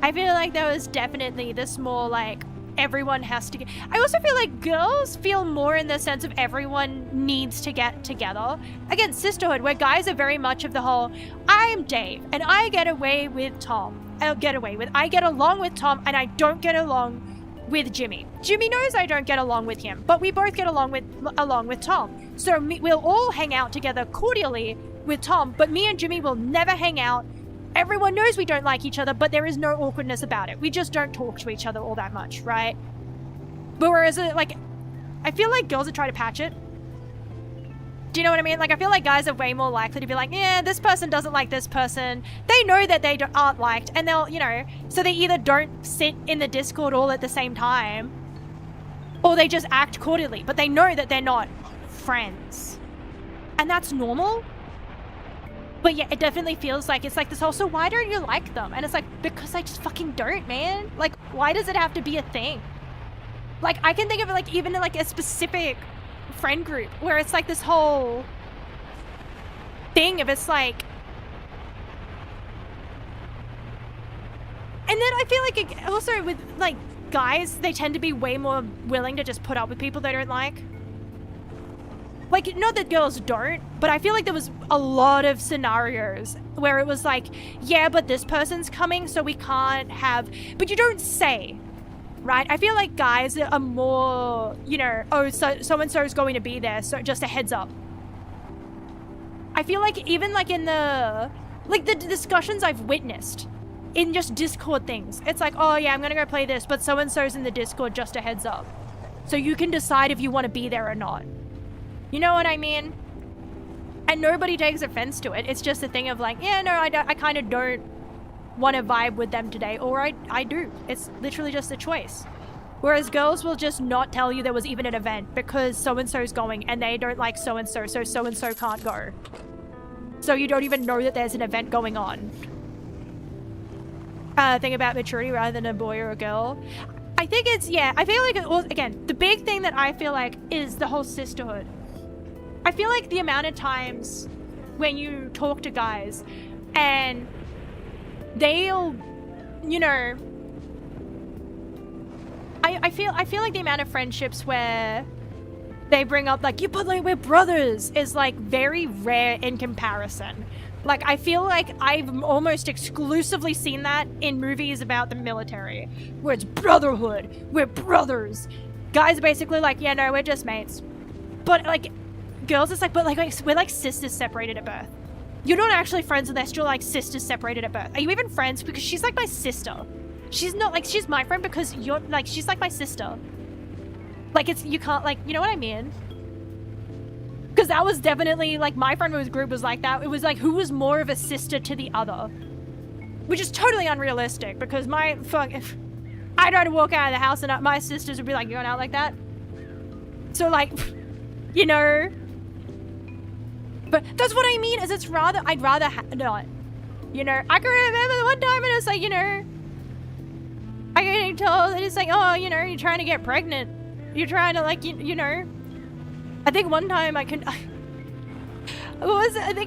I feel like there was definitely this more like, everyone has to get... I also feel like girls feel more in the sense of everyone needs to get together. Again, sisterhood, where guys are very much of the whole, I'm Dave, and I get away with Tom. I get along with Tom, and I don't get along with Jimmy. Jimmy knows I don't get along with him, but we both get along with Tom. So we'll all hang out together cordially with Tom, but me and Jimmy will never hang out. Everyone knows we don't like each other, but there is no awkwardness about it. We just don't talk to each other all that much, right? But whereas, like, I feel like girls are trying to patch it. Do you know what I mean? Like, I feel like guys are way more likely to be like, yeah, this person doesn't like this person. They know that they aren't liked, and they'll, you know, so they either don't sit in the Discord all at the same time, or they just act cordially, but they know that they're not friends. And that's normal. But yeah, it definitely feels like it's like this whole, so why don't you like them? And it's like, because I just fucking don't, man. Like, why does it have to be a thing? Like, I can think of it like even in like a specific friend group where it's like this whole thing of it's like, and then I feel like it also with like guys, they tend to be way more willing to just put up with people they don't like. Like, not that girls don't, but I feel like there was a lot of scenarios where it was like, yeah, but this person's coming, so we can't have... But you don't say, right? I feel like guys are more, you know, oh, so-and-so's going to be there, so just a heads up. I feel like even like in the discussions I've witnessed in just Discord things, it's like, oh yeah, I'm going to go play this, but so-and-so's in the Discord, just a heads up. So you can decide if you want to be there or not. You know what I mean? And nobody takes offense to it. It's just a thing of like, yeah, no, I kind of don't want to vibe with them today. Or I do. It's literally just a choice. Whereas girls will just not tell you there was even an event because so-and-so's going and they don't like so-and-so, so so-and-so can't go. So you don't even know that there's an event going on. Thing about maturity rather than a boy or a girl. I think it's, yeah, I feel like, again, the big thing that I feel like is the whole sisterhood. I feel like the amount of times when you talk to guys and they'll, you know, I feel like the amount of friendships where they bring up like, but like we're brothers is like very rare in comparison. Like, I feel like I've almost exclusively seen that in movies about the military, where it's brotherhood, we're brothers. Guys are basically like, yeah, no, we're just mates. But like, girls, it's like, but like we're like sisters separated at birth. You're not actually friends unless you're like sisters separated at birth. Are you even friends? Because she's like my sister. She's not like, she's my friend because you're like, she's like my sister. Like, it's, you can't, like, you know what I mean? Because that was definitely, like, my friend group was like that. It was like, who was more of a sister to the other? Which is totally unrealistic, because if I tried to walk out of the house and my sisters would be like, you going out like that? So, like, you know. But that's what I mean, is it's rather, I'd rather not. You know, I can remember the one time and it's like, you know, I getting told that it's like, oh, you know, you're trying to get pregnant. You're trying to, like, you know. I think one time I think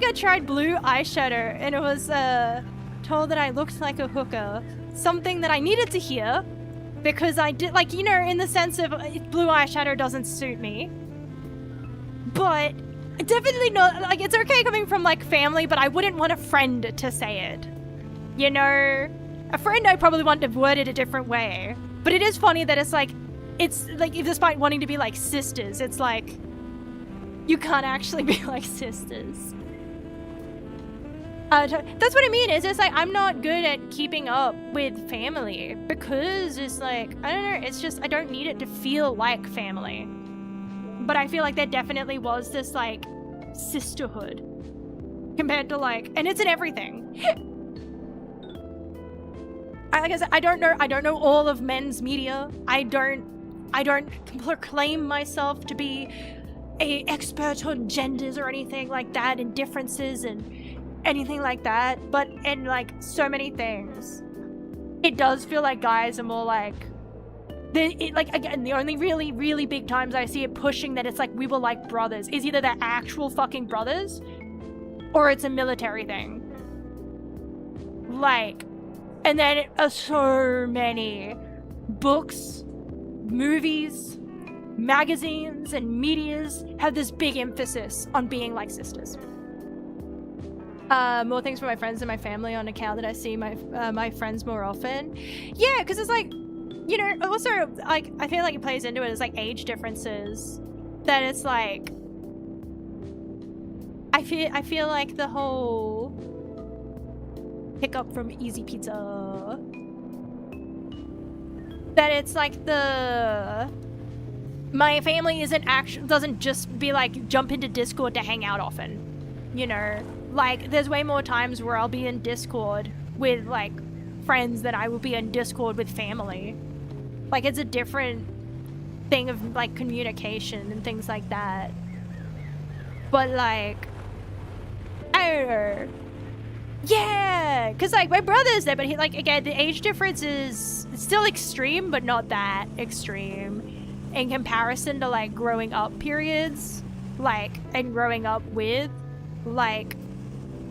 I tried blue eyeshadow and it was told that I looked like a hooker. Something that I needed to hear because I did, like, you know, in the sense of blue eyeshadow doesn't suit me. But definitely not, like, it's okay coming from, like, family, but I wouldn't want a friend to say it. You know? A friend I probably want to word it a different way. But it is funny that it's like, despite wanting to be like sisters, it's like, you can't actually be like sisters. That's what I mean, is it's like, I'm not good at keeping up with family because it's like, I don't know, it's just, I don't need it to feel like family. But I feel like there definitely was this like sisterhood compared to like, and it's in everything. Like I said, I don't know all of men's media. I don't proclaim myself to be a expert on genders or anything like that and differences and anything like that, but in like so many things, it does feel like guys are more like, like, again, the only really, really big times I see it pushing that it's like we were like brothers is either they're actual fucking brothers or it's a military thing. Like, and then so many books, movies, magazines, and medias have this big emphasis on being like sisters. More things for my friends and my family on account that I see my friends more often. Yeah, because it's like, you know, also, like, I feel like it plays into it as like age differences. That it's like, I feel like the whole pick up from Easy Pizza, that it's like my family doesn't just be like jump into Discord to hang out often, you know. Like, there's way more times where I'll be in Discord with, like, friends than I will be in Discord with family. Like, it's a different thing of, like, communication and things like that. But, like, I don't know. Yeah! Because, like, my brother's there, but he, like, again, the age difference is still extreme, but not that extreme in comparison to, like, growing up periods. Like, and growing up with, like,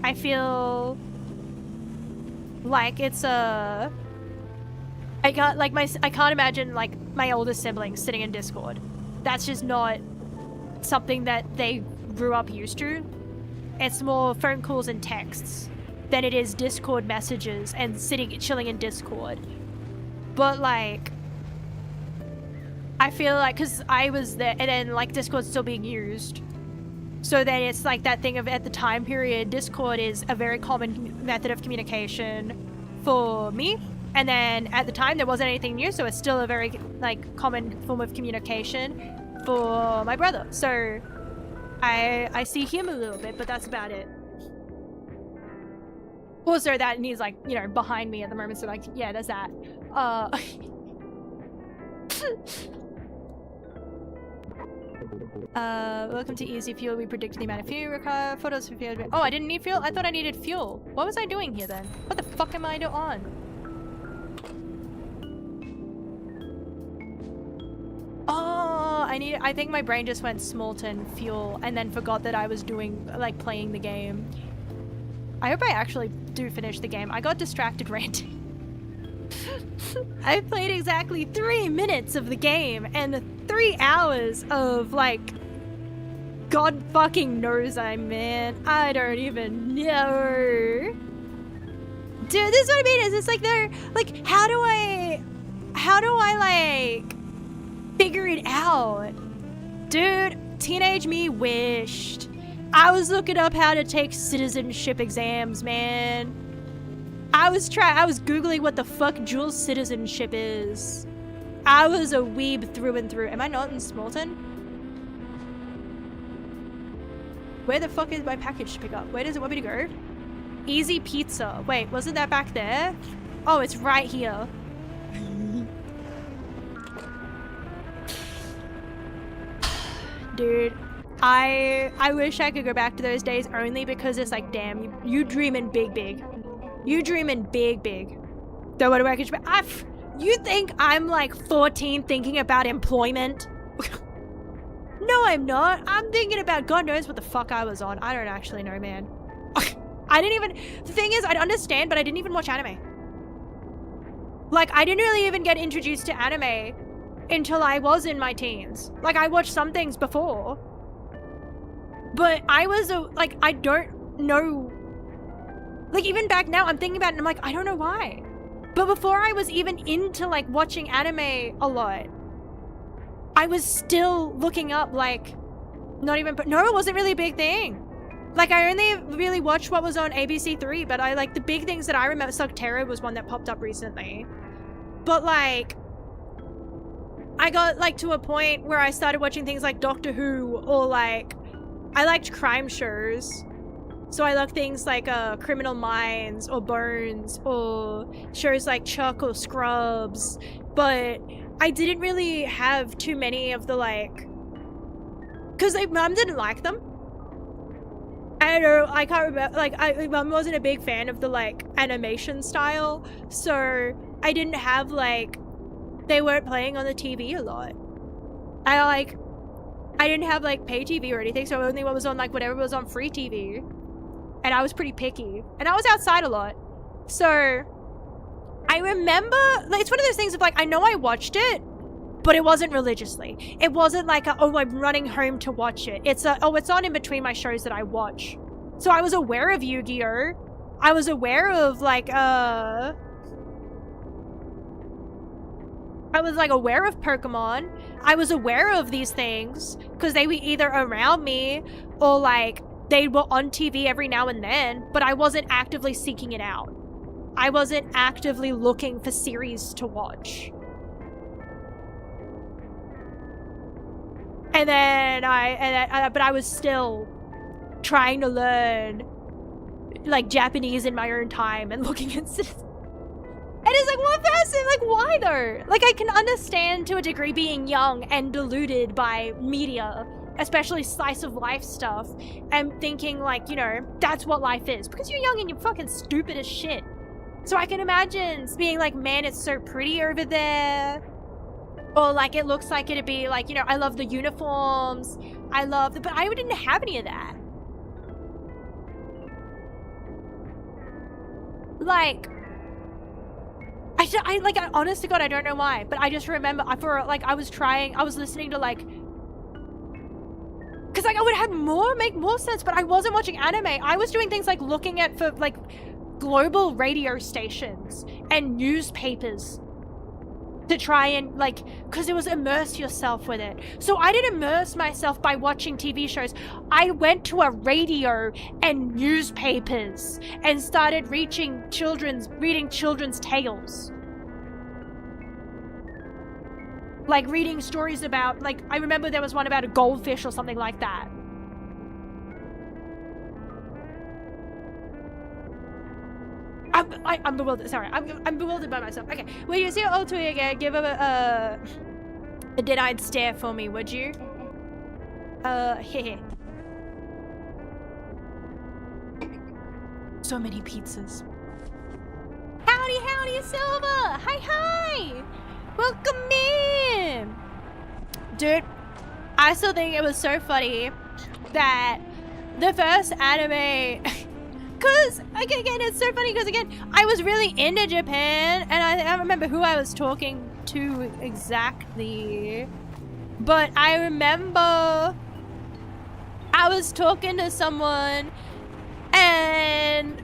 I feel like it's I can't imagine like my older siblings sitting in Discord. That's just not something that they grew up used to. It's more phone calls and texts than it is Discord messages and chilling in Discord. But like, I feel like, because I was there and then like Discord's still being used. So then it's like that thing of, at the time period, Discord is a very common method of communication for me. And then at the time there wasn't anything new, so it's still a very like common form of communication for my brother. So I see him a little bit, but that's about it. Also that, and he's like, you know, behind me at the moment, so like, yeah, there's that. Welcome to Easy Fuel. We predicted the amount of fuel required. Photos for fuel. Oh, I didn't need fuel? I thought I needed fuel. What was I doing here then? What the fuck am I on? Oh, I think my brain just went Smolton fuel and then forgot that I was doing, like, playing the game. I hope I actually do finish the game. I got distracted ranting. I played exactly 3 minutes of the game and 3 hours of, like, God fucking knows man. I don't even know. Dude, this is what I mean, is it's like they're, like, how do I, like, figure it out? Dude, teenage me wished. I was looking up how to take citizenship exams, man. I was Googling what the fuck dual citizenship is. I was a weeb through and through. Am I not in Smolton? Where the fuck is my package to pick up? Where does it want me to go? Easy Pizza. Wait, wasn't that back there? Oh, it's right here. Dude, I wish I could go back to those days only because it's like, damn, you dreaming big. You dreaming big. Don't want to work at you think I'm like 14 thinking about employment? No, I'm not. I'm thinking about God knows what the fuck I was on. I don't actually know, man. I didn't even... The thing is, I'd understand, but I didn't even watch anime. Like, I didn't really even get introduced to anime until I was in my teens. Like, I watched some things before. But I was, like, I don't know... Like, even back now, I'm thinking about it and I'm like, I don't know why. But before I was even into, like, watching anime a lot, I was still looking up, like, not even... No, it wasn't really a big thing. Like, I only really watched what was on ABC3, but I, like, the big things that I remember, Terror was one that popped up recently. But, like, I got, like, to a point where I started watching things like Doctor Who, or, like, I liked crime shows. So I love things like Criminal Minds or Bones or shows like Chuck or Scrubs, but I didn't really have too many of the, like, because my mom didn't like them. I don't know, I can't remember, like, I wasn't a big fan of the, like, animation style, so I didn't have, like, they weren't playing on the TV a lot. I didn't have, like, pay TV or anything, so only what was on, like, whatever was on free TV. And I was pretty picky. And I was outside a lot. So, I remember, like, it's one of those things of, like, I know I watched it, but it wasn't religiously. It wasn't like, oh, I'm running home to watch it. It's it's on in between my shows that I watch. So I was aware of Yu-Gi-Oh! I was aware of, like, I was, like, aware of Pokemon. I was aware of these things because they were either around me or, like, they were on TV every now and then, but I wasn't actively seeking it out. I wasn't actively looking for series to watch. And then but I was still trying to learn, like, Japanese in my own time and looking at And it's like, what person? Like, why though? Like, I can understand to a degree being young and deluded by media, especially slice of life stuff, and thinking, like, you know, that's what life is. Because you're young and you're fucking stupid as shit. So I can imagine being like, man, it's so pretty over there. Or, like, it looks like it'd be, like, you know, I love the uniforms. I love the... But I didn't have any of that. Like... I honest to God, I don't know why. But I just remember, I was listening to, like... Because, like, I would have make more sense, but I wasn't watching anime. I was doing things like looking at, for, like, global radio stations and newspapers. To try and, like, because it was immerse yourself with it. So I didn't immerse myself by watching TV shows. I went to a radio and newspapers and started reading children's tales. Like, reading stories about, like, I remember there was one about a goldfish or something like that. I'm bewildered. Sorry, I'm bewildered by myself. Okay, will you see Ultui again? Give him a dead-eyed stare for me, would you? Hehe. So many pizzas. Howdy, Silva! Hi! Welcome in! Dude, I still think it was so funny that the first anime... Because, again, it's so funny because, again, I was really into Japan, and I don't remember who I was talking to exactly, but I remember I was talking to someone, and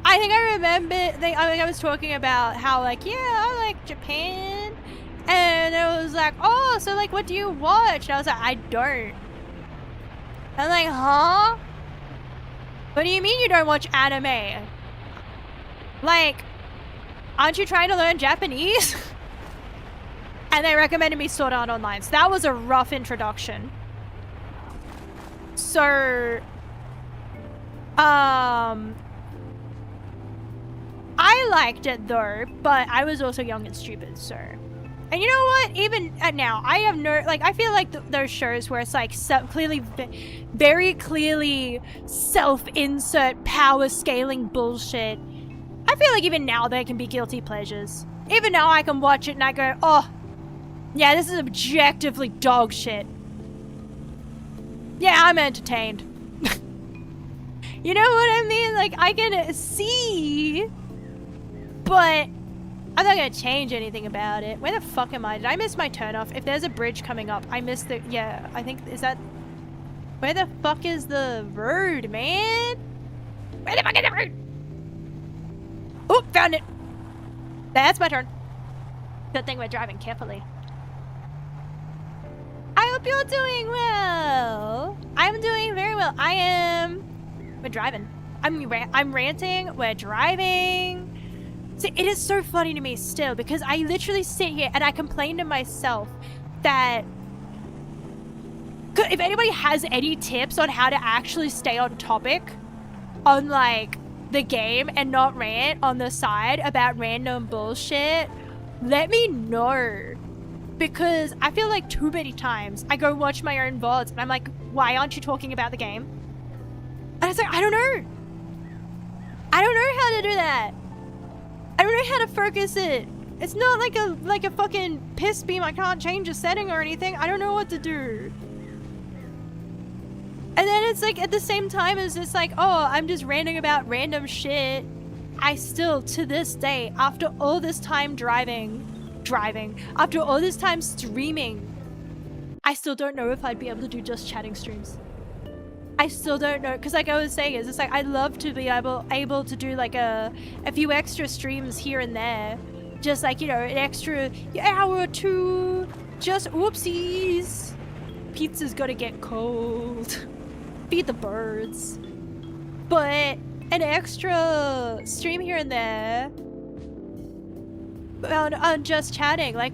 I think I remember, I was talking about how, like, yeah, I like Japan, and it was like, oh, so, like, what do you watch? And I was like, I don't. I'm like, huh? What do you mean you don't watch anime? Like, aren't you trying to learn Japanese? And they recommended me Sword Art Online. So that was a rough introduction. So, I liked it though, but I was also young and stupid, so. And you know what? Even now, I have no, like, I feel like those shows where it's like very clearly self-insert power scaling bullshit. I feel like even now there can be guilty pleasures. Even now I can watch it and I go, oh, yeah, this is objectively dog shit. Yeah, I'm entertained. You know what I mean? Like, I can see, but I'm not gonna change anything about it. Where the fuck am I? Did I miss my turnoff? If there's a bridge coming up, I missed the... Yeah, I think... Is that... Where the fuck is the road, man? Where the fuck is the road? Oh, found it. That's my turn. Good thing we're driving carefully. I hope you're doing well. I'm doing very well. I am... We're driving. I'm ranting. We're driving. See, it is so funny to me still because I literally sit here and I complain to myself that if anybody has any tips on how to actually stay on topic on, like, the game and not rant on the side about random bullshit, let me know. Because I feel like too many times I go watch my own VODs and I'm like, why aren't you talking about the game? And it's like, I don't know. I don't know how to do that. I don't know how to focus it. It's not like a fucking piss beam. I can't change a setting or anything. I don't know what to do. And then it's like, at the same time as it's like, oh, I'm just ranting about random shit. I still, to this day, after all this time driving, after all this time streaming, I still don't know if I'd be able to do just chatting streams. I still don't know, because like I was saying, it's like I'd love to be able to do like a few extra streams here and there. Just like, you know, an extra hour or two. Just oopsies. Pizza's gotta get cold. Feed the birds. But an extra stream here and there on just chatting, like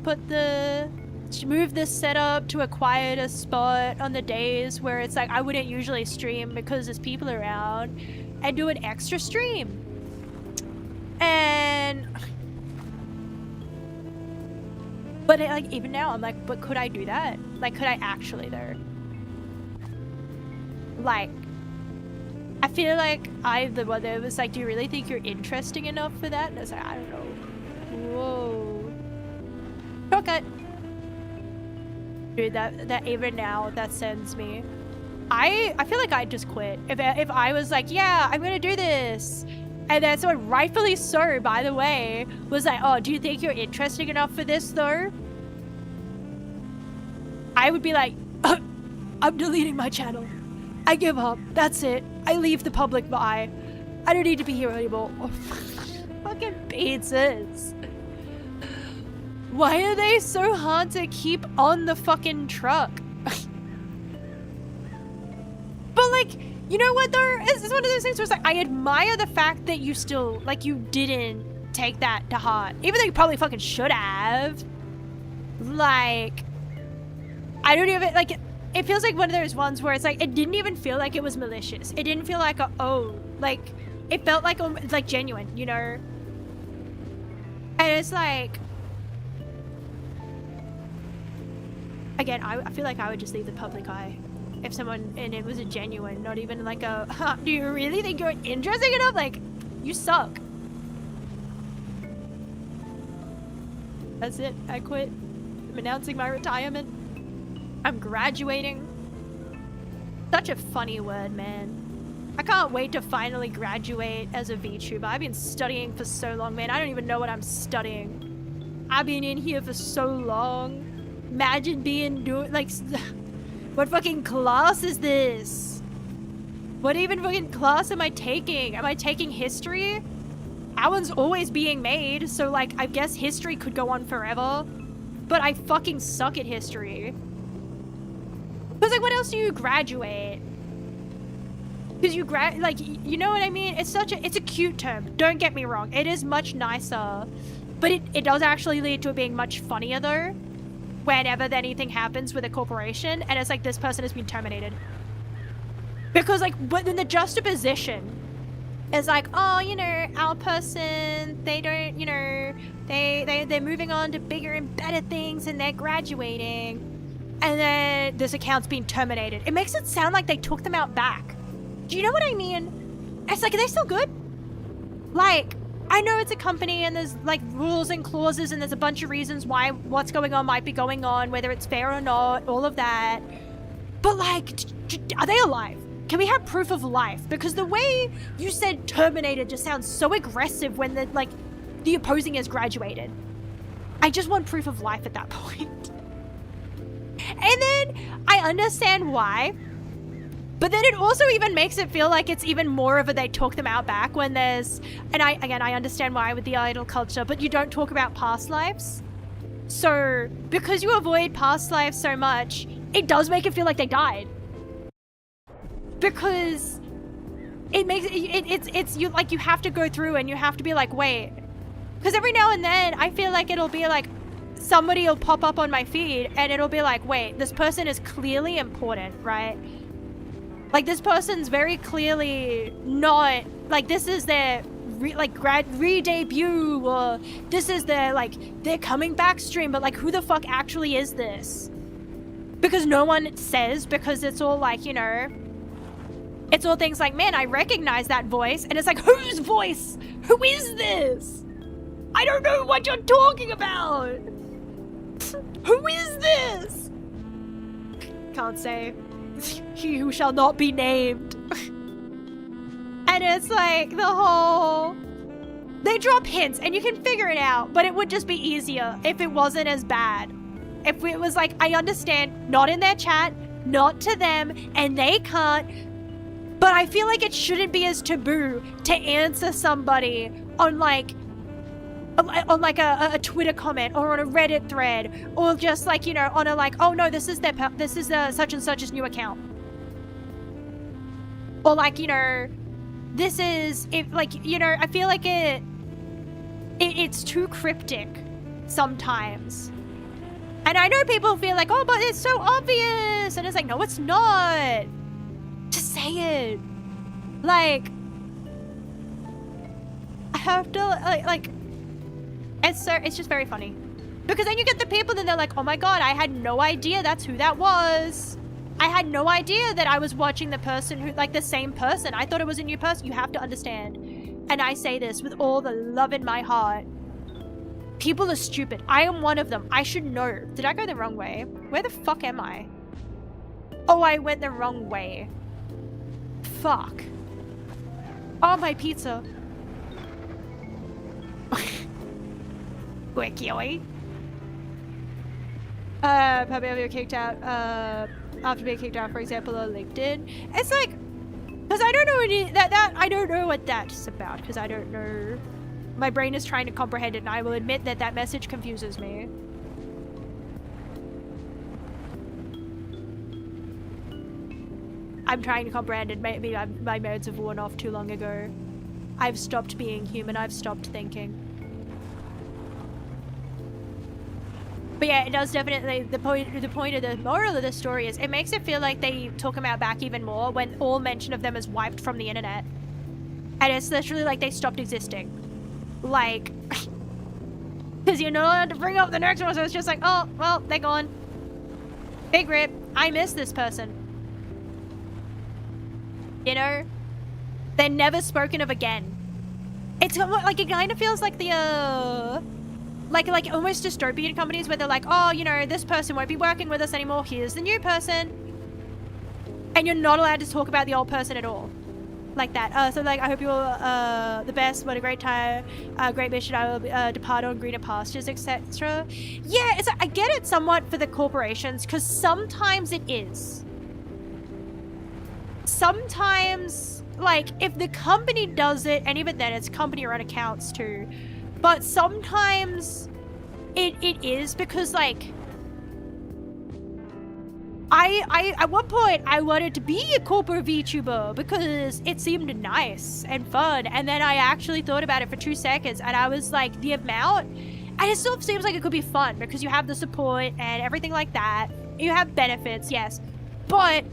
move this setup to a quieter spot on the days where it's like I wouldn't usually stream because there's people around, and do an extra stream. And but like even now I'm like, but could I do that? Like, could I actually though? Like, I feel like I'm the one that was like, do you really think you're interesting enough for that? And I was like, I don't know. Whoa. Shortcut. Dude, that even now, that sends me. I feel like I'd just quit. If I was like, yeah, I'm gonna do this. And then someone, rightfully so, by the way, was like, oh, do you think you're interesting enough for this though? I would be like, I'm deleting my channel. I give up. That's it. I leave the public eye. I don't need to be here anymore. Fucking pizzas. Why are they so hard to keep on the fucking truck? But like, you know what though? It's one of those things where it's like, I admire the fact that you still, like, you didn't take that to heart. Even though you probably fucking should have. Like, I don't even, like, it feels like one of those ones where it's like, it didn't even feel like it was malicious. It didn't feel like, it felt like genuine, you know? And it's like, again, I feel like I would just leave the public eye if someone, and it was a genuine, not even like a, do you really think you're interesting enough? Like, you suck. That's it. I quit. I'm announcing my retirement. I'm graduating. Such a funny word, man. I can't wait to finally graduate as a VTuber. I've been studying for so long, man. I don't even know what I'm studying. I've been in here for so long. Imagine doing, like, what fucking class is this? What even fucking class am I taking? Am I taking history? That one's always being made, so like, I guess history could go on forever. But I fucking suck at history. Because like, what else do you graduate? Because you like, you know what I mean? It's a cute term. Don't get me wrong. It is much nicer. But it does actually lead to it being much funnier though. Whenever anything happens with a corporation, and it's like, this person has been terminated. Because like, but then the juxtaposition is like, oh, you know, our person, they don't, you know, they're moving on to bigger and better things and they're graduating. And then this account's being terminated. It makes it sound like they took them out back. Do you know what I mean? It's like, are they still good? Like, I know it's a company and there's like rules and clauses and there's a bunch of reasons why what's going on might be going on, whether it's fair or not, all of that. But like, are they alive? Can we have proof of life? Because the way you said terminated just sounds so aggressive when the opposing has graduated. I just want proof of life at that point. And then I understand why. But then it also even makes it feel like it's even more of a they talk them out back when there's, and I understand why with the idol culture, but you don't talk about past lives. So because you avoid past lives so much, it does make it feel like they died. Because it makes it's you, like, you have to go through and you have to be like, wait, because every now and then I feel like it'll be like somebody will pop up on my feed and it'll be like, wait, this person is clearly important, right? Like, this person's very clearly not, like, this is their, re-debut, or this is their, like, they're coming back stream, but, like, who the fuck actually is this? Because no one says, because it's all, like, you know, It's all things like, man, I recognize that voice. And it's like, whose voice? Who is this? I don't know what you're talking about. Who is this? Can't say. He who shall not be named. And it's like the whole... They drop hints and you can figure it out, but it would just be easier if it wasn't as bad. If it was like, I understand, not in their chat, not to them, and they can't, but I feel like it shouldn't be as taboo to answer somebody on like a Twitter comment or on a Reddit thread, or just like, you know, on a like, oh no, this is such and such's new account. Or like, you know, this is, if like, you know, I feel like it's too cryptic sometimes. And I know people feel like, oh, but it's so obvious. And it's like, no, it's not. Just say it. Like, I have to, like, it's just very funny. Because then you get the people and they're like, oh my god, I had no idea that's who that was. I had no idea that I was watching the person who, like, the same person. I thought it was a new person. You have to understand. And I say this with all the love in my heart. People are stupid. I am one of them. I should know. Did I go the wrong way? Where the fuck am I? Oh, I went the wrong way. Fuck. Oh, my pizza. Quickie. Probably have you kicked out, after being kicked out, for example, on LinkedIn. It's like, because I don't know I don't know what that's about, because I don't know. My brain is trying to comprehend it, and I will admit that that message confuses me. I'm trying to comprehend it. Maybe my modes have worn off too long ago. I've stopped being human. I've stopped thinking. But yeah, it does definitely, the point of the moral of the story is it makes it feel like they talk about back even more when all mention of them is wiped from the internet. And it's literally like they stopped existing. Like, because you're not allowed to bring up the next one, so it's just like, oh, well, they're gone. Big rip. I miss this person. You know? They're never spoken of again. It's like, it kind of feels like the, like almost dystopian companies where they're like, oh, you know, this person won't be working with us anymore. Here's the new person. And you're not allowed to talk about the old person at all. Like that. So like, I hope you're the best. What a great time. Great mission. I will depart on greener pastures, etc. Yeah, it's, I get it somewhat for the corporations, because sometimes it is. Sometimes, like, if the company does it, and even then it's company-run accounts too, but sometimes it is because, like, I at one point I wanted to be a corporate VTuber because it seemed nice and fun, and then I actually thought about it for 2 seconds and I was like, the amount, and it still seems like it could be fun because you have the support and everything like that. You have benefits, yes, but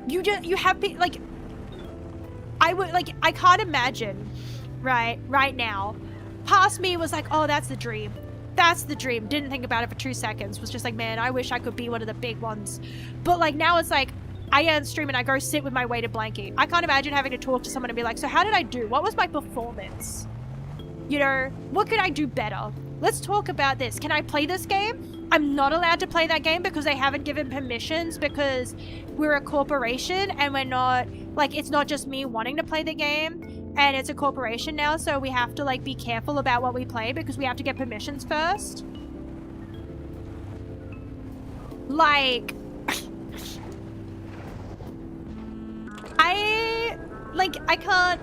you have, like, I can't imagine right now. Past me was like, oh, that's the dream. That's the dream. Didn't think about it for 2 seconds. Was just like, man, I wish I could be one of the big ones. But like now it's like, I end stream and I go sit with my weighted blanket. I can't imagine having to talk to someone and be like, so how did I do? What was my performance? You know, what could I do better? Let's talk about this. Can I play this game? I'm not allowed to play that game because they haven't given permissions, because we're a corporation and we're not, like, it's not just me wanting to play the game. And it's a corporation now, so we have to, like, be careful about what we play because we have to get permissions first. Like, I can't,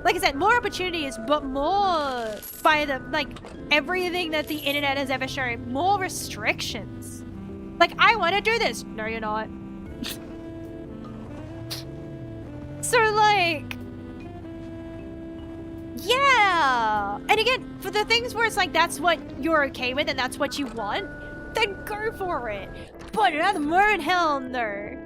like I said, more opportunities, but more by the, like, everything that the internet has ever shown, more restrictions. Like, I want to do this. No, you're not. So, like, yeah. And again, for the things where it's like, that's what you're okay with and that's what you want, then go for it. But another more in hell no.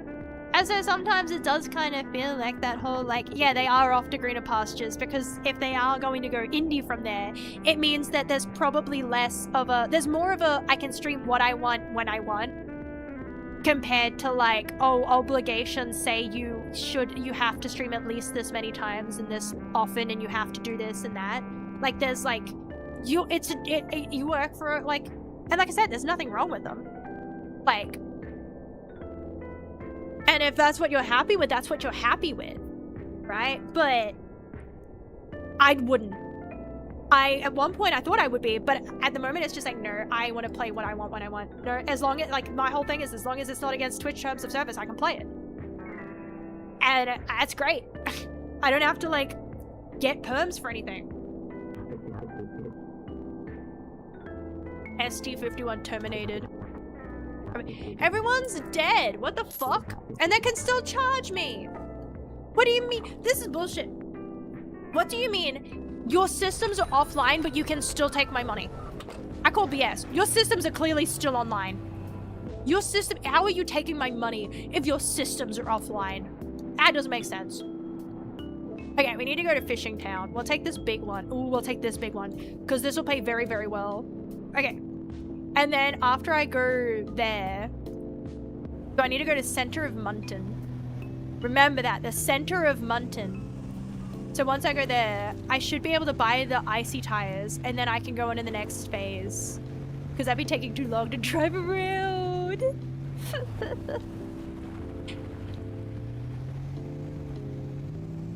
And so sometimes it does kind of feel like that whole, like, yeah, they are off to greener pastures, because if they are going to go indie from there, it means that there's probably less of a, there's more of a, I can stream what I want when I want. compared to like, oh, obligations say you have to stream at least this many times and this often, and you have to do this and that. Like, there's like, you work for like, and like I said, there's nothing wrong with them. Like, and if that's what you're happy with, that's what you're happy with, right? But I wouldn't. At one point I thought I would be, but at the moment it's just like, no, I want to play what I want when I want. No, as long as, like, my whole thing is, as long as it's not against Twitch terms of service, I can play it. And that's great. I don't have to, like, get perms for anything. ST51 terminated. I mean, everyone's dead. What the fuck? And they can still charge me. What do you mean? This is bullshit. What do you mean? Your systems are offline, but you can still take my money. I call BS. Your systems are clearly still online. Your system, how are you taking my money if your systems are offline? That doesn't make sense. Okay, we need to go to Fishing Town. We'll take this big one. Ooh, we'll take this big one, because this will pay very, very well. Okay. And then after I go there, do I need to go to Center of Munton? Remember that, the Center of Munton. So once I go there, I should be able to buy the icy tires, and then I can go into the next phase. Because that'd be taking too long to drive around.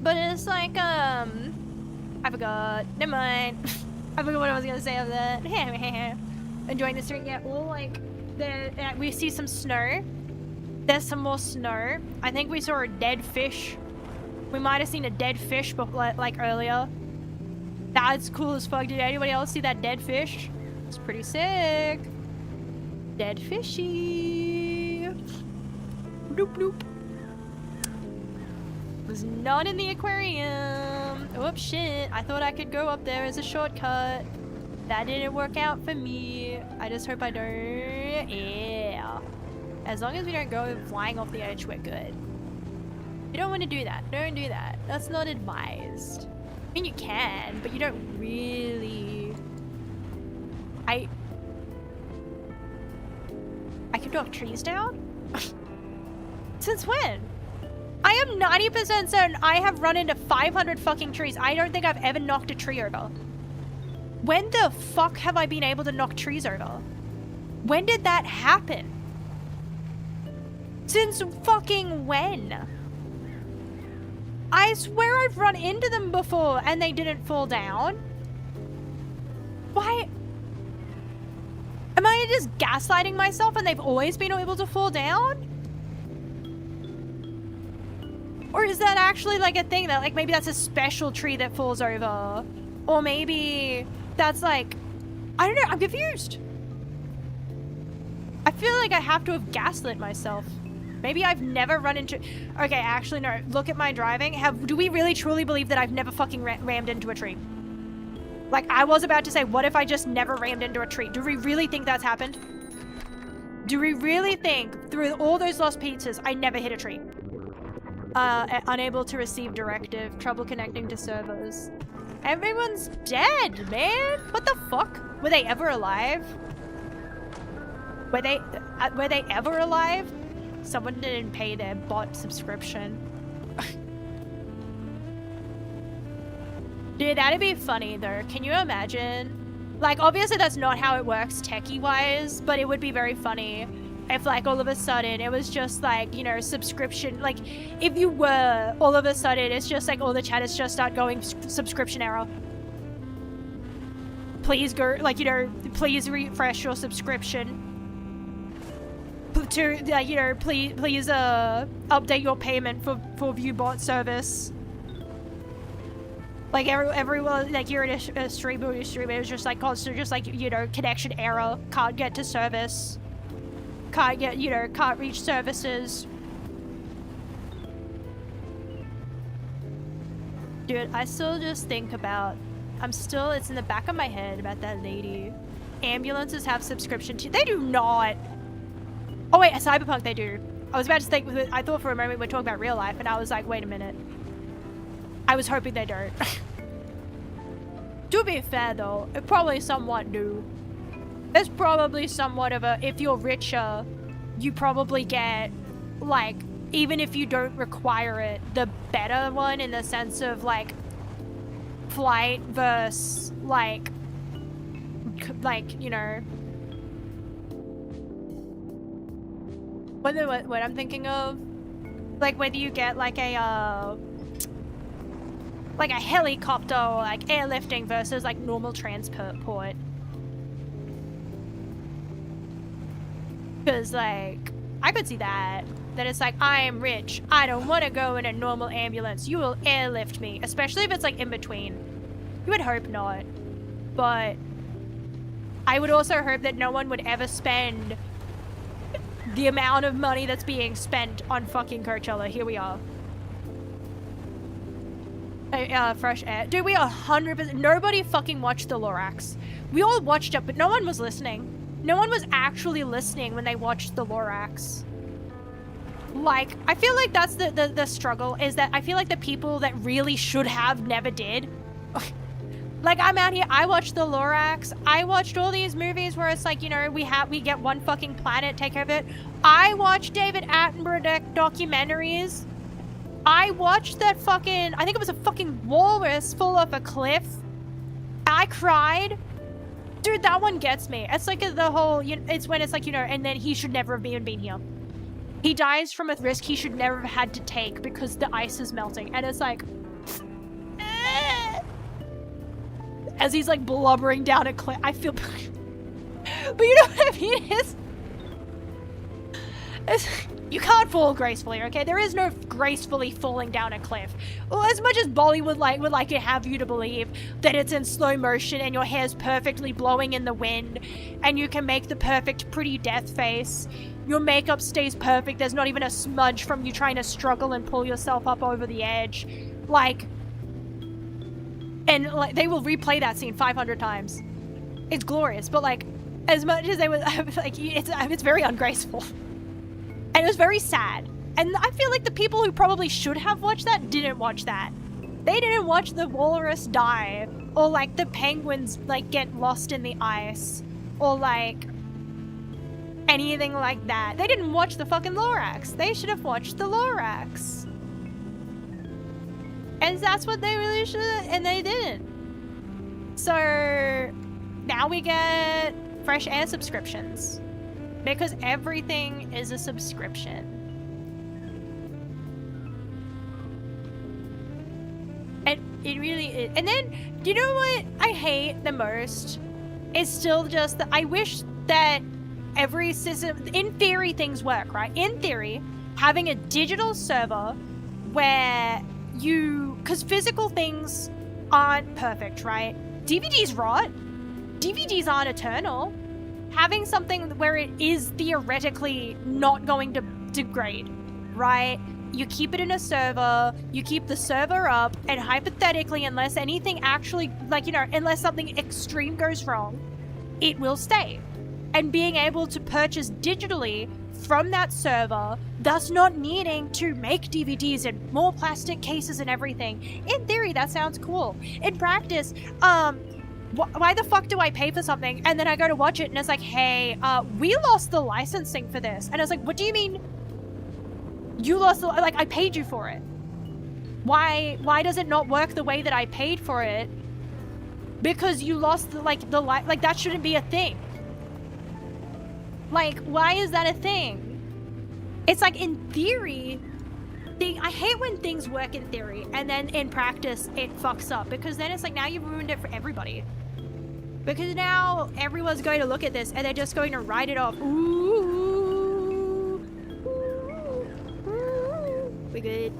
But it's like, I forgot. Never mind. I forgot what I was gonna say of that. Enjoying the street, yeah. Well, like, we see some snow. There's some more snow. I think we saw a dead fish. We might have seen a dead fish, but like earlier. That's cool as fuck. Did anybody else see that dead fish? It's pretty sick. Dead fishy. Bloop bloop. Was not in the aquarium. Oh shit! I thought I could go up there as a shortcut. That didn't work out for me. I just hope I don't. Yeah. As long as we don't go flying off the edge, we're good. You don't want to do that. Don't do that. That's not advised. I mean, you can, but you don't really. I can knock trees down? Since when? I am 90% certain I have run into 500 fucking trees. I don't think I've ever knocked a tree over. When the fuck have I been able to knock trees over? When did that happen? Since fucking when? I swear I've run into them before and they didn't fall down. Why? Am I just gaslighting myself and they've always been able to fall down? Or is that actually like a thing that, like, maybe that's a special tree that falls over? Or maybe that's like, I don't know, I'm confused. I feel like I have to have gaslit myself. Maybe I've never run into... Okay, actually, no. Look at my driving. Do we really truly believe that I've never fucking rammed into a tree? Like, I was about to say, what if I just never rammed into a tree? Do we really think that's happened? Do we really think, through all those lost pizzas, I never hit a tree? Unable to receive directive. Trouble connecting to servers. Everyone's dead, man. What the fuck? Were they ever alive? Were they ever alive? Someone didn't pay their bot subscription. Dude, that'd be funny though. Can you imagine? Like, obviously that's not how it works techie-wise, but it would be very funny if, like, all of a sudden it was just like, you know, subscription. Like, if you were, all of a sudden it's just like all the chatters just start going subscription error. Please go, like, you know, please refresh your subscription. To, you know, please update your payment for ViewBot service. Like, everyone, like, you're in a stream, it was just like constant, just like, you know, connection error, can't get to service, can't get, you know, can't reach services. Dude, I still just think about, it's in the back of my head about that lady. Ambulances have subscription too. They do not. Oh wait, a Cyberpunk they do. I was about to think, I thought for a moment we were talking about real life, and I was like, wait a minute. I was hoping they don't. To be fair though, it probably somewhat do. There's probably somewhat of a, if you're richer, you probably get, like, even if you don't require it, the better one in the sense of, like, flight versus, like, you know, what I'm thinking of, like, whether you get, like a helicopter or, like, airlifting versus, like, normal transport. Because, like, I could see that it's like, I am rich, I don't want to go in a normal ambulance, you will airlift me, especially if it's, like, in between. You would hope not, but I would also hope that no one would ever spend the amount of money that's being spent on fucking Coachella. Here we are. Fresh air. Dude, we 100%... Nobody fucking watched the Lorax. We all watched it, but no one was listening. No one was actually listening when they watched the Lorax. Like, I feel like that's the struggle, is that I feel like the people that really should have never did. Like, I'm out here, I watched the Lorax, I watched all these movies where it's like, you know, we get one fucking planet, take over it. I watched David Attenborough documentaries. I watched that fucking, I think it was a fucking walrus fall off a cliff. I cried. Dude, that one gets me. It's like the whole, you know, it's when it's like, you know, and then he should never have even been here. He dies from a risk he should never have had to take because the ice is melting. And it's like, as he's like blubbering down a cliff. I feel, but you know what I mean? You can't fall gracefully, okay? There is no gracefully falling down a cliff. Well, as much as Bolly would like to have you to believe that it's in slow motion and your hair's perfectly blowing in the wind and you can make the perfect pretty death face, your makeup stays perfect, there's not even a smudge from you trying to struggle and pull yourself up over the edge, like, and like they will replay that scene 500 times. It's glorious, but like, as much as they would, like, it's very ungraceful. And it was very sad. And I feel like the people who probably should have watched that didn't watch that. They didn't watch the walrus die, or like the penguins like get lost in the ice, or like anything like that. They didn't watch the fucking Lorax. They should have watched the Lorax. And that's what they really should have, and they didn't. So now we get fresh air subscriptions. Because everything is a subscription. And it really is. And then, you know what I hate the most? It's still just that I wish that every system, in theory, things work, right? In theory, having a digital server where because physical things aren't perfect, right? DVDs rot. DVDs aren't eternal. Having something where it is theoretically not going to degrade, right? You keep it in a server, you keep the server up, and hypothetically, unless anything actually, like, you know, unless something extreme goes wrong, it will stay. And being able to purchase digitally from that server, thus not needing to make DVDs in more plastic cases and everything. In theory, that sounds cool. In practice, why the fuck do I pay for something and then I go to watch it and it's like, hey, we lost the licensing for this. And I was like, what do you mean you lost the, like, I paid you for it. Why does it not work the way that I paid for it? Because you lost the, like that shouldn't be a thing. Like, why is that a thing? It's like, in theory, I hate when things work in theory and then in practice it fucks up, because then it's like, now you've ruined it for everybody. Because now everyone's going to look at this and they're just going to write it off. Ooh, we good.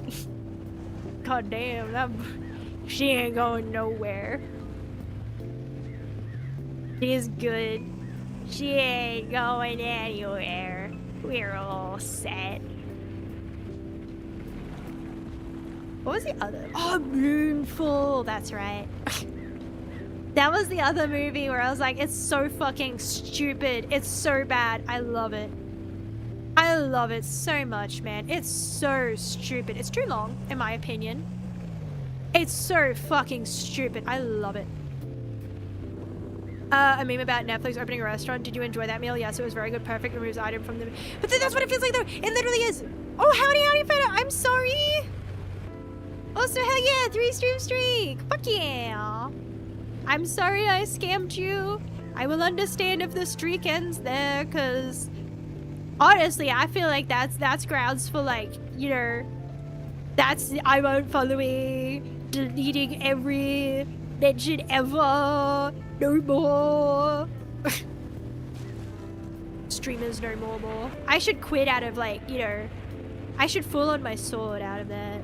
God damn, she ain't going nowhere. She's good. She ain't going anywhere. We're all set. What was the other? Oh, Moonfall. That's right. That was the other movie where I was like, it's so fucking stupid. It's so bad. I love it. I love it so much, man. It's so stupid. It's too long, in my opinion. It's so fucking stupid. I love it. A meme about Netflix opening a restaurant. Did you enjoy that meal? Yes, it was very good. Perfect. Removes item from the... But then that's what it feels like though. It literally is. Oh, howdy, Feta. I'm sorry. Also, hell yeah, 3-stream streak. Fuck yeah. I'm sorry I scammed you. I will understand if the streak ends there, because honestly, I feel like that's grounds for, like, you know, that's I won't following, deleting every mention ever, no more. Streamers no more. I should quit out of, like, you know, I should fall on my sword out of that.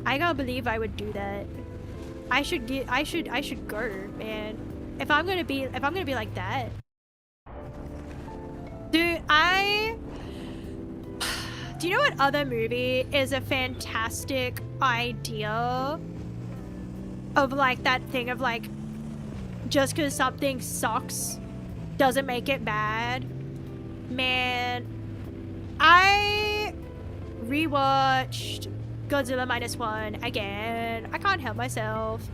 I can't believe I would do that. I should go, man. If I'm gonna be like that. Dude, do you know what other movie is a fantastic idea of, like, that thing of, like, just because something sucks doesn't make it bad? Man, I rewatched Godzilla -1 again. I can't help myself.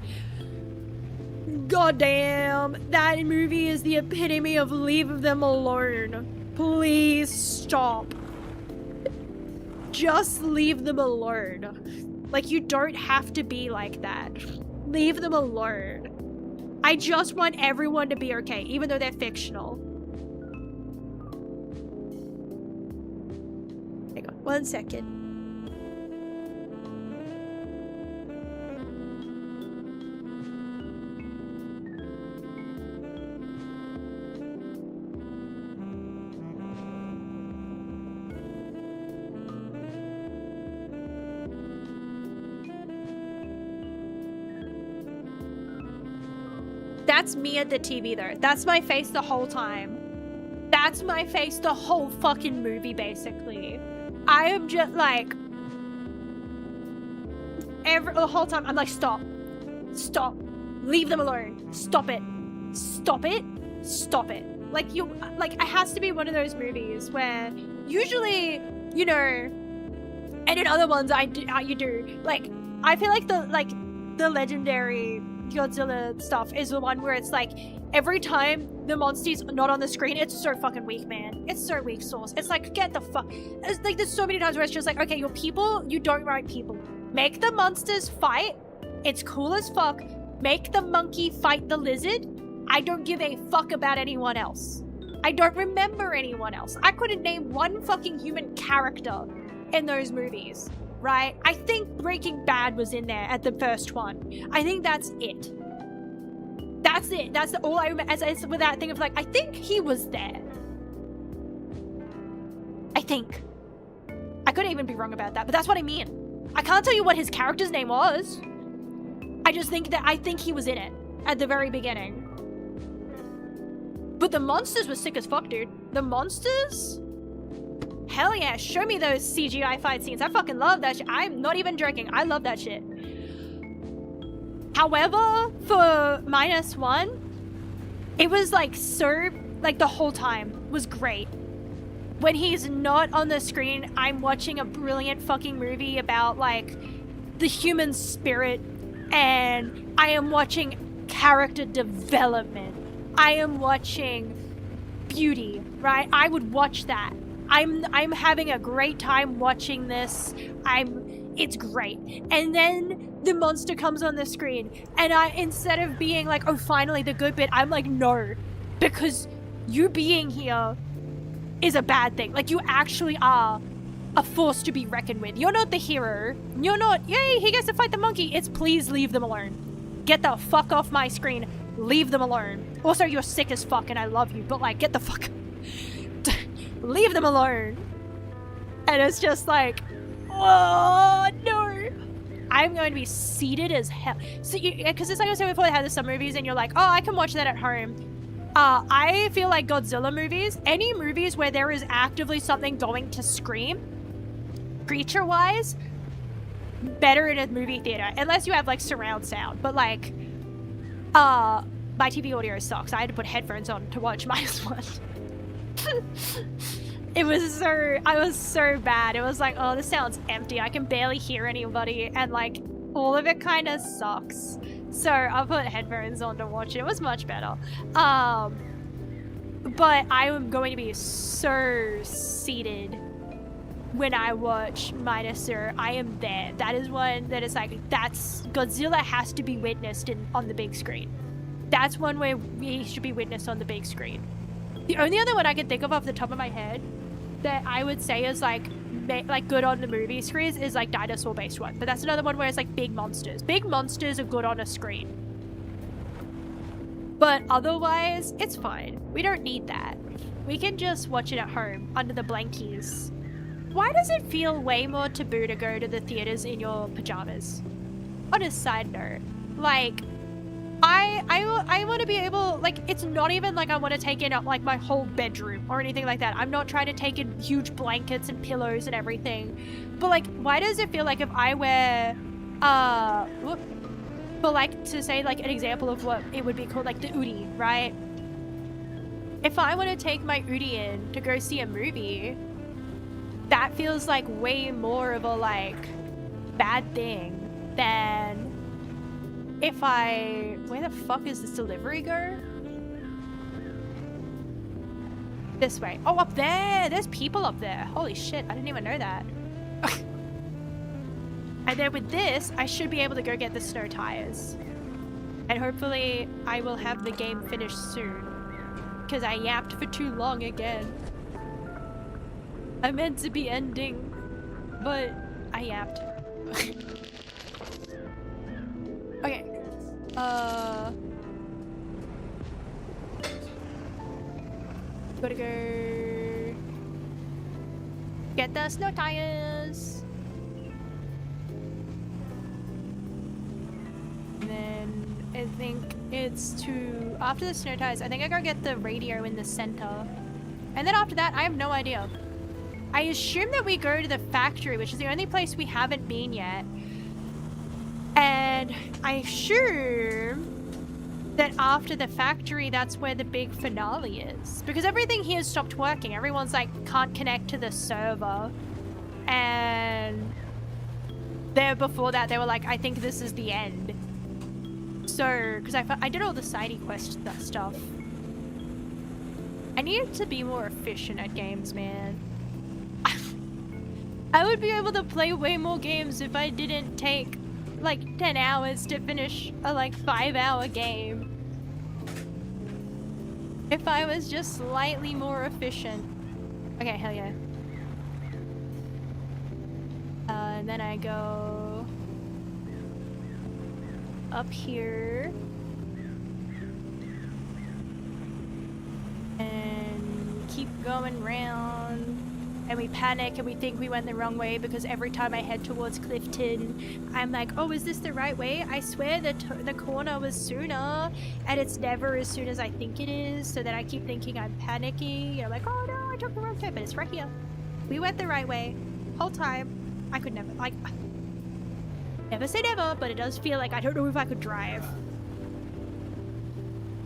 God damn, that movie is the epitome of leave them alone. Please stop. Just leave them alone. Like, you don't have to be like that. Leave them alone. I just want everyone to be okay, even though they're fictional. Hang on, 1 second. That's me at the TV though. That's my face the whole time. That's my face the whole fucking movie, basically. I am just like... the whole time, I'm like, stop. Stop. Leave them alone. Stop it. Stop it. Stop it. Like, it has to be one of those movies where usually, you know, and in other ones you do. Like, I feel like the legendary Godzilla stuff is the one where it's like every time the monster's not on the screen, it's so fucking weak, man. It's so weak sauce. It's like, get the fuck. It's like there's so many times where it's just like, okay, your people, you don't write people. Make the monsters fight. It's cool as fuck. Make the monkey fight the lizard. I don't give a fuck about anyone else. I don't remember anyone else. I couldn't name one fucking human character in those movies. Right? I think Breaking Bad was in there at the first one. I think that's it. That's it. That's all I remember. As with that thing of like, I think he was there. I think. I could even be wrong about that, but that's what I mean. I can't tell you what his character's name was. I just think that I think he was in it at the very beginning. But the monsters were sick as fuck, dude. The monsters? Hell yeah, show me those CGI fight scenes. I fucking love that shit. I'm not even joking. I love that shit. However, for -1, it was like so, like the whole time was great. When he's not on the screen, I'm watching a brilliant fucking movie about like the human spirit, and I am watching character development. I am watching beauty, right? I would watch that. I'm having a great time watching this. It's great. And then the monster comes on the screen, and instead of being like, oh, finally the good bit, I'm like, no, because you being here is a bad thing. Like, you actually are a force to be reckoned with. You're not the hero. You're not, yay, he gets to fight the monkey. It's please leave them alone. Get the fuck off my screen. Leave them alone. Also, you're sick as fuck and I love you, but like, get the fuck... Leave them alone. And it's just like, oh, no. I'm going to be seated as hell. So, because it's like I said before, they had some movies and you're like, oh, I can watch that at home. I feel like Godzilla movies, any movies where there is actively something going to scream, creature-wise, better in a movie theater. Unless you have, like, surround sound. But, like, my TV audio sucks. I had to put headphones on to watch -1. I was so bad. It was like, oh, this sounds empty. I can barely hear anybody. And, like, all of it kind of sucks. So I put headphones on to watch it. It was much better. But I am going to be so seated when I watch Minosaur. I am there. That is one that is like, that's Godzilla has to be witnessed on the big screen. That's one where he should be witnessed on the big screen. The only other one I can think of off the top of my head that I would say is like good on the movie screens is like dinosaur-based one. But that's another one where it's like big monsters. Big monsters are good on a screen. But otherwise, it's fine. We don't need that. We can just watch it at home under the blankies. Why does it feel way more taboo to go to the theaters in your pajamas? On a side note, like, I want to be able, like, it's not even like I want to take in like my whole bedroom or anything like that. I'm not trying to take in huge blankets and pillows and everything. But like, why does it feel like if I wear, but like to say like an example of what it would be called, like the Udi, right? If I want to take my Udi in to go see a movie, that feels like way more of a like bad thing than if where the fuck is this delivery go? This way. Oh, up there! There's people up there. Holy shit, I didn't even know that. And then with this, I should be able to go get the snow tires. And hopefully I will have the game finished soon. Because I yapped for too long again. I meant to be ending, but I yapped. Okay. Gotta go get the snow tires. And then I think it's after the snow tires, I think I gotta get the radio in the center. And then after that, I have no idea. I assume that we go to the factory, which is the only place we haven't been yet. And I assume that after the factory, that's where the big finale is. Because everything here stopped working. Everyone's like, can't connect to the server. And there before that, they were like, I think this is the end. So, because I did all the sidey quest stuff. I needed to be more efficient at games, man. I would be able to play way more games if I didn't take like 10 hours to finish a like 5-hour game. If I was just slightly more efficient. Okay, hell yeah. And then I go up here. And keep going round. And we panic and we think we went the wrong way because every time I head towards Clifton, I'm like, oh, is this the right way? I swear the corner was sooner, and it's never as soon as I think it is, so then I keep thinking I'm panicking. I'm like, oh no, I took the wrong turn, but it's right here. We went the right way. Whole time. I could never, like, never say never, but it does feel like I don't know if I could drive.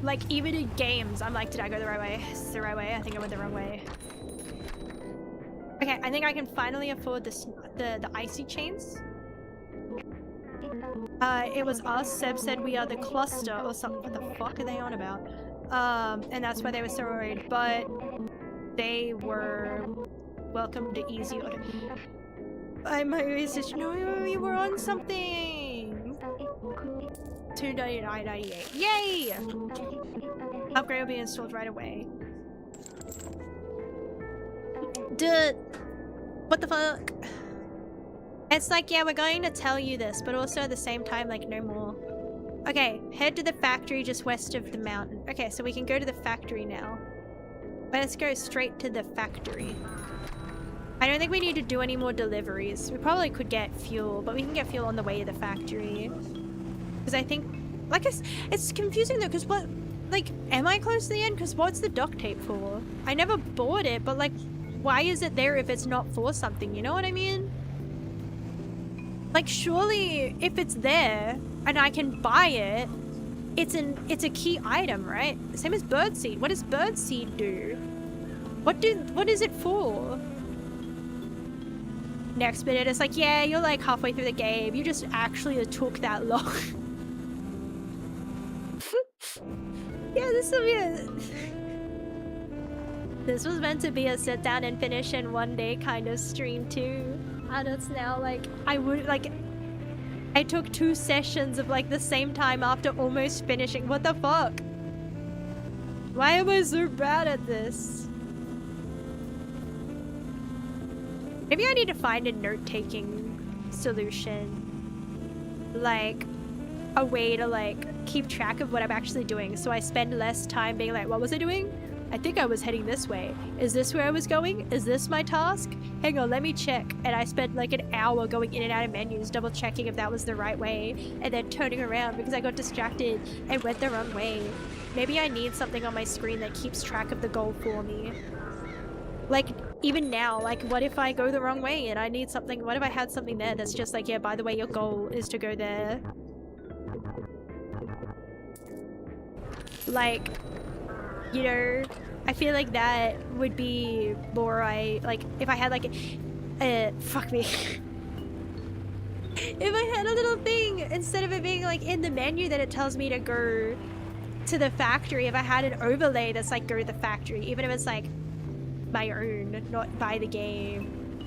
Like, even in games, I'm like, did I go the right way? Is this the right way? I think I went the wrong way. Okay, I think I can finally afford the icy chains. It was us. Seb said we are the cluster or something. What the fuck are they on about? And that's why they were so worried. But they were welcome to easy order. My research. No, you were on something. 299.98. Yay! Upgrade will be installed right away. Dude, what the fuck? It's like, yeah, we're going to tell you this, but also at the same time, like, no more. Okay, head to the factory just west of the mountain. Okay, so we can go to the factory now. Let's go straight to the factory. I don't think we need to do any more deliveries. We probably could get fuel, but we can get fuel on the way to the factory. Because I think, like, it's confusing though, because what, like, am I close to the end? Because what's the duct tape for? I never bought it, but like, why is it there if it's not for something? You know what I mean? Like, surely if it's there and I can buy it, it's a key item, right? Same as birdseed. What does birdseed do? What is it for? Next minute, it's like, yeah, you're like halfway through the game. You just actually took that long. Yeah, this will be a... This was meant to be a sit down and finish in one day kind of stream too. And it's now like, I took 2 sessions of like the same time after almost finishing. What the fuck? Why am I so bad at this? Maybe I need to find a note-taking solution. Like, a way to like keep track of what I'm actually doing so I spend less time being like, what was I doing? I think I was heading this way. Is this where I was going? Is this my task? Hang on, let me check. And I spent like an hour going in and out of menus, double checking if that was the right way, and then turning around because I got distracted and went the wrong way. Maybe I need something on my screen that keeps track of the goal for me. Like, even now, like, what if I go the wrong way and I need something? What if I had something there that's just like, yeah, by the way, your goal is to go there? Like, you know, I feel like that would be more, like, if I had like fuck me. If I had a little thing, instead of it being like in the menu that it tells me to go to the factory, if I had an overlay that's like, go to the factory, even if it's like my own, not by the game.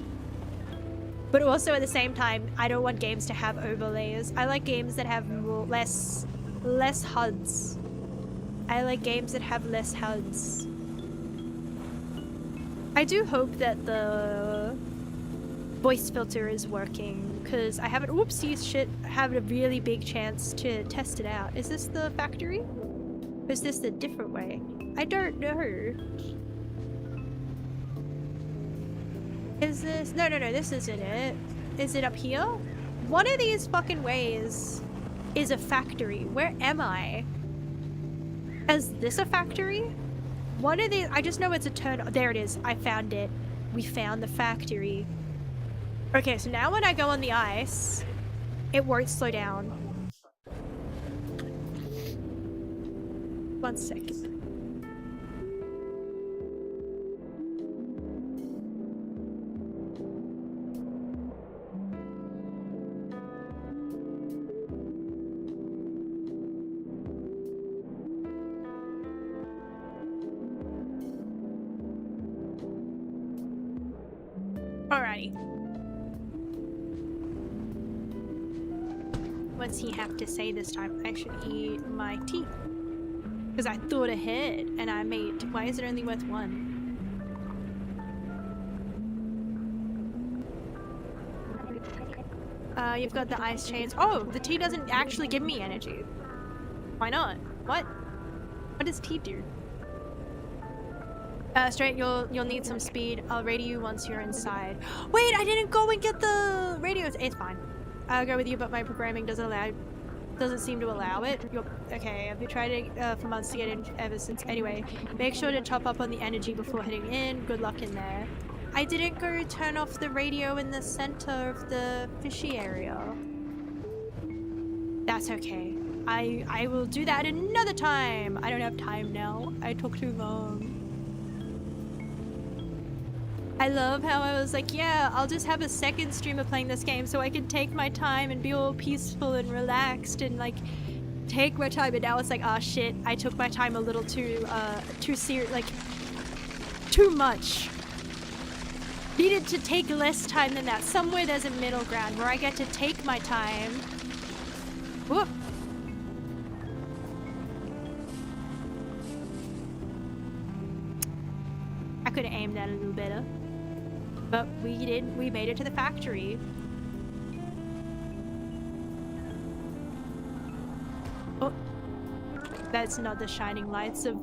But also at the same time, I don't want games to have overlays. I like games that have less HUDs. I like games that have less HUDs. I do hope that the voice filter is working, because I haven't, whoopsies shit, have a really big chance to test it out. Is this the factory? Or is this the different way? I don't know. Is this, no, this isn't it. Is it up here? One of these fucking ways is a factory. Where am I? Is this a factory? One of these, I just know it's a turn. There it is. I found it. We found the factory. Okay, so now when I go on the ice, it won't slow down. 1 second. Alrighty. What's he have to say this time? I should eat my tea. Because I thought ahead and I made... Why is it only worth 1? You've got the ice chains. Oh, the tea doesn't actually give me energy. Why not? What? What does tea do? Straight, you'll need some speed. I'll radio you once you're inside. Wait, I didn't go and get the radios. It's fine. I'll go with you, but my programming doesn't seem to allow it. Okay, I've been trying to, for months to get in ever since. Anyway, make sure to top up on the energy before heading in. Good luck in there. I didn't go turn off the radio in the center of the fishy area. That's okay. I will do that another time. I don't have time now. I took too long. I love how I was like, yeah, I'll just have a second stream of playing this game so I can take my time and be all peaceful and relaxed and like take my time. And now it's like, ah, shit, I took my time a little too serious, like too much. Needed to take less time than that. Somewhere there's a middle ground where I get to take my time. Whoop. I could have aimed that a little better. But we made it to the factory. Oh, that's not the shining lights of...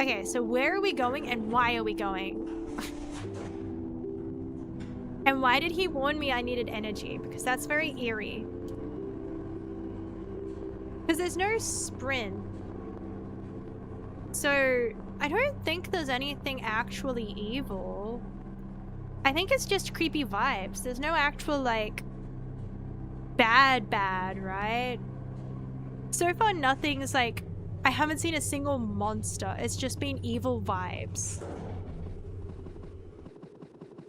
Okay, so where are we going and why are we going? And why did he warn me I needed energy? Because that's very eerie. Because there's no sprint. So I don't think there's anything actually evil. I think it's just creepy vibes. There's no actual, like, bad, right? So far, nothing's, like, I haven't seen a single monster. It's just been evil vibes.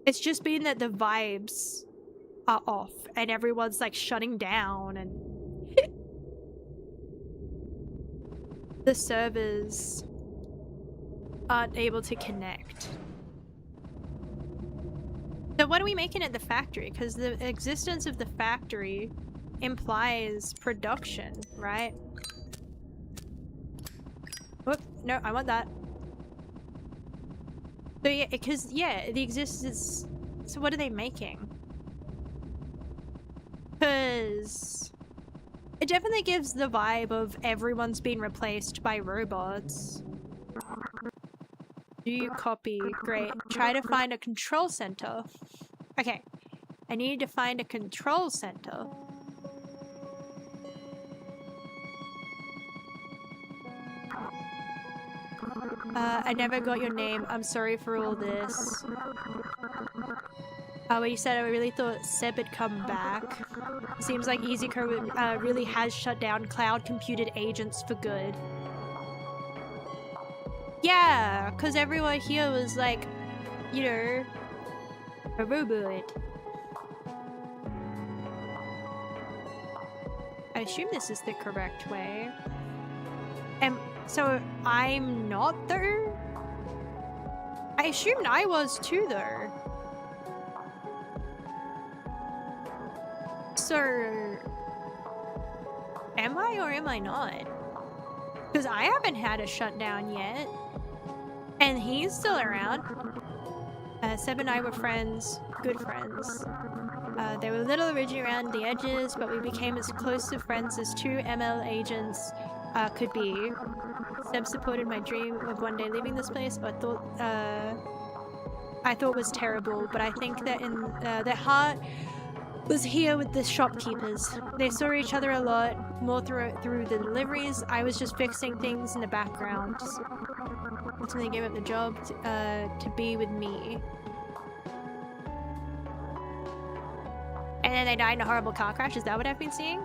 It's just been that the vibes are off and everyone's, like, shutting down and... the servers aren't able to connect. So what are we making at the factory? Because the existence of the factory implies production, right? Whoop, no, I want that. So yeah, because yeah, the existence. So what are they making? Because it definitely gives the vibe of everyone's been replaced by robots. Do you copy? Great. Try to find a control center. Okay. I need to find a control center. I never got your name. I'm sorry for all this. When you said I really thought Seb had come back. Seems like EasyCode really has shut down cloud-computed agents for good. Yeah, because everyone here was like, you know, a robot. I assume this is the correct way. So I'm not though? I assumed I was too though. So am I or am I not? Because I haven't had a shutdown yet. And he's still around. Seb and I were friends, good friends. They were a little ridgy around the edges, but we became as close to friends as two ML agents could be. Seb supported my dream of one day leaving this place, but I thought was terrible. But I think that in their heart was here with the shopkeepers. They saw each other a lot more through the deliveries. I was just fixing things in the background. Ultimately gave up the job to be with me. And then they died in a horrible car crash. Is that what I've been seeing?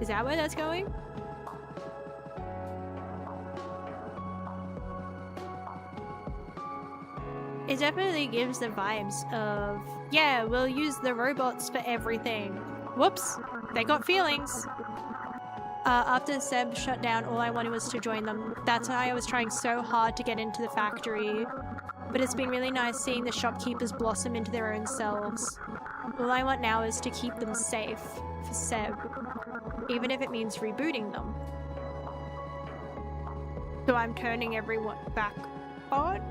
Is that where that's going? It definitely gives the vibes of, yeah, we'll use the robots for everything. Whoops, they got feelings. After Seb shut down, all I wanted was to join them. That's why I was trying so hard to get into the factory. But it's been really nice seeing the shopkeepers blossom into their own selves. All I want now is to keep them safe for Seb, even if it means rebooting them. So I'm turning everyone back on?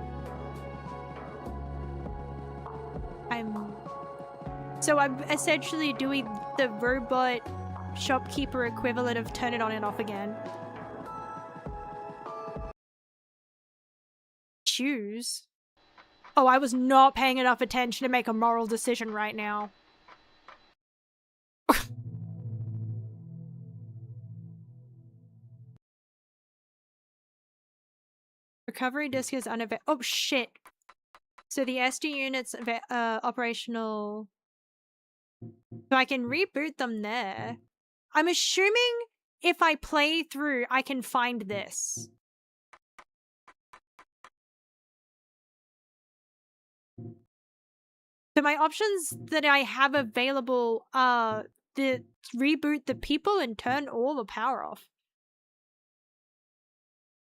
So I'm essentially doing the robot shopkeeper equivalent of turn it on and off again. Choose? Oh, I was not paying enough attention to make a moral decision right now. Recovery disk is unavailable. Oh shit. So the SD unit's operational. So I can reboot them there. I'm assuming if I play through, I can find this. So my options that I have available are to reboot the people and turn all the power off.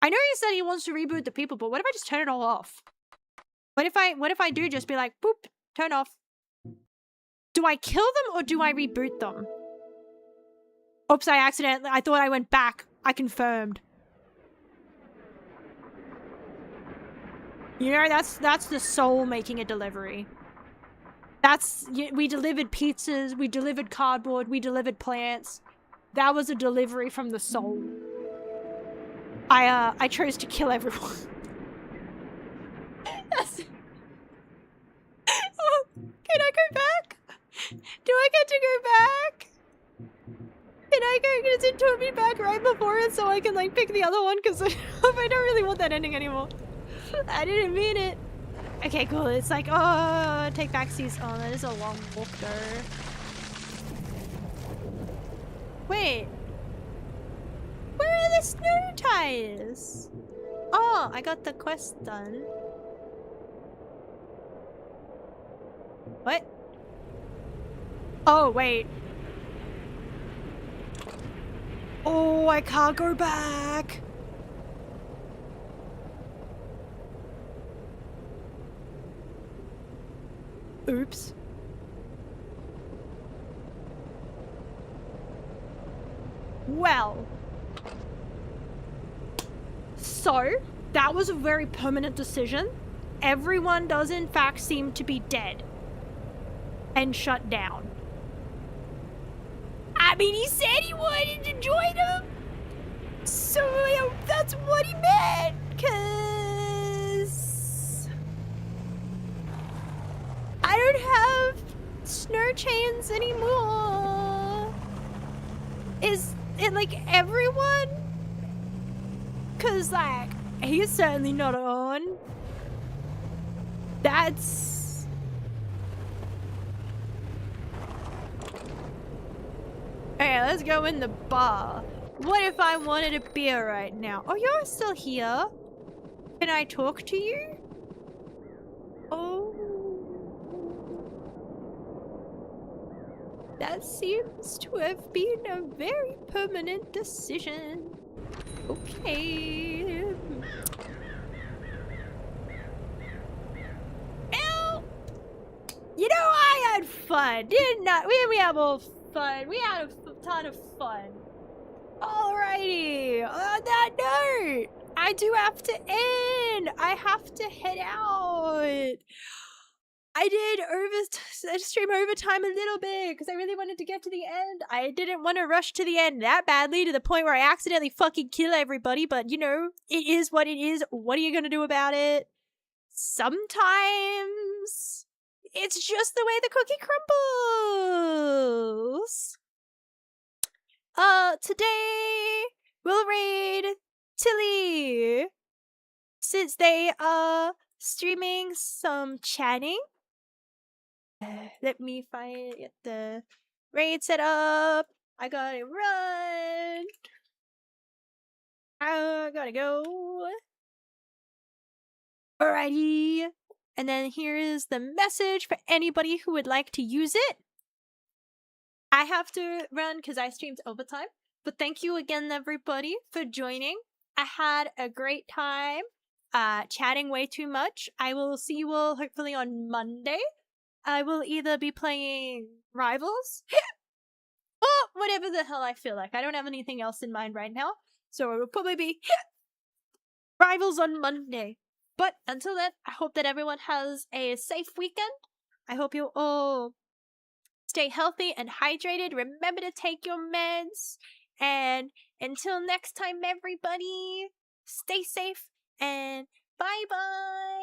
I know he said he wants to reboot the people, but what if I just turn it all off? What if I do just be like, boop, turn off? Do I kill them or do I reboot them? Oops, I thought I went back. I confirmed. You know, that's the soul making a delivery. We delivered pizzas, we delivered cardboard, we delivered plants. That was a delivery from the soul. I chose to kill everyone. Oh, can I go back? Do I get to go back? Can I go? Does it turn me back right before it so I can like pick the other one? Because I don't really want that ending anymore. I didn't mean it. Okay, cool. It's like, oh, take back seats. Oh, that is a long walk though. Wait. Where are the snow tires? Oh, I got the quest done. What? Oh, wait. Oh. Oh, I can't go back. Oops. Well. So, that was a very permanent decision. Everyone does in fact seem to be dead. And shut down. I mean, he said he wanted to join him. So, that's what he meant. Cause... I don't have snare chains anymore. Is it like everyone? Cause like, he's certainly not on. That's... Okay, let's go in the bar. What if I wanted a beer right now? Oh, you're still here? Can I talk to you? Oh. That seems to have been a very permanent decision. Okay. Well, you know, I had fun, didn't I? We had more fun. We had a ton of fun. Alrighty. On that note, I do have to end. I have to head out. I did stream overtime a little bit because I really wanted to get to the end. I didn't want to rush to the end that badly to the point where I accidentally fucking kill everybody, but you know, it is what it is. What are you gonna do about it? Sometimes it's just the way the cookie crumbles. Today we'll raid Tilly since they are streaming some chatting. Let me get the raid set up. I gotta run. I gotta go. Alrighty. And then here is the message for anybody who would like to use it. I have to run because I streamed overtime. But thank you again, everybody, for joining. I had a great time chatting way too much. I will see you all hopefully on Monday. I will either be playing Rivals or whatever the hell I feel like. I don't have anything else in mind right now. So it will probably be Rivals on Monday. But until then, I hope that everyone has a safe weekend. I hope you all stay healthy and hydrated. Remember to take your meds. And until next time, everybody, stay safe and bye-bye.